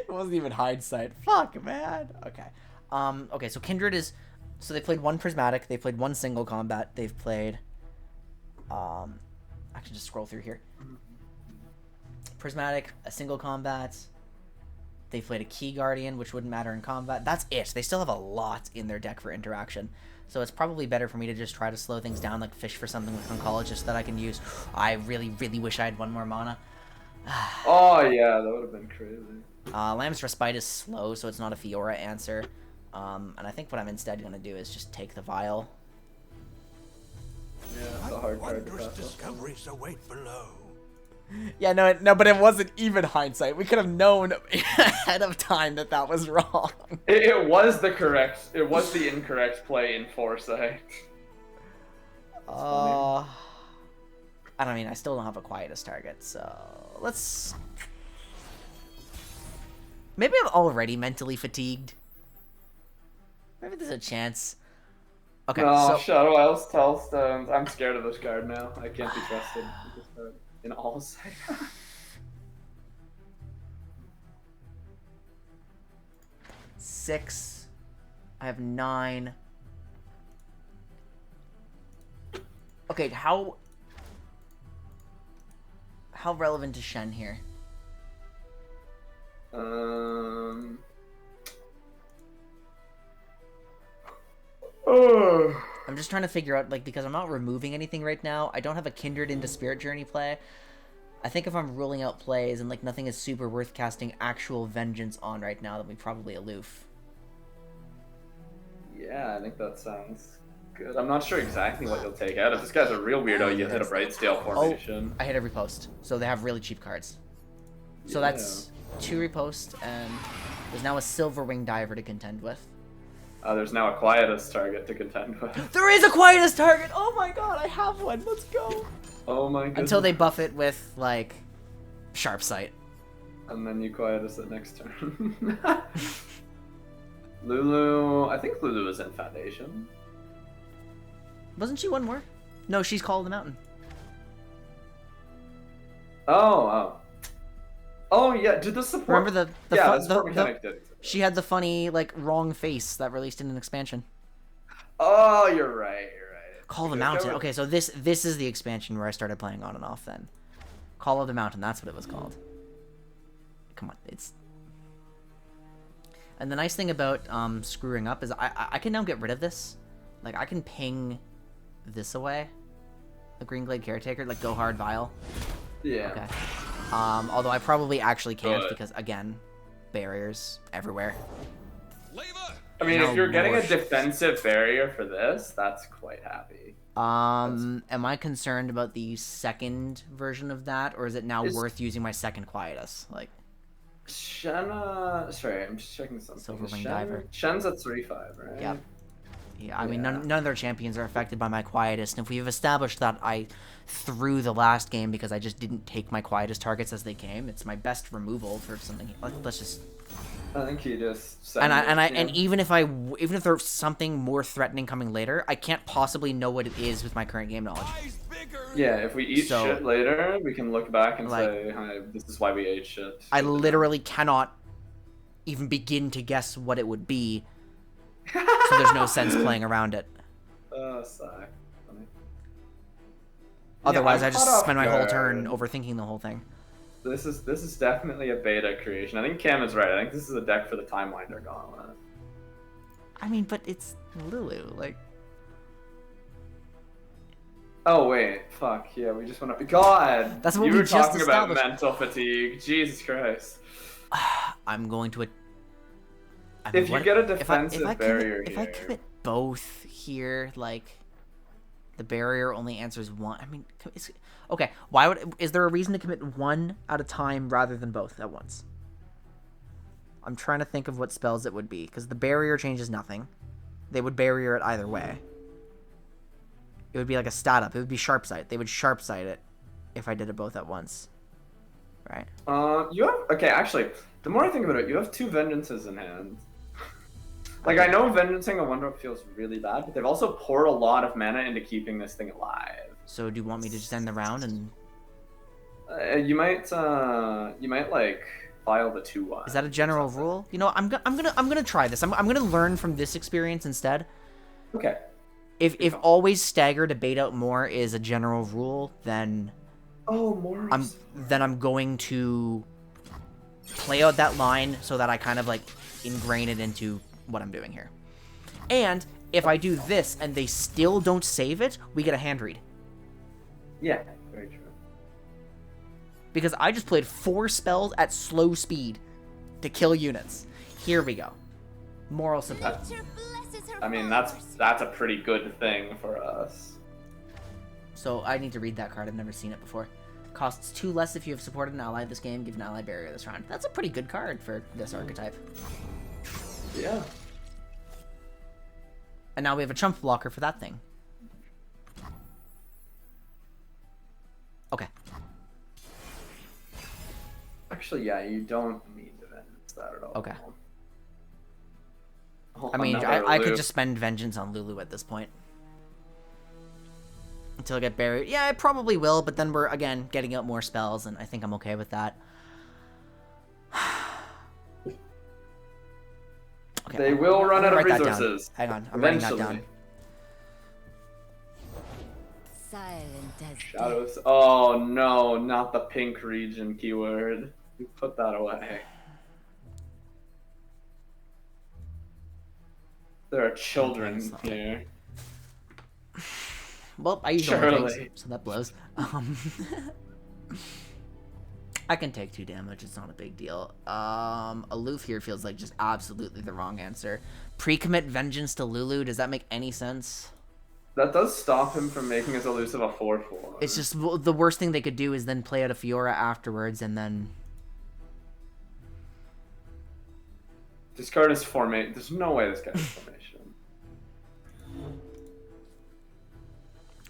wasn't even hindsight. Fuck, man. Okay. Okay, so Kindred is... So they played one Prismatic. They played one single combat. They've played... I can just scroll through here. Prismatic, a single combat. They played a Key Guardian, which wouldn't matter in combat. That's it. They still have a lot in their deck for interaction. So it's probably better for me to just try to slow things down, like fish for something with Oncologist that I can use. I really, really wish I had one more mana. Oh, yeah, that would have been crazy. Lamb's Respite is slow, so it's not a Fiora answer. And I think what I'm instead going to do is just take the Vial. Yeah, it's a hard card to Wondrous pass. discoveries await below. Yeah, no, but it wasn't even hindsight. We could have known ahead of time that that was wrong. It was the incorrect play in foresight. I mean, I still don't have a Quietus target, so let's... Maybe I'm already mentally fatigued. Maybe there's a chance. Okay, No, so... Shadow Isles Tellstones. I'm scared of this card now. I can't be trusted with this card in all sight. 6. I have 9. Okay, how relevant is Shen here? I'm just trying to figure out, like, because I'm not removing anything right now. I don't have a Kindred into Spirit Journey play. I think if I'm ruling out plays and, like, nothing is super worth casting actual Vengeance on right now, then we probably aloof. Yeah, I think that sounds good. I'm not sure exactly what you'll take out. If this guy's a real weirdo, you hit a Bright Steel formation. I hit every post, so they have really cheap cards. So that's 2 repost, and there's now a Silver Wing Diver to contend with. There's now a Quietus target to contend with. There is a Quietus target! Oh my god, I have one! Let's go! Oh my goodness. Until they buff it with, like, Sharp Sight. And then you Quietus it next turn. Lulu... I think Lulu is in Foundation. Wasn't she one more? No, she's Call of the Mountain. Oh, Oh yeah, did the support? Remember the support mechanic did exist. she had the funny like wrong face that released in an expansion. Oh, you're right. Call of the Mountain. Okay, so this is the expansion where I started playing on and off then. Call of the Mountain, that's what it was called. Come on, it's... And the nice thing about screwing up is I can now get rid of this. Like, I can ping this away. The Green Glade Caretaker, like, go hard Vial. Yeah. Okay. Although I probably actually can't because, again, barriers everywhere. I mean, No if you're getting more a defensive barrier for this, that's quite happy. Am I concerned about the second version of that, or is it now Is- worth using my second Quietus? Like, Sorry, I'm just checking something. Silver Wing Diver. Shen's at 3-5, right? yep. Yeah, I mean, Yeah. none of their champions are affected by my Quietus, and if we've established that I threw the last game because I just didn't take my Quietus targets as they came, it's my best removal for something. Let's just... I think he just said And even if there's something more threatening coming later, I can't possibly know what it is with my current game knowledge. yeah, if we eat So- shit later, we can look back and Like- say, "Hi, this is why we ate shit." I literally cannot even begin to guess what it would be, so there's no sense playing around it. Sigh. Funny. Otherwise, I'm I just caught off spend my whole guard. turn overthinking the whole thing. This is definitely a beta creation. I think Cam is right. I think this is a deck for the Time Winder Gauntlet. I mean, but it's Lulu, like... Oh wait, fuck yeah, we just went up. God, That's what you we were just talking about established. mental fatigue. Jesus Christ. I'm going to... If you get a if defensive barrier if I here- commit both here, like... The barrier only answers one. I mean, okay. Is there a reason to commit one at a time rather than both at once? I'm trying to think of what spells it would be, because the barrier changes nothing. They would barrier it either way. It would be like a stat up. It would be sharp sight. They would sharp sight it if I did it both at once, right? You have okay. Actually, the more I think about it, you have 2 vengeances in hand. Like, I know vengeancing a 1-drop feels really bad, but they've also poured a lot of mana into keeping this thing alive. So do you want me to just end the round and... You might like file the 2-1. Is that a general rule? You know, I'm gonna try this. I'm gonna learn from this experience instead. Okay. If always stagger to bait out more is a general rule, then Oh, more. I'm going to play out that line so that I kind of like ingrain it into what I'm doing here. And if I do this and they still don't save it, we get a hand read. Yeah, very true. Because I just played 4 spells at slow speed to kill units. Here we go. Moral support. Nature blesses her I mean, followers. that's a pretty good thing for us. So I need to read that card. I've never seen it before. Costs 2 less if you have supported an ally this game. Give an ally barrier this round. That's a pretty good card for this archetype. Yeah. And now we have a chump blocker for that thing. Okay. Actually, yeah, you don't need to vengeance that at all. Okay. Oh, I mean, another I could loop. just spend vengeance on Lulu at this point. Until I get buried. Yeah, I probably will, but then we're, again, getting out more spells, and I think I'm okay with that. Okay, They will run out of write that down. resources. Hang on, I'm writing that Eventually. down. Silent as death. Shadows. Oh no, not the pink region keyword. You put that away. There are children it's not. here. Well, I use Surely. only things, so that blows. I can take 2 damage, it's not a big deal. Aloof here feels like just absolutely the wrong answer. Pre-commit vengeance to Lulu, does that make any sense? That does stop him from making his elusive a 4/4. It's just the worst thing they could do is then play out a Fiora afterwards and then... This card is formation. There's no way this guy is formation.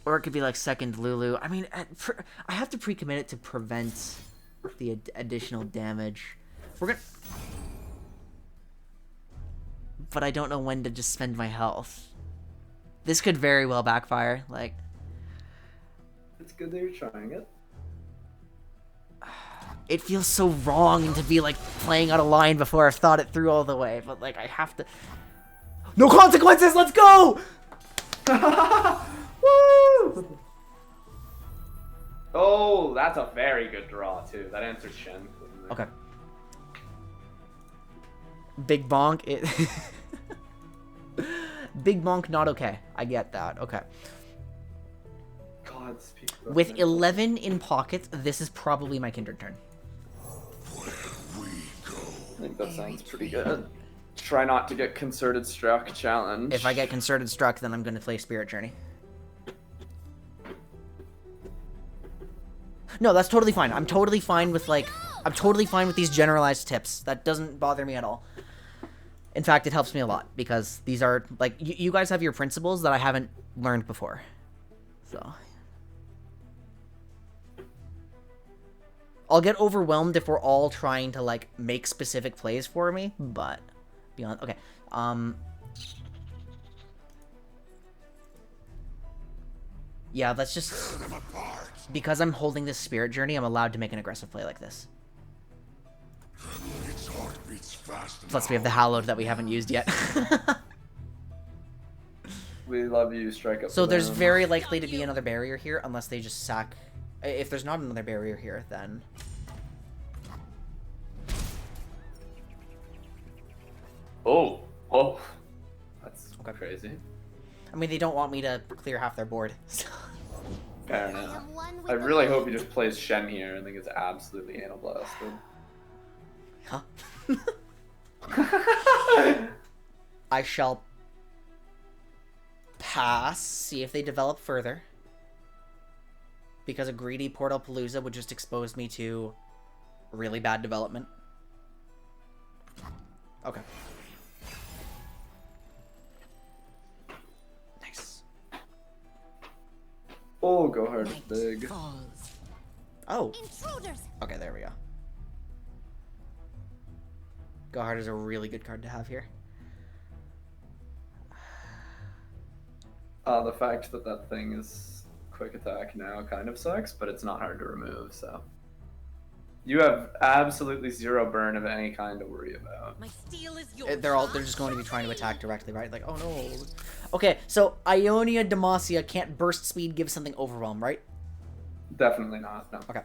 Or it could be like second Lulu. I mean, I have to pre-commit it to prevent the additional damage. We're gonna... But I don't know when to just spend my health. This could very well backfire, like... It's good that you're trying it. It feels so wrong to be, like, playing out a line before I've thought it through all the way. But, like, I have to... No consequences! Let's go! Woo! Oh, that's a very good draw, too. That answered Shen. Okay. Big bonk. Big bonk, not okay. I get that. Okay. God, speak With 11 in pockets, this is probably my Kindred turn. I think that sounds pretty good. Try not to get concerted struck challenge. If I get concerted struck, then I'm going to play Spirit Journey. No, that's totally fine. I'm totally fine with, like... I'm totally fine with these generalized tips. That doesn't bother me at all. In fact, it helps me a lot, because these are, like... You guys have your principles that I haven't learned before. So... I'll get overwhelmed if we're all trying to, like, make specific plays for me, but... Beyond... Okay, yeah, let's just... Because I'm holding this Spirit Journey, I'm allowed to make an aggressive play like this. Plus, we have the Hallowed that we haven't used yet. We love you, strike up. So there's very likely to be another barrier here, unless they just sack... If there's not another barrier here, then... Oh, that's crazy. I mean, they don't want me to clear half their board. So. Fair enough. I really hope he just plays Shen here. I think it's absolutely anal blasted. Huh? I shall pass, see if they develop further. Because a greedy Portal Palooza would just expose me to really bad development. Okay. Nice. Oh, go hard is big. Oh. Intruders. Okay, there we go. Go hard is a really good card to have here. The fact that that thing is quick attack now kind of sucks, but it's not hard to remove, so. You have absolutely zero burn of any kind to worry about. My steel is yours. They're just going to be trying to attack directly, right? Like, oh no. Okay, so Ionia Demacia can't burst speed give something overwhelm, right? Definitely not, no. Okay.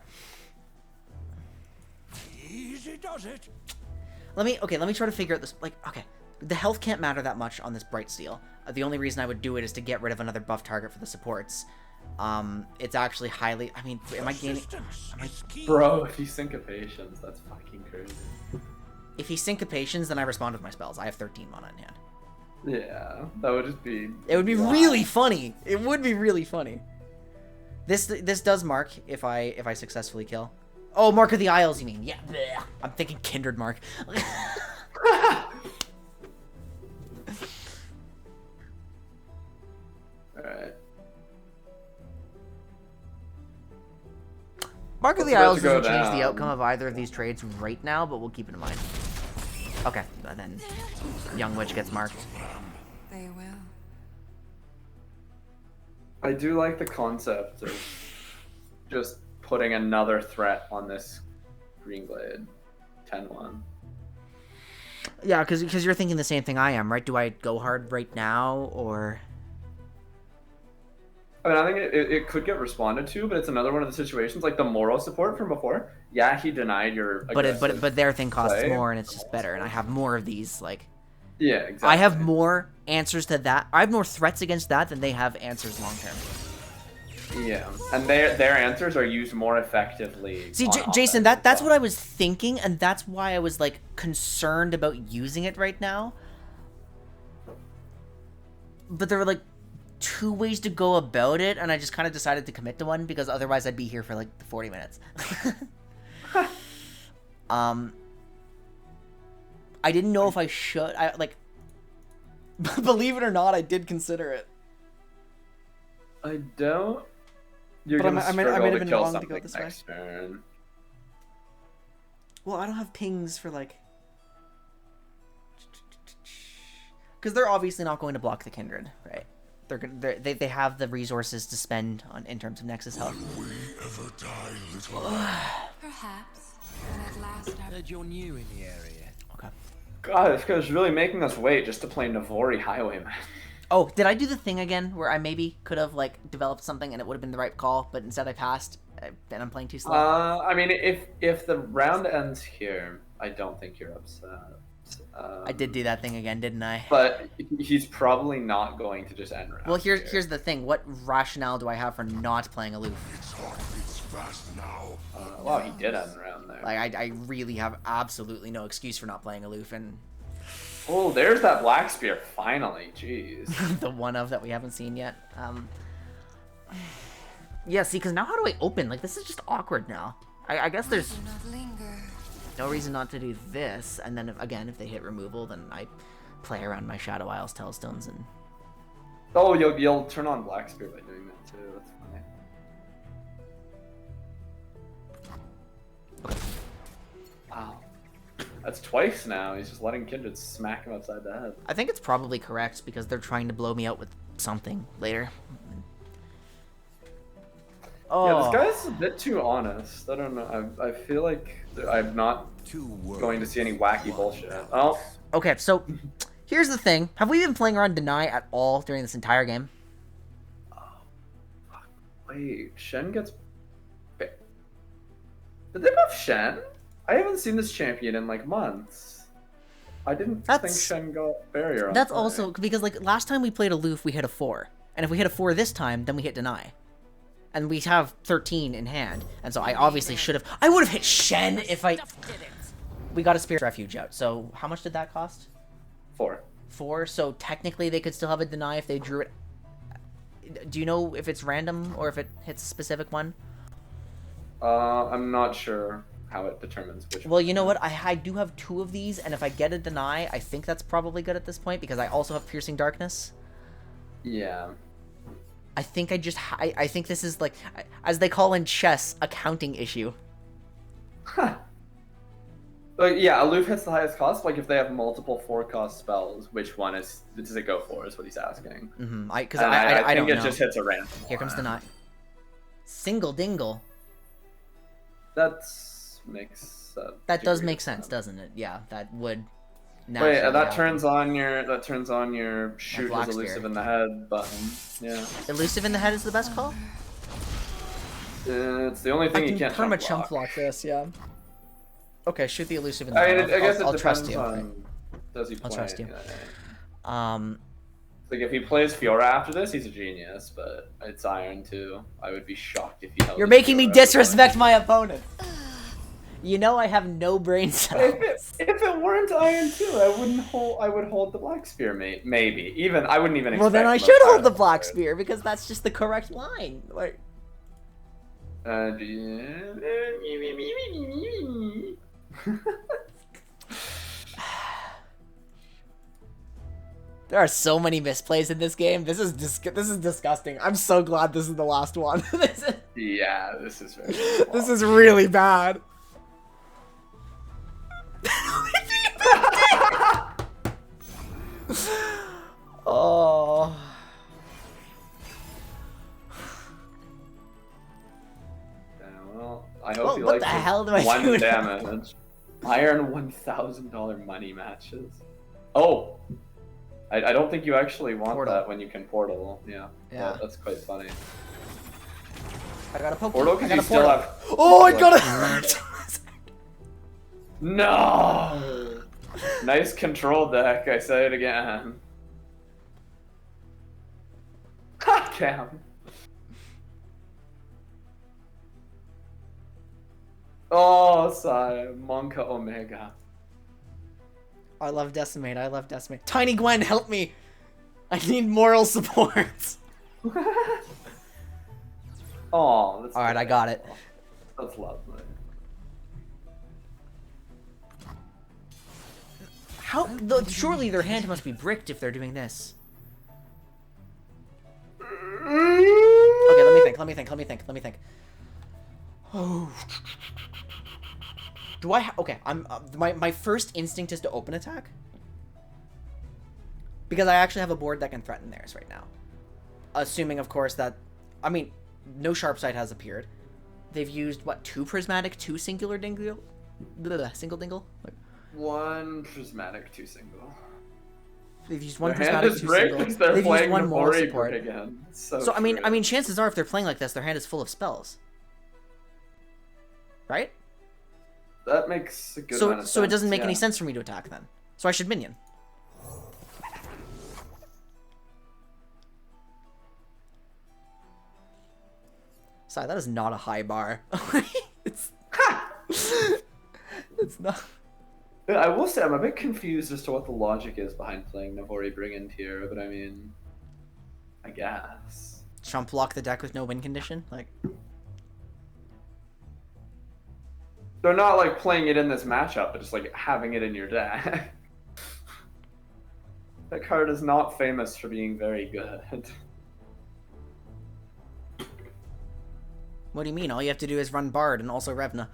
Easy does it. Let me try to figure out this. Like, okay, the health can't matter that much on this Bright Steel. The only reason I would do it is to get rid of another buff target for the supports. It's actually highly. I mean, am I gaining? Bro, if he syncopations, that's fucking crazy. If he syncopations, then I respond with my spells. I have 13 mana in hand. Yeah, that would just be. It would be really funny. It would be really funny. This does mark if I successfully kill. Oh, Mark of the Isles, you mean? Yeah. Bleh. I'm thinking Kindred Mark. Alright. Mark of the Isles doesn't change the outcome of either of these trades right now, but we'll keep it in mind. Okay, and then Young Witch gets marked. They will. I do like the concept of just putting another threat on this Green Glade. 10-1. Yeah, because you're thinking the same thing I am, right? Do I go hard right now, or... I mean, I think it could get responded to, but it's another one of the situations, like the Moro support from before. Yeah, he denied your but their thing costs more, and it's just better, and I have more of these, like... Yeah, exactly. I have more answers to that. I have more threats against that than they have answers long term. Yeah, and their answers are used more effectively. See, Jason, that's what I was thinking, and that's why I was, like, concerned about using it right now. But there were, like, 2 ways to go about it, and I just kind of decided to commit to one, because otherwise I'd be here for, like, 40 minutes. I didn't know if I should. Believe it or not, I did consider it. I don't. You're But gonna I might struggle have to been kill wrong to something go this way. next turn. Well, I don't have pings for, like... Because they're obviously not going to block the Kindred, right? They have the resources to spend on in terms of Nexus health. Will we ever die, little? Perhaps. And at last I Heard you're new in the area. Okay. God, this guy's really making us wait just to play Navori Highwayman. Oh, did I do the thing again where I maybe could have like developed something and it would have been the right call, but instead I passed and I'm playing too slow? I mean, if the round ends here, I don't think you're upset. I did do that thing again, didn't I? But he's probably not going to just end round. Well, here. here's the thing. What rationale do I have for not playing aloof? Its heart beats fast now. Wow, he did end round there. Like, I really have absolutely no excuse for not playing aloof, and Oh, there's that Black Spear, finally. Jeez. the one of that we haven't seen yet. Yeah, see, because now how do I open? Like, this is just awkward now. I guess there's do not linger. no reason not to do this, and then, if they hit removal, then I play around my Shadow Isles Telstones, and... Oh, you'll turn on Black Spear by doing that too. That's funny. Wow. That's twice now. He's just letting Kindred smack him upside the head. I think it's probably correct, because they're trying to blow me out with something later. Oh. Yeah, this guy's a bit too honest. I don't know. I feel like I'm not going to see any wacky bullshit. Oh. Okay, so here's the thing. Have we been playing around Deny at all during this entire game? Wait, Shen gets... Did they buff Shen? I haven't seen this champion in like months. I didn't think Shen got barrier on That's play. also because like last time we played aloof, we hit a 4, and if we hit a 4 this time, then we hit Deny, and we have 13 in hand, and so I obviously should have. I would have hit Shen if I. We got a Spirit Refuge out. So how much did that cost? 4. 4. So technically they could still have a Deny if they drew it. Do you know if it's random or if it hits a specific one? I'm not sure how it determines which. Well, you know what? I do have 2 of these, and if I get a Deny, I think that's probably good at this point because I also have Piercing Darkness. Yeah. I think I think this is like, as they call in chess, a counting issue. Huh. Like, yeah, aloof hits the highest cost. Like if they have multiple 4-cost spells, which one does it go for? Is what he's asking. Mm-hmm. I I think don't it know. just hits a random. Here comes the one. Deny. Single dingle. That makes. That does degree make of sense, doesn't it? Yeah, that would. Wait, naturally that happen. turns on your shoot Black his Spear. elusive in the head button. Yeah. Elusive in the head is the best call. It's the only thing you can't perma chump block. this, yeah. Okay, shoot the elusive in the I head. mean, I guess it I'll depends trust you. on. Does he play? I'll trust you. Yeah. Like if he plays Fiora after this, he's a genius. But it's Iron too. I would be shocked if he held. You're his making me Fiora disrespect my opponent. You know I have no brain cells. If it weren't Iron 2, I would hold the Black Spear, maybe. Even I wouldn't even. Well, then I expect should most hold the Iron Black players. Spear because that's just the correct line. Like, there are so many misplays in this game. This is disgusting. I'm so glad this is the last one. Yeah, this is very. This is really bad. Oh. Yeah, well, I hope Well, you what like the this hell do I one do now? damage. Iron $1,000 money matches. Oh, I don't think you actually want Portal. that when you can portal. Yeah, Yeah. That's quite funny. I got a poke. Portal I because got you a still portal. have. Oh, I got like- it. No. Nice control deck. I say it again. Ha, Cam. Oh, sigh. Monka Omega. I love Decimate. I love Decimate. Tiny Gwen, help me. I need moral support. Oh, that's All right, I got it. That's lovely. How? Surely their hand must be bricked if they're doing this. Okay, let me think. Oh. Do I? Okay, I'm. My first instinct is to open attack. Because I actually have a board that can threaten theirs right now. Assuming, of course, that... I mean, no Sharp Sight has appeared. They've used, what, 2 Prismatic, 2 Singular single dingle? Like, 1 prismatic, 2 single. they've used 1 Their hand prismatic, is 2 rigged single. 'cause they're They've used playing 1 moral Navori support. again. So So I mean, true. chances are if they're playing like this, their hand is full of spells. Right? That makes a good amount of sense. So it doesn't make any yeah. sense for me to attack then. So I should minion. Sorry, that is not a high bar. it's it's not. Yeah, I will say I'm a bit confused as to what the logic is behind playing Navori Brigand here, but I mean, I guess. Trump block the deck with no win condition? Like, They're not like playing it in this matchup, but just like having it in your deck. That card is not famous for being very good. what do you mean? All you have to do is run Bard and also Revna.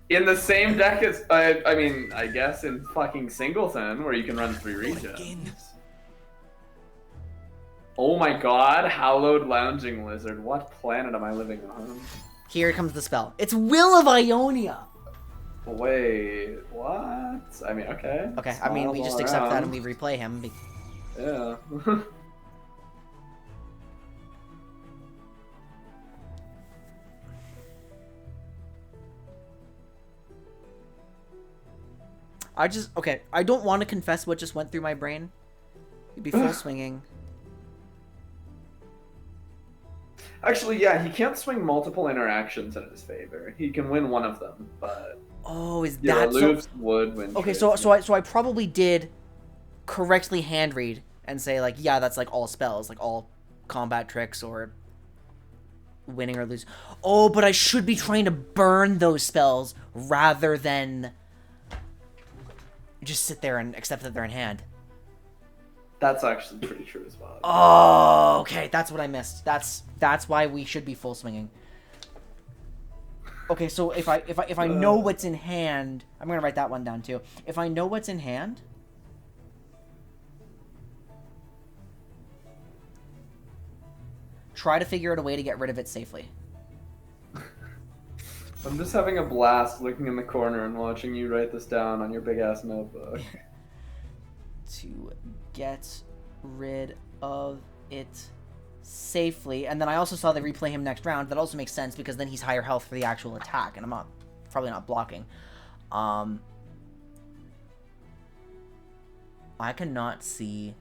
In the same deck as, I mean, I guess in fucking Singleton, where you can run 3 regions. Oh my god, Hallowed Lounging Lizard. What planet am I living on? Here comes the spell. It's Will of Ionia! Wait, what? I mean, okay. Okay, I mean, we Smiles just all accept that around. and we replay him. Yeah. Okay, I don't want to confess what just went through my brain. You'd be full swinging. Actually, yeah, he can't swing multiple interactions in his favor. He can win one of them, but Oh, is your that so? aloof would win. Okay, trades. so I probably did correctly hand read and say like, yeah, that's like all spells, like all combat tricks or winning or lose. Oh, but I should be trying to burn those spells rather than just sit there and accept that they're in hand. That's actually pretty true as well. Oh, okay, that's what I missed. That's why we should be full swinging. Okay, so if I know what's in hand, I'm gonna write that one down too. If I know what's in hand, try to figure out a way to get rid of it safely. I'm just having a blast looking in the corner and watching you write this down on your big ass notebook. To get rid of it safely, and then I also saw they replay him next round. That also makes sense because then he's higher health for the actual attack, and I'm probably not blocking. I cannot see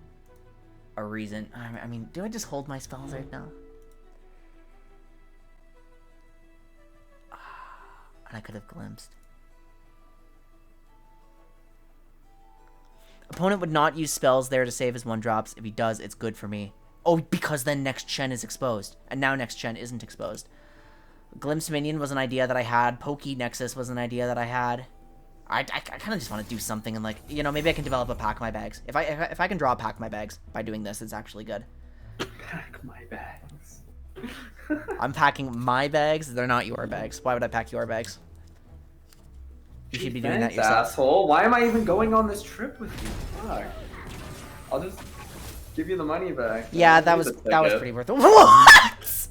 a reason. I mean, do I just hold my spells right now? And I could have glimpsed. Opponent would not use spells there to save his 1-drops. If he does, it's good for me. Oh, because then next Chen is exposed. And now next Chen isn't exposed. Glimpse Minion was an idea that I had. Pokey Nexus was an idea that I had. I kind of just want to do something and, like, you know, maybe I can develop a Pack My Bags. If I can draw a Pack My Bags by doing this, it's actually good. Pack my bags. I'm packing my bags. They're not your bags. Why would I pack your bags? You should be doing that Thanks, yourself. asshole. Why am I even going on this trip with you? Fuck. I'll just give you the money back. Yeah, I that don't was need the that was ticket. pretty worth it. What?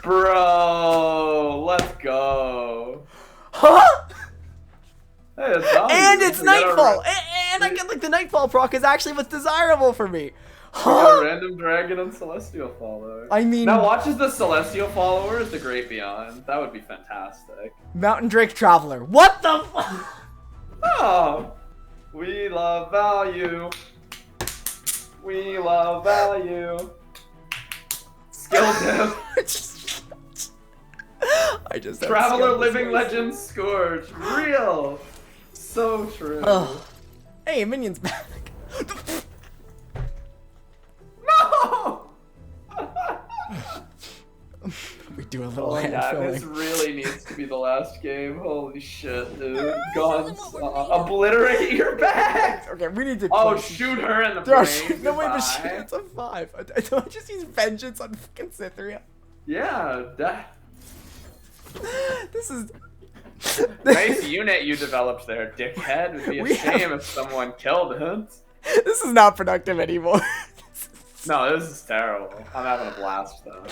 Bro, let's go. Huh? Hey, it's value. And it's We got a Nightfall! ra- And I get, like, the Nightfall proc is actually what's desirable for me. we got a Huh? random dragon and celestial follower. I mean, Now watch as the celestial follower is the great beyond. That would be fantastic. Mountain Drake Traveler. What the fuck? Oh, we love value. We love value. Skill dip. I just had Traveler skill Living this Legend Scourge. Real. So true. Ugh. Hey, Minion's back. No! We do a little Oh hand yeah, filling. this really needs to be the last game. Holy shit, dude. God, obliterate your back! Okay, we need to. Oh, close- shoot her in the Dude, brain. no, wait, but Goodbye. shit, it's a 5. Don't I just use Vengeance on fucking Cytheria? Yeah, This is. nice unit you developed there, dickhead. It'd be a We have- shame if someone killed it. This is not productive anymore. No, this is terrible. I'm having a blast though.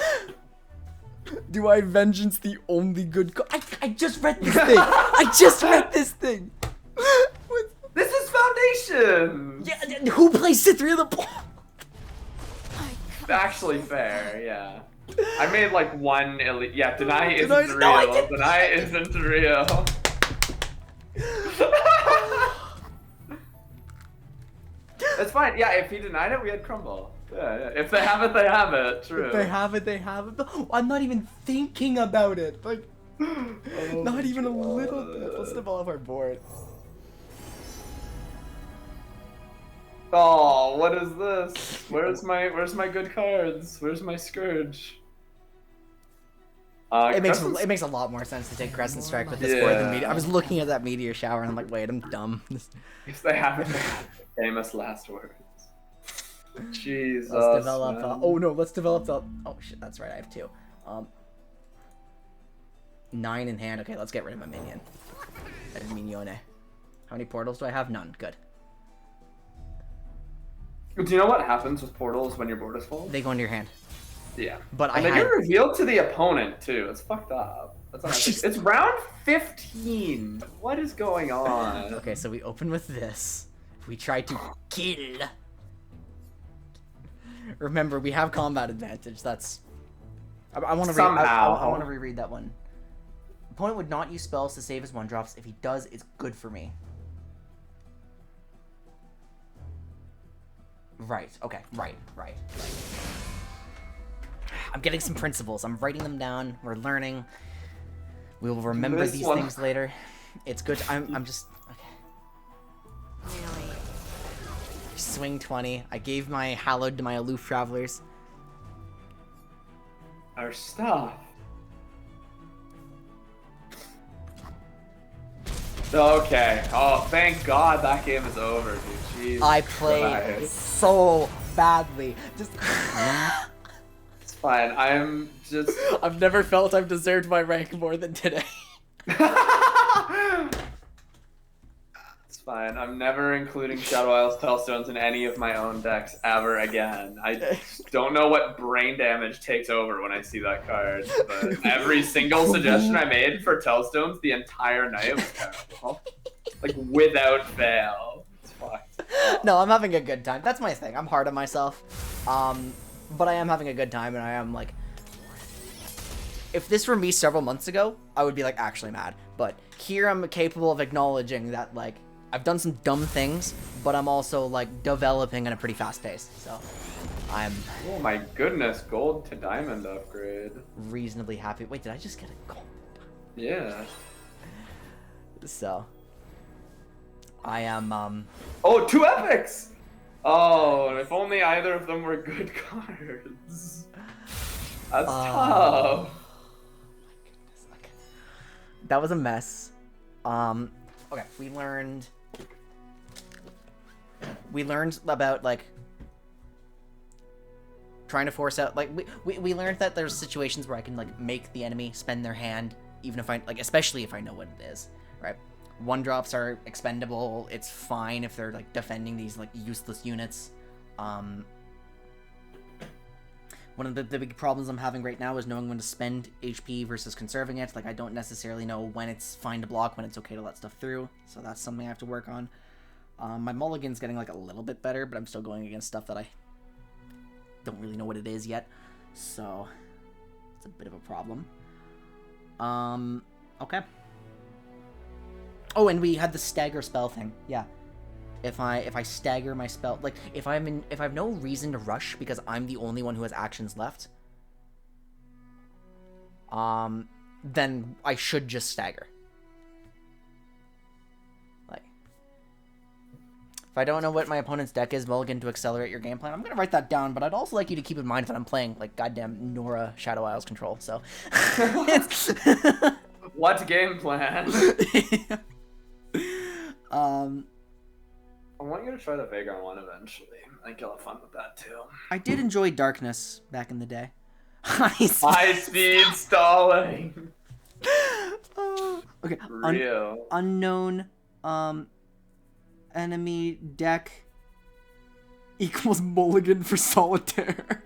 Do I vengeance the only good I just read this thing. I just read this thing. This is Foundation. Yeah, who plays Cithria the Ball? Actually fair, yeah. I made like one elite. Yeah, Deny isn't No, I real. didn't. Deny isn't real. It's fine. Yeah, if he denied it, we had Crumble. Yeah. If they have it, they have it. True. If they have it, they have it. But I'm not even thinking about it. Like, not even a little bit. Let's develop our board. Oh, what is this? Where's my good cards? Where's my Scourge? It Crescent's- makes a lot more sense to take Crescent Strike with this board than Meteor. I was looking at that Meteor Shower and I'm like, wait, I'm dumb. If they have it, they have it. Famous last words. Jesus. Let's develop. Man. Oh no, let's develop the. Oh shit, that's right. I have 2. 9 in hand. Okay, let's get rid of my minion. Minione. How many portals do I have? None. Good. Do you know what happens with portals when your board is full? They go into your hand. Yeah. But and I they had. get revealed to the opponent too. It's fucked up. That's not it's round 15. What is going on? Okay, so we open with this. We try to kill. Remember, we have combat advantage. That's. I want to I want to reread that one. Opponent would not use spells to save his 1-drops. If he does, it's good for me. Right. Okay. Right. I'm getting some principles. I'm writing them down. We're learning. We will remember these things later. It's good. I'm just. Okay. Really? Swing 20. I gave my hallowed to my aloof travelers. Our stuff. Okay. Oh, thank God that game is over, dude. Jesus I played Christ. so badly. Just. It's fine. I'm just. I've never felt I've deserved my rank more than today. It's fine. I'm never including Shadow Isles Tellstones in any of my own decks ever again. I don't know what brain damage takes over when I see that card, but every single suggestion I made for Tellstones the entire night was terrible. Like, without fail. It's fucked. No, I'm having a good time. That's my thing. I'm hard on myself. But I am having a good time, and I am, like... If this were me several months ago, I would be, like, actually mad. But here I'm capable of acknowledging that, like, I've done some dumb things, but I'm also, like, developing at a pretty fast pace. So, I'm... Oh my goodness, gold to diamond upgrade. reasonably happy. Wait, did I just get a gold? Yeah. So... I am, Oh, 2 epics! Oh, if only either of them were good cards. That's tough. That was a mess. Okay, we learned about, like, trying to force out, like, we learned that there's situations where I can, like, make the enemy spend their hand, even if I, like, especially if I know what it is, right? 1-drops are expendable. It's fine if they're, like, defending these, like, useless units. One of the big problems I'm having right now is knowing when to spend HP versus conserving it. Like, I don't necessarily know when it's fine to block, when it's okay to let stuff through. So that's something I have to work on. My mulligan's getting, like, a little bit better, but I'm still going against stuff that I don't really know what it is yet. So it's a bit of a problem. Okay. Oh, and we had the stagger spell thing. Yeah. If I stagger my spell, like, if I have no reason to rush because I'm the only one who has actions left, then I should just stagger. Like, if I don't know what my opponent's deck is, mulligan to accelerate your game plan. I'm gonna write that down, but I'd also like you to keep in mind that I'm playing, like, goddamn Nora Shadow Isles control, so. What game plan? I want you to try the Vagrant one eventually. I think you'll have fun with that too. I did enjoy Darkness back in the day. High speed stalling. Okay. Real. Unknown enemy deck equals mulligan for solitaire.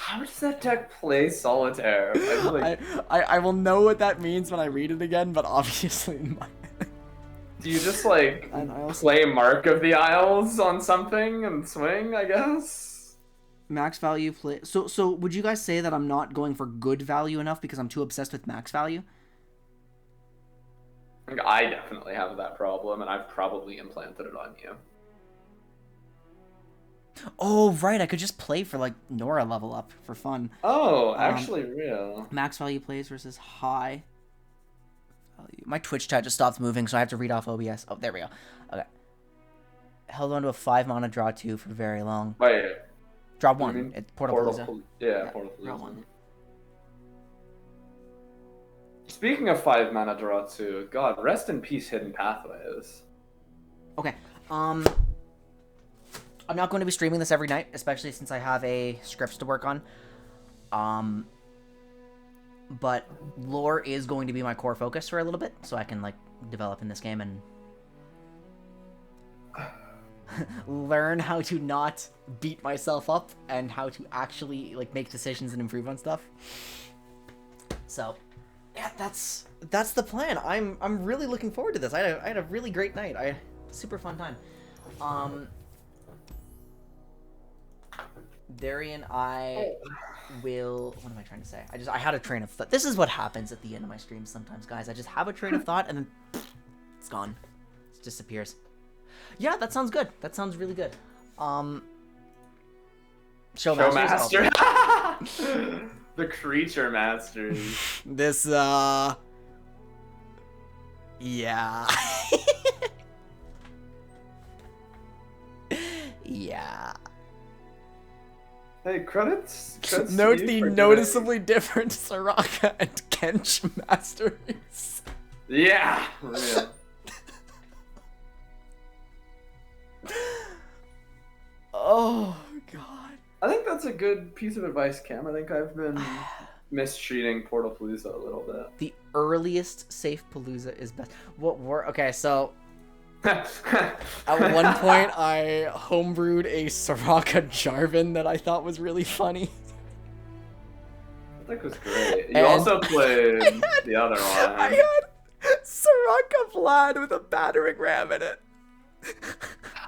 How does that deck play solitaire? I will know what that means when I read it again, but obviously Do you just like And I also- play Mark of the Isles on something and swing, I guess? max value play. So would you guys say that I'm not going for good value enough because I'm too obsessed with max value? Like, I definitely have that problem, and I've probably implanted it on you. Oh, right. I could just play for, like, Nora level up for fun. Oh, actually real. Max value plays versus high value. My Twitch chat just stopped moving, so I have to read off OBS. Oh, there we go. Okay. Held on to a 5 mana, draw 2 for very long. Wait. Draw you 1. mean It's Portapalooza. Yeah, Portapalooza. Draw 1. Speaking of 5 mana draw 2, God, rest in peace, Hidden Pathways. Okay. I'm not going to be streaming this every night, especially since I have a scripts to work on. But lore is going to be my core focus for a little bit, so I can, like, develop in this game and learn how to not beat myself up and how to actually, like, make decisions and improve on stuff. So, yeah, that's the plan. I'm really looking forward to this. I had a really great night. Super fun time. Darian, I will... What am I trying to say? I had a train of thought. This is what happens at the end of my streams sometimes, guys. I just have a train of thought, and then it's gone. It disappears. Yeah, that sounds good. That sounds really good. Showmaster. The Creature Masters. This, yeah. Yeah. Hey, credits Note to you the for noticeably different Soraka and Kench masteries. doing- Yeah. Real. Oh, God. I think that's a good piece of advice, Cam. I think I've been mistreating Portapalooza a little bit. The earliest safe Palooza is best. Okay, so at one point I homebrewed a Soraka Jarvan that I thought was really funny. That was great. You And- also played the other one. I had Soraka Vlad with a battering ram in it.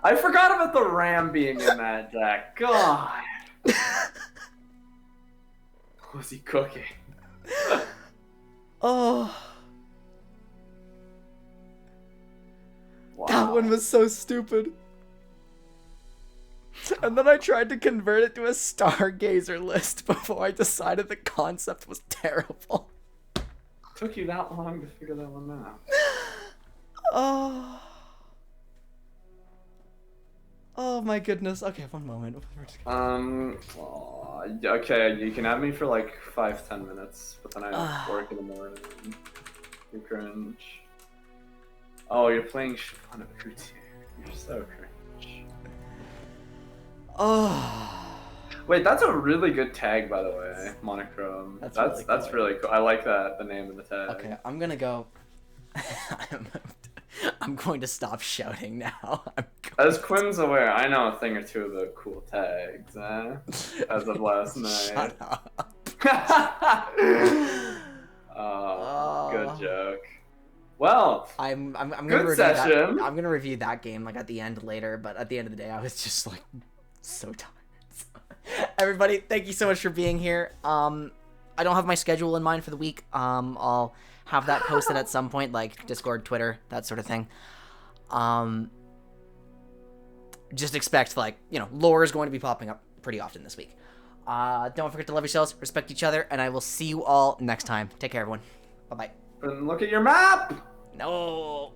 I forgot about the Ram being in that deck. God. What was he cooking? Oh, Wow. that one was so stupid. And then I tried to convert it to a Stargazer list before I decided the concept was terrible. Took you that long to figure that one out. Oh. Oh my goodness. Okay, one moment. Okay, you can have me for like 5-10 minutes, but then I work in the morning. You cringe. Oh, you're playing Shivanakuti. You're so cringe. Oh. Wait, that's a really good tag, by the way. Monochrome. That's really cool. I like that, the name of the tag. Okay, I'm gonna go. I'm going to stop shouting now. As Quinn's aware, I know a thing or two of the cool tags, as of last night. Shut up. Oh, good joke. Well, I'm gonna good review session. that. I'm gonna review that game like at the end later, but at the end of the day, I was just like so tired. Everybody, thank you so much for being here. I don't have my schedule in mind for the week. I'll have that posted at some point, like Discord, Twitter, that sort of thing. Just expect, like, you know, lore is going to be popping up pretty often this week. Don't forget to love yourselves, respect each other, and I will see you all next time. Take care, everyone. Bye-bye. And look at your map! No.